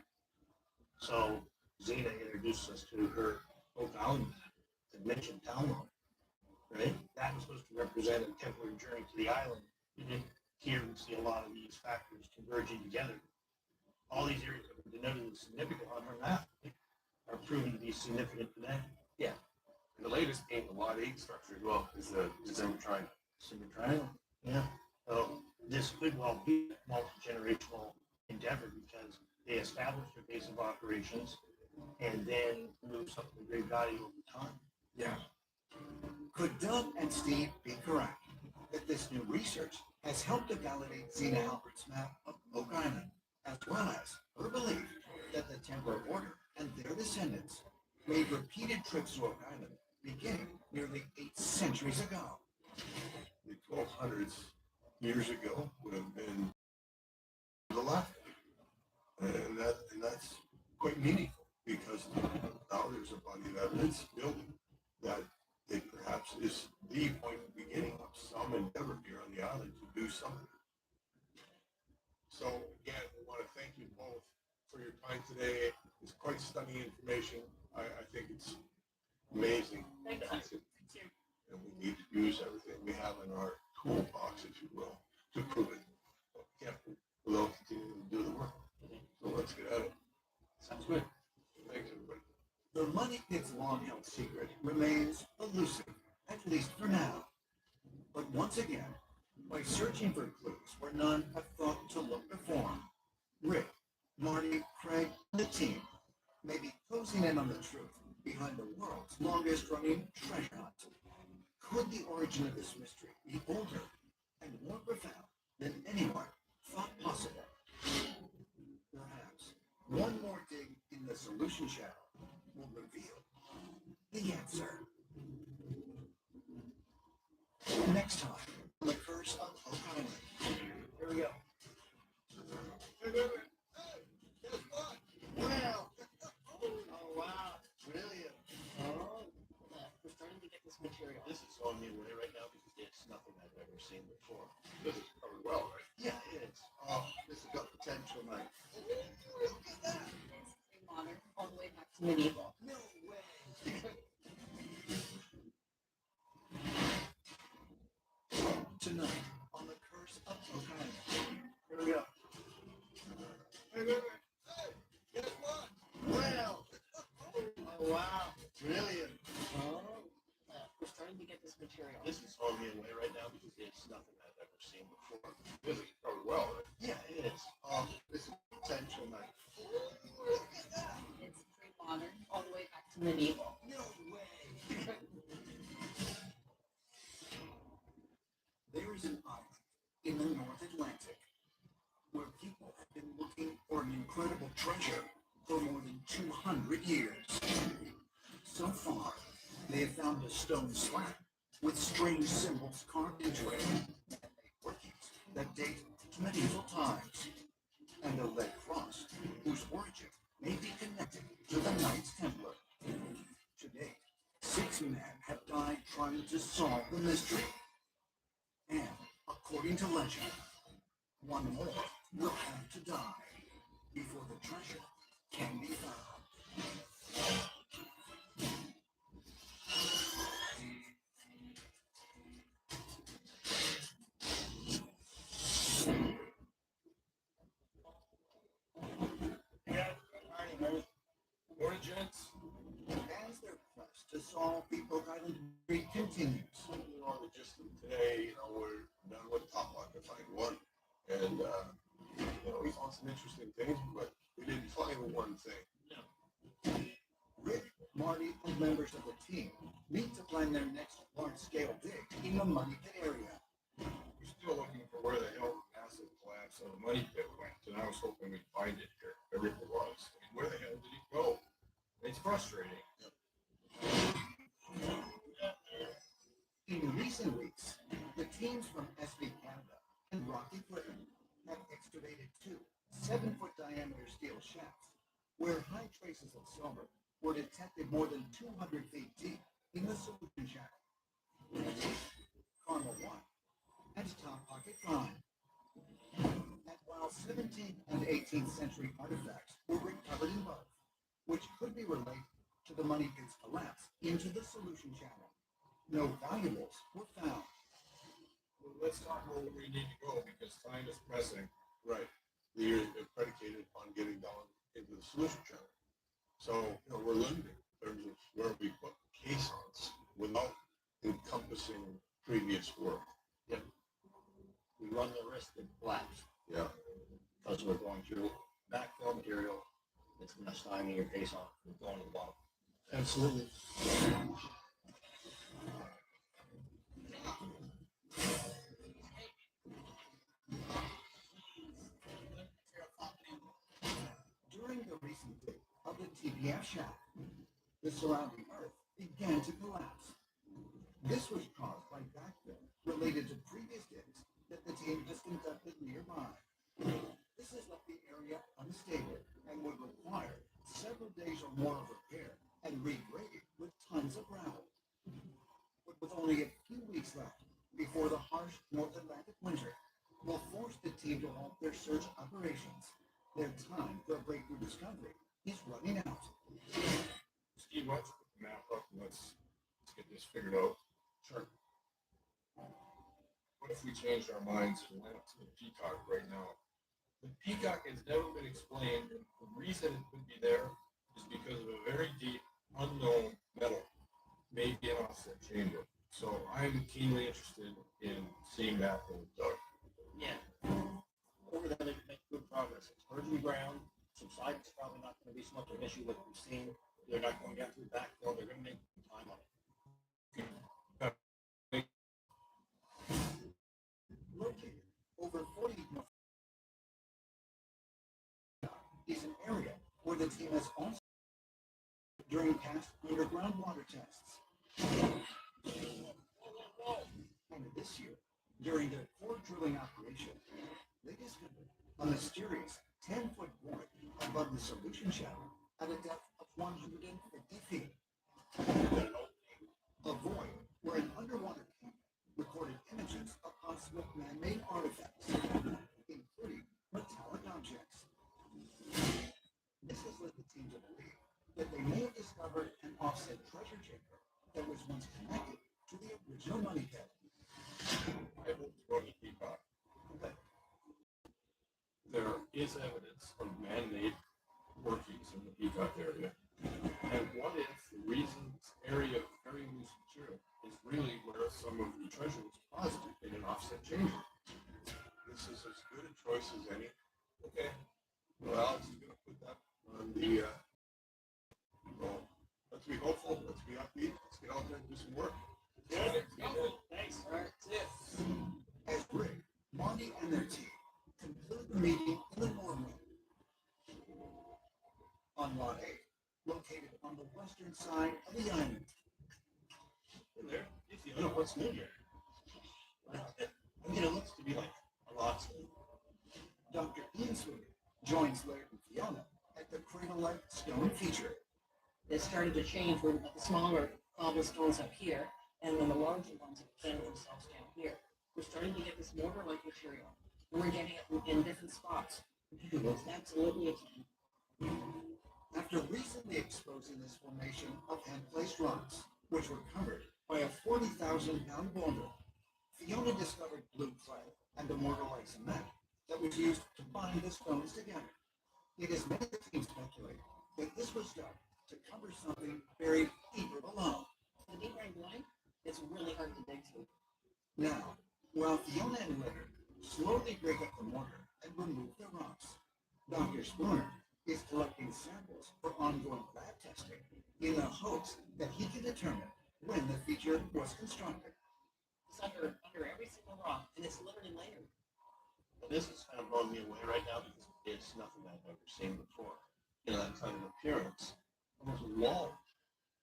So Zena introduced us to her Oak Island map that mentioned Calmont, right? That was supposed to represent a Templar journey to the island. Mm-hmm. Here we see a lot of these factors converging together. All these areas that were denoted as significant on her map are proven to be significant today. Yeah. And the latest being the Lot 8 structure as well is the December Triangle. December Triangle. Yeah. So this could well be a multi-generational endeavor because they established their base of operations and then moved something of great value over time. Yeah. Could Doug and Steve be correct that this new research has helped to validate Zena Halpert's map of Oak Island as well as her belief that the Templar Order and their descendants made repeated trips to Oak Island beginning nearly 8 centuries ago. The 1200s years ago would have been the left, and that's quite meaningful because now there's a body of evidence building that it perhaps is the point of beginning of some endeavor here on the island to do something. So again, we want to thank you both for your time today. It's quite stunning information. I think it's amazing. Thank you. And we need to use everything we have in our toolbox, if you will, to prove it. But we can't without continuing to do the work. So let's get at it. Sounds good. Thanks, everybody. The money pit's long-held secret remains elusive, at least for now. But once again, by searching for clues where none have thought to look before, Rick, Marty, Craig, and the team may be closing in on the truth behind the world's longest-running treasure hunt. Could the origin of this mystery be older and more profound than anyone thought possible? Perhaps one more dig in the solution channel will reveal the answer. Next time, on The Curse of Oak Island. Here we go. Hey, guess what? Well, oh wow, brilliant. Oh, we're starting to get this material. This is on me way right now because it's nothing I've ever seen before. This is covered well, right? Yeah, it is. Oh, this has got potential, mate. Look at that. It's pre-modern, all the way back to Medieval. No way. Tonight, on The Curse of Oak Island. Here we go. Hey, guess what? Well, oh wow, brilliant. Oh, we're starting to get this material. This is on me way right now because it's nothing I've ever seen before. This is covered well, right? Yeah, it is. Oh, this is potential, mate. Look at that. It's pre-modern, all the way back to Medieval. No way. There is an island in the North Atlantic where people have been looking for an incredible treasure for more than 200 years. So far, they have found a stone slab with strange symbols carved into it and workings that date to medieval times, and a lead cross whose origin may be connected to the Knights Templar. To date, 6 men have died trying to solve the mystery. And, according to legend, 1 more will have to die before the treasure can be found. Morning, gents. As their quest to solve the Oak Island mystery continues, You know, the gist of today, we're done with Top Pocket Find 1. And, we found some interesting things, but we didn't find one thing. Rick, Marty, and members of the team meet to plan their next large-scale dig in the Money Pit area. We're still looking for where the hell the massive collapse of the money pit went, and I was hoping we'd find it here. There it was. I mean, where the hell did it go? It's frustrating. In recent weeks, the teams from SB Canada and Rocky Equipment have excavated 2 7-foot diameter steel shafts where high traces of silver were detected more than 200 feet deep in the solution channel. Karma 1 and Top Pocket Find. And while 17th and 18th century artifacts were recovered in both, which could be related to the money pit's collapse into the solution channel, no valuables were found. Well, let's talk about where we need to go because time is pressing. Right. They're predicated upon getting down into the solution channel. So, we're limited in terms of where we put caissons without encompassing previous work. Yep. We run the risk of collapse. Yeah. Because we're going through backfill material. It's less time in your case on going to the bottom. Absolutely. ETF shaft. The surrounding earth began to collapse. This was caused by backfill related to previous digs that the team has conducted nearby. This has left the area unstable and would require several days or more of repair and regrading with tons of gravel. But with only a few weeks left before the harsh North Atlantic winter will force the team to halt their search operations, their time for a breakthrough discovery is running out. Steve, why don't you put the map up and let's get this figured out. Sure. What if we changed our minds and went to the Peacock right now? The Peacock has never been explained, and the reason it would be there is because of a very deep, unknown metal, maybe an offset chamber. So I'm keenly interested in seeing that in Doug. Yeah. Over there, they make good progress. It's virgin ground. Subsidence probably not going to be so much of an issue like we've seen. They're not going down to the backfill. They're going to make time on it. Located over 40 is an area where the team has also during past underground water tests. And this year, during their core drilling operation, they discovered a mysterious 10-foot void above the solution channel at a depth of 150 feet. A void where an underwater camera recorded images of possible man-made artifacts, including metallic objects. This has led the team to believe that they may have discovered an offset treasure chamber that was once connected to the original money pit. I will throw the Peacock. Okay. There is evidence of man-made workings in the Peacock area. And what if the reason this area of very loose material is really where some of the treasure was deposited in an offset chamber? This is as good a choice as any. Okay. Well, Alex is going to put that on the. Well, let's be hopeful. Let's be upbeat. Let's get out there and do some work. Good. Thanks. All right. That's it. As Rick, Marty, and their team conclude the meeting in the mower room on Lot 8, located on the western side of the island. Hey there, if you know what's new here. It looks to be like a lot. Dr. Ian Swigert joins Laird and Fiona at the cradle-like stone feature. It started to change. We're at the smaller cobblestones up here, and then the larger ones have presented themselves down here. We're starting to get this mortar-like material, and we're getting it in different spots. It's absolutely a thing. After recently exposing this formation of hand-placed rocks, which were covered by a 40,000-pound boulder, Fiona discovered blue clay and a mortar-like cement that was used to bind the stones together. It has made the team speculate that this was done to cover something buried deeper below. The deeper I'm going, it's really hard to dig through. Now, while Fiona and Leonard slowly break up the mortar and remove the rocks, Dr. Spooner is collecting samples for ongoing lab testing in the hopes that he can determine when the feature was constructed. It's under every single rock, and it's literally layered. Well, this is kind of blowing me away right now because it's nothing I've ever seen before. That kind of appearance. Almost a wall.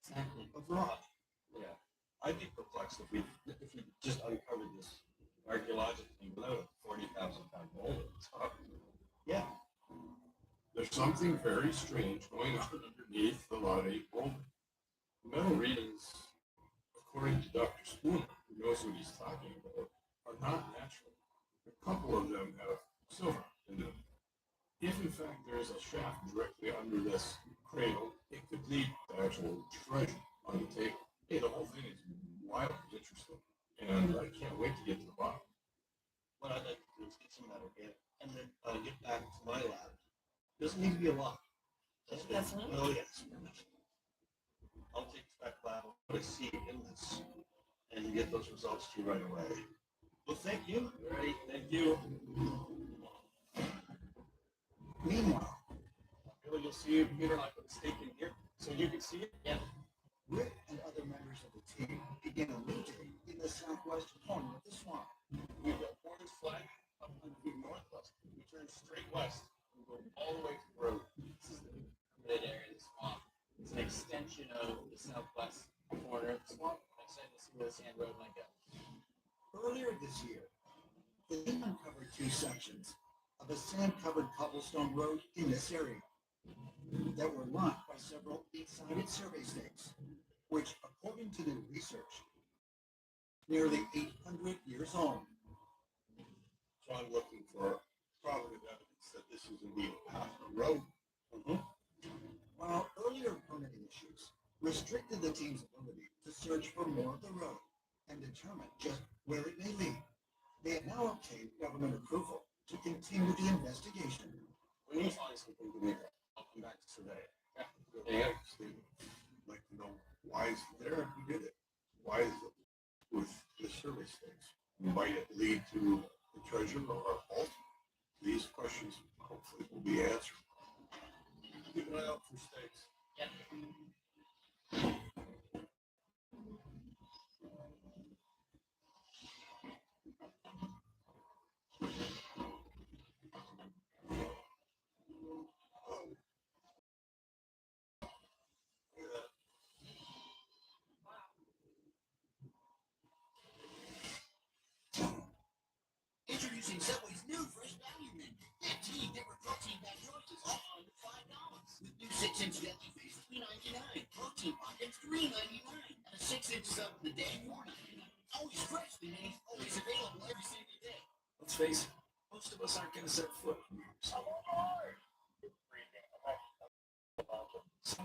Exactly. Of rock. Yeah. I'd be perplexed if we just uncovered this archaeologically without a 40,000-pound boulder on top. Yeah. There's something very strange going on underneath the Lot 8 boulder. The metal readings, according to Dr. Spooner, who knows what he's talking about, are not natural. A couple of them have silver in them. If in fact there is a shaft directly under this cradle, it could lead to actual treasure on the table. Hey, the whole thing is wildly interesting, and I can't wait to get to the bottom. What I'd like to do is get some of that organic and then get back to my lab. Doesn't need to be a lot. That's enough? Oh, yes. I'll take this back to lab, put a seed in this, and get those results to you right away. Well, thank you. All right, thank you. Meanwhile, Really, you'll see Peter, I put a stake in here so you can see it. Yeah. Rick and other members of the team begin a new dig in the southwest corner of the swamp. We've got Porter's flag up 100 feet northwest. We turn straight west and go all the way to the road. This is the mid area of the swamp. Earlier this year, the team uncovered 2 sections of a sand-covered cobblestone road in this area that were marked by several eight-sided survey stakes, which, according to new research, nearly 800 years old. So I'm looking for probative evidence that this is indeed a path or road. While earlier permitting issues restricted the team's ability to search for more of the road and determine just where it may lead, they have now obtained government approval to continue the investigation. When you find something to me, I'll come back to survey it. Yeah, Steve. I'd like to know why is it there and who did it? Why is it with the survey stakes? Might it lead to the treasure or a vault? These questions hopefully will be answered. Keep an eye out for stakes. Yep. Introducing Subway's new fresh value menu. 15 different protein-packed choices, all under $5. With new 6-inch deli face, $3.99. Protein pockets, $3.99. And a 6-inch sub of the day, $4.99. Always fresh, man. Always available every single day. Let's face it, most of us aren't going to set foot in here. Some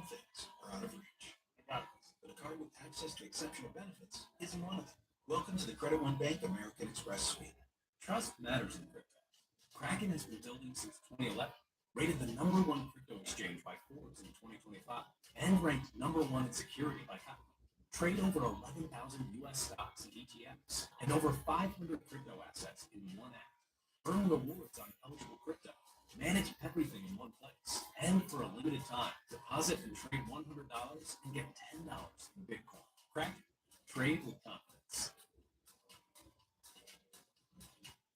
things are out of reach. But a card with access to exceptional benefits isn't one of them. Welcome to the Credit One Bank American Express Suite. Trust matters in crypto. Kraken has been building since 2011, rated the #1 crypto exchange by Forbes in 2025, and ranked #1 in security by Kappa. Trade over 11,000 US stocks and ETFs, and over 500 crypto assets in one app. Earn rewards on eligible crypto. Manage everything in one place. And for a limited time, deposit and trade $100 and get $10 in Bitcoin. Kraken. Trade with confidence.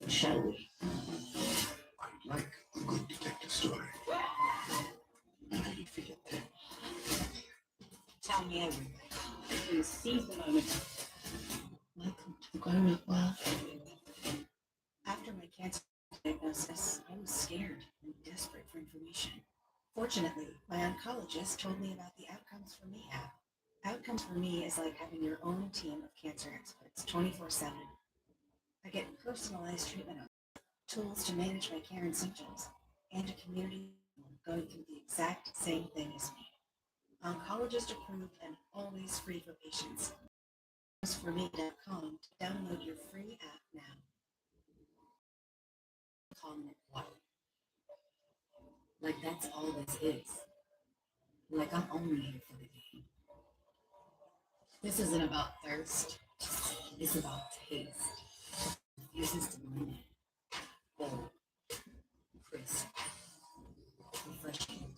Shall we? I like a good detective story. How do you feel then? Tell me everything. You seize the moment. Welcome to the Government World. After my cancer diagnosis, I was scared and desperate for information. Fortunately, my oncologist told me about the Outcomes for Me app. Outcomes for Me is like having your own team of cancer experts 24/7. I get personalized treatment tools to manage my care and symptoms, and a community going through the exact same thing as me. Oncologist approved and always free for patients. For me.com to download your free app now. Calling it water. Like that's all this is. Like I'm only here for the game. This isn't about thirst. It's about taste. Refuses to believe it. Bold. Crisp. Refreshing.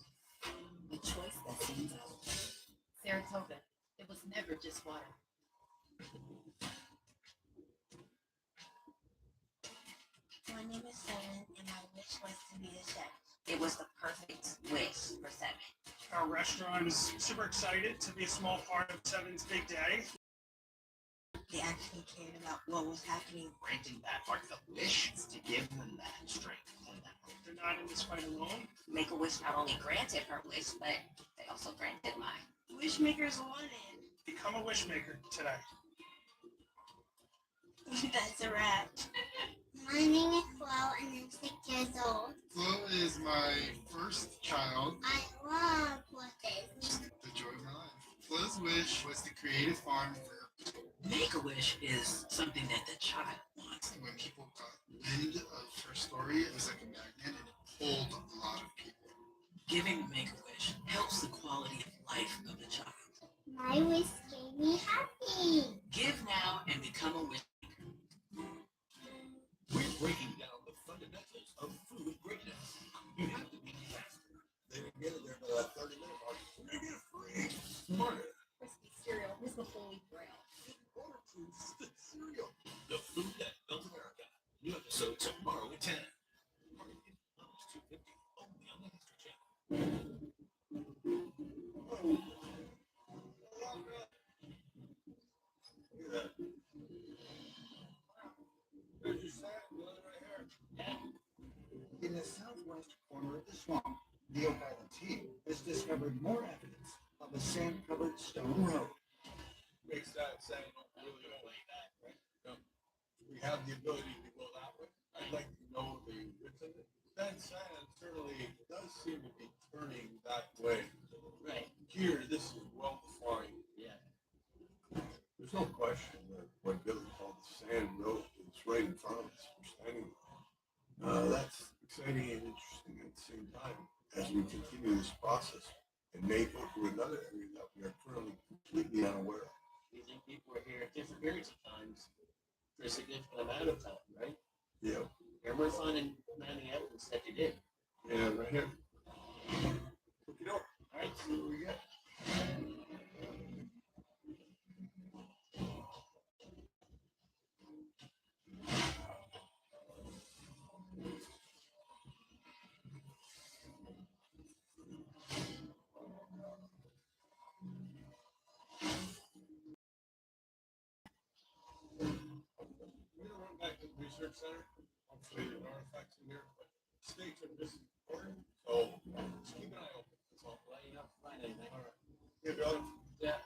A choice that stands out. Saratoga. It was never just water. My name is Seven, and my wish was to be a chef. It was the perfect wish for Seven. Our restaurant is super excited to be a small part of Seven's big day. They actually cared about what was happening. Granting that heartfelt wish is to give them that strength and that hope. They're not in this fight alone. Make-A-Wish not only granted her wish, but they also granted mine. Wishmakers wanted. Become a wishmaker today. That's a wrap. My name is Flo and I'm 6 years old. Flo is my first child. I love wishes. The joy of my life. Flo's wish was to create a farm for her. Make-A-Wish is something that the child wants. When people got wind of her story, it was like a magnet and it pulled a lot of people. Giving Make-A-Wish helps the quality of life of the child. My wish made me happy. Give now and become a wish. We're breaking down the fundamentals of food greatness. You have to be faster. They didn't get it there by that 30-minute mark. We're gonna get it free. Smarter. Crispy cereal is the Holy Grail. Waterproof cereal. The food that built America. New episode tomorrow at 10. Marketing almost $2.50 only on the History Channel. Look at that. northwest corner of the swamp, the Ocala team has discovered more evidence of a sand-covered stone road. Makes that sound really old. We have the ability to go that way. I'd like to know the width of it. That sand certainly does seem to be turning that way. Right. Here, this is well defined. Yeah. There's no question that what Billy called the sand road is right in front of us. We're standing there. That's exciting and interesting at the same time as we continue this process and may go to another area that we are currently completely unaware of. You think people were here at different periods of times for a significant amount of time, right? Yeah. And we're finding many evidence that they did. Yeah, right here. Look it up. All right, See what we get. We're gonna run back to the research center. Hopefully there are artifacts in here, but stay tuned. This is important. So just keep an eye open. That's all. Well, you don't find anything. All right. Yeah, brother. Yeah.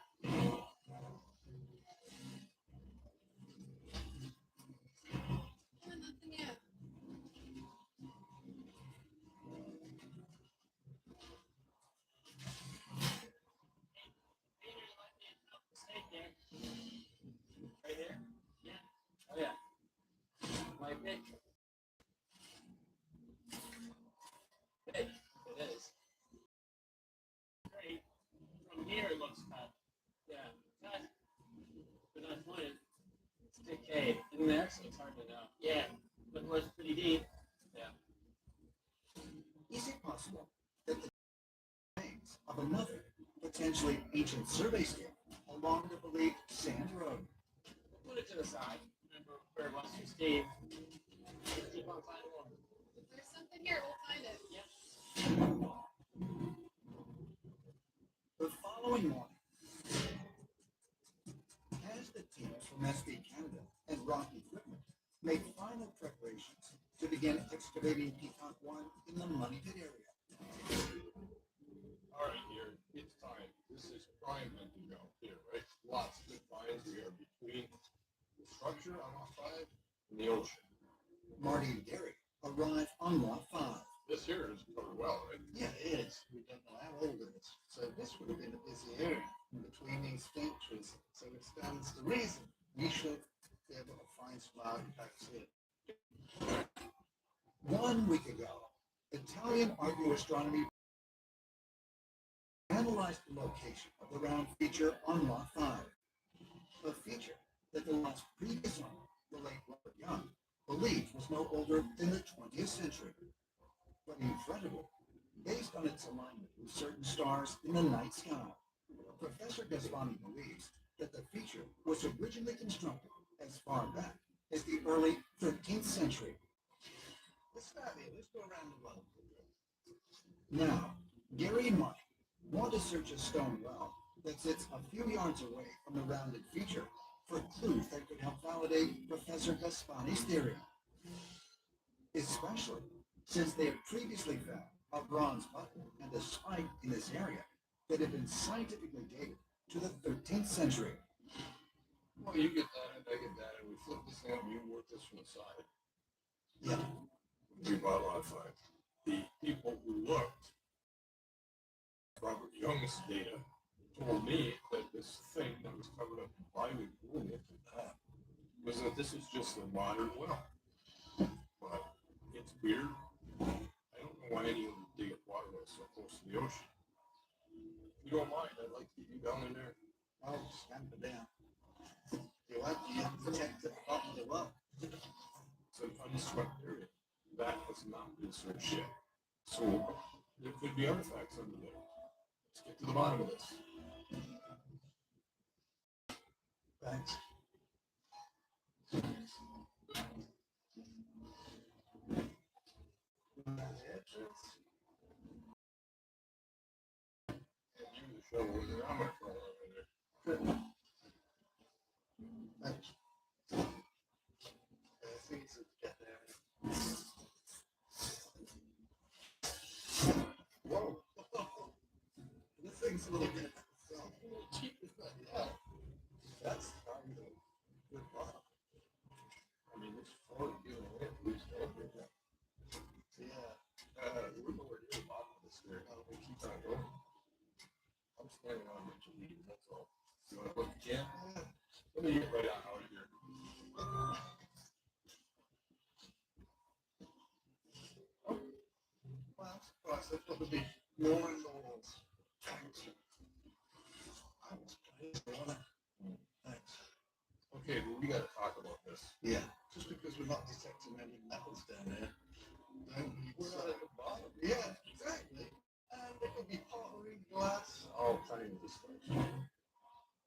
Nothing yet. Stay there. Right here? Yeah. Oh, yeah. My big. Big. It is. Great. From here, it looks kind of, yeah. But not pointed. It's a big cave. In there, so it's hard to know. Yeah. But it was pretty deep. Yeah. Is it possible that the remains of another potentially ancient survey stick along the believed sand road? Put it to the side. Remember where it was for Steve. Keep on finding more. If there's something here, we'll find it. Yeah. The following morning, as the teams from SB Canada and Rock Equipment made final preparations to begin excavating Peacock 1 in the Money Pit area. All right, here. It's time. This is prime hunting ground here, right? Lots of good finds. We are between the structure on Lot 5 and the ocean. Marty and Gary arrive on Lot 5. This here is covered well, right? Yeah, it is. We don't know how old it is. So this would have been a busy area in between these factories. So it stands to reason we should be able to find some artifacts here. 1 week ago, Italian archaeoastronomy analyzed the location of the round feature on Lot 5. A feature that the lot's previous owner, the late Robert Young, believed was no older than the 20th century. But incredible, based on its alignment with certain stars in the night sky, Professor Gasvani believes that the feature was originally constructed as far back as the early 13th century. Let's start here. Let's go around the world. Now, Gary and Mike want to search a stone well that sits a few yards away from the rounded feature for clues that could help validate Professor Gasvani's theory. Especially since they had previously found a bronze button and a spike in this area that had been scientifically dated to the 13th century. Well, you get that, and I get that, and we flip this out, and you work this from the side. Yeah. We bought Lot 5. The people who looked, Robert Young's data, told me that this thing that was covered up in plywood, doing it to that, was that this is just a modern well. But it's weird. I don't know why anyone would dig up water wells so close to the ocean. If you don't mind, I'd like to get you down in there. I'll stand it down. You want to protect the bottom of the well. It's an unswept area. That has not been searched yet. So there could be artifacts under there. Let's get to the bottom of this. Thanks. Shovel in there. I'm gonna throw it over there. Thanks. I think it's get there. It's fun giving away blue stuff. Yeah. We're nowhere near the bottom of this here. We keep on going. I'm standing on Mitchell lead, that's all. You want to look again? Let me get right on out of here. Well, I'm surprised there's got to be more and more. Thanks. Thanks. Okay, but we gotta talk about this. Yeah. Just because we're not detecting any metals down there, don't mean We're not at the bottom. Yeah, exactly. And there could be pottery, glass. All kinds of stuff.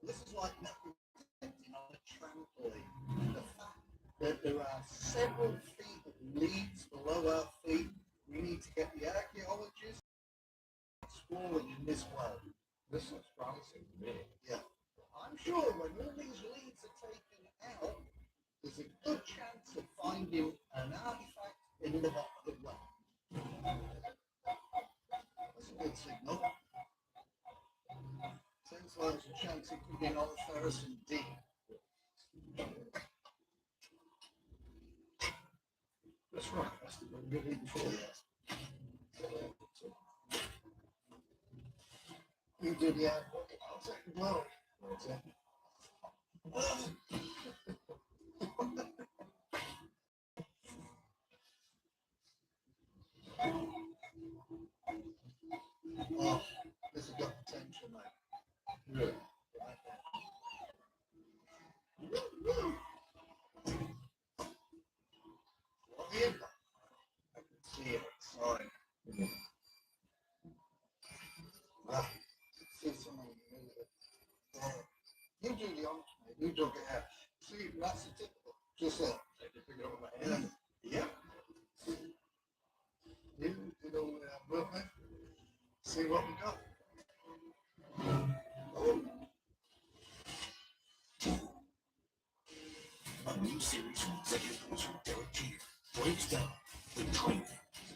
This is like networking on a trampoline. The fact that there are several feet of leads below our feet, we need to get the archaeologists exploring in this way. This looks promising to me. Yeah. I'm sure when all these leads are taken out, there's a good chance of finding an artifact in the bottom of the well. That's a good signal. Seems like there's a chance it could be an old ferrous indeed. That's right. That's the good lead before that. You do the outlook, I'll take the blow. That's it. Oh, this has got potential, mate. Good. Right there. What is that? I can see it outside. Ah, see something in the water. You do the honest, mate. You dug it out. See, that's the typical. Just that. I can pick it up with my hand. Yeah. You did all that work, mate. See what we got. Oh. A new series from executive producer Derek Jeter breaks down the training.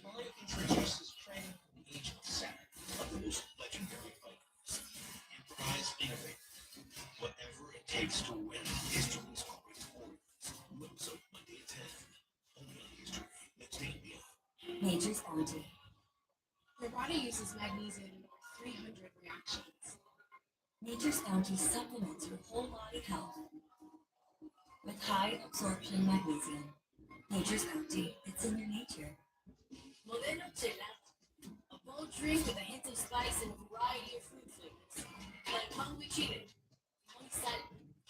Smiley introduces training from the age of Saturn. Of the most legendary fighters. Improvise, innovate. Whatever it takes to win history's greatest warriors. Episode Monday at 10. Only on History. Next day and beyond. Nature's bounty. Your body uses magnesium in over 300 reactions. Nature's bounty supplements your whole body health with high absorption magnesium. Nature's bounty, it's in your nature. Modelo Chela, a bold drink with a hint of spice and a variety of fruit flavors, like mango chile, limón y sal,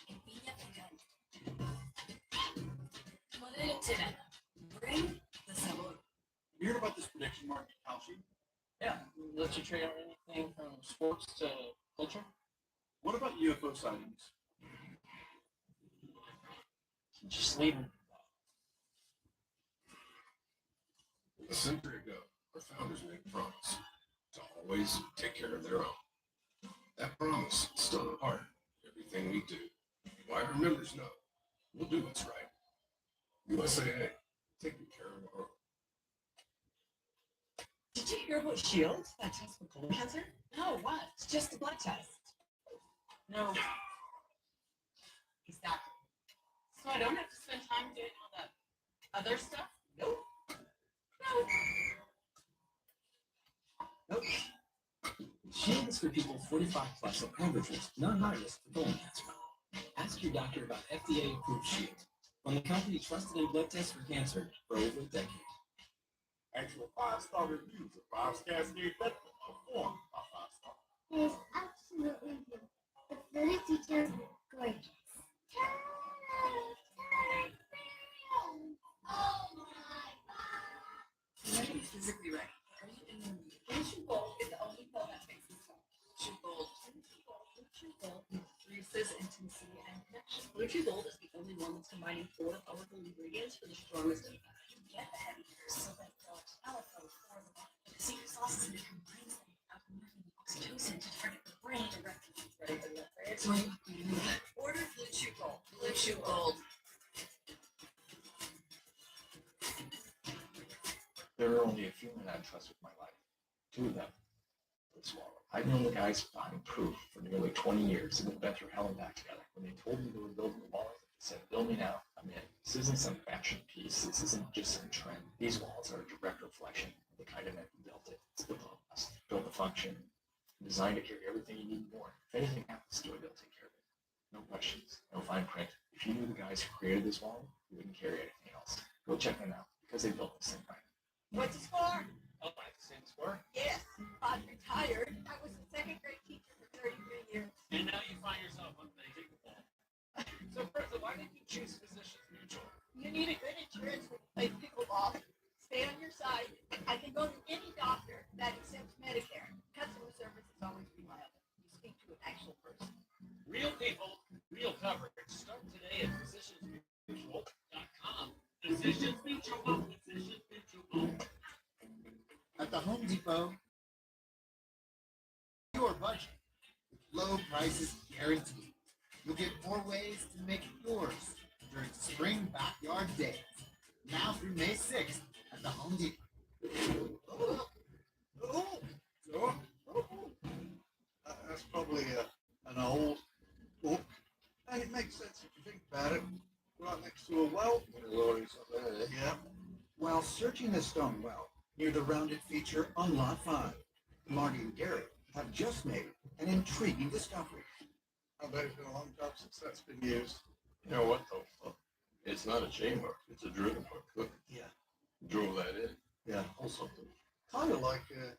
and piña picante. Modelo Chela, bring the sabor. You heard about this prediction market, Kalshi? Yeah, let you trade on anything from sports to culture. What about UFO sightings? Just leave them. A century ago, our founders made a promise to always take care of their own. That promise is still a part of everything we do. Why our members know we'll do what's right. USAA, taking care of our own. Did you hear about Shield? That test for colon cancer? No, what? It's just a blood test. No. Exactly. So I don't have to spend time doing all that other stuff? Nope. Nope. Shield is for people 45 plus at average risk, not high risk for colon cancer. Ask your doctor about FDA-approved Shield, from the company trusted in blood tests for cancer for over a decade. Actual 5-star reviews of 5 stars gave that perform a 5-star. Yes, absolutely do. The food teacher, gorgeous. Oh my God! You have to be physically ready. Are you in the mood? Blue Chew Gold is the only pill that makes this happen. Chew Gold. Blue Chew Gold increases intimacy and connection. Blue Chew Gold is the only one that's combining 4 powerful ingredients for the strongest impact. You get the heavy hitters, so that LFO for the body. The secret sauce is in it combines them with oxytocin to target the brain directly. Right? So order Blue Chew Gold. Blue Chew Gold. There are only a few men I trust with my life. 2 of them would swallow. I've known the guys find proof for nearly 20 years and would bet their hell and back together. When they told me they were building the wall, they said, "Bill me now, I mean, this isn't some fashion piece. This isn't just some trend. These walls are a direct reflection of the kind of man who built it. It's built the function, designed to carry everything you need more. If anything happens to it, they'll take care of it. No questions, no fine print. If you knew the guys who created this wall, you wouldn't carry anything else. Go check them out because they built this thing right. What's the score? Oh, I the same score. Yes, I'm retired. I was a second grade teacher for 33 years. And now you find yourself on the pickleball. So, Bertha, why did you choose Physicians Mutual? You need a good insurance when you play pickleball. Stay on your side. I can go to any doctor that accepts Medicare. Customer service is always reliable. You speak to an actual person. Real people, real coverage. Start today at physiciansmutual.com. Physicians Mutual. Physicians Mutual. At the Home Depot, your budget with low prices guaranteed. You'll get more ways to make it yours during Spring Backyard Days. Now through May 6th at the Home Depot. That's probably an old book, and it makes sense if you think about it. Right next to a well. Yeah. While searching the stone well near the rounded feature on Lot 5, Marty and Gary have just made an intriguing discovery. I bet it's been a long time since that's been used. You know what though? It's not a chain hook, it's a driven hook. Look, Yeah. drove that in. Yeah. Pull something. Kind of like a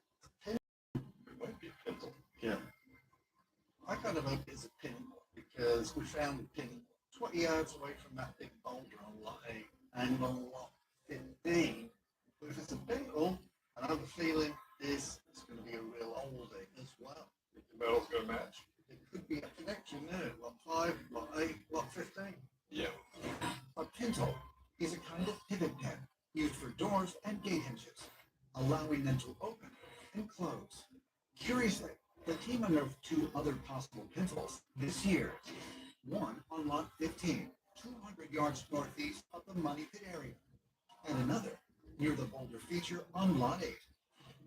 pin. It might be a pencil. Yeah. I kind of hope it's a pinnacle because we found the pinnacle 20 yards away from that big boulder on lot 8 and on lot 15. But if it's a pinnacle, I have a feeling this is going to be a real oldie as well. Think the metal's gonna match? It could be a connection there. Lot 5, lot 8, lot 15. Yeah. A pintle is a kind of pivot pin used for doors and gate hinges, allowing them to open and close. Curiously, the team unearthed two other possible pintles this year. One on lot 15, 200 yards northeast of the Money Pit area, and another near the boulder feature on lot 8.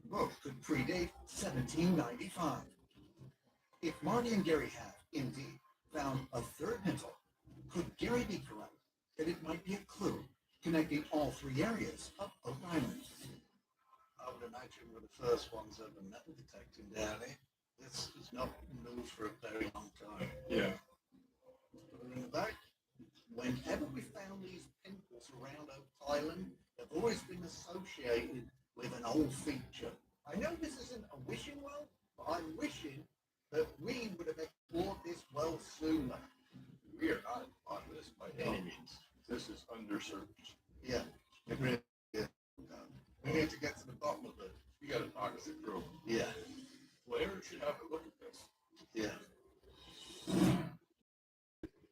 Both could predate 1795. If Marty and Gary have, indeed, found a third pintle, could Gary be correct that it might be a clue connecting all three areas of Oak Island? I would imagine we're the first ones ever metal detecting down here. This has not moved for a very long time. Yeah. Put it in the back. Whenever we found these pinnacles around Oak Island, they've always been associated with an old feature. I know this isn't a wishing well, but I'm wishing that we would have explored this well sooner. We are not on this by any means. This is underserved. Yeah, it really is. We need to get to the bottom of it. You gotta talk us through. Yeah. Blair should have a look at this. Yeah.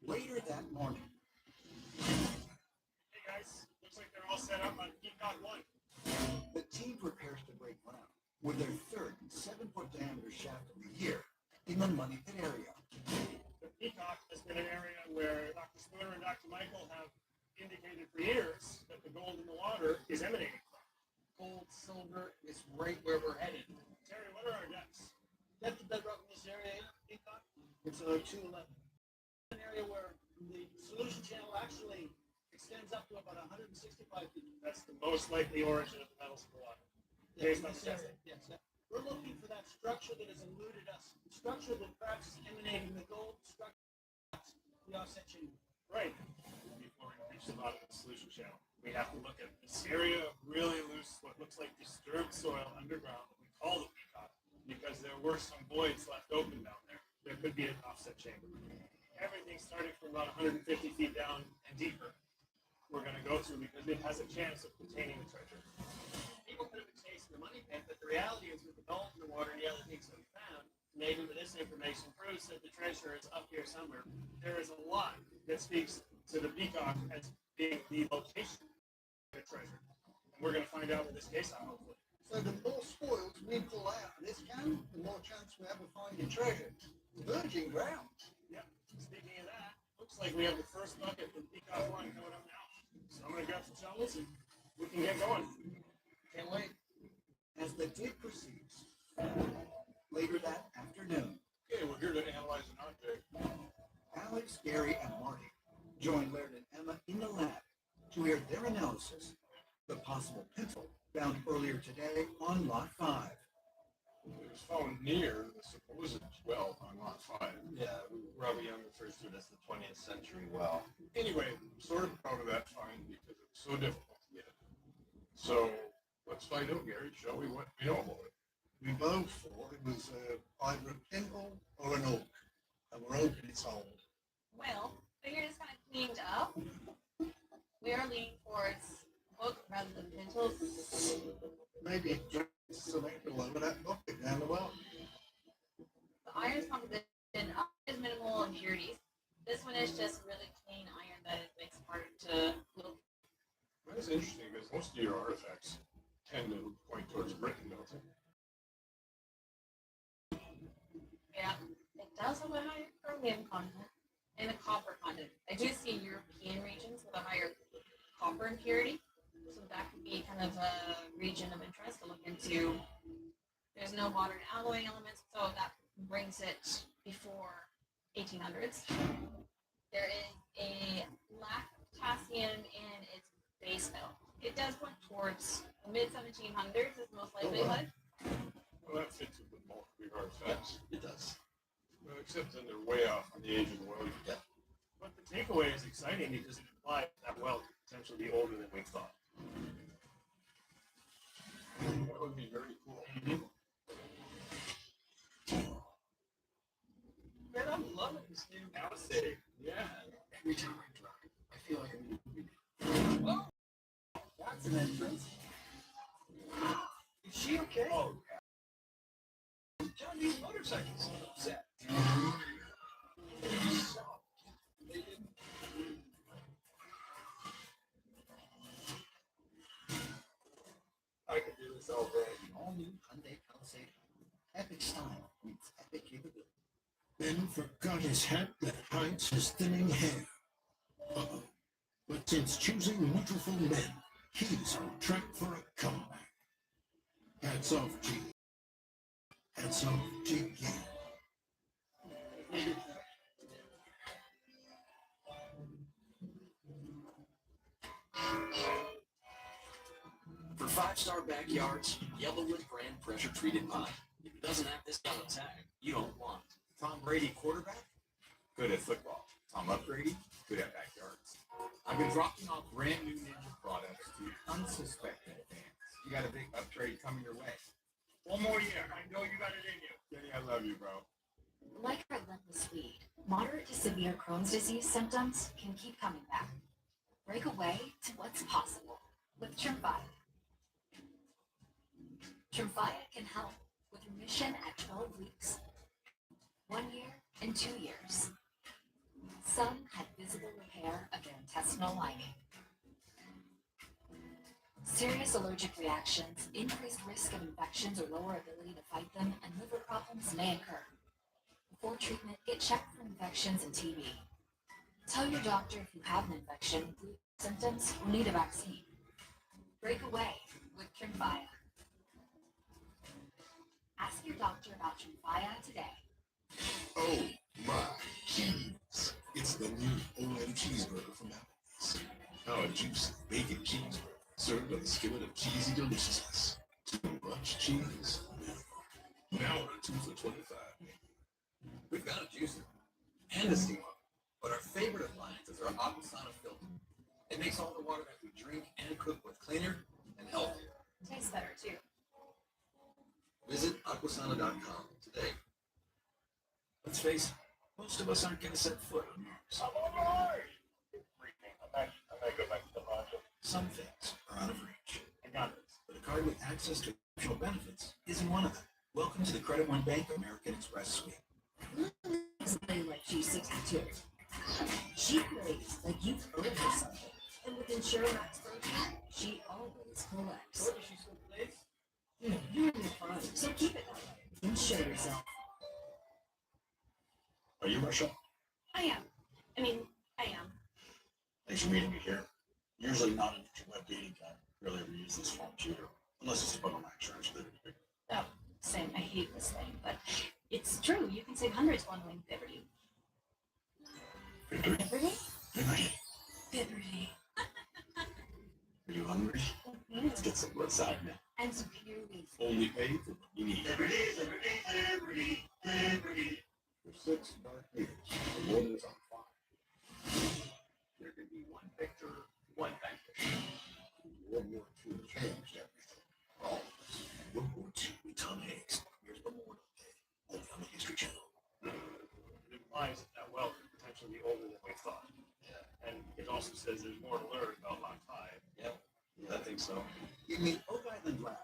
Later that morning, Hey guys, looks like they're all set up on Peacock 1. the team prepares to break ground with their third 7-foot diameter shaft of the year in the Money Pit area. The Peacock has been an area where Dr. Spooner and Dr. Michael have indicated for years that the gold in the water is emanating from. Gold, silver is right where we're headed. Terry, what are our depths? Depth of bedrock in this area, Peacock? It's 211. An area where the solution channel actually extends up to about 165 feet. That's the most likely origin of the metals in the water. Based on the testing. Yes. We're looking for that structure that has eluded us. Structure that perhaps is emanating the gold, structure the offset chamber. Right. Before we reach the bottom of the solution channel, we have to look at this area of really loose, what looks like disturbed soil underground that we call the Peacock, because there were some voids left open down there. There could be an offset chamber. Everything starting from about 150 feet down and deeper, we're going to go through because it has a chance of containing the treasure. People could have been chasing the money pit, but the reality is with the gold in the water and the other things that we found, Maybe this information proves that the treasure is up here somewhere. There is a lot that speaks to the Peacock as being the location of the treasure. And we're going to find out in this case, hopefully. So the more spoils we pull out of this can, the more chance we have of finding treasure. Virgin ground. Yeah. Speaking of that, looks like we have the first bucket from Peacock 1 coming up now. So I'm going to grab some shovels and we can get going. Can't wait. As the dig proceeds, later that afternoon, Okay, we're here to analyze an object. Alex, Gary, and Marty Join Laird and Emma in the lab to hear their analysis of the possible pintle found earlier today on Lot 5. It was found near the supposed well on Lot 5. Yeah, Robbie Young refers to it as the 20th century well. Anyway, I'm sort of proud of that find because it was so difficult to get. So let's find out, Gary, shall we, what we know about it? We both thought it was either a pintle or an oak, and we're hoping it's old. Well, figure it's kind of cleaned up. We are leaning towards hook rather than pintles. Maybe it drinks some apple over that bucket down the well. The iron's composition is minimal impurities. This one is just really clean iron that it makes it harder to look. That's interesting because most of your artifacts tend to point towards Britain, don't they? Yeah, it does have a higher chromium content and a copper content. I do see European regions with a higher copper impurity, so that could be kind of a region of interest to look into. There's no modern alloying elements, so that brings it before 1800s. There is a lack of potassium in its base metal. It does point towards the mid 1700s is most likelihood. Well, that fits with most of your artifacts. It does. Well, except then they're way off on the age of the well. Yeah. But the takeaway is exciting because it implies that well could potentially be older than we thought. That would be very cool. Man, I'm loving this new house city. Yeah. Every time I drive, I feel like I'm moving. Oh, that's an entrance. Is she okay? Oh, yeah. Chinese motorcycles upset. I could do this all day. All new Hyundai Palisade. Epic style meets epic capability. Ben forgot his hat that hides his thinning hair. Uh-oh. But since choosing Nutrafol Men, he's on track for a comeback. Hats off, G. Hats off, G. For 5-star backyards, Yellowwood brand pressure treated pine. If it doesn't have this yellow tag, you don't want it. Tom Brady quarterback? Good at football. Tom Upgrady, good at backyards. I've been dropping off brand new Ninja products to unsuspecting fans. You got a big upgrade coming your way. One more year. I know you got it in you. Kenny, I love you, bro. Like relentless weed, moderate to severe Crohn's disease symptoms can keep coming back. Break away to what's possible with Tremfya. Tremfya can help with remission at 12 weeks, 1 year, and 2 years. Some had visible repair of their intestinal lining. Serious allergic reactions, increased risk of infections or lower ability to fight them, and liver problems may occur. Before treatment, get checked for infections and TB. Tell your doctor if you have an infection, flu symptoms, or need a vaccine. Break away with Tremfya. Ask your doctor about Tremfya today. Oh my cheese. It's the new OM cheeseburger from Applebee's. Our juicy bacon cheeseburger served on a skillet of cheesy deliciousness. Too much cheese? No. Now on 2 for $25. We've got a juicer and a steamer, but our favorite appliance is our Aquasana filter. It makes all the water that we drink and cook with cleaner and healthier. Tastes better too. Visit aquasana.com today. Let's face it, most of us aren't going to set foot on Mars. I'm on board. I might go back to the project. Some things are out of reach. I got this. But a card with access to exceptional benefits isn't one of them. Welcome to the Credit One Bank American Express Suite. Somebody like she's 62. She plays like you've owed her something. And with Insuramax Protein, she always collects. What does she still plays? You're in the fun, so keep it that way. Insure yourself. Are you Marshall? I am. I am. Thanks for meeting me here. Usually not an interweb dating guy. Rarely ever use this phone shooter. Unless it's to bundle my insurance with it. Oh, same. I hate this thing, but it's true. You can save hundreds bundling Liberty. Victory? Liberty? Liberty. Are you hungry? Let's get some outside now. And some pure wheat. Only pay for what you need. Liberty, liberty, liberty, liberty. For 6 dark years, the world is on fire. There can be one victor, one vanquished. World War II changed everything. All of us. World War II with Tom Hanks. Here's Memorial Day. Only on the History Channel. It implies that well could potentially be older than we thought. Yeah. And it also says there's more to learn about Lot 5. Yep. I think so. In the Oak Island lab,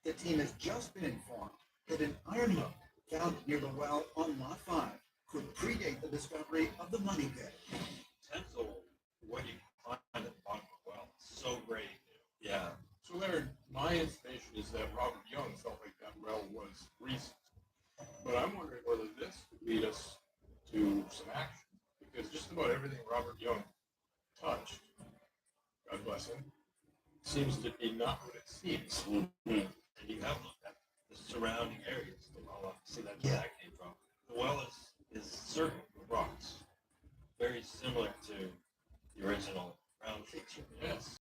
the team has just been informed that an iron hook found near the well on Lot 5 could predate the discovery of the money pit. Potential what you find at the bottom of the well. So great. Yeah. So Leonard, my information is that Robert Young felt like that well was recent. But I'm wondering whether this could lead us to some action. Because just about everything Robert Young touched, God bless him, seems to be not what it seems. And you have looked at the surrounding areas of the well. See that's where that came from. The well is circled with rocks. Very similar to the original round feature. Yes.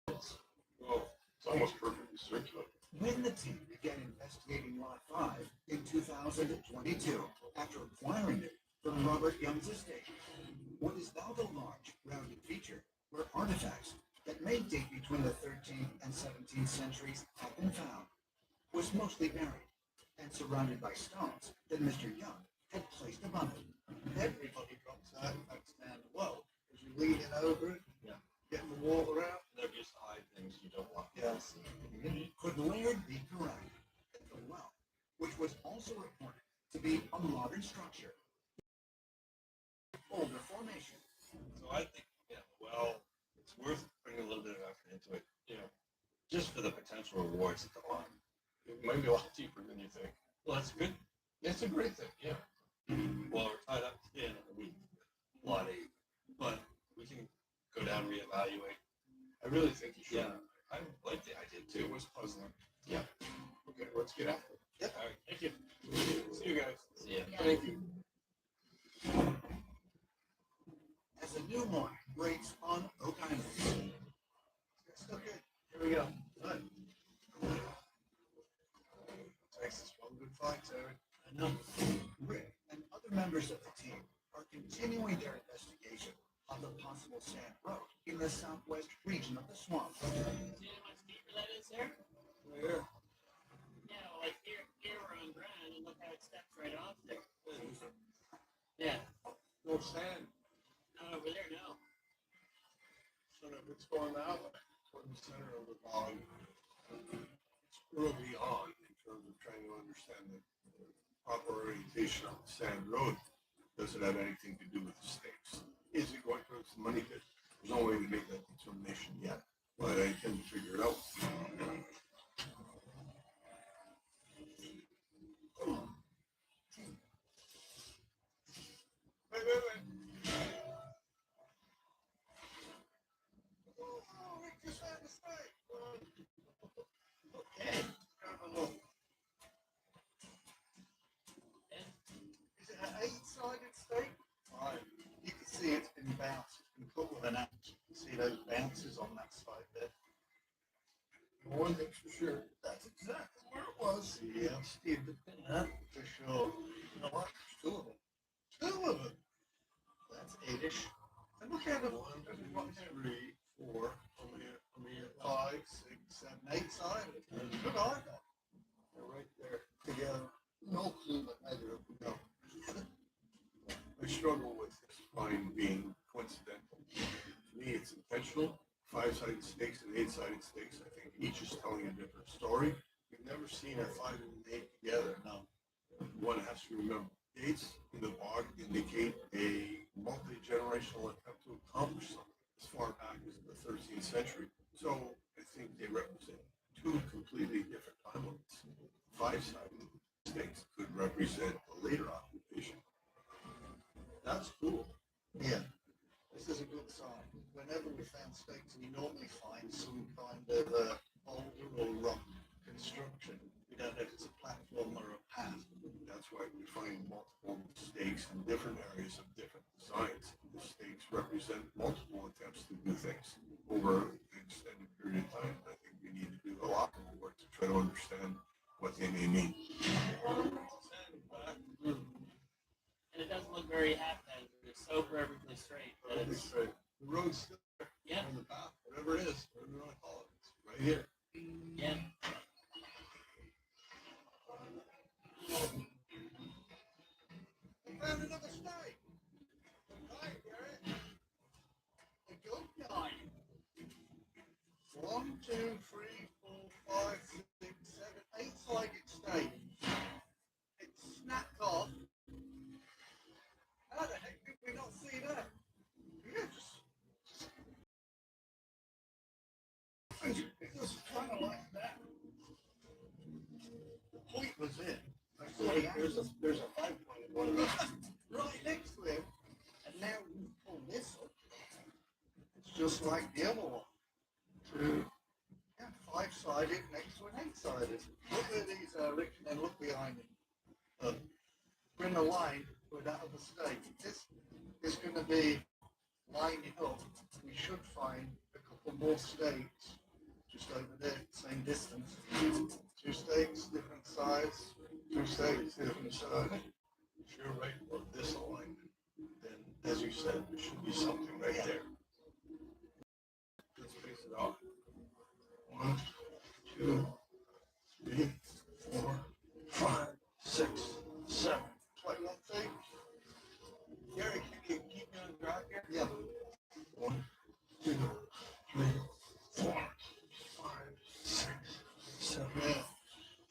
Well, it's almost perfectly circular. When the team began investigating Lot 5 in 2022, after acquiring it from Robert Young's estate, what is now the large, rounded feature where artifacts that may date between the 13th and 17th centuries have been found, was mostly buried and surrounded by stones that Mr. Young had placed above it. Everybody drops that stand well, because you lean in over it, getting the water out. They're just hide things you don't want to Yes. see. Could Laird be correct that the well, which was also reported to be a modern structure, older formation? So I think, well, it's worth putting a little bit of effort into it. Just for the potential rewards at the bottom. It might be a lot deeper than you think. Well, that's good. It's a great thing, yeah. Well, we're tied up to the end of the week. Lot 8. But we can go down and reevaluate. I really think you should. Yeah, I like the idea too. It was puzzling. Yeah. Okay, let's get after it. Yep. All right. Thank you. See you guys. See ya. Thank you. As a new morning breaks on Oak Island. Okay, here we go. Right. Texas, one good fight, Terry. I know. Rick and other members of the team are continuing their investigation on the possible sand road in the southwest region of the swamp. See how much deeper that is there? Where? Yeah, well, like here we're on ground, and look how it steps right off there. Yeah. No sand. Not over there, no. So if it's going that way, toward the center of the bog, it's early on in terms of trying to understand the proper orientation of the sand road. Does it have anything to do with the stakes? Is it going towards the money pit? There's no way to make that determination yet, but I intend to figure it out. Wait. Oh, Rick just had a steak. Okay, have a look. Is it an 8-sided steak? Right. You can see it's been bounced. It's been cut with an axe. You can see those bounces on that side there. One thing's for sure, that's exactly where it was. Yeah, Steve, for sure. You know what? There's 2 of them. 2 of them. That's 8-ish. And look at them. 1, 2, 3, 4, come here, 5, 6, 7, 8-sided. Good eye, though. they're right there. Together. No clue that either of them know. I struggle with this line being coincidental. To me, it's intentional. 5-sided stakes and 8-sided stakes, I think each is telling a different story. We've never seen a 5 and an 8 together. No. One has to remember, dates in the bog indicate a multi-generational attempt to accomplish something as far back as the 13th century. So I think they represent 2 completely different timelines. 5-sided stakes could represent a later occupation. That's cool. Yeah. This is a good sign. Whenever we found stakes, we normally find some kind of boulder or rock construction. We don't know if it's a platform or a path. That's why we find multiple stakes in different areas of different designs. The over an extended period of time. I think we need to do a lot more work to try to understand what they may mean. And it doesn't look very haphazard. It's so perfectly straight. But it's straight. The road's still there. Yeah. On the path, whatever it is, whatever you want to call it, it's right here. Yeah. I found another snake. Hi, Garrett. A goat nine. 1, 2, 3, 4, 5, 6, 7, 8-sided snake. It's snapped off. How the heck did we not see that? Yeah, it was kind of like that. The point was in. There's a 5-pointed one right next to him, and now you pull this up. It's just like the other one. Yeah, 5-sided next to an 8-sided. Look where these are, Rick, and then look behind him. We're in a line with that other stake. This is going to be lining up. We should find a couple more stakes just over there, same distance. 2 stakes, different size. 2 stakes, different size. If you're right about this alignment, then as you said, there should be something right there. Let's face it out. 1, 2, 3, 4, 5, 6, 7. 21 feet. Gary, can you keep me on track here? Yeah. 1, 2, 3, 4, 5, 6, 7. Yeah.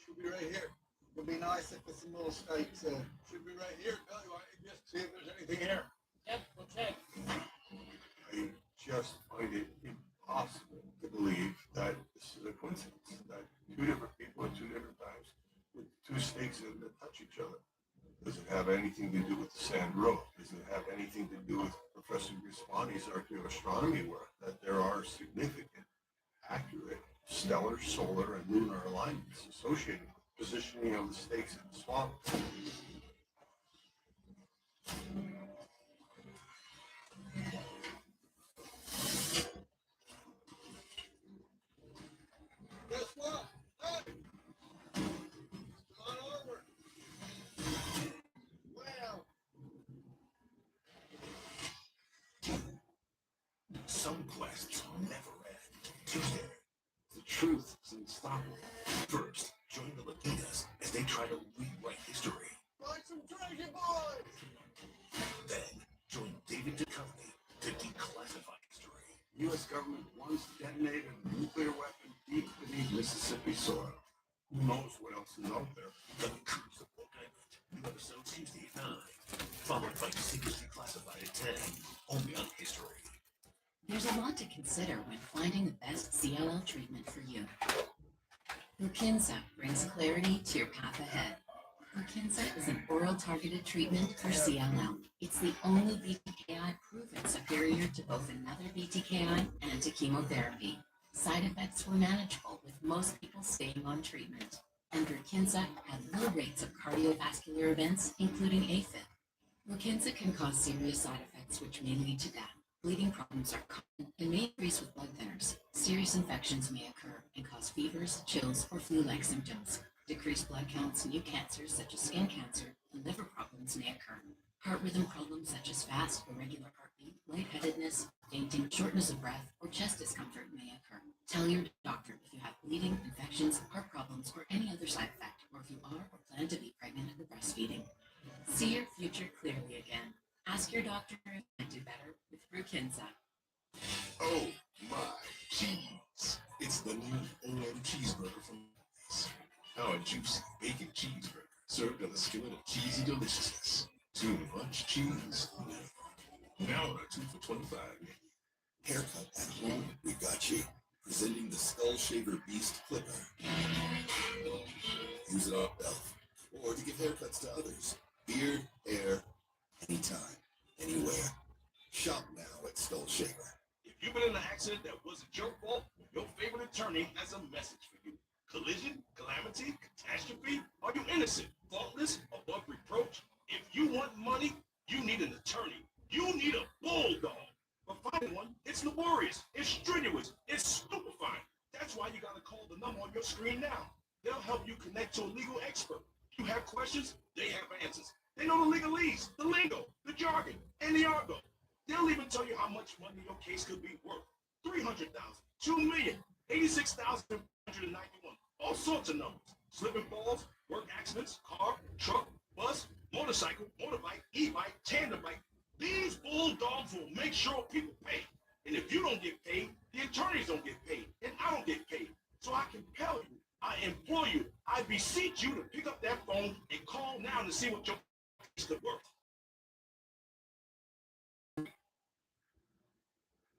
Should be right here. It'd be nice if there's some more stakes there. Should be right here. Tell you, just see if there's anything here. Yep, we'll check. I just find it impossible to believe that this is a coincidence, that 2 different people at 2 different times with 2 stakes that touch each other. Does it have anything to do with the Sand Road? Does it have anything to do with Professor Grismani's archaeoastronomy work, that there are significant, accurate, stellar, solar, and lunar alignments associated with the positioning of the stakes in the swamp? Guess what? Hey! Come on over. Well, Some quests never end. Tuesday. The truth is unstoppable. First, join the Latinas as they try to rewrite history. find some treasure, boys! Then, join David Duchovny to declassify history. U.S. government wants to detonate a nuclear weapon deep beneath Mississippi soil. Who knows what else is out there? The Crucible Diamond. New episode Tuesday at 9. Followed by Secrets Declassified at 10. Only on History. There's a lot to consider when finding the best CLL treatment for you. Brukinsa brings clarity to your path ahead. Brukinsa is an oral targeted treatment for CLL. It's the only BTKI proven superior to both another BTKI and to chemotherapy. Side effects were manageable, with most people staying on treatment. And Brukinsa had low rates of cardiovascular events, including AFib. Brukinsa can cause serious side effects, which may lead to death. Bleeding problems are common and may increase with blood thinners. Serious infections may occur and cause fevers, chills, or flu-like symptoms. Decreased blood counts, new cancers such as skin cancer, and liver problems may occur. Heart rhythm problems such as fast, irregular heartbeat, lightheadedness, fainting, shortness of breath, or chest discomfort may occur. Tell your doctor if you have bleeding, infections, heart problems, or any other side effect, or if you are or plan to be pregnant or breastfeeding. See your future clearly again. Ask your doctor if you can do better with Brukinsa. Oh my cheese. It's the new OM cheeseburger from Wendy's. Now a juicy bacon cheeseburger served on a skillet of cheesy deliciousness. Too much cheese? No. Now on a 2 for $25. Haircut at home, we got you. Presenting the Skull Shaver Beast Clipper. Use it on Elf. Or to give haircuts to others. Beard, hair, anytime, anywhere. Shop now at Skull Shaver. If you've been in an accident that wasn't your fault, your favorite attorney has a message for you. Collision, calamity, catastrophe? Are you innocent, faultless, above reproach? If you want money, you need an attorney. You need a bulldog. But finding one, it's laborious, it's strenuous. screen now. They'll help you connect to a legal expert. You have questions, they have answers. They know the legalese, the lingo, the jargon, and the argot. They'll even tell you how much money your case could be worth. 300,000, 2 million, 86,191, all sorts of numbers. Slip and falls, work accidents, car, truck, bus, motorcycle, motorbike, e-bike, tandem bike. These bulldogs will make sure people pay. And if you don't get paid, the attorneys don't get paid, and I don't get paid. So I compel you, I implore you, I beseech you to pick up that phone and call now to see what your case could worth.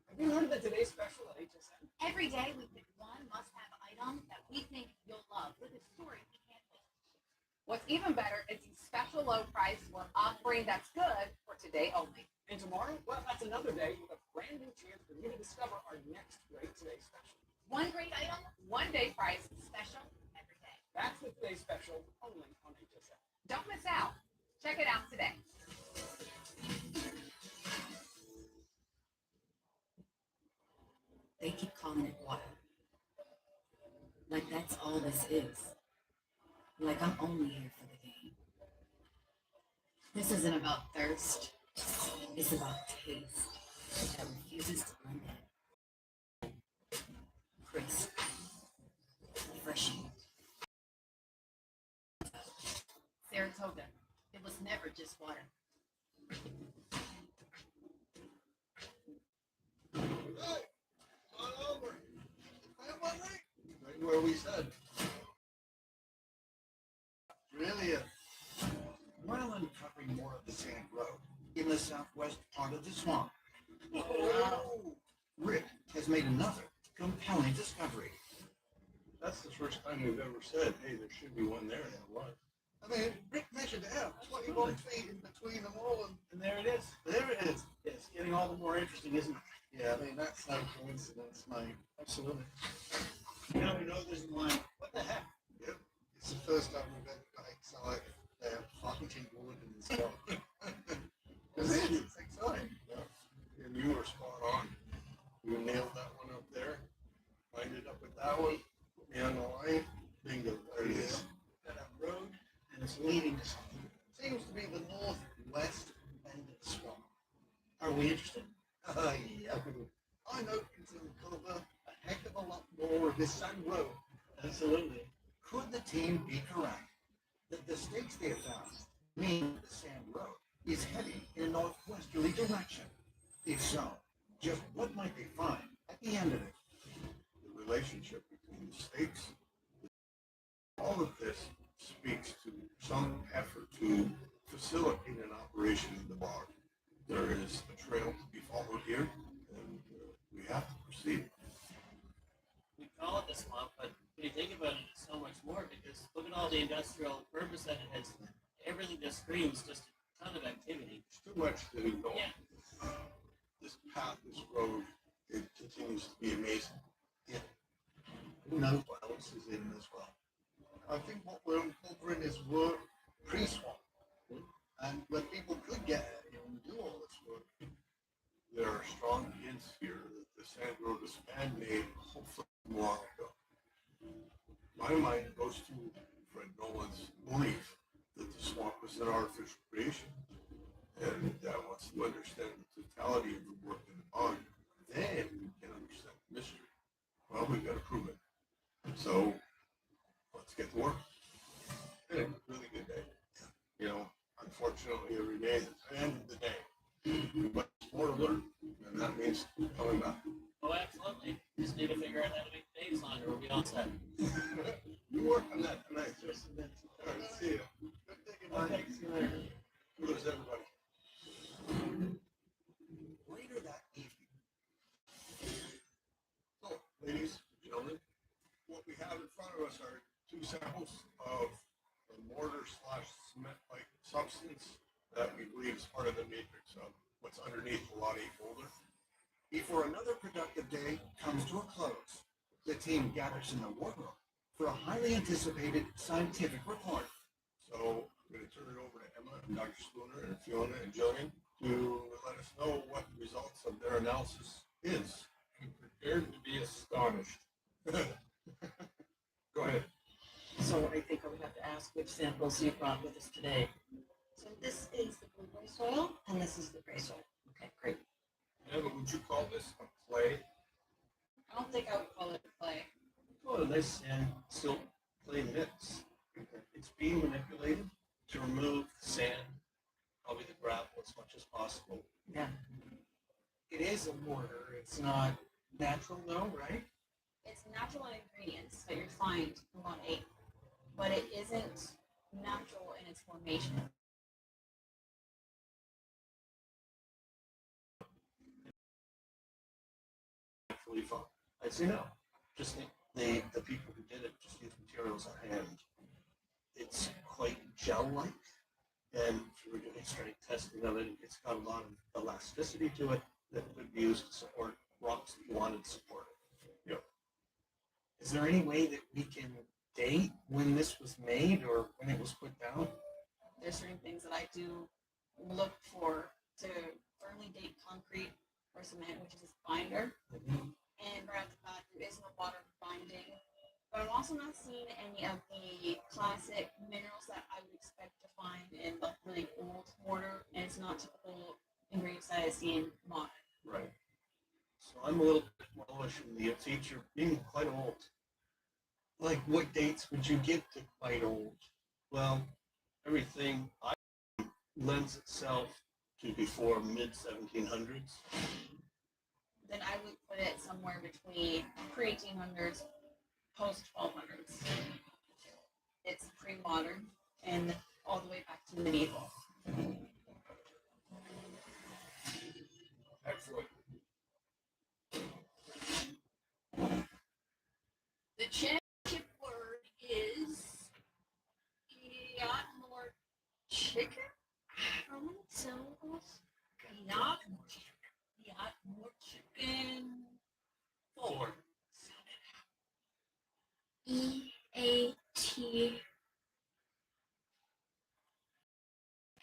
Have you heard of the Today Special at HSN? Every day we pick one must-have item that we think you'll love with a story we can't miss. What's even better is the special low price we're offering that's good for today only. And tomorrow, well, that's another day with a brand new chance for you to discover our next great Today Special. One great item, One day price special. every day. That's the Today Special only on HSN. Don't miss out. Check it out today. They keep calling it water. Like that's all this is. Like I'm only here for the game. This isn't about thirst. It's about taste that refuses to blend in. Crisp. Refreshing. Saratoga. It was never just water. Hey, on over. Right where we said. Really is. While uncovering more of the Sand Road in the southwest part of the swamp, Rick has made another compelling discovery. That's the first time we've ever said, hey, there should be one there, and there was. I mean, Rick measured it out, 21 feet in between them all, And there it is. there it is. It's getting all the more interesting, isn't it? Yeah, I mean, that's no coincidence, mate. Absolutely. Now we know there's one. What the heck? Yep. It's the first time we've ever got excited. They're fucking wood in this one. It's exciting. Yeah. And you were spot on. You nailed that one up there. Lined it up with that one. Put me on the line. Bingo. There it is. Got a road, and it's leading to something. Seems to be the northwest end of the swamp. Are we interested? Yeah. I know it's going to cover a heck of a lot more of this sand road. Absolutely. Could the team be correct that the stakes they have found mean the Sand Road is heading in a northwesterly direction? If so, just what might they find at the end of it? The relationship between the stakes, all of this speaks to some effort to facilitate an operation in the bog. There is a trail to be followed here, and we have to proceed. We call it the swamp, but when you think about it, it's so much more because look at all the industrial purpose that it has. Everything just screams just a ton of activity. There's too much to go on. Yeah. This path, this road, it continues to be amazing. Yeah. Who knows what else is in as well? I think what we're uncovering is work pre-swamp. And when people could get out here and do all this work, there are strong hints here that the sand road was man-made, hopefully long ago. My mind goes to Fred Nolan's belief that the swamp was an artificial creation, and that once you understand the totality of the work in the bog, then you can understand the mystery. Well, we've got to prove it. So let's get to work. Been a really good day. You know, unfortunately, every day is the end of the day. But more to learn, and that means coming back. Oh, absolutely. Just need to figure out how to make days longer. We'll be all set. You work on that tonight, Justin. All right, see you. Good thinking, Mike. Okay, see you later. Kudos, everybody. Later that evening, So, ladies and gentlemen, what we have in front of us are two samples of the mortar/cement-like substance that we believe is part of the matrix of what's underneath the Lot 8 boulder. before another productive day comes to a close, the team gathers in the war room for a highly anticipated scientific report. So I'm going to turn it over to Emma and Dr. Spooner and Fiona and Jillian to let us know what the results of their analysis is. I'm prepared to be astonished. Go So I think I would have to ask which samples you brought with us today. So this is the blueberry soil, and this is the gray soil. Okay, great. Yeah, but would you call this a clay? I don't think I would call it clay. Well, this and silt clay mix. It's being manipulated to remove the sand, probably the gravel as much as possible. Yeah. It is a mortar. It's not natural though, right? It's natural in ingredients that you're find from on eight, but it isn't natural in its formation. Actually fun. I'd say no. Just the people who did it just used materials at hand. It's quite gel-like, and if you were doing strength testing of it, it's got a lot of elasticity to it that would be used to support rocks that you wanted to support. Yep. Is there any way that we can date when this was made or when it was put down? There's certain things that I do look for to firmly date concrete or cement, which is its binder. And right off the bat, there is no water binding. But I'm also not seeing any of the classic minerals that I would expect to find in the really old mortar, and it's not typical ingredients that I see in modern. Right. So I'm a little bit bullish in the future being quite old. Like, what dates would you give to quite old? Well, everything I lends itself to before mid-1700s. Then I would put it somewhere between pre-1800s, post-1200s. It's pre-modern and all the way back to medieval. Excellent. The championship word is yacht more chicken. How many syllables? Yacht more chicken. Yacht more chicken. 4. EAT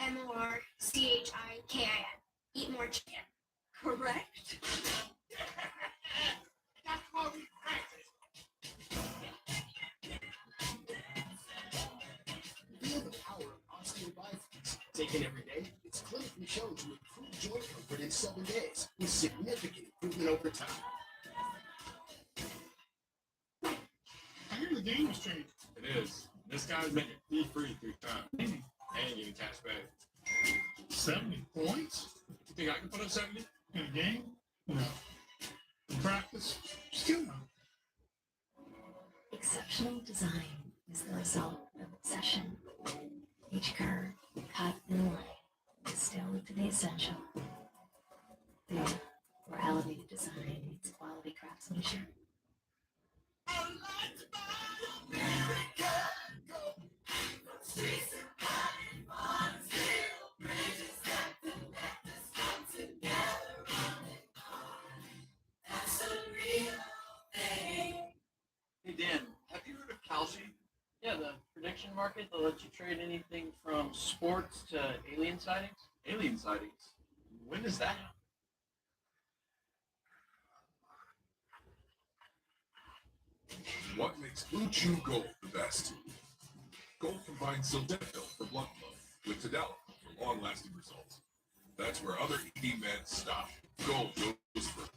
MORCHIKIN. Eat more chicken. Correct? That's how we practice. Feel the power of osteobiotics. Taken every day, it's clinically shown to improve joint comfort in 7 days with significant improvement over time. I hear the game has changed. It is. This guy's making fee free 3 times. And getting cash back. 70 points? You think I can put up 70? In a game? No. In practice? Still no. Exceptional design is the result of obsession. Each curve, cut, and line distilled to the essential. There, where elevated design meets quality craftsmanship. Hey Dan, have you heard of Kalshi? Yeah, the prediction market that lets you trade anything from sports to alien sightings. Alien sightings? When does that happen? What makes Blue Chew Gold the best? Gold combines sildenafil for blood flow with tadalafil for long-lasting results. That's where other ED meds stop. Gold goes further.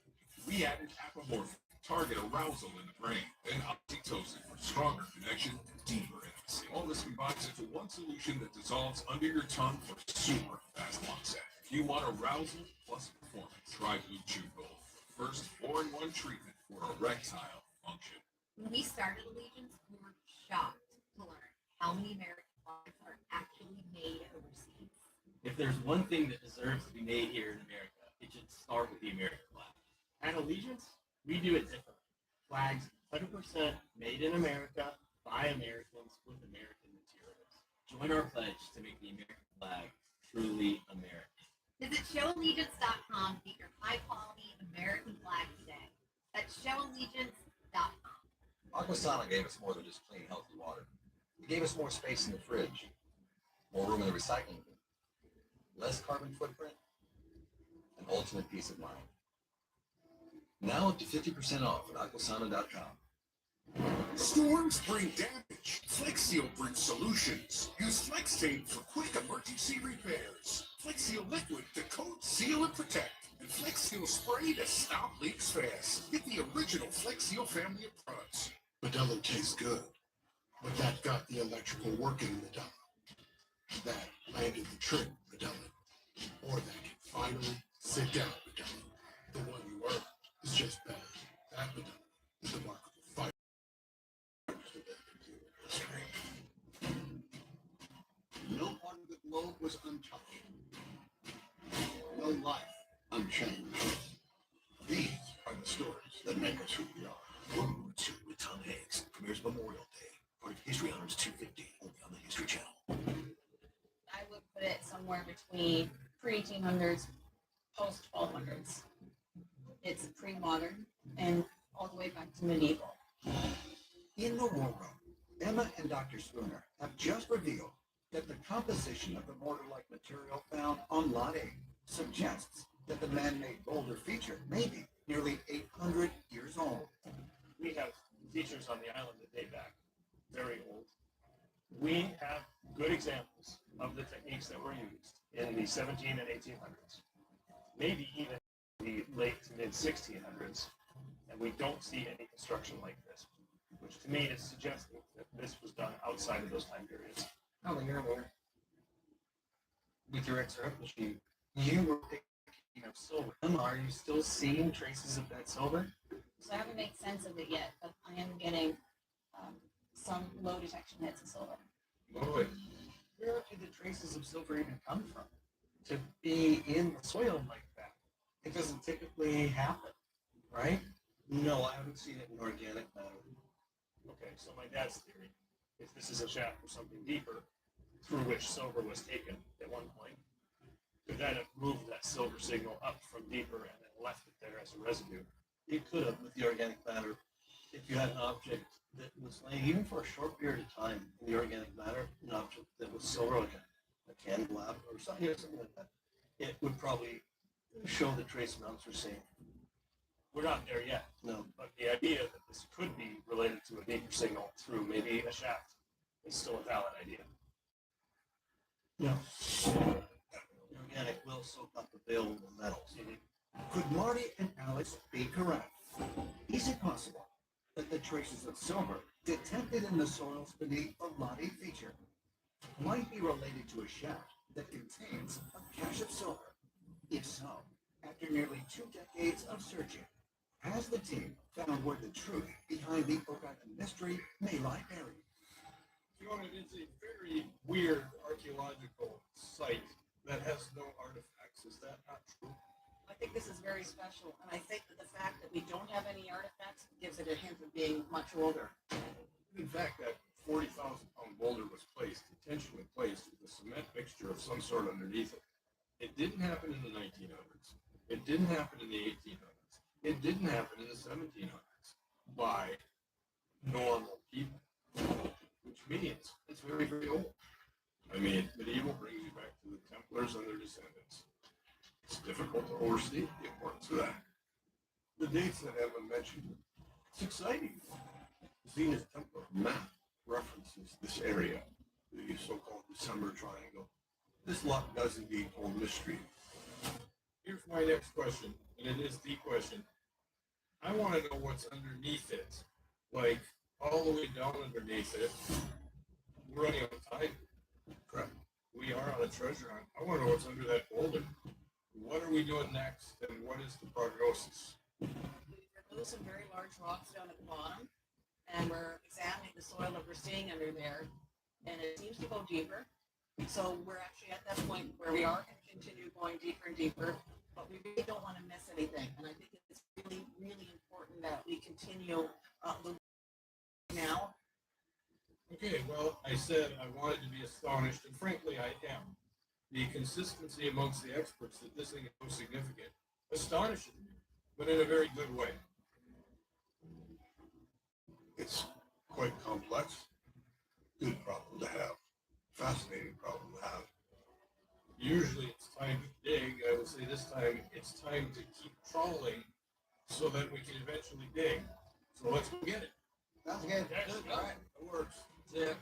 We added apomorphin, target arousal in the brain, and oxytocin for stronger connection, deeper intimacy. All this combines into one solution that dissolves under your tongue for super fast onset. If you want arousal plus performance, try Blue Chew Gold. First 4-in-1 treatment for erectile function. When we started Allegiance, we were shocked to learn how many American flags are actually made overseas. If there's one thing that deserves to be made here in America, it should start with the American flag. At Allegiance, we do it differently. Flags 100% made in America by Americans with American materials. Join our pledge to make the American flag truly American. Visit showallegiance.com to get your high-quality American flag today. That's showallegiance.com. Aquasana gave us more than just clean, healthy water. It gave us more space in the fridge, more room in the recycling bin, less carbon footprint, and ultimate peace of mind. Now up to 50% off at aquasana.com. Storms bring damage. Flex Seal brings solutions. Use Flex Tape for quick emergency repairs. Flex Seal Liquid to coat, seal, and protect. And Flex Seal Spray to stop leaks fast. Get the original Flex Seal family of products. Modelo tastes good, but that got the electrical working Modelo. That landed the trick, Modelo. Or that can finally sit down, Modelo. The one you earned is just better. That Modelo is the mark of a fighter. No part of the globe was untouched. No life unchanged. These are the stories that make us who we are. World War II with Tom Hanks premieres Memorial Day. Part of History Honors 250, only on the History Channel. I would put it somewhere between pre-1800s, post-1200s. It's pre-modern and all the way back to medieval. In the war room, Emma and Dr. Spooner have just revealed that the composition of the mortar-like material found on Lot 8 suggests that the man-made boulder feature may be nearly 800 years old. We have features on the island that date back very old. We have good examples of the techniques that were used in the 17 and 1800s, maybe even the late to mid 1600s, and we don't see any construction like this, which to me is suggesting that this was done outside of those time periods. Oh, you're aware. With your XRF machine, you were picking up silver. Are you still seeing traces of that silver? So I haven't made sense of it yet, but I am getting some low detection hits of silver. Lloyd, where did the traces of silver even come from? To be in the soil like that, it doesn't typically happen, right? No, I haven't seen it in organic matter. Okay, so my dad's theory is this is a shaft for something deeper through which silver was taken at one point. Could that have moved that silver signal up from deeper and then left it there as a residue? It could have with the organic matter. If you had an object that was laying, even for a short period of time, in the organic matter, an object that was silver, like a candelabra or something, something like that, it would probably show the trace amounts are same. We're not there yet. No. But the idea that this could be related to a deeper signal through maybe a shaft is still a valid idea. Yeah. The organic will soak up the available metals. Could Marty and Alex be correct? Is it possible that the traces of silver detected in the soils beneath the Lot 8 feature might be related to a shaft that contains a cache of silver? If so, after nearly 2 decades of searching, has the team found where the truth behind the Oka mystery may lie buried? Fiona, it's a very weird archaeological site that has no artifacts. Is that not true? I think this is very special, and I think that the fact that we don't have any artifacts gives it a hint of being much older. In fact, that 40,000-pound boulder was intentionally placed with a cement mixture of some sort underneath it. It didn't happen in the 1900s. It didn't happen in the 1800s. It didn't happen in the 1700s by normal people, which means it's very, very old. I mean, medieval brings you back to the Templars and their descendants. It's difficult to overstate the importance of that. The dates that Evan mentioned, it's exciting. The Zenith Templar map references this area, the so-called December Triangle. This lot does indeed hold mystery. Here's my next question, and it is the question. I want to know what's underneath it, like all the way down underneath it. We're running out of time. Correct. We are on a treasure hunt. I want to know what's under that boulder. What are we doing next, and what is the prognosis? We removed some very large rocks down at the bottom, and we're examining the soil that we're seeing under there, and it seems to go deeper. So we're actually at that point where we are going to continue going deeper and deeper, but we really don't want to miss anything. And I think it's really, really important that we continue now. Okay, well, I said I wanted to be astonished, and frankly, I am. The consistency amongst the experts that this thing is so significant astonishes me, but in a very good way. It's quite complex. Good problem to have. Fascinating problem to have. Usually it's time to dig. I would say this time it's time to keep trawling so that we can eventually dig. So let's go get it. Sounds good. All right, it works. Yeah.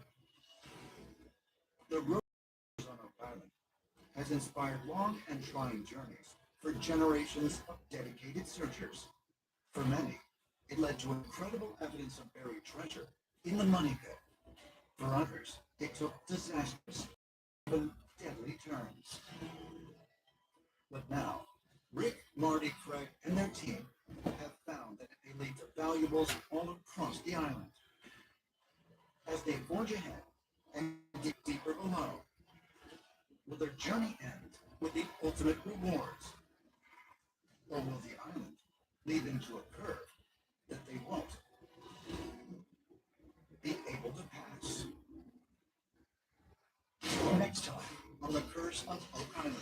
The road on Oak Island has inspired long and trying journeys for generations of dedicated searchers. For many, it led to incredible evidence of buried treasure in the money pit. For others, it took disastrous, even deadly turns. But now, Rick, Marty, Craig, and their team have found that they lead to valuables all across the island. As they forge ahead and dig deeper below, will their journey end with the ultimate rewards? Or will the island lead them to a curve that they won't be able to pass? Next time on The Curse of Oak Island.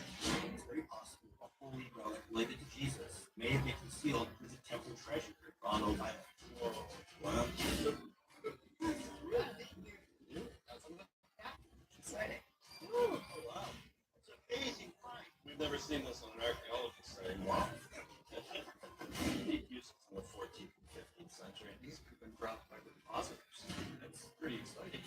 It's very possible a holy relic related to Jesus may have been concealed as a temple treasure on Oak Island. Whoa. Wow. Exciting. Oh, wow. It's an amazing find. We've never seen this on an archaeology site. Wow. Deep uses in the 14th and 15th century. These have been brought by the depositors. That's pretty exciting.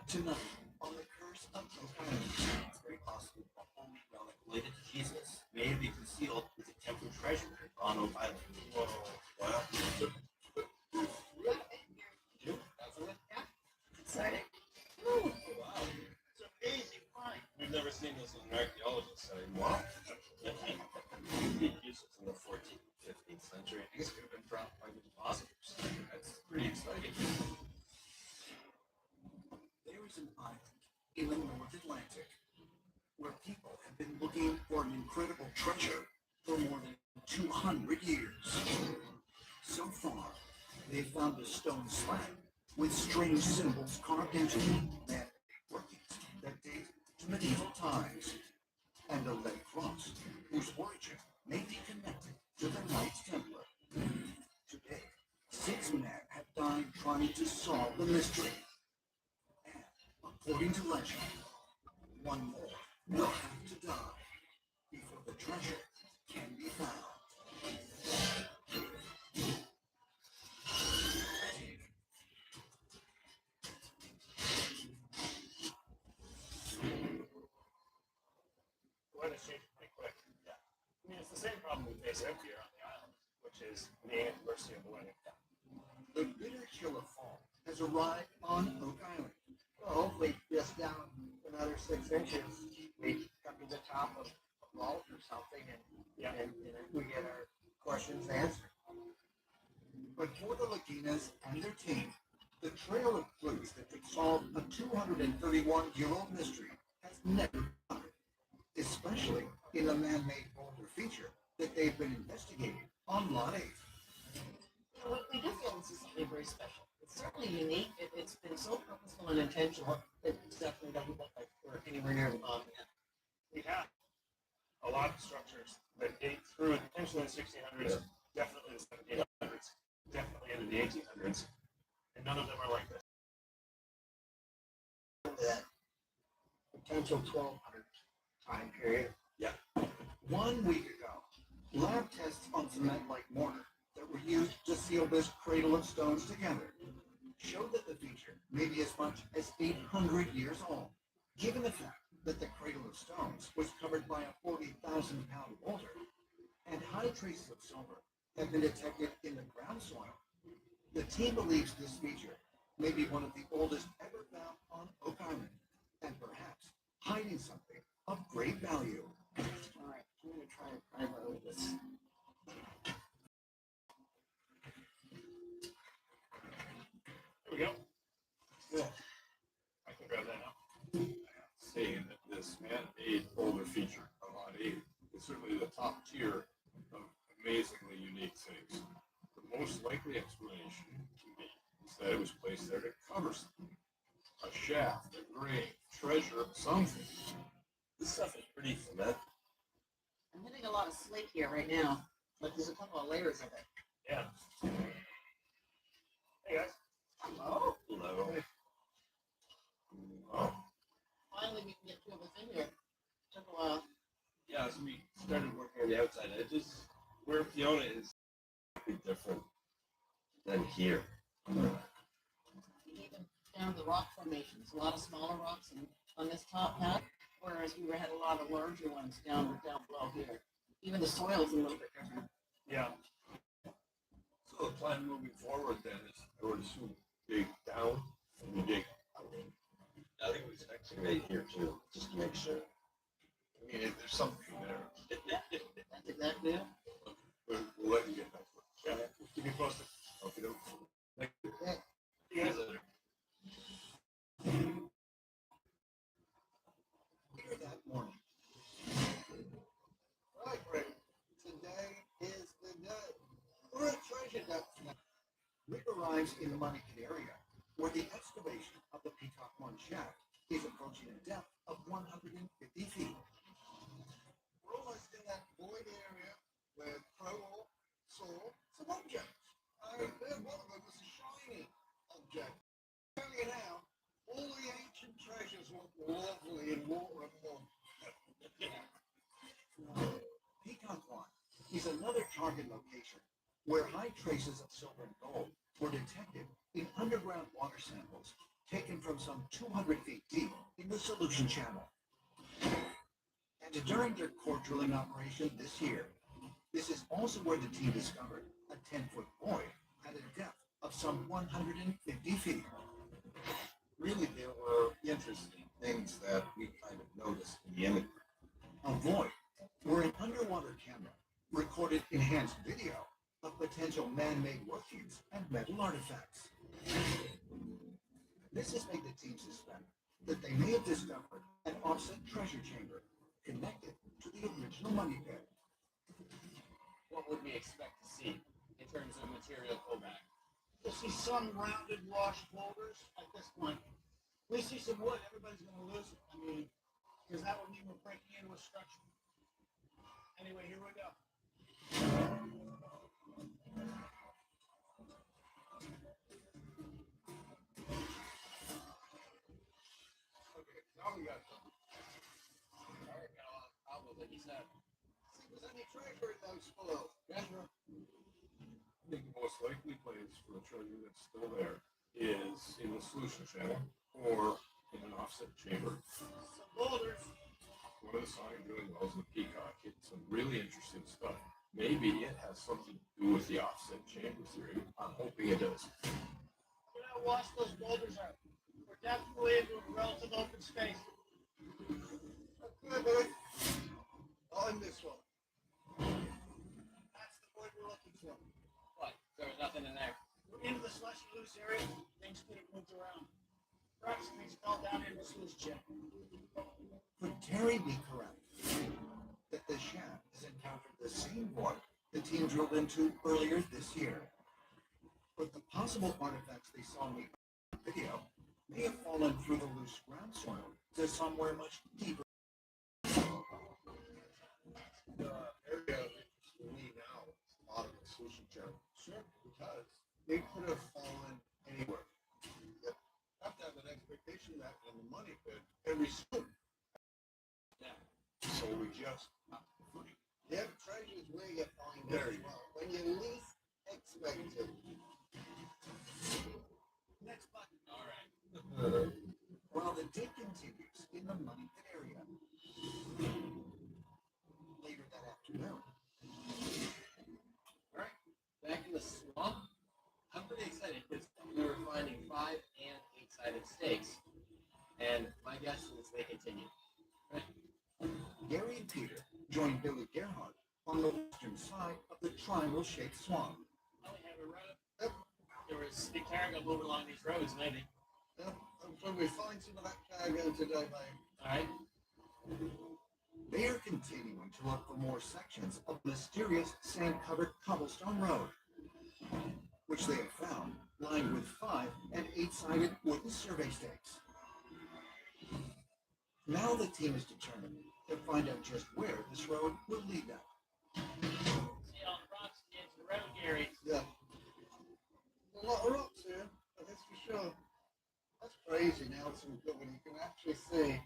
Tonight on The Curse of Oak Island. It's very possible a holy relic related to Jesus may have been concealed as a temple treasure on Oak Island. Whoa. Wow. Exciting. Oh, wow. It's an amazing find. We've never seen this on an archaeology site. Wow. Deep uses in the 14th and 15th century. These could have been brought by the depositors. That's pretty exciting. There is an island in the North Atlantic where people have been looking for an incredible treasure for more than 200 years. So far, they've found a stone slab with strange symbols carved into it and workings that date to medieval times, and a lead cross whose origin may be connected to the Knights Templar. Today, 6 men have died trying to solve the mystery. And, according to legend, 1 more will have to die before the treasure can be found. Weather's changing pretty quick. Yeah. I mean, it's the same problem we face every year on the island, which is being at the mercy of the weather. The bitter chill of fall has arrived on Oak Island. Well, hopefully just down another 6 inches, we come to the top of a vault or something, and we get our questions answered. But for the Laginas and their team, the trail of clues that could solve a 231-year-old mystery has never stopped, especially in the man-made boulder feature that they've been investigating on Lot 8. We do feel this is something very special. It's certainly unique. It's been so purposeful and intentional that it definitely doesn't look like we're anywhere near the bottom yet. We have a lot of structures that date through potentially the 1600s, definitely the 1700s, definitely into the 1800s, and none of them are like this. That potential 1200 time period. Yeah. 1 week ago, lab tests on cement-like mortar that were used to seal this cradle of stones together showed that the feature may be as much as 800 years old. Given the fact that the cradle of stones was covered by a 40,000-pound boulder, and high traces of silver have been detected in the ground soil, the team believes this feature may be one of the oldest ever found on Oak Island, and perhaps hiding something of great value. All right, I'm going to try and pry over this. There we go. Good. I can grab that now. Saying that this man-made boulder feature of Lot 8 is certainly the top tier of amazingly unique things. The most likely explanation to me is that it was placed there to cover something. A shaft, a grave, treasure, something. This stuff is pretty cement. I'm getting a lot of slate here right now. Like there's a couple of layers of it. Yeah. Hey guys. Hello. Hello. Oh. Finally, we can get 2 of us in here. Took a while. Yeah, so we started working on the outside edges. Where Fiona is dramatically different than here. Even down the rock formations, a lot of smaller rocks on this top half, whereas we had a lot of larger ones down below here. Even the soil is a little bit different. Yeah. So the plan moving forward then is, I would assume, dig down and you dig out. I think we should excavate here too, just to make sure. I mean, if there's something there, That's exactly it. we'll let you get back to it. Yeah, keep me posted. Okay, thank you. See you guys later. Later that morning. Right, Rick. Today is the day. We're at treasure depth now. Rick arrives in the Moneypit area, where the excavation of the Peacock 1 shaft is approaching a depth of 150 feet. We're almost in that void area where Crowell saw some objects. And one of them was a shiny object. Tell you now, all the ancient treasures look lovely in water and more. Peacock 1 is another target location where high traces of silver and gold were detected in underground water samples taken from some 200 feet deep in the solution channel. And during their core drilling operation this year, this is also where the team discovered a 10-foot void at a depth of some 150 feet. Really, there were interesting things that we kind of noticed in the imagery. A void where an underwater camera recorded enhanced video of potential man-made workings and metal artifacts. This has made the team suspect that they may have discovered an offset treasure chamber connected to the original money pit. What would we expect to see in terms of material pullback? You'll see some rounded washed boulders at this point. We see some wood, everybody's going to lose it. I mean, because that would mean we're breaking into a structure. Anyway, here we go. Okay, now we got something. All right, got a lot of problems, like you said. See if there's any treasure in those spoils. I think the most likely place for the treasure that's still there is in the solution channel or in an offset chamber. Some boulders. One of the sonic drilling wells in the Peacock hit some really interesting stuff. Maybe it has something to do with the offset chamber theory. I'm hoping it does. We're going to wash those boulders out. We're definitely into a relative open space. Okay, buddy. On this one. That's the void we're looking for. What? There was nothing in there. We're into the slushy loose area. Things could have moved around. Perhaps things fell down into the sluice channel. Could Terry be correct that the shaft has encountered the same void the team drilled into earlier this year? But the possible artifacts they saw in the video may have fallen through the loose ground soil to somewhere much deeper. The area of interest for me now is the bottom of the solution channel. Sure. Because they could have fallen anywhere. You have to have an expectation that in the money pit, every scoop. Yeah. So we just have to free. Yeah, treasure's where you find There it you as well. When you least expect it. Next button. All right. While the dig continues in the money pit area. Later that afternoon. All right. Back in the swamp. I'm pretty excited because we were finding 5 and 8-sided stakes. And my guess is they continue. Right? Gary and Peter joined Billy Gerhardt on the western side of the triangle-shaped swamp. Oh, we have a road. Yep. There was big cargo moving along these roads, maybe. Yep. Hopefully we find some of that cargo today, mate. All right. They are continuing to look for more sections of mysterious sand-covered cobblestone road, which they have found lined with 5 and 8-sided wooden survey stakes. Now the team is determined to find out just where this road will lead them. See all the rocks at the edge of the road, Gary. Yeah. A lot of rocks here, that's for sure. That's crazy, Nelson, but when you can actually see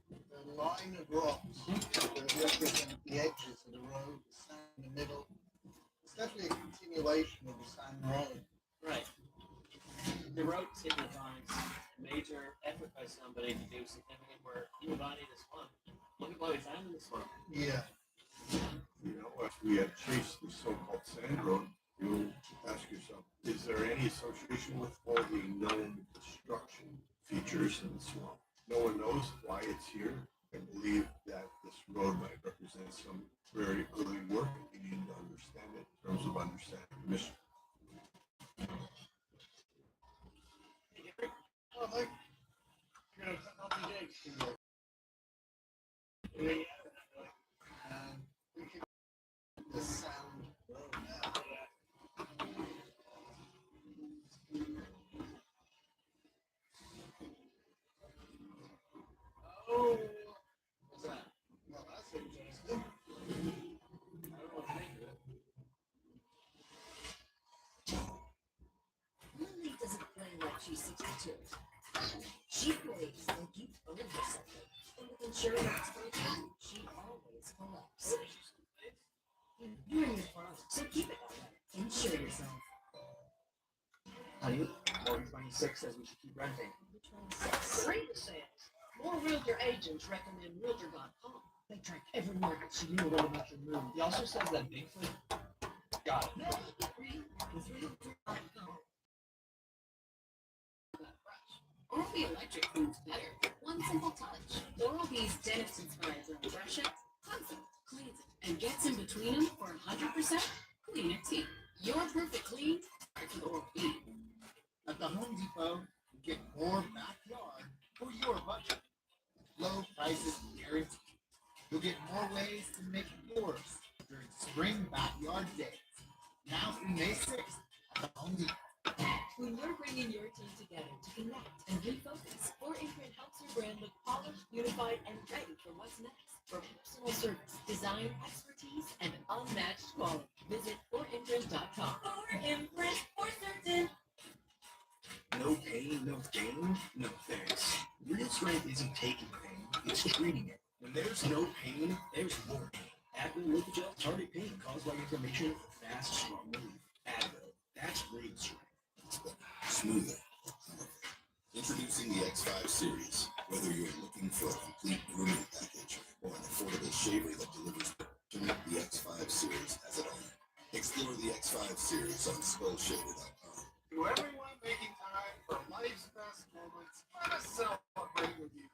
the line of rocks that represent the edges of the road, the sand in the middle. It's definitely a continuation continuation of the same road. Right. The road signifies a major effort by somebody to do significant work in the body of the swamp. In the body found in the swamp. Yeah. You know, if we had chased the so-called sand road, you'll ask yourself, is there any association with all the known construction features in the swamp? No one knows why it's here. I believe that this road might represent some very early work we need to understand it in terms of understanding the mission. Oh, Mike, you're gonna help me dig. And we can the sound road now. Oh, what's that? Well, that's interesting. I don't know what to make of it. Lily doesn't play like she's 62. She plays like you own something. And with insurance experts, she always collects. You're in your farm, so keep it that way. Insure yourself. Honey, Morgan 26 says we should keep renting. Serena says more realtor agents recommend realtor.com. They track every market so you know what about your move. He also says that Bigfoot got it. With realtor.com. Oral-B Electric moves better. One simple touch. Oral-B's dentist-inspired room brushes, cleans it, cleans it, and gets in between them for 100% cleaner teeth. Your perfect clean starts with Oral-B. At the Home Depot, you get more backyard for your budget. Low prices guaranteed. You'll get more ways to make it yours during Spring Backyard Days. Now through May 6th at the Home Depot. When you're bringing your team together to connect and refocus, 4imprint helps your brand look polished, unified, and ready for what's next. For personal service, design, expertise, and unmatched quality, visit 4imprint.com. 4imprint for certain. No pain, no gain, no thanks. Real strength isn't taking pain, it's treating it. When there's no pain, there's more pain. Advil Lipogel target pain caused by inflammation for fast, strong relief. Advil, that's real strength. Smoother. Introducing the X5 series. Whether you're looking for a complete grooming package or an affordable shaver that delivers, the X5 series has it all. Explore the X5 series on skullshaver.com. To everyone making time for life's best moments, let us celebrate with you.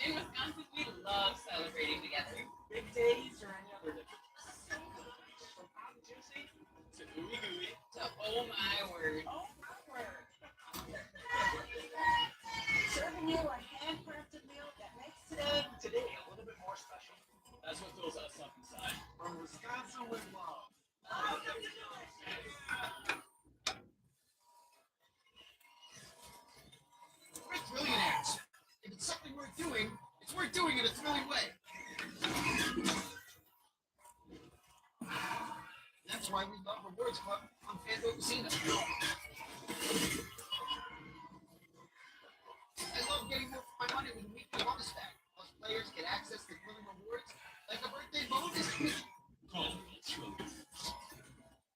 In Wisconsin, we love celebrating together. Big days or any other day. From hot and juicy to ooey gooey to oh my word. Oh my word. Serving you a handcrafted meal that makes today a little bit more special. That's what fills us up inside. From Wisconsin with love. We're trillionaires. If it's something worth doing, it's worth doing in a thrilling way. That's why we love Rewards Club on FanDuel Casino. I love getting more for my money with the weekly bonus pack. Plus, players get access to thrilling rewards like a birthday bonus. Call it thrilling.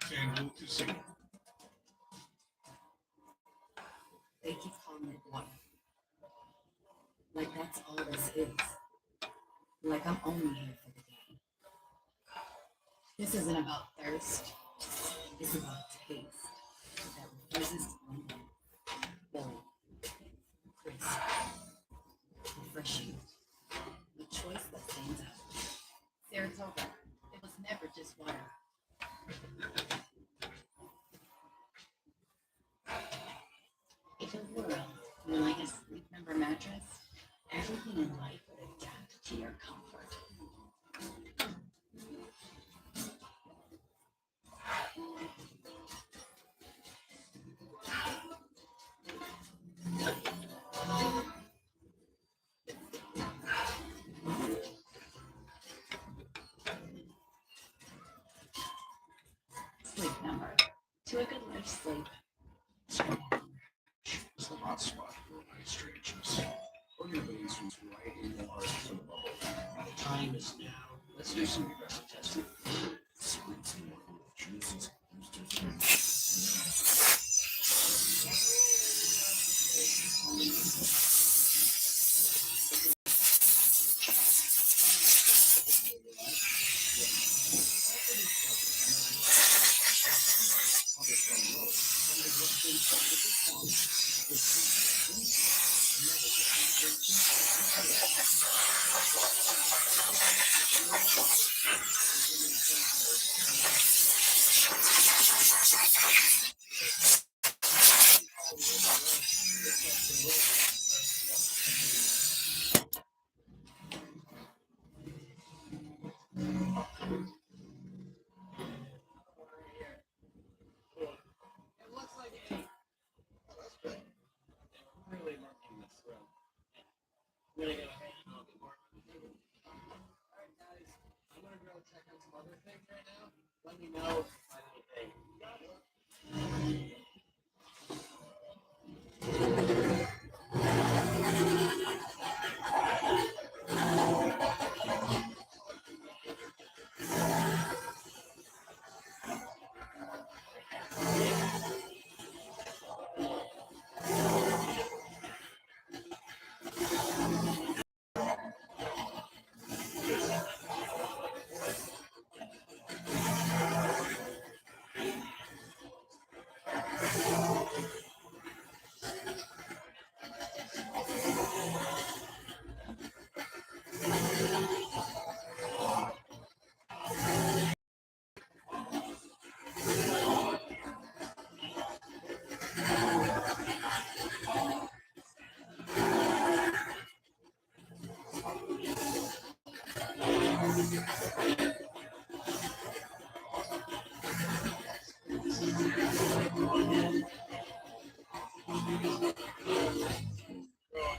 FanDuel Casino. They keep calling it water. Like that's all this is. Like I'm only here for the game. This isn't about thirst. It's about taste. That refuses to limit. Bold. Crisp. Refreshing. A choice that stands out. Saratoga. It was never just water. If the world were like a Sleep Number mattress, everything in life would adapt to your comfort. Sleep Number. To a good night's sleep. It's the hot spot for nice dreams. Or your veins reach right in the heart of the bubble. The time is now. Let's do some aggressive testing. Spritz more with juices It looks like a really working this room. Really gonna hang a little bit more. Alright guys, I'm gonna go check on some other things right now. Let me know if you find anything. Got it.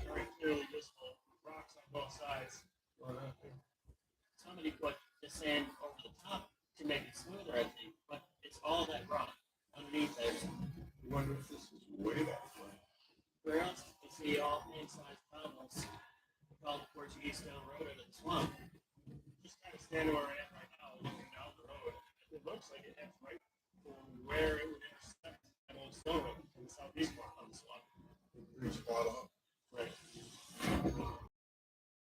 Very clearly visible rocks on both sides. Somebody put the sand over the top to make it smoother, I think, but it's all that rock underneath there. I wonder if this is way back when. Where else you see all inside tunnels called Portuguese Stone Road or the swamp. Just kind of standing where I am right now, looking down the road. It looks like it heads right for where it would intersect an old stone road in the southeast part of the swamp. Pretty spot on. Right.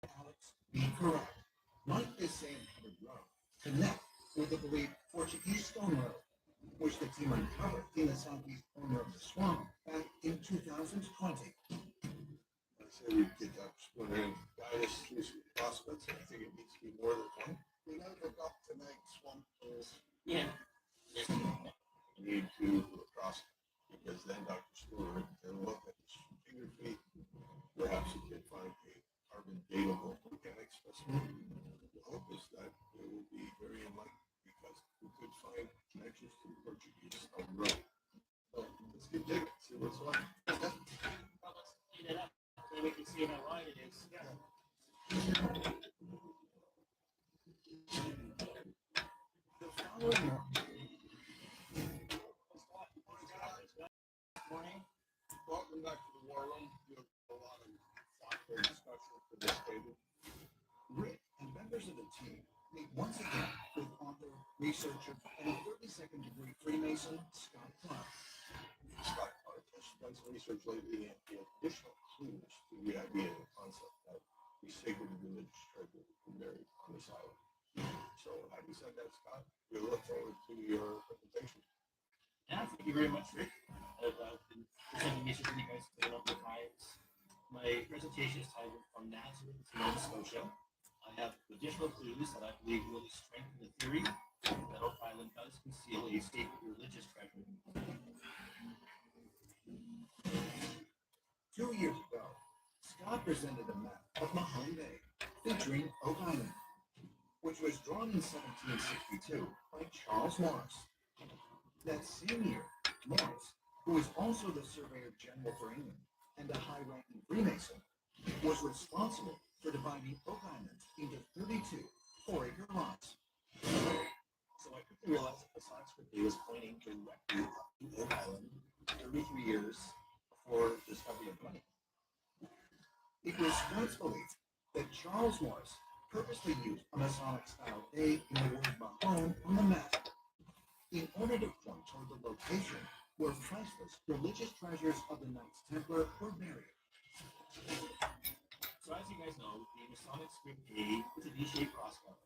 Alex, be correct. Like this sand-covered road, connect with the believed Portuguese stone road, which the team uncovered in the southeast corner of the swamp back in 2020. I say we get that splinter and guide us through some prospects. I think it needs to be more than one. We know look up to make swamp tools. Yeah. You need to do a prospect because then Dr. Stewart can look at his finger feet. Perhaps he can find a carbon datable organic specimen. The hope is that it will be very enlightening because we could find connections to the Portuguese on the road. So let's get digging, see what's left. Well, let's clean it up so we can see how wide it is. Yeah. The following Morning. Welcome back to the War Room. You have a lot of thoughtful discussion for this table. Rick and members of the team meet once again with author, researcher, and 32nd degree Freemason Scott Clark. Scott Clark has done some research lately and the additional clues to the idea and concept that the sacred religious treasure can bury on this island. So having said that, Scott, we look forward to your presentation. Yeah, thank you very much, Rick. I've been presenting issues with you guys for a number of times. My presentation is titled From Nazareth to Nova Scotia. I have additional clues that I believe will strengthen the theory that Oak Island does conceal a sacred religious treasure. 2 years ago, Scott presented a map of Mahone Bay featuring Oak Island, which was drawn in 1762 by Charles Morris. That same year, Morris, who was also the Surveyor General for England and a high-ranking Freemason, was responsible for dividing Oak Island into 32 4-acre lots. So I quickly realized that the sign script was pointing directly up to Oak Island 33 years before the discovery of money. It was Scott's belief that Charles Morris purposely used a Masonic-style A in the word Mahone on the map. in order to point toward the location where priceless religious treasures of the Knights Templar were buried. So as you guys know, the Masonic script A with a V-shaped crossbar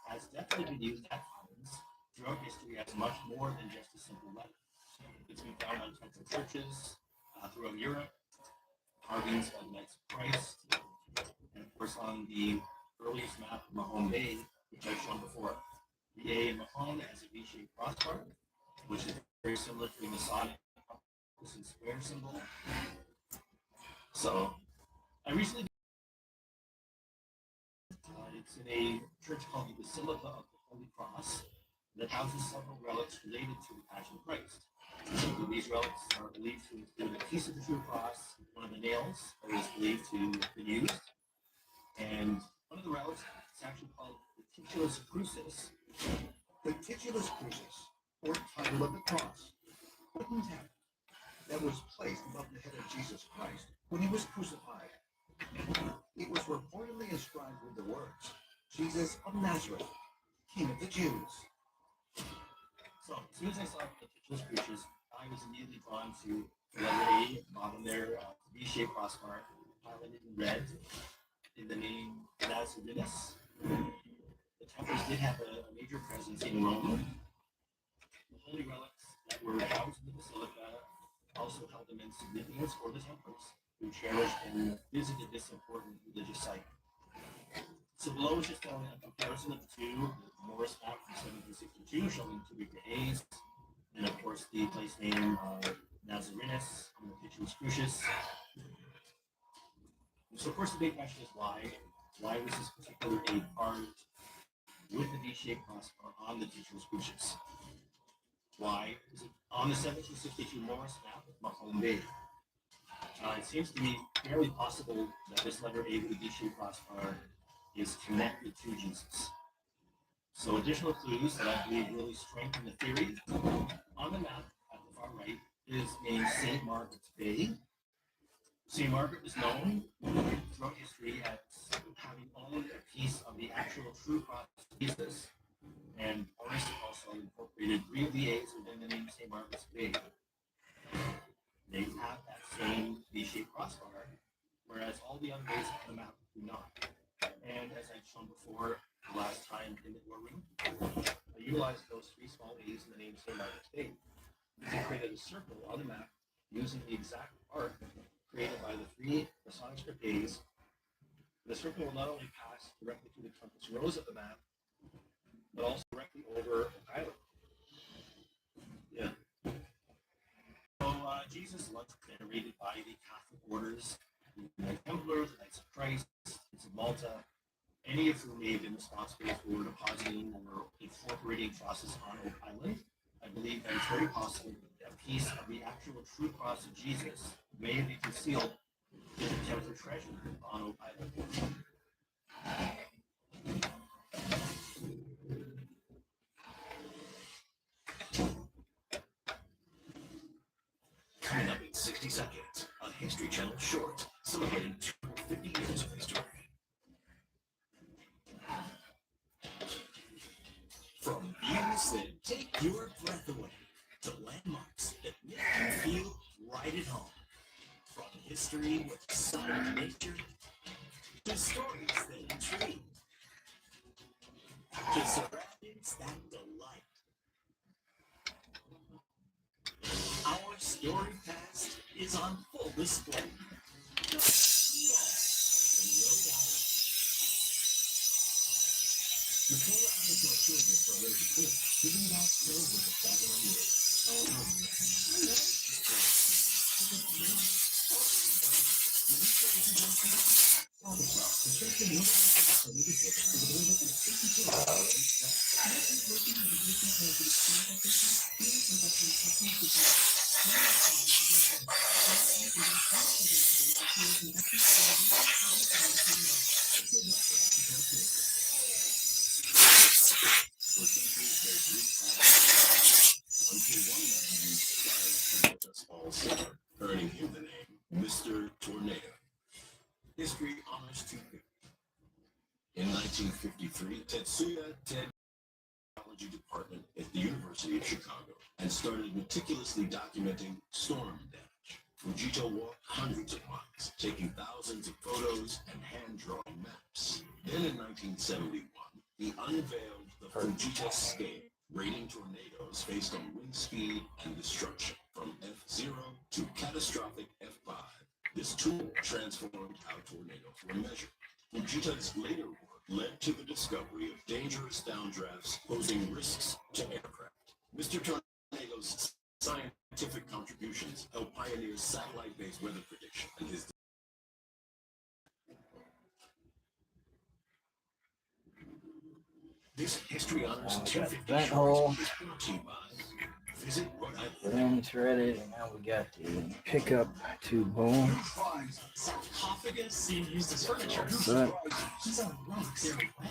has definitely been used at times throughout history as much more than just a simple letter. It's been found on Temple churches throughout Europe, carvings of Knights of Christ, and of course on the earliest map of Mahone Bay, which I've shown before. The A in Mahone has a V-shaped crossbar, which is very similar to the Masonic compass and square symbol. So I recently it's in a church called the Basilica of the Holy Cross that houses several relics related to the Passion of Christ. So these relics are believed to include a piece of the true cross, one of the nails that was believed to have been used, and one of the relics is actually called the Titulus Crucis. The Titulus Crucis, or title of the cross, wooden tablet that was placed above the head of Jesus Christ when he was crucified. It was reportedly inscribed with the words, Jesus of Nazareth, King of the Jews. So as soon as I saw the Titulus Crucis, I was immediately drawn to the letter A at the bottom there, V-shaped crossbar, highlighted in red, in the name Nazarenus. The Templars did have a major presence in Rome. The holy relics that were housed in the Basilica also held immense significance for the Templars, who cherished and visited this important religious site. So below is just a comparison of the two, the Morris map from 1762 showing two bigger A's, and of course the place name Nazarenus and the Titulus Crucis. So of course the big question is why? Why was this particular A carved with the V-shaped crossbar on the Titulus Crucis? Why is it on the 1762 Morris map of Mahone Bay? It seems to be fairly possible that this letter A with the V-shaped crossbar is connected to Jesus. So additional clues that I believe really strengthen the theory. On the map at the far right is named St. Margaret's Bay. St. Margaret is known throughout history as having owned a piece of the actual true cross of Jesus, and Morris also incorporated 3 of the A's within the name St. Margaret's Bay. They have that same V-shaped crossbar, whereas all the other A's on the map do not. And as I've shown before, the last time in the war room, I utilized those 3 small A's in the name St. Margaret's Bay. They created a circle on the map using the exact arc created by the 3 Masonic script A's. The circle will not only pass directly through the compass rose of the map, but also directly over the island. Yeah. So Jesus was venerated by the Catholic orders, the Knights Templar, the Knights of Christ, Knights of Malta, any of whom may have been responsible for depositing or incorporating crosses on Oak Island. I believe that it's very possible that a piece of the actual true cross of Jesus may be concealed in the Templar treasure on Oak Island. Coming up in 60 seconds, a History Channel short celebrating 250 years of history. From views that take your breath away to landmarks that make you feel right at home. From history with solid nature to stories that intrigue to surroundings that delight. Our story past is on full display. Rhode Island. The Solar Outdoor Children for Allergic Kids, giving back children with battling years. Earning him the name Mr. Tornado. History honors 250. In 1953, Tetsuya Ted department at the University of Chicago and started meticulously documenting storm damage. Fujita walked hundreds of miles, taking thousands of photos and hand-drawing maps. Then in 1971, he unveiled the Fujita scale, rating tornadoes based on wind speed and destruction from F0 to catastrophic F5. This tool transformed how tornadoes were measured. Fujita's later work led to the discovery of dangerous downdrafts posing risks to aircraft. Mr. Tornado's scientific contributions helped pioneer satellite-based weather prediction, and his This History Honors Got the 250 vent show hole. is brought to you by Visit Rhode Island. Room's ready, and now we got the pickup tube hole. Sarcophagus being used as furniture. So, He's on rocks every way.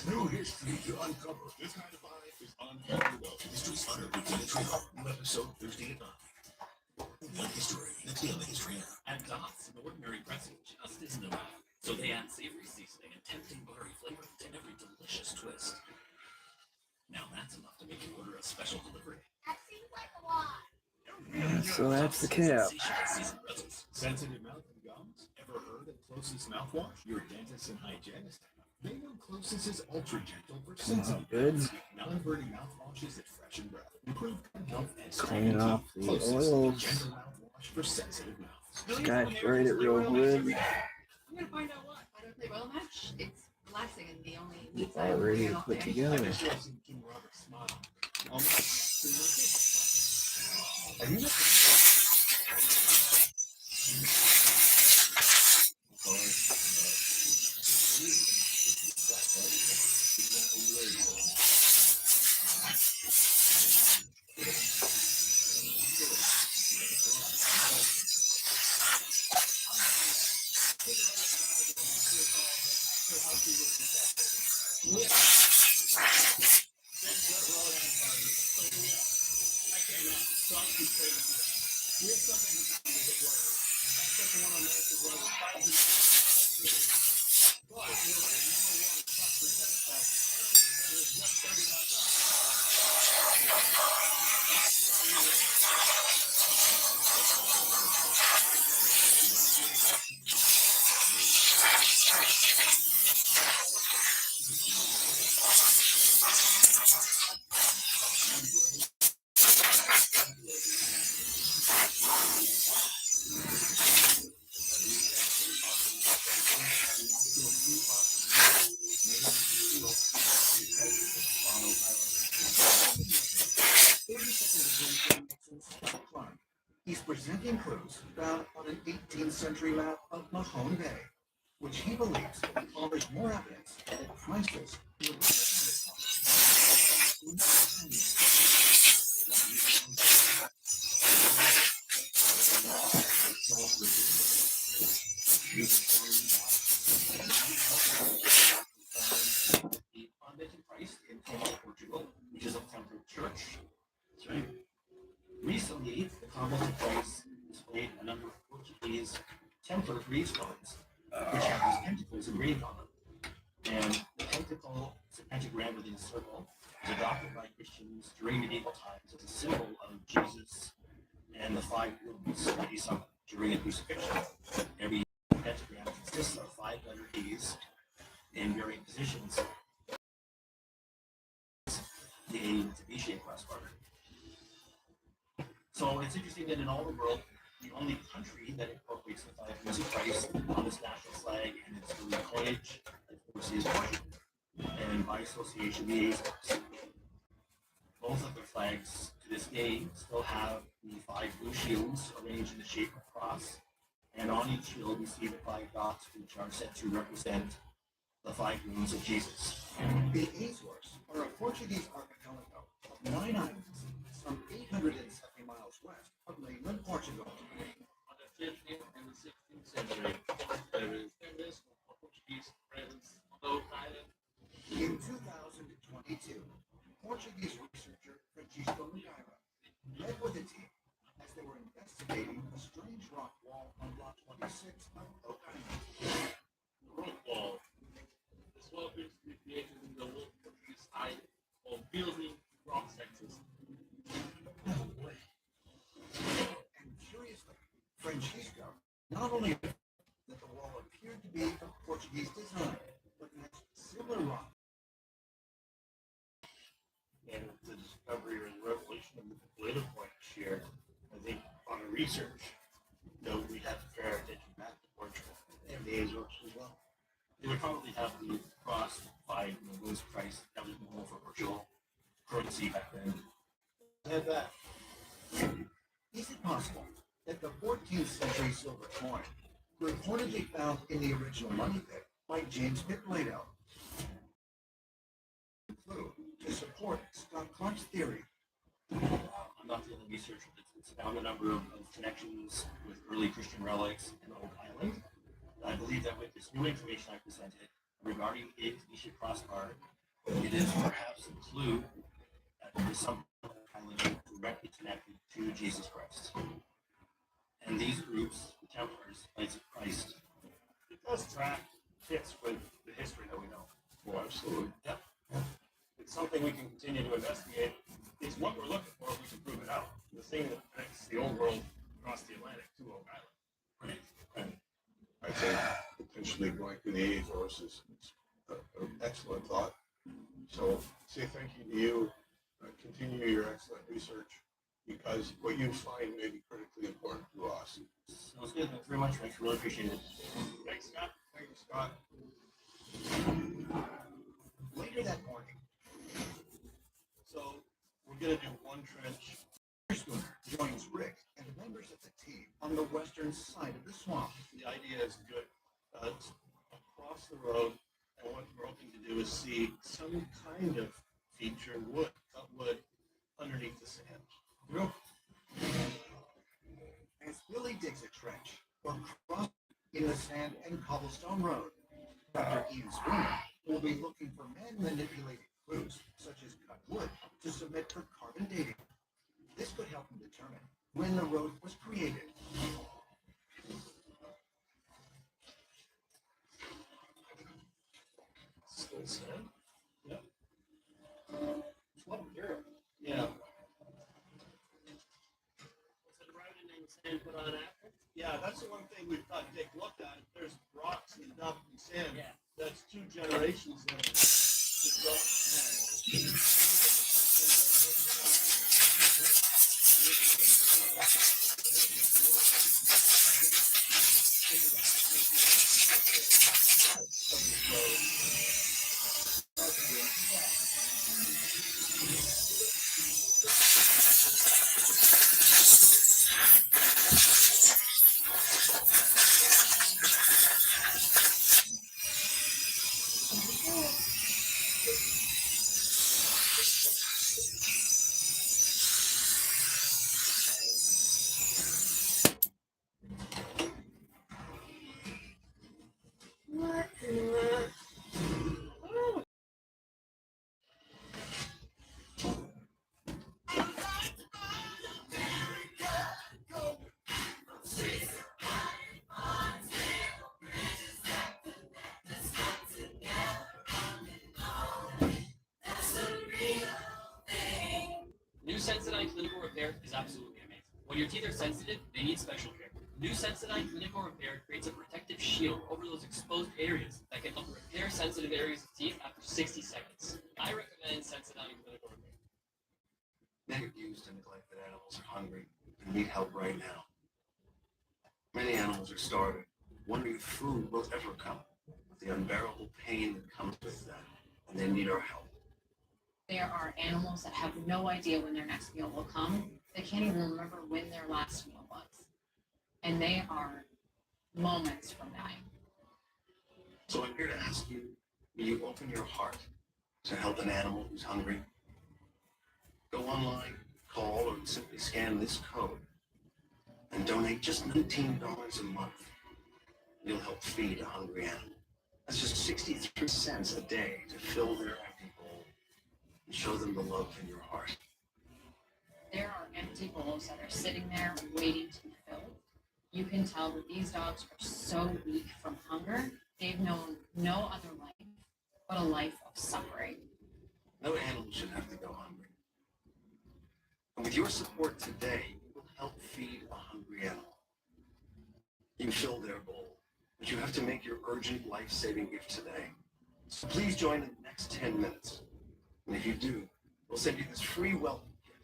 New history to uncover. This kind of vibe is unheard of. History's Honored with Dana Trejo. New episode Thursday at 9. One history. Next day on the History Hour. At Dots, an ordinary pretzel just isn't enough. So they add savory seasoning and tempting buttery flavor to every delicious twist. Now that's enough to make you order a special delivery. That seems like a lot. so that's the cap. Sensitive mouth and gums? Ever heard of Close's mouthwash? Your dentist and hygienist. They know Close's is ultra gentle for sensitive good. non-burning mouthwashes that freshen breath. Improve gut health and Clean off the Close's, oils. gentle mouthwash for sensitive mouths. Sky sprayed it real good. I'm gonna find out what. I don't play well match. It's relaxing and the only weeks I All have ready to to put together. Have you met He's presenting clues found on an 18th century map of Mahone Bay, which he believes offers more evidence that prices The convent in Christ in Portugal, which is a temple church. That's right. Recently, the convent of Christ displayed a number of Portuguese Templar gravestones, which have these pentacles engraved on them. And the pentacle is a pentagram within a circle, was adopted by Christians during medieval times as a symbol of Jesus and the 5 wounds that he suffered during a crucifixion. Every pentagram consists of 5 letter A's in varying positions. The A with the V-shaped crossbar. So it's interesting that in all the world, the only country that incorporates the 5 wounds of Christ on its national flag and its coinage, of course, is Portugal. And by association, the A's. Both of the flags to this day still have the 5 blue shields arranged in the shape of a cross. And on each shield, we see the 5 dots, which are said to represent the 5 wounds of Jesus. The Azores are a Portuguese archipelago of 9 islands, some 870 miles west of mainland Portugal. On the 15th and the 16th century, there is evidence of Portuguese presence on those islands. In 2022, Portuguese researcher Francisco Nogueira led with a team as they were investigating a strange rock wall on Block 26 of Oak Island. The rock wall. This wall appears to be created in the Portuguese side of building trench he's got not only that the wall appeared to be of Portuguese design, but matched similar rock. And the discovery or the revelation of the later point here, I think on a research note, we have to compare our attention back to Portugal and the Azores as well. They would probably have the cross by lowest price that was normal for Portugal currency back then. Had that. Is it possible that the 14th century silver coin, reportedly found in the original money pit by James Pitt Plato, clue to support Scott Clark's theory? I'm not the only researcher that's found a number of connections with early Christian relics in Oak Island. I believe that with this new information I presented regarding the Acacia crossbar, it is perhaps a clue that there is some island directly connected to Jesus Christ. And these groups, the Templars, Knights of Christ, It does track fits with the history that we know. Oh, absolutely. Yep. It's something we can continue to investigate. It's what we're looking for. We can prove it out. The thing that connects the old world across the Atlantic to Oak Island. Right. I think potentially going to the Azores is an excellent thought. So say thank you to you. Continue your excellent research because what you find may be critically important to us. Sounds good. Thanks very much, Rick. Really appreciate it. Thanks, Scott. Thank you, Scott. Later that morning, So we're going to do one trench. schooner joins Rick and members of the team on the western side of the swamp. The idea is good. It's across the road, and what we're hoping to do is see some kind of feature wood, cut wood, underneath the sand. Real. As Billy digs a trench or cross in the sand and cobblestone road, Dr. Ian Spooner will be looking for man-manipulated clues, such as cut wood, to submit for carbon dating. This could help him determine when the road was created. Still sand? Yeah. It's what material? Yeah. Was it arrived in sand put on after? Yeah, that's the one thing we've got to take a look at. If there's rocks and dumped in sand, Yeah. that's 2 generations that New Sensodyne Clinical Repair is absolutely amazing. When your teeth are sensitive, they need special care. New Sensodyne Clinical Repair creates a protective shield over those exposed areas that can help repair sensitive areas of teeth after 60 seconds. I recommend Sensodyne Clinical Repair. Many abused and neglected animals are hungry and need help right now. Many animals are starving, wondering if food will ever come, with the unbearable pain that comes with that, and they need our help. There are animals that have no idea when their next meal will come. They can't even remember when their last meal was. And they are moments from dying. So I'm here to ask you, will you open your heart to help an animal who's hungry? Go online, call, or simply scan this code and donate just $19 a month. You'll help feed a hungry animal. That's just 63 cents a day to fill their empty bowl and show them the love in your heart. There are empty bowls that are sitting there waiting to be filled. You can tell that these dogs are so weak from hunger. They've known no other life but a life of suffering. No animal should have to go hungry. And with your support today, you will help feed a hungry animal. You fill their bowl, but you have to make your urgent life-saving gift today. So please join in the next 10 minutes. And if you do, we'll send you this free welcome kit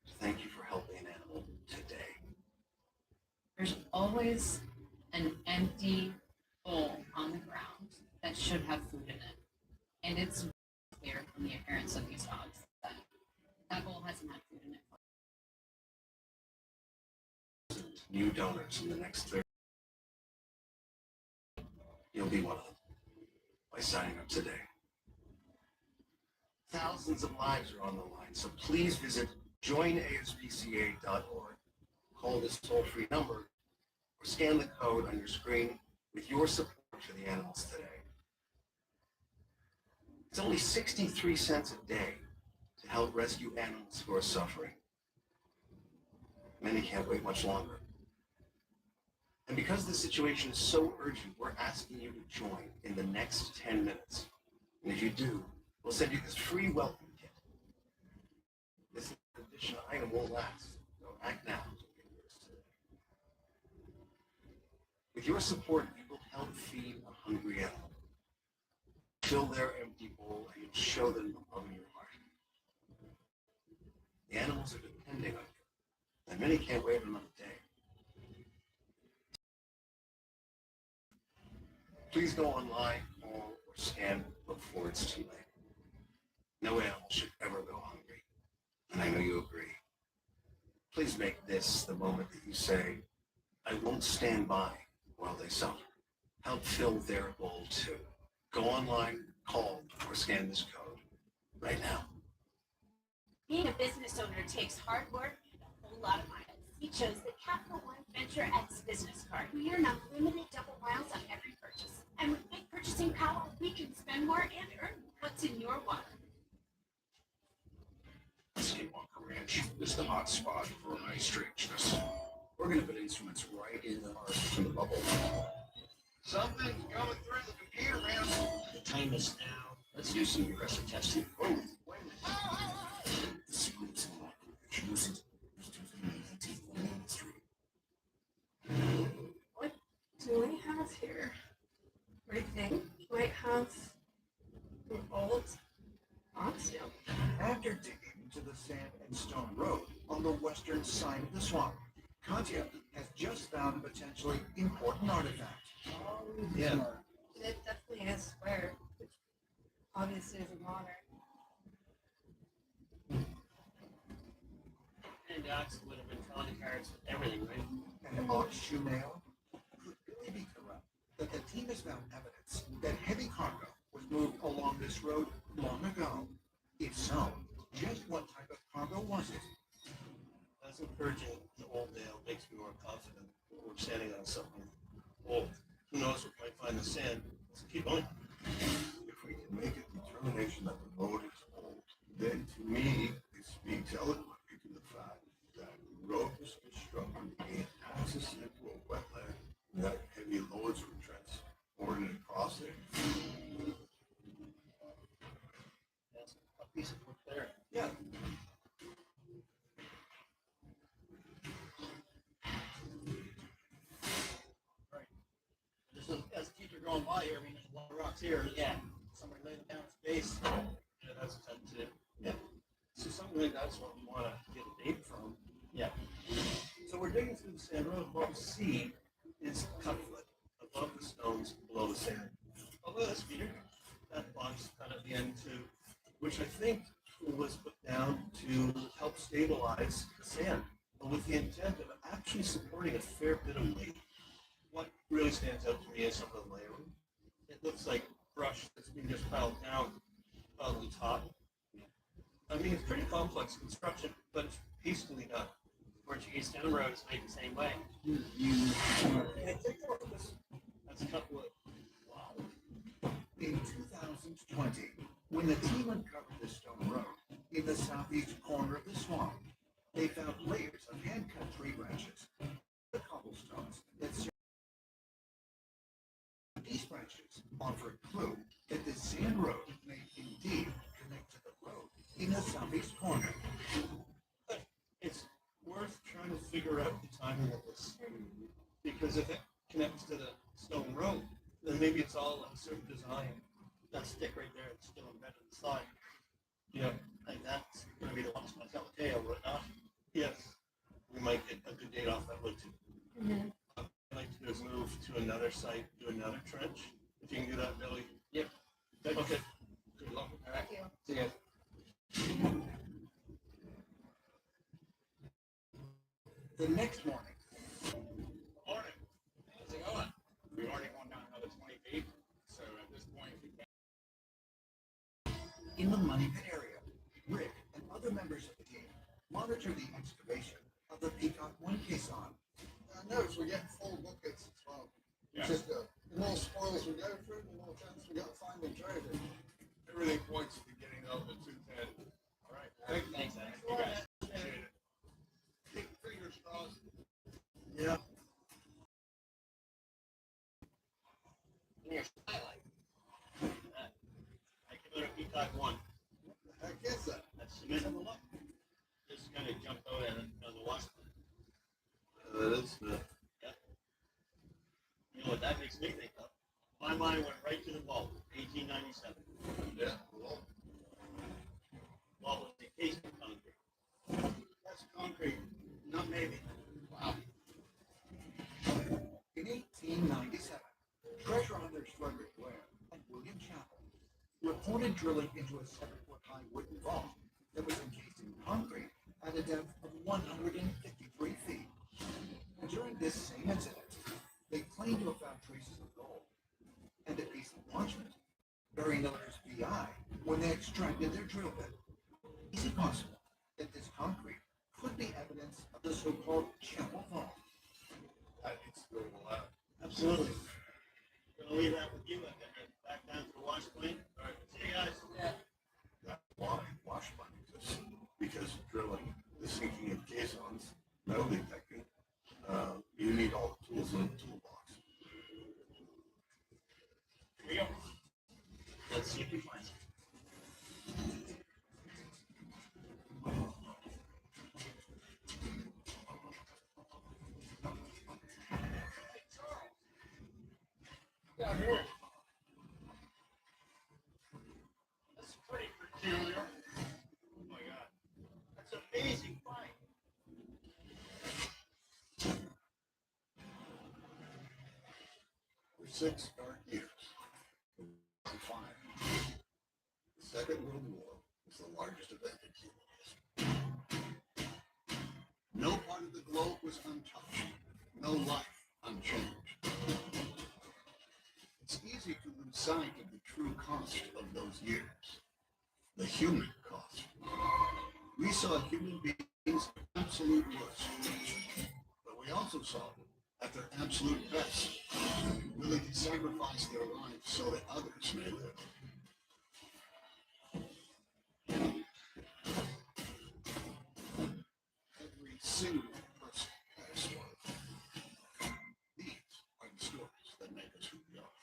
to thank you for helping an animal today. There's always an empty bowl on the ground that should have food in it. And it's clear from the appearance of these dogs that that bowl hasn't had food in it. New donors in the next 30. You'll be one of them by signing up today. Thousands of lives are on the line, so please visit joinaspca.org, call this toll-free number, or scan the code on your screen with your support for the animals today. It's only 63 cents a day to help rescue animals who are suffering. Many can't wait much longer. And because the situation is so urgent, we're asking you to join in the next 10 minutes. And if you do, we'll send you this free welcome kit. This additional item won't last, so act now. With your support, you will help feed a hungry animal. Fill their empty bowl and you'll show them the love in your heart. The animals are depending on you, and many can't wait another day. Please go online, call, or scan before it's too late. No animal should ever go hungry, and I know you agree. Please make this the moment that you say, I won't stand by while they suffer. Help fill their bowl too. Go online, call, or scan this code right now. Being a business owner takes hard work and a whole lot of miles. We chose the Capital One Venture X business card. We earn unlimited double miles on every purchase. And with big purchasing power, we can spend more and earn. What's in your wallet? Skinwalker Ranch is the hot spot for high strangeness. We're going to put instruments right in the heart of the bubble. Something's coming through the computer, man. The time is now. Let's do some pressure testing. Oh, wait a minute. The secrets of introducing the industry. What do we have here? I think we might have an old oxtail. After digging into the sand and stone road on the western side of the swamp, Katya has just found a potentially important artifact. Yeah. It definitely is square, which obviously is a water. And Docs would have been calling cards with everything, right? An ox shoe nail? Could really be correct that the team has found evidence that heavy cargo was moved along this road long ago. If so, just what type of cargo was it? That's encouraging the old Dale makes me more confident that we're standing on something old. Who knows, we might find the sand. Let's keep going. If we can make a determination that the road is old, then to me, it speaks eloquently to the fact that the road was constructed in access into a wetland that heavy loads were transported across it. That's a piece of work there. Yeah. Just as the teacher going by here, I mean, there's a lot of rocks here. Yeah. Somebody laying it down space. Yeah, that's a 10-2. Yeah. So something like that's what we want to get a date from. Yeah. So we're digging through the sand road. What we see is cut foot above the stones, below the sand. Although that's Peter, that blocks kind of the end too, which I think was put down to help stabilize the sand, but with the intent of actually supporting a fair bit of weight. What really stands out to me is some of the layering. It looks like brush that's been just piled down on the top. I mean, it's pretty complex construction, but it's hastily done. Portuguese stone road is made the same way. That's a cut wood. Wow. In 2020, when the team uncovered the stone road in the southeast corner of the swamp, they found layers of hand-cut tree branches, the cobblestones that surround these branches offer a clue that the sand road may indeed connect to the road in the southeast corner. It's worth trying to figure out the timing of this, because if it connects next to the stone road, then maybe it's all uncertain design. That stick right there, it's still embedded inside. Yeah, and that's going to be the one that's going to tell the tale, will it not? Yes, we might get a good date off that wood too. What I'd like to do is move to another site, do another trench. If you can do that, Billy. Yep. Okay. Good luck. All right. See you. The next morning, Morning. How's it going? We've already gone down another 20 feet, so at this point we can. in the money pit area, Rick and other members of the team monitor the excavation of the Peacock 1 caisson. Notice we're getting full buckets as well. Yeah. Just the more spoils we go through, the more chance we got to find and trade it. Everything points to getting up at 210. All right. Thanks, Alex. You guys. Appreciate it. Big fingers crossed. Yeah. Here's highlight. I can go to Peacock 1. What the heck is that? That's cement on the left. This kind of jumped out at it on the wash plant. That is the. Yeah. You know what that makes me think of? My mind went right to the vault, 1897. Yeah, well, Vault was encased in concrete. That's concrete, not maybe. Wow. In 1897, treasure hunters Frederick Blair and William Chappell reported drilling into a 7-foot-high wooden vault that was encased in concrete at a depth of 153 feet. And during this same incident, they claimed to have found traces of gold and a piece of parchment bearing the letters VI when they extracted their drill bit. Is it possible that this concrete could be evidence of the so-called Chappell Vault? that needs to go to the lab. Absolutely. Gonna leave that with you and then back down to the wash plant. All right. See you guys. Yeah. That's why wash money exists. Because of drilling, the sinking of caissons, metal detecting, you need all the tools in the toolbox. Here we go. Let's see if we find it. Down here. That's pretty peculiar. Oh my God. That's amazing find. For 6 dark years, on fire. The Second World War was the largest event in human history. No part of the globe was untouched. No life unchanged. It's easy to lose sight of the true cost of those years. The human cost. We saw human beings at absolute worst. But we also saw them at their absolute best, willing to sacrifice their lives so that others may live. Every single person had a story. These are the stories that make us who we are.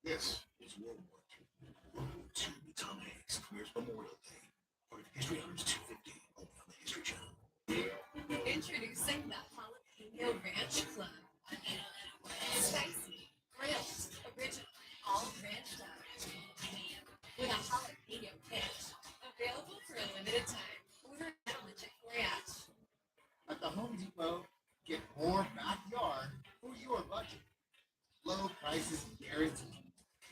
This is World War II. World War II with Tom Hanks clears Memorial Day. Part of History Hunters 250, only on the History Channel. Introducing the Jalapeno Ranch Club. Spicy, grilled, original, all ranched up. With a jalapeno ranch. Available for a limited time. Order now on the Chick-fil-A app. At the Home Depot, get more backyard for your budget. Low prices guaranteed.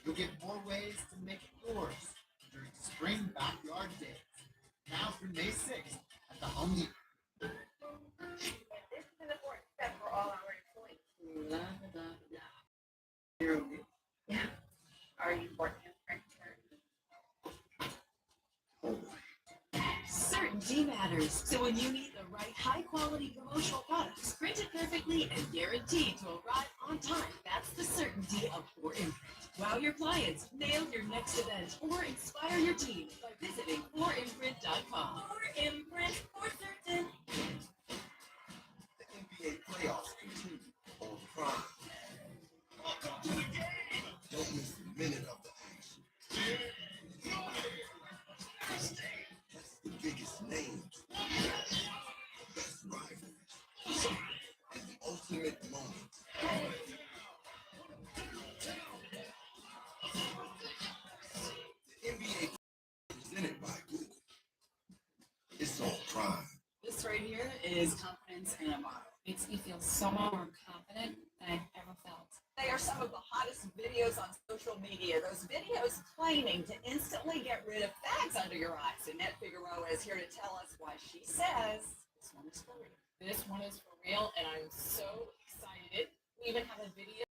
You'll get more ways to make it yours during Spring Backyard Days. Now through May 6th at the Home Depot. And this is an important step for all our employees. La da da. Yeah. Are you working for Certainty matters. So when you need the right high-quality promotional products, printed perfectly and guaranteed to arrive on time, that's the certainty of 4imprint. Wow your clients, nail your next event, or inspire your team by visiting 4imprint.com. 4imprint for certain. The NBA playoffs continue on Prime. Welcome to the game. Don't miss a minute of the action. That's the biggest names, the best rivals, ultimate moment. The NBA presented by Google. It's all prime. This right here is confidence in a bottle. Makes me feel so much more confident than I've ever felt. They are some of the hottest videos on social media. Those videos claiming to instantly get rid of bags under your eyes. Annette Figueroa is here to tell us why she says this one is for real. This one is for real, and I'm so excited. We even have a video.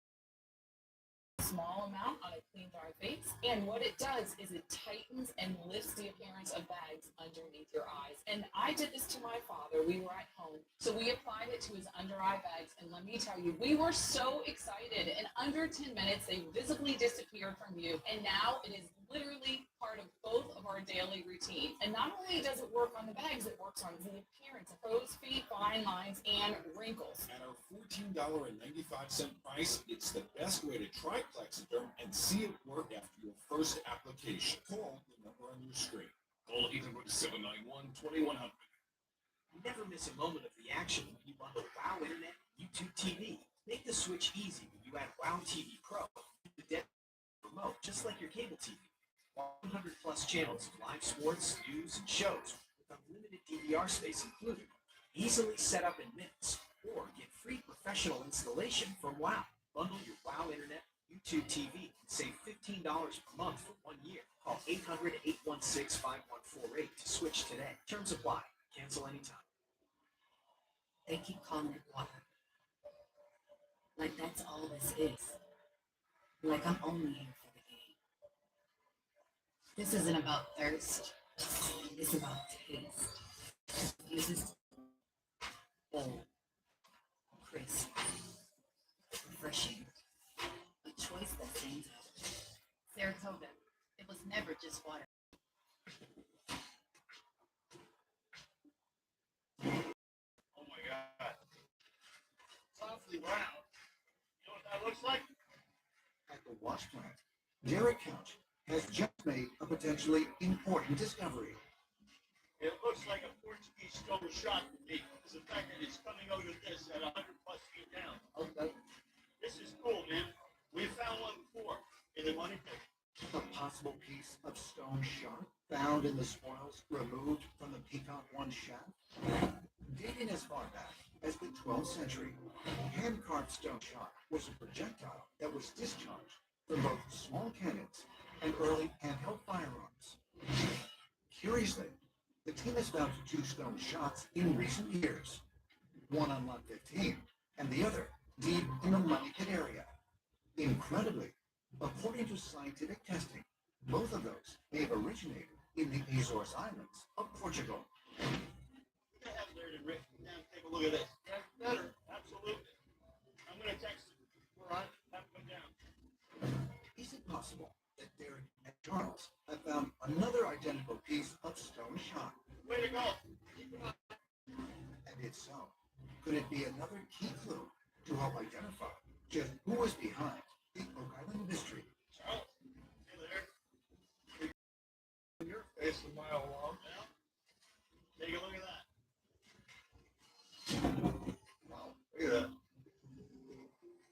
Small amount on a clean, dry face, and what it does is it tightens and lifts the appearance of bags underneath your eyes. And I did this to my father. We were at home, so we applied it to his under eye bags, and let me tell you, we were so excited. In under 10 minutes, they visibly disappeared from view, and now it is literally part of both of our daily routine. And not only does it work on the bags, it works on the appearance of crow's feet, fine lines, and wrinkles. At our $14.95 price, it's the best way to try Plexiderm and see it work after your first application. Call the number on your screen. Call 800-791-2100. Never miss a moment of the action when you bundle WOW Internet and YouTube TV. Make the switch easy when you add WOW TV Pro to the dead remote, just like your cable TV. 100 plus channels of live sports, news, and shows with unlimited DVR space included. Easily set up in minutes, or get free professional installation from WOW. Bundle your WOW Internet, YouTube TV, and save $15 per month for 1 year. Call 800-816-5148 to switch today. Terms apply. Cancel anytime. They keep calling it water. Like that's all this is. Like I'm only here for the game. This isn't about thirst. It's about taste. This is bold, crisp, refreshing. A choice that stands out. Saratoga. It was never just water. Oh my God. It's awfully brown. You know what that looks like? At the wash plant, Derek Couch has just made a potentially important discovery. It looks like a Portuguese stone shot to me. It's the fact that it's coming out of this at 100 plus feet down. Okay. This is cool, man. We found one before in the money pit. A possible piece of stone shot found in the spoils removed from the Peacock 1 shaft. Dating as far back as the 12th century, hand-carved stone shot was a projectile that was discharged from both small cannons and early handheld firearms. Curiously, the team has found 2 stone shots in recent years, one on Lot 15 and the other deep in the Money Pit area. Incredibly, according to scientific testing, both of those may have originated in the Azores Islands of Portugal. I have there to written down. Take a look at this. That's better. Absolutely. I'm going to text it. All right. Have it come down. Is it possible that Derek and Charles have found another identical piece of stone shot? Way to go. And if so, could it be another key clue to help identify just who was behind the Oak Island mystery? Charles, hey there. Your face a mile long now. Take a look at that. Wow, look at that.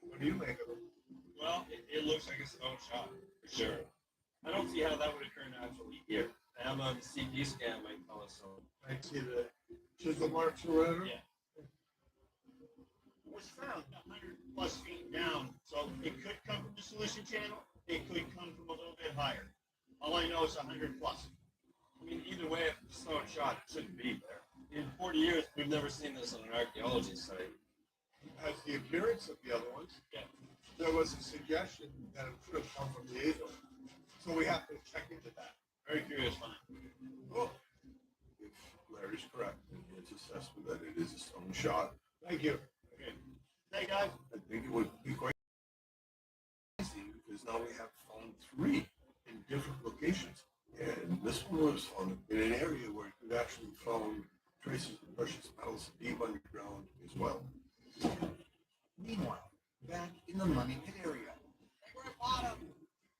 What do you make of it? Well, it looks like a stone shot, for sure. I don't see how that would occur naturally here. The ammo, the CT scan might tell us so. I see the chisel marks or whatever. Yeah. It was found 100 plus feet down, so it could come from the solution channel. It could come from a little bit higher. All I know is 100 plus. I mean, either way, if it's a stone shot, it shouldn't be there. In 40 years, we've never seen this on an archaeology site. Has the appearance of the other ones. Yeah. There was a suggestion that it could have come from the Azores. So we have to check into that. Very curious find. Oh. If Larry's correct in his assessment that it is a stone shot. Thank you. Okay. Hey, guys. I think it would be quite easy because now we have found 3 in different locations. And this one was found in an area where we've actually found traces of precious metals deep underground as well. Meanwhile, back in the Money Pit area,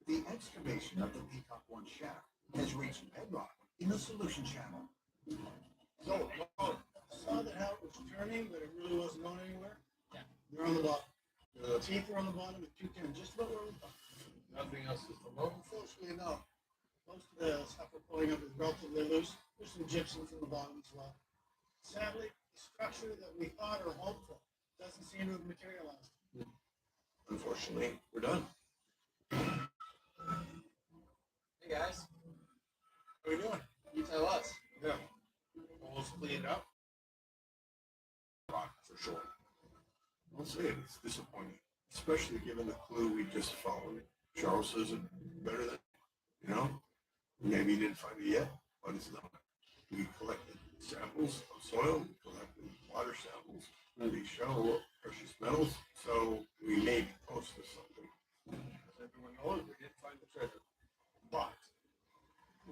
the excavation of the Peacock 1 shaft has reached bedrock in the solution channel. So, saw that how it was turning, but it really wasn't going anywhere? Yeah. There They're on the bottom. The teeth are on the bottom, the 210, just about where we thought. Nothing else is below. Unfortunately, no. Most of the stuff we're pulling up is relatively loose. There's some gypsum from the bottom as well. Sadly, the structure that we thought or hoped for doesn't seem to have materialized. Unfortunately, we're done. Hey guys, How are we doing? you tell us. Yeah. Almost cleaned up. For sure. I'll say it's disappointing, especially given the clue we just followed. Charles says it better than, maybe he didn't find it yet, but it's not. We collected samples of soil, we collected water samples, they show precious metals, so we may be close to something. As everyone knows, we didn't find the treasure. But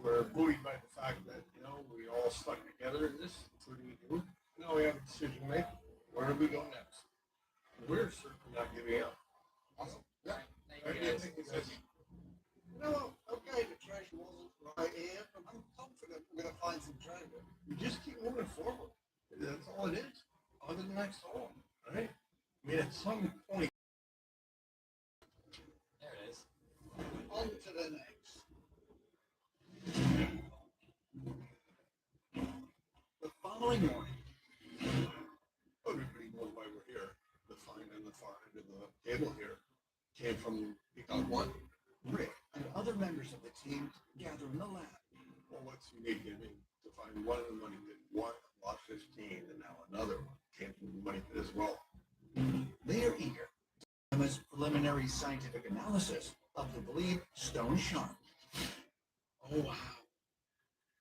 we're buoyed by the fact that, we all stuck together in this, including you. Now we have a decision to make. Where do we go next? We're certainly not giving up. Awesome. Yeah. Thank you guys. Okay, the treasure wasn't where I am, but I'm confident we're going to find some treasure. We just keep moving forward. That's all it is. On to the next hole, right? I mean, at some point. There it is. On to the next. The following morning, Everybody knows why we're here. The find on the far end of the table here came from Peacock One. Rick and other members of the team gather in the lab. Well, what's unique to find one of the money pit, one lot 15, and now another one came from the money pit as well. They are eager to do preliminary scientific analysis of the believed stone shark. Oh, wow.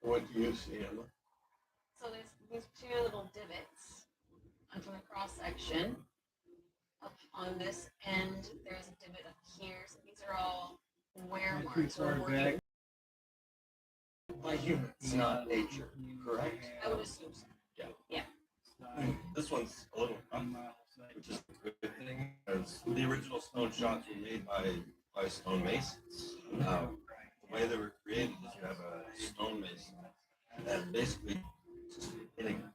What do you see, Emma? So there's these two little divots onto the cross section. Up on this end, there's a divot up here. So these are all wear marks. We're working By humans, not nature, correct? I would assume so. Yeah. This one's a little rough, which is a good thing, because the original stone shots were made by stone masons. The way they were created is you have a stone mason and basically just hitting it.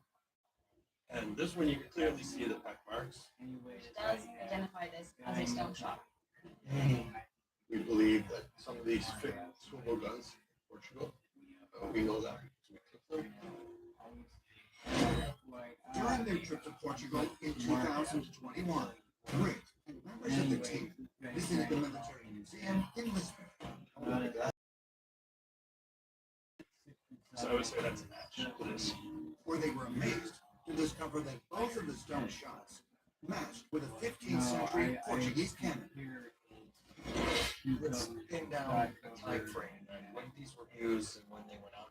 And this one you can clearly see the peck marks. Which does identify this as a stone shot. We believe that some of these fit swivel guns in Portugal. We know that. We took them. During their trip to Portugal in 2021, Rick and members of the team visited the military museum in Lisbon. So I would say that's a match to this. Where they were amazed to discover that both of the stone shots matched with a 15th century Portuguese cannon. Let's pin down a time frame and when these were used and when they went out.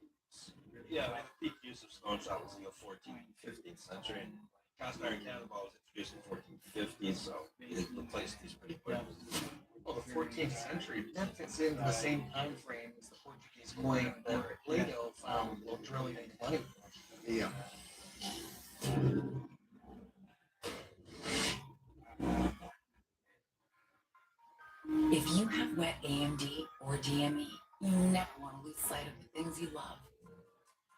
Yeah, I mean, the peak use of stone shot was in the 14th, 15th century, and cast iron cannonball was introduced in 1450, so it replaced these pretty quick. Well, the 14th century, that fits into the same time frame as the Portuguese coin that Plato found while drilling in money. Yeah. If you have wet AMD or DME, you never want to lose sight of the things you love.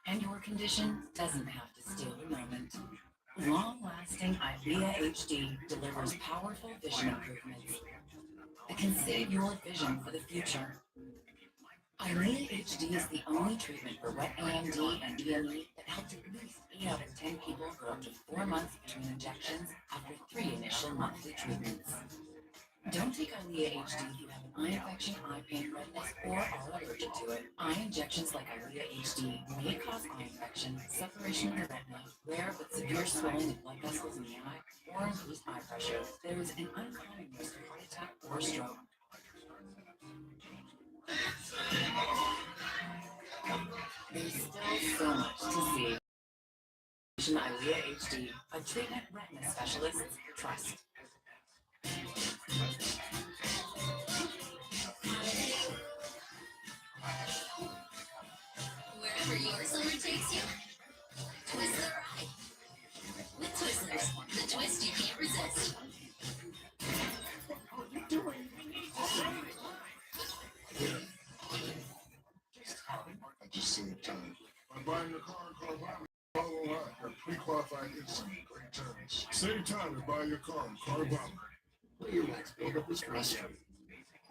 And your condition doesn't have to steal the moment. Long-lasting IVEA HD delivers powerful vision improvements that can save your vision for the future. IVEA HD is the only treatment for wet AMD and DME that helps at least 8 out of 10 people go up to 4 months between injections after 3 initial monthly treatments. Don't take IVEA HD if you have an eye infection, eye pain, redness, or are allergic to it. Eye injections like IVEA HD may cause eye infection, separation of the retina, rare but severe swelling of blood vessels in the eye, or increased eye pressure. There is an uncommon risk of heart attack or stroke. There's still so much to see. IVEA HD, a treatment retina specialists trust. Wherever your summer takes you, twist the ride. With Twizzlers, the twist you can't resist. What are you doing? I just see the time. I'm buying the car, buying. pre-qualified instantly great terms. Save time and buy your car in Car Bomber. Let your wax build up the stress free.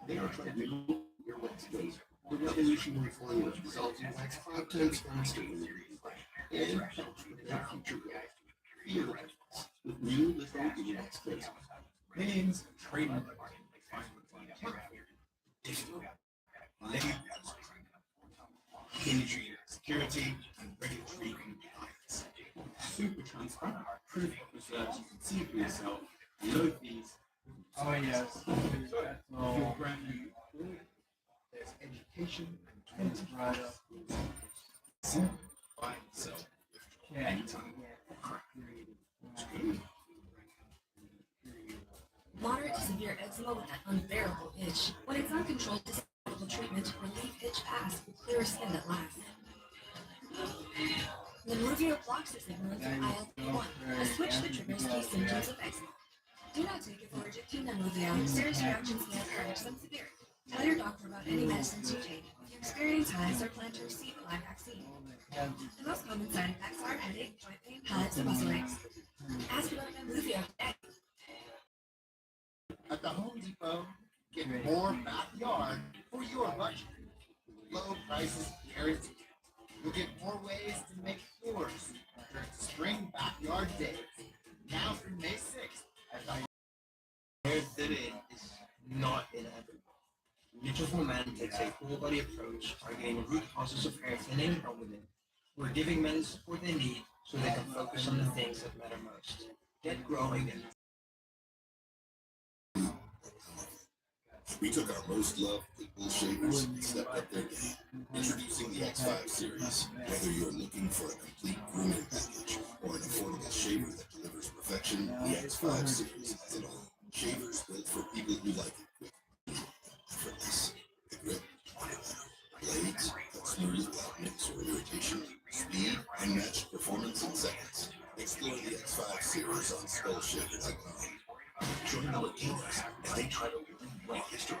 They are trying to remove your wax build. The revolutionary formula dissolves your wax 5 times faster than the green and helps prevent future growth. Feel wax with new little wax build. Millions of trading digital, legal, industry, security, and regulatory compliance. Super transparent, proof of research you can see for yourself, no fees. Oh yes. Your brand new, there's education and 20 Right up. simple by itself. Anytime. Moderate to severe eczema with that unbearable itch. When it's uncontrolled, topical treatment, relief itch pass with clearer skin that lasts. Nemluvio blocks the signaling through IL-1, a switch that triggers key symptoms of eczema. Do not take if allergic to Nemluvio. Serious reactions may occur, some severe. Tell your doctor about any medicines you take. If you experience hives or plan to receive a live vaccine. The most common side effects are headache, joint pain, headaches, and muscle aches. Ask about Nemluvio today. At the Home Depot, get more backyard for your budget. Low prices guaranteed. You'll get more ways to make yours during Spring Backyard Days. Now through May 6th at the Hair thinning is not inevitable. Nutritional Men takes a whole body approach, targeting root causes of hair thinning from within. We're giving men the support they need so they can focus on the things that matter most. Get growing and We took our most loved pit bull shavers and stepped up their game. Introducing the X5 series. Whether you're looking for a complete grooming package or an affordable shaver that delivers perfection, the X5 series has it all. Shavers built for people who like it quick, effortless. The grip, blades cut smooth without nicks or irritation. Speed, unmatched performance in seconds. Explore the X5 series on SkullShaver.com. Join our gamers as they try to rewrite history.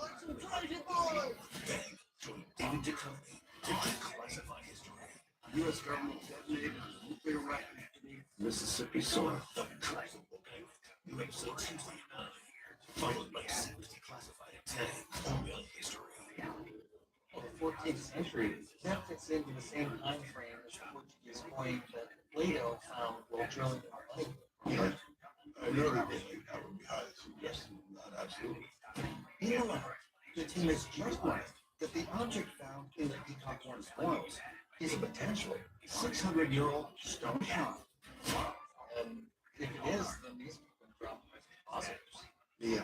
Bang, join David Duchovny to declassify history. U.S. government detonated a nuclear weapon beneath Mississippi soil. The Triangle Volcano. New episode Tuesday at 9. Followed by Secret Declassified at 10. Real history. well, the 14th century that fits into the same time frame as the Portuguese coin that Plato found while drilling in the lake. I know that that would be highly suggested, not absolutely. However, the team has just learned that the object found in the Peacock One spoils is a potential 600-year-old stone shot. And if it is, then these people drop positives. Yeah.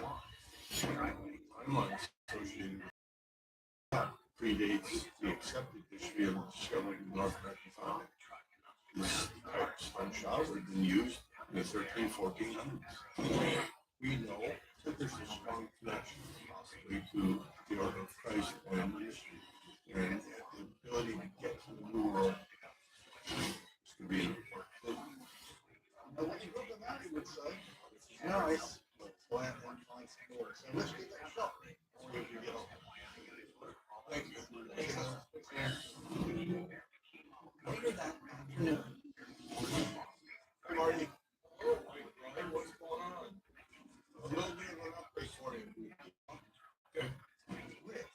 Timeline associated with that predates the accepted history of the discovery of North American founding. This type of stone shot would have been used in the 1400s. We know that there's a strong connection possibly to the order of Christ and ministry and the ability to get to the New World. This could be an important thing. Now, when you look at that, you would say, it's nice, but why am I finding some more? So let's get that shot. Or you can get on. Thank you. Later that afternoon, Hey, Marty. Oh, Brian, what's going on? A little bit of an update for you. Okay.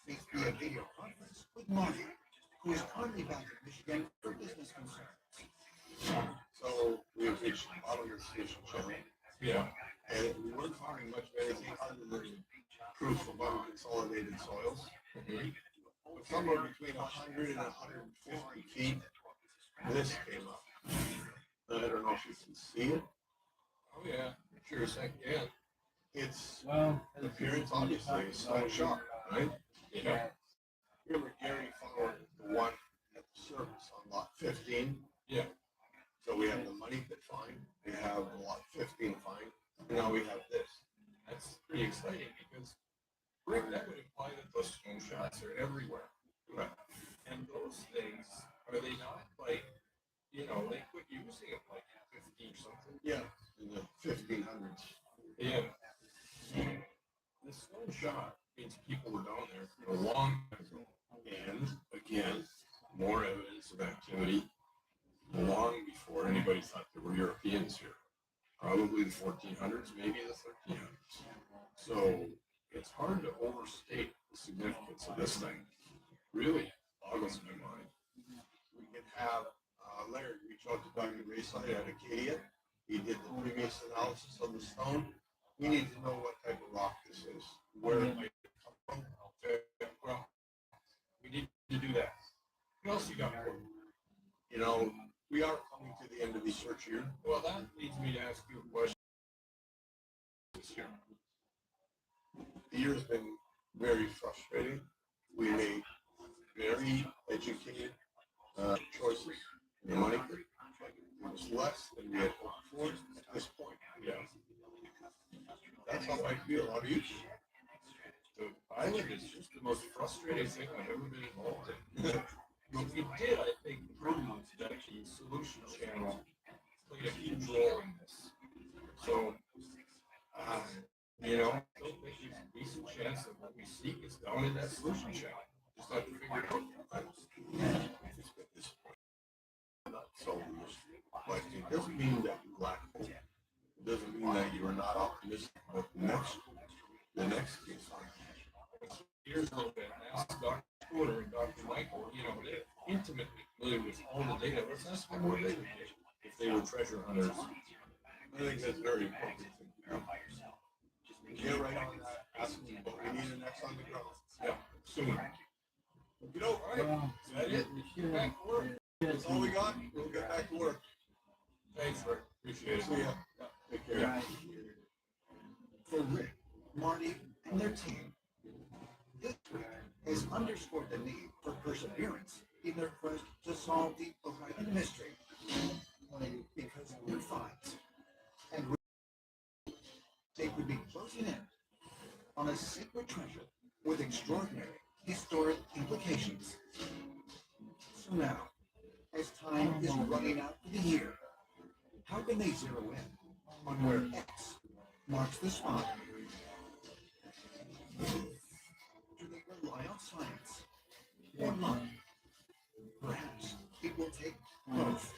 with via video conference with Marty, who is currently back in Michigan for business concerns. So we have reached the bottom of the station channel. Yeah. And we weren't finding much of anything other than proof of unconsolidated soils. But somewhere between 100 and 150 feet, this came up. I don't know if you can see it. Oh, yeah. Sure as heck, yeah. It's Well, an appearance, obviously, a stone shot, right? Yeah. Remember Gary found the one at the surface on lot 15? Yeah. So we have the money pit find, we have the lot 15 find, and now we have this. That's pretty exciting because Rick, that would imply that those stone shots are everywhere. Right. And those things, are they not like, you know, they quit using them like 50 or something? Yeah, in the 1500s. Yeah. The stone shot means people were down there for a long time ago. And again, more evidence of activity long before any anybody thought there were Europeans here. Probably the 1400s, maybe the 1300s. So it's hard to overstate the significance of this thing. Really boggles my mind. We can have Larry reach out to Dr. Rayside at Acadia. He did the previous analysis of the stone. We need to know what type of rock this is, where it might come from. Well, we need to do that. What else you got for me? You know, we are coming to the end of the search year. Well, that leads me to ask you a question. This year. The year has been very frustrating. We made very educated choices in the money. It was less than we had hoped for at this point. Yeah. That's how I feel. How do you? The island is just the most frustrating thing I've ever been involved in. But we did, I think, prove that the solution channel played a huge role in this. So, you know, I still think there's a decent chance that what we seek is down in that solution channel. Just have to figure it out. It's been disappointing. Not so but it doesn't mean that you lack hope. It doesn't mean that you are not optimistic about the next case. Here's a little bit. Ask Dr. Porter and Dr. Michael, you know, they're intimately familiar with all the data. Let's ask them what they would do if they were treasure hunters. I think that's very important. Get right on that. Ask them what we need next on the ground. Yeah, soon. You know, all right. Is that it? Get back to work. That's all we got. We'll get back to work. Thanks, Rick. Appreciate it. See ya. Take care. Yeah. For Rick, Marty, and their team, this week has underscored the need for perseverance in their quest to solve the O'Reilly mystery. Because of their finds, and they could be closing in on a sacred treasure with extraordinary historic implications. So now, as time is running out for the year, how can they zero in on where X marks the spot? Do they rely on science or luck? Perhaps it will take both,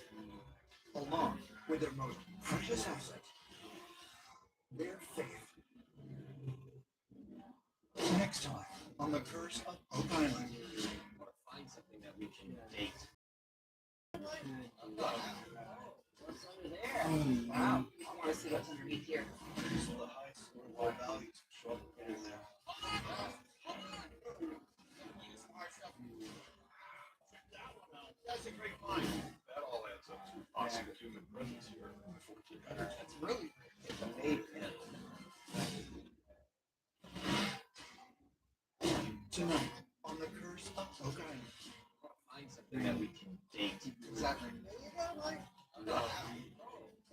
along with their most precious asset, their faith. Next time on The Curse of Oak Island. Find something that we can date. What's under there? Wow. I want to see what's underneath here. These are the highest low values show up in there. That's a great find. That all adds up to possible human presence here in the 1400s. That's really amazing. Tonight on The Curse of Oak Island. Find something that we can date. Exactly.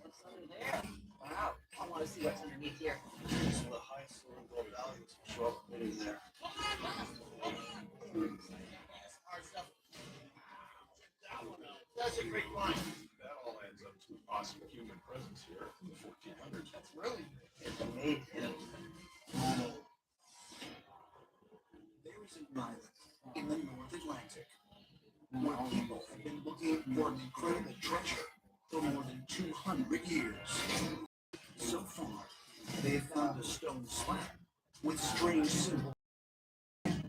What's under there? Wow. I want to see what's underneath here. These are the highest low values show up in there. That's a great find. That all adds up to possible human presence here in the 1400s. That's really amazing. There is an island in the North Atlantic where people have been looking for an incredible treasure for more than 200 years. So far, they have found a stone slab with strange symbols and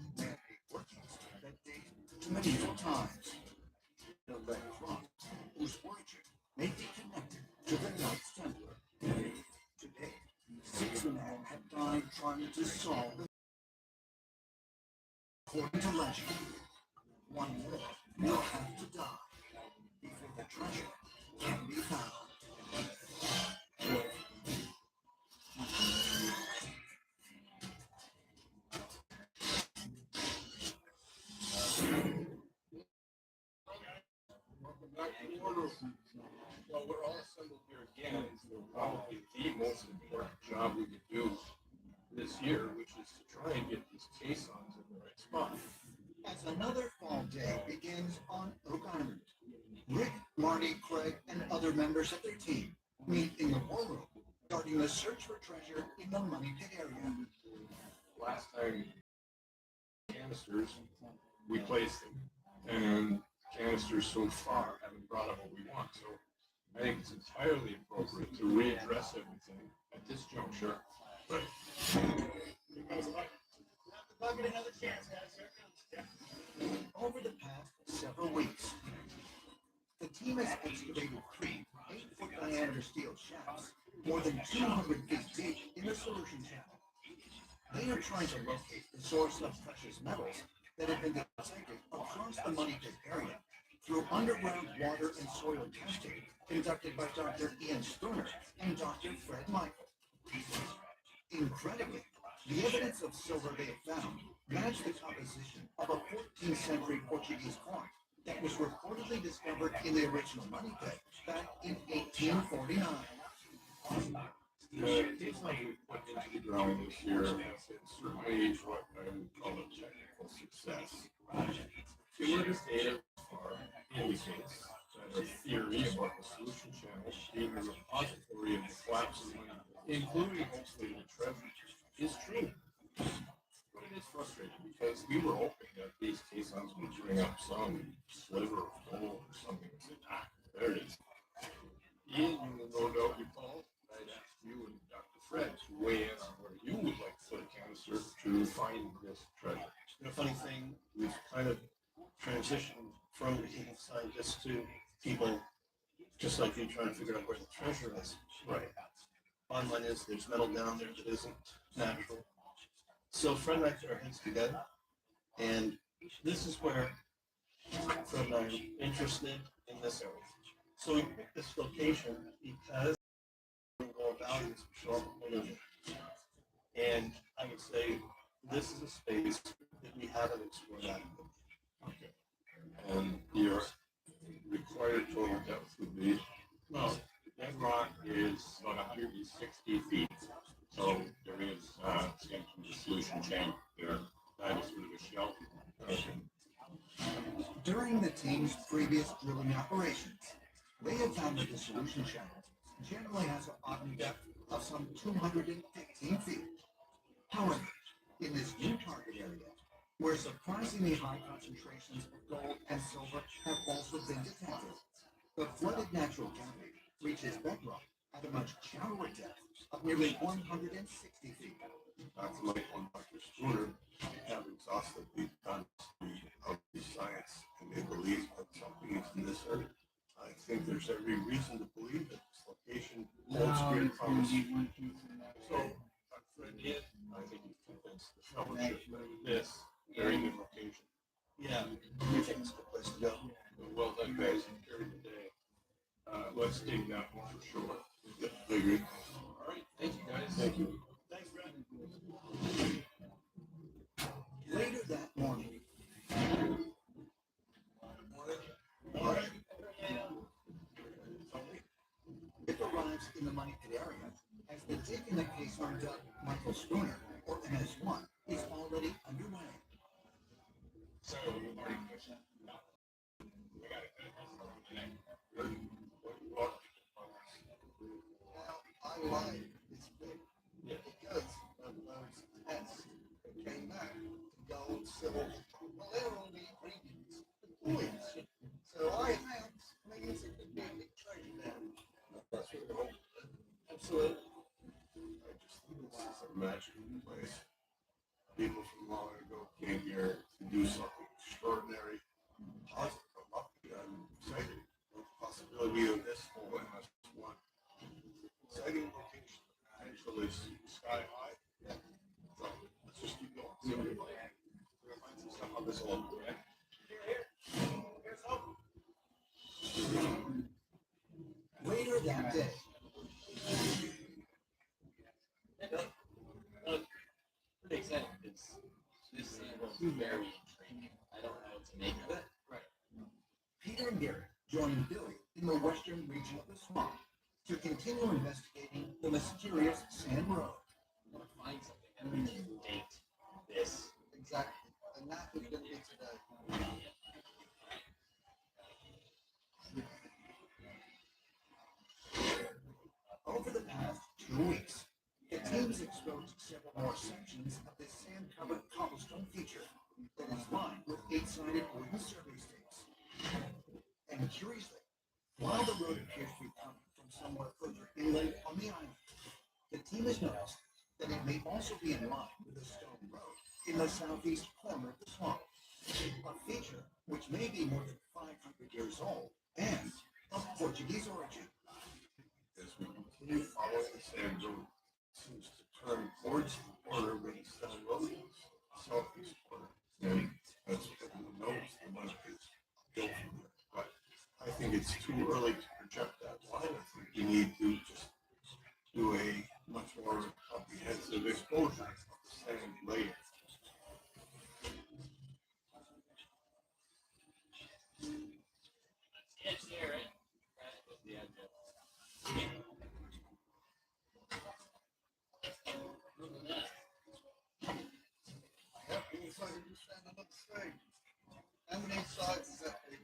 workings that date to medieval times. The red cross, whose origin may be connected to the Knights Templar. Today, 6 men have died trying to solve the. According to legend, one more will have to die before the treasure can be found. Welcome back to the war room. Well, we're all assembled here again for probably the most important job we could do this year, which is to try and get this case onto the right spot. As another fall day begins on Oak Island, Rick, Marty, Craig, and other members of their team meet in the war room, starting the search for treasure in the Money Pit area. Last time, canisters, we placed them, and canisters so far haven't brought up what we want. So I think it's entirely appropriate to readdress everything at this juncture. Right. Over the past several weeks, the team has excavated 3 8-foot diameter steel shafts, more than 200 feet deep in the solution channel. They are trying to locate the source of precious metals that have been detected across the money pit area through underground water and soil testing conducted by Dr. Ian Stoner and Dr. Fred Michael. Incredibly, the evidence of silver they have found matched the composition of a 14th century Portuguese coin that was reportedly discovered in the original money pit back in 1849. The details we put into the ground this year have been certainly what I would call a technical success. Cumulative data far indicates that our theory about the solution channel being the repository of the collapse of money, including hopefully the treasure, is true. But it is frustrating because we were hoping that these caissons would bring up some sliver of gold or something and say, ah, there it is. Ian, you will no doubt recall, I'd asked you and Dr. Fred to weigh in on where you would like to put a canister to find this treasure. The funny thing, we've kind of transitioned from being scientists to people just like you trying to figure out where the treasure is. Right. Bottom line is there's metal down there that isn't natural. So Fred and I put our heads together, and this is where Fred and I are interested in this area. So we picked this location because gold values show up in it. And I would say this is a space that we haven't explored adequately. Okay. And your required total depth would be? Well, that rock is about 160 feet. So there is essentially a solution chamber there. That is sort of a shell. During the team's previous drilling operations, they have found that the solution channel generally has a bottom depth of some 215 feet. However, in this new target area, where surprisingly high concentrations of gold and silver have also been detected, the flooded natural cavity reaches bedrock at a much shallower depth of nearly 160 feet. Dr. Michael and Dr. Spooner have exhaustively done of the science, and they believe that something is in this area. I think there's every reason to believe that this location holds great promise. So, Fred, I think you've convinced the fellowship that this very good location. Yeah, we think it's a good place to go. Well done, guys. You carried the day. Let's dig that one for sure. Yeah, I agree. All right. Thank you, guys. Thank you. Thanks, Fred. Later that morning, it arrives in the money pit area as the dig in the case on Michael Spooner, or MS1, is already underway. So, we've already pushed that. We got it. Now, I lied. It's big. Yeah. Because of those tests that came back to gold, silver. Well, they were only ingredients, the coins. So I have millions of the big treasure there. That's what we're hoping. Absolutely. I just think this is a magical place. People from long ago came here to do something extraordinary, positive. I'm excited with the possibility of this whole MS1. Exciting location. Potential is sky high. So let's just keep going. See what we find. We're gonna find some stuff on this along the way. Here's hope. Later that day, Pretty exciting. This was very intriguing. I don't know what to make of it. right, Peter and Gary join Billy in the western region of the swamp to continue investigating the mysterious Sand Road. I want to find something and we can date this. Exactly. And that is going to be today. Over the past 2 weeks, the teams exposed several more sections of this sand-covered cobblestone feature that is lined with 8-sided wooden survey stakes. And curiously, while the road appears to be covered laid on the island. The team has noticed that it may also be in line with the stone road in the southeast corner of the swamp, a feature which may be more than 500 years old and of Portuguese origin. As we continue following the sand road, it seems to turn towards the corner where the stone road is, southeast corner. And that's what everyone knows the money is built from there. But I think it's too early to project that line. I think we need to just do a much more comprehensive exposure of the sand layer. Edge there, right? Right, the edge there. Yep, inside you stand on the stage. How many sides is that big?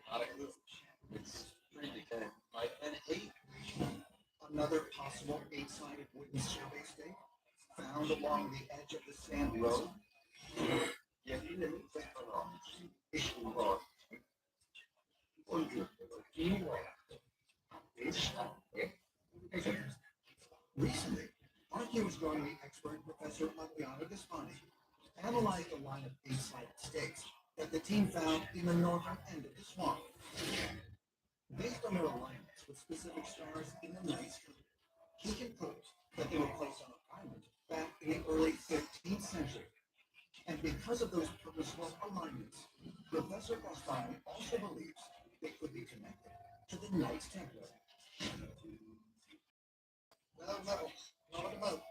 It's pretty decaying. Like an 8. Another possible 8-sided wooden survey stake found along the edge of the sand road. Recently, Archaeology expert Professor Adriano Gaspani analyzed a line of 8-sided stakes that the team found in the northern end of the swamp. Based on their alignments with specific stars in the night sky, he concludes that they were placed on an island back in the early 15th century. And because of those purposeful alignments, Professor Gaspani also believes they could be connected to the Knights Templar. Not at the moment.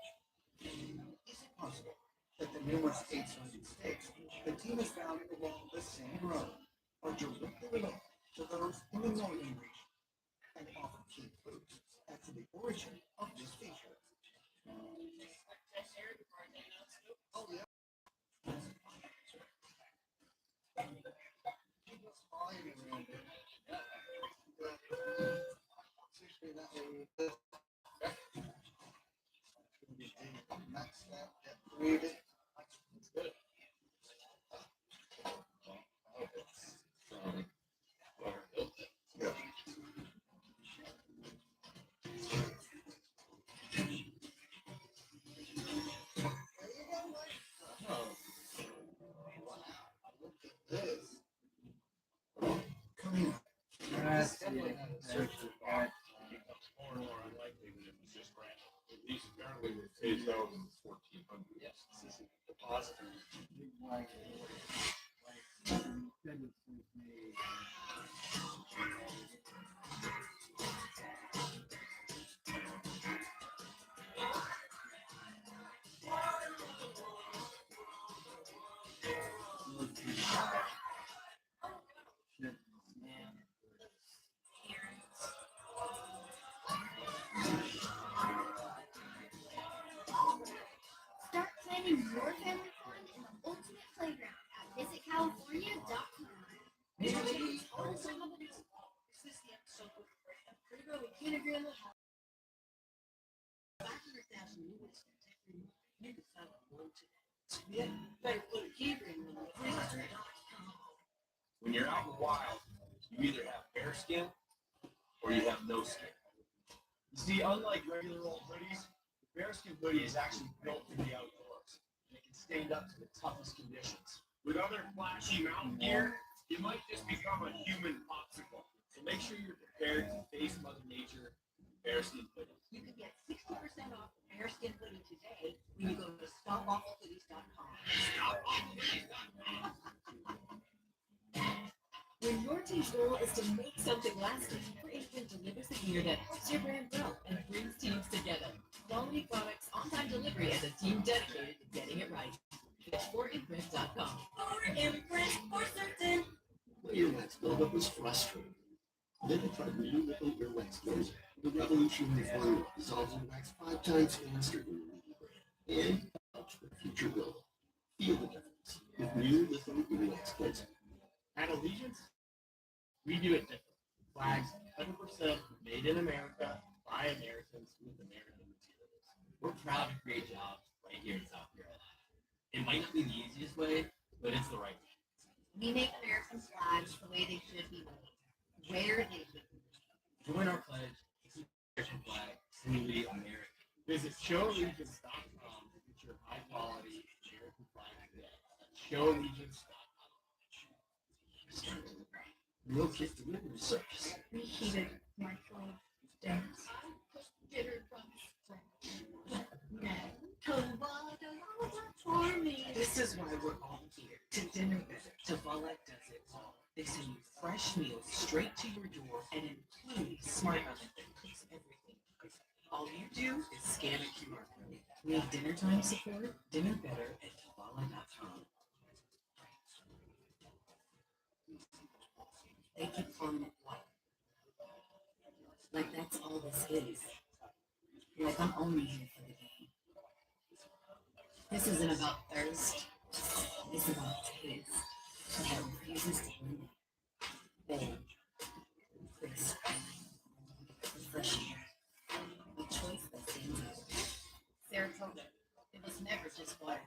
Is it possible that the numerous 8-sided stakes the team has found along the sand road are directly related to those in the northern region and offer key clues as to the origin of this feature? Oh, yeah. Around it. Seems to be that way. Max that, read it. It's good. Yeah. Coming up. More and more unlikely that it was just random. These apparently were phased out in the 1400s. Yes, this is a deposit. Start planning your family fun in the ultimate playground at visitcalifornia.com. Is this the episode with pretty girl we can't agree on the house? 500,000 units. You can find one today. Yeah, better put a key ring on the freezer. When you're out in the wild, you either have bare skin or you have no skin. You see, unlike regular old hoodies, the bearskin hoodie is actually built for the outdoors, and it can stand up to the toughest conditions. With other flashy mountain gear, you might just become a human popsicle. So make sure you're prepared to face Mother Nature with bearskin hoodie. You can get 60% off the bearskin hoodie today when you go to stopawfulhoodies.com. When your team's goal is to make something lasting, Imprint delivers the gear that helps your brand grow and brings teams together. Quality products, on-time delivery, and a team dedicated to getting it right. Visit forimprint.com. For Imprint, for certain. My earwax buildup was frustrating. Then I tried new little earwax cleanser. The revolutionary formula dissolves earwax 5 times faster than the leading brand and helps for future buildup. Feel the difference with new little earwax cleanser. At Allegiance, we do it different. Flags 100% made in America by Americans with American materials. We're proud to create jobs right here in South Carolina. It might not be the easiest way, but it's the right way. We make American flags the way they should be made, where they should be. Join our pledge to keep the American flag truly American. Visit showallegiance.com to get your high quality American flag today. Showallegiance.com. Real kids delivery service. Reheated microwave dance. Dinner from for me. This is why we're all here. To Dinner Better. Tavala does it all. They send you fresh meals straight to your door and include smart oven that cooks everything. All you do is scan a QR code. Need dinner time support? Dinner Better at Tavala.com. They keep calling it life. Like that's all this is. Like I'm only here for the game. This isn't about thirst. It's about taste. That refuses to limit. Bold, crisp, refreshing. A choice that stands out. Saratoga. It was never just water.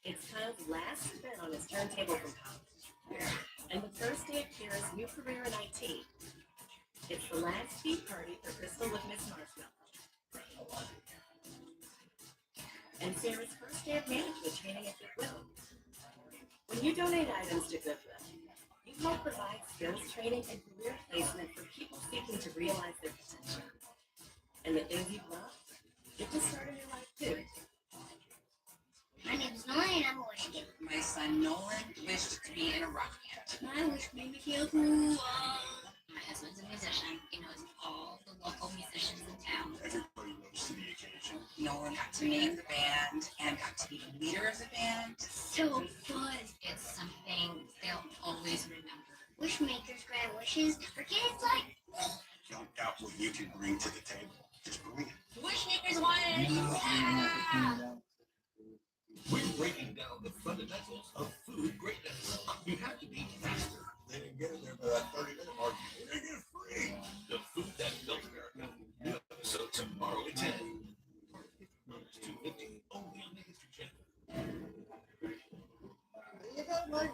It's Kyle's last spin on his turntable from college. And the first day of Kira's new career in IT. It's the last tea party for Crystal with Miss Marshmallow. And Sarah's first day of management training at Goodwill. When you donate items to Goodwill, you help provide skills training and career placement for people seeking to realize their potential. And the things you love, get to start a new life too. My name's Nolan and I'm a wish giver. My son Nolan wished to be in a rock band. My wish made me feel cool. My husband's a musician. He knows all the local musicians in town. Everybody rose to the occasion. Nolan got to name the band and got to be the leader of the band. So fun. It's something they'll always remember. Wishmakers grant wishes for kids like Don't doubt what you can bring to the table. Just bring it. Wishmakers win. Yeah. We're breaking down the fundamentals of food greatness. You have to be faster. They didn't get it there by that 30-minute mark. They didn't get it free. The food that built America. New episode tomorrow at 10. $2.50 only on the History Channel. There you go, mate.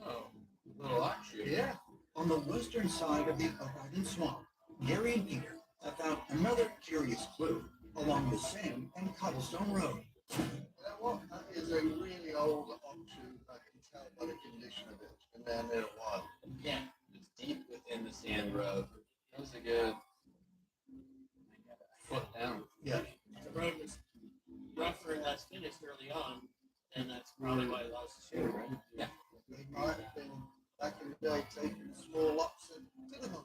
Oh, a little action. Yeah. On the western side of the O'Reilly Swamp, Gary and Peter have found another curious clue along the sand and cobblestone road. You know what? That is a really old offshoot. I can tell by the condition of it. It's been down there a while. Yeah, it's deep within the sand road. That was a good foot down. Yeah. The road was rougher and less finished early on, and that's probably why it lost the shape, right? Yeah. They might have been back in the day taking small lots and to the home.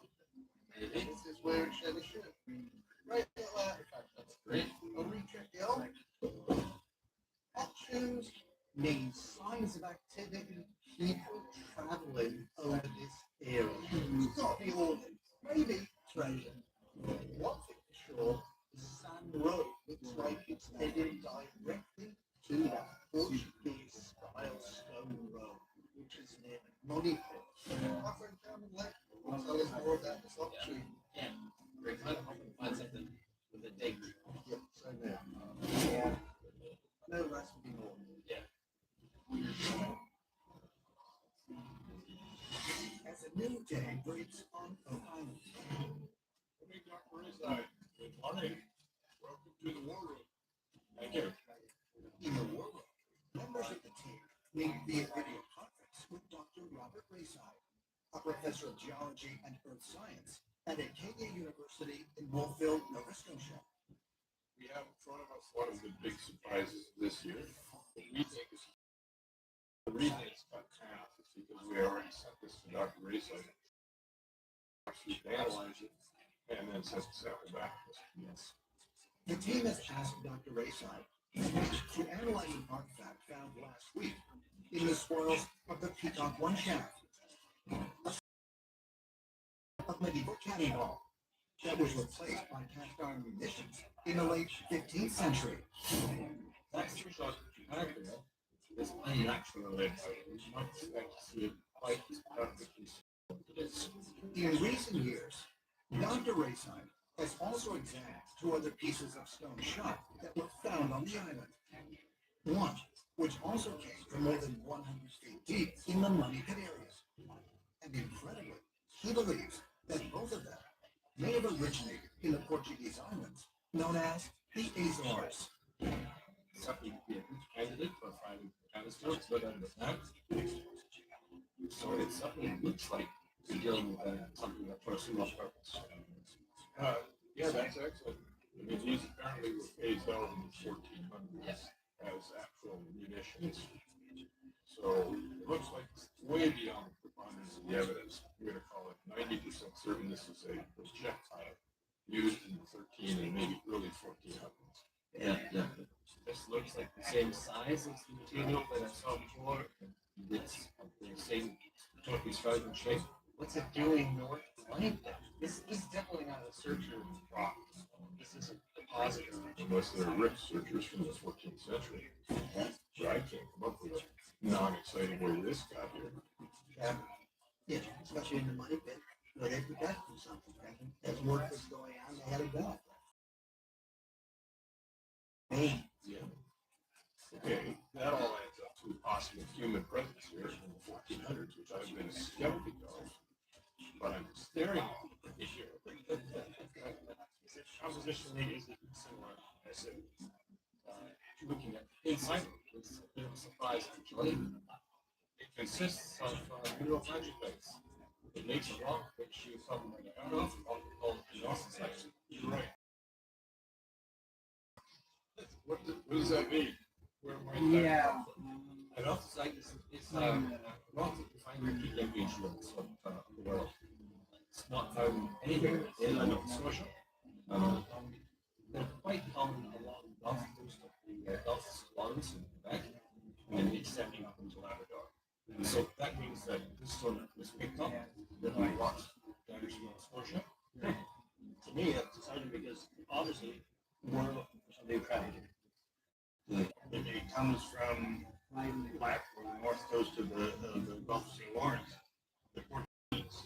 Maybe. This is where it should have should. Great little That's great. a recheck, y'all. Hot shoes Means signs of activity, people traveling over this area. It's not the order, maybe treasure. One thing for sure, the sand road looks like it's heading directly to that Portuguese-style stone road, which is near Money Pit. My friend Cameron Lake will tell us more about this offshoot. Yeah. Great. I hope we find something with a date. Yeah, same there. Yeah. No rest would be more. Yeah. As a new day breaks on Oak Island. Hey, Dr. Rizai. Good morning. Welcome to the war room. Thank you. In the war room, members of the team meet via video conference with Dr. Robert Rayside, a professor of geology and earth science at Acadia University in Wolfville, Nova Scotia. We have in front of us one of the big surprises this year. The reason it's cut in half is because we already sent this to Dr. Rayside. She analyzed it and then sent the sample back. Yes. The team has asked Dr. Rayside to analyze an artifact found last week in the spoils of the Peacock One shaft, a medieval cannonball that was replaced by cast iron munitions in the late 15th century. That's the shot that you had there. It's unnatural. You might expect to see it quite perfectly. In recent years, Dr. Rayside has also examined two other pieces of stone shot that were found on the island. One, which also came from more than 100 feet deep in the Money Pit areas. And incredibly, he He believes that both of them may have originated in the Portuguese islands known as the Azores. Something to be a good candidate for finding chemistry, but understand. So it's something that looks like you're dealing with something that for a single purpose. Yeah, that's excellent. I mean, these apparently were phased out in the 1400s as actual munitions. So it looks like it's way beyond the preponderance of the evidence. We're going to call it 90% certain this is a projectile used in the 13 and maybe early 1400s. Yeah. This looks like the same size as the material that I saw before. It's the same totally striking shape. What's it doing north of London? This is definitely not a searcher rock. This is a depositor. Unless they're rich searchers from the 14th century. But I can't come up with a non-exciting way this got here. Yeah, especially in the money pit where they protected something. As work was going on, they had a gun. Yeah. Okay, that all adds up to a possible human presence here in the 1400s, which I've been a skeptic of, but I'm staring at it here. Compositionally, is it similar? I said, looking at inside, it's a bit of a surprise actually. It consists of mineral plates. It makes a rock which you come out of called anosite. You're right. What does that mean? Yeah. Anosite is a rock that you find in every region of the world. It's not found anywhere in Nova Scotia. They're quite common along the Gulf Coast of the Gulf of Lawrence in Quebec, and then extending up into Labrador. And so that means that this sort of was picked up with the rocks down in Nova Scotia. To me, that's exciting because obviously we're looking for something tragic. It comes from Blackpool, the north coast of the Gulf of St. Lawrence. The Portuguese,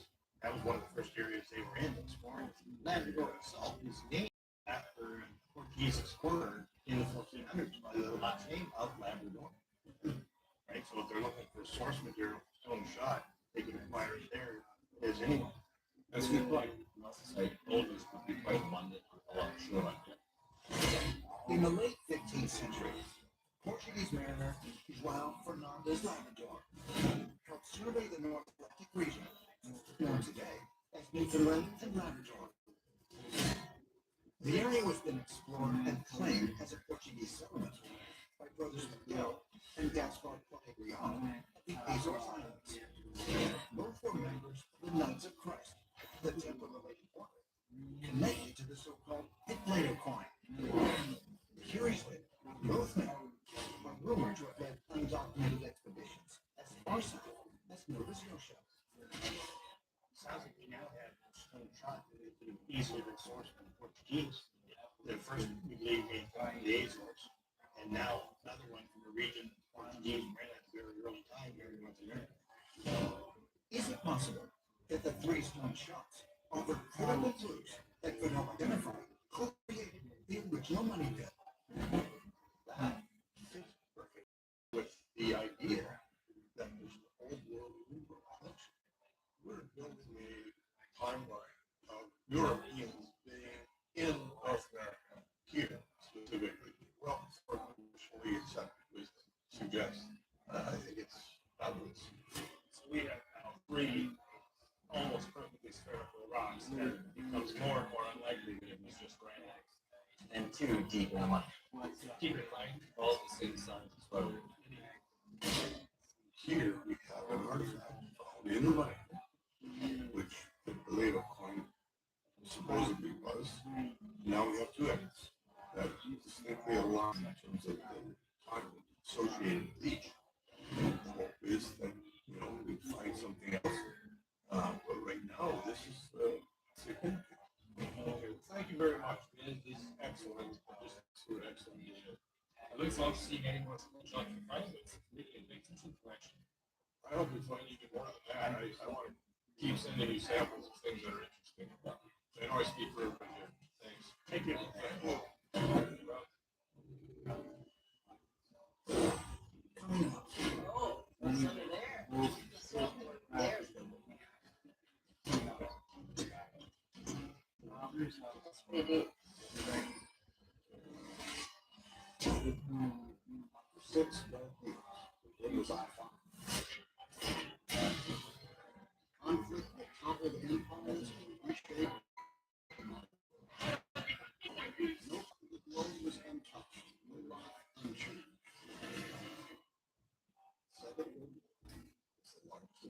that was one of the first areas they were in exploring. Labrador itself is named after a Portuguese explorer in the 1400s by the last name of Labrador. Right, so if they're looking for source material, stone shot, they can acquire it there as anyone. That's a good point. Like boulders would be quite abundant along the shoreline. In the late 15th century, Portuguese mariner João Fernandes Labrador helped survey the North Atlantic region, known today as Newfoundland and Labrador. The area was then explored and claimed as a Portuguese settlement by brothers Miguel and Gaspar Cortegrion at the Azores Islands. Both were members of the Knights of Christ, the temple-related order, connected to the so-called Plato coin. Curiously, both men are rumored to have led undocumented expeditions as far south as Nova Scotia. Sounds like we now have stone shot that could have easily been sourced from the Portuguese. The first, we believe, came from the Azores, and now another one from a region the Portuguese ran at a very early time here in North America. Is it possible that the three stone shots offered credible clues that could help identify who created the original money pit? That fits perfect with the idea that there's an old world Uber collection. We're building a timeline of Europeans being in North America, here specifically. Well, for commercially accepted wisdom suggests. I think it's fabulous. So we have now three almost perfectly spherical rocks, and it becomes more and more unlikely that it was just granite. And two deep in the mud. Keep in mind, all the same size as well. Here we have an artifact found in the mine, which the Plato coin supposedly was. Now we have two evidence that distinctly align in terms of the time associated with each. The hope is that, we find something else. But right now, this is significant. Okay, thank you very much. This is excellent. Just excellent. I look forward to seeing any more shot you find with making a big collection. I hope we find even more than that. I want to keep sending you samples of things that are interesting. I know I speak for everybody here. Thanks. Thank you. Coming up. Oh, there's something there. There's That's what they do. Six years. It was our farm. Conflict that toppled empires and reshaped. No, the globe was untouched, no life unchanged. 7 million is the largest.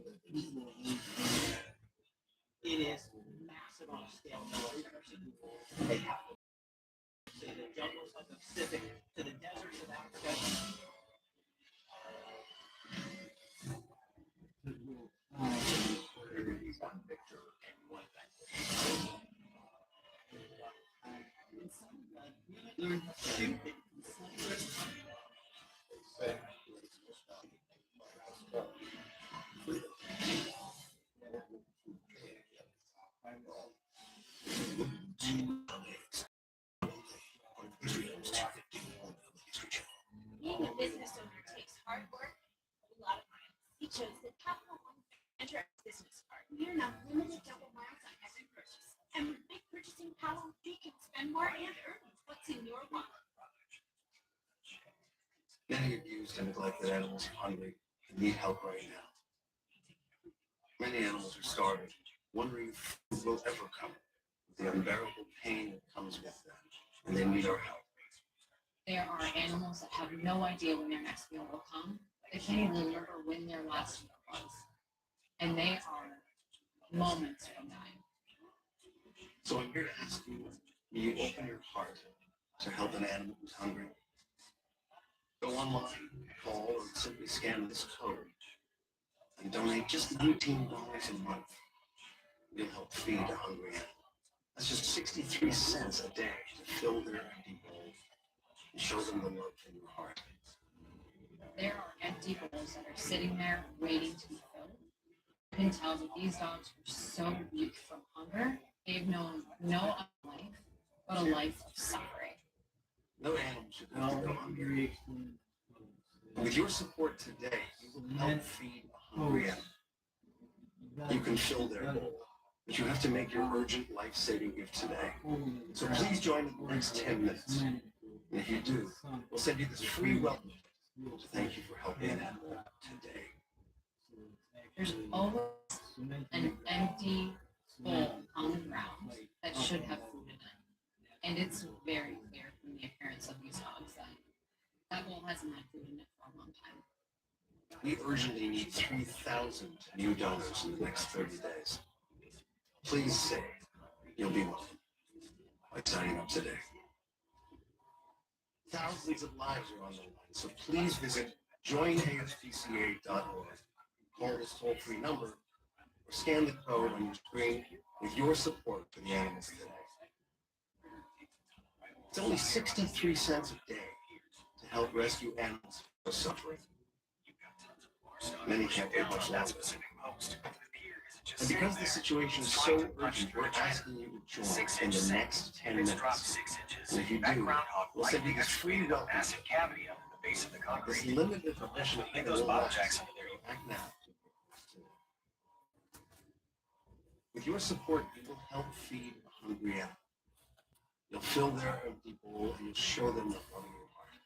It is massive on a scale no one's ever seen before. They have to the jungles of the Pacific to the deserts of Africa. One victor and one vanquish. Learn to shoot it. Being a business owner takes hard work and a lot of miles. He chose the Capital One Venture business card. We earn unlimited double miles on every purchase. And with big purchasing power, we can spend more and earn what's in your wallet. Many abused and neglected animals are hungry and need help right now. Many animals are starving, wondering if food will ever come, with the unbearable pain that comes with them, and they need our help. There are animals that have no idea when their next meal will come. They can't even remember when their last meal was. And they are moments from dying. So I'm here to ask you, will you open your heart to help an animal who's hungry? Go online, call, or simply scan this code and donate just $19 a month. You'll help feed a hungry animal. That's just 63 cents a day to fill their empty bowls and show them the love in your heart. There are empty bowls that are sitting there waiting to be filled. You can tell that these dogs are so weak from hunger. They've known no other life but a life of suffering. No animal should have to go hungry. With your support today, you will help feed a hungry animal. You can fill their bowl, but you have to make your urgent life-saving gift today. So please join in the next 10 minutes. And if you do, we'll send you this free welcome to thank you for helping an animal today. There's always an empty bowl on the ground that should have food in it. And it's very clear from the appearance of these dogs that that bowl hasn't had food in it for a long time. We urgently need 3,000 new donors in the next 30 days. Please say you'll be welcome by signing up today. Thousands of lives are on the line, so please visit joinaspca.org, call this toll-free number, or scan the code on your screen with your support for the animals today. It's only 63 cents a day to help rescue animals who are suffering. Many can't wait much longer. And because the situation is so urgent, we're asking you to join in the next 10 minutes. And if you do, we'll send you this free welcome. This limited information will last. Act now. With your support, you will help feed a hungry animal. You'll fill their empty bowl and you'll show them the love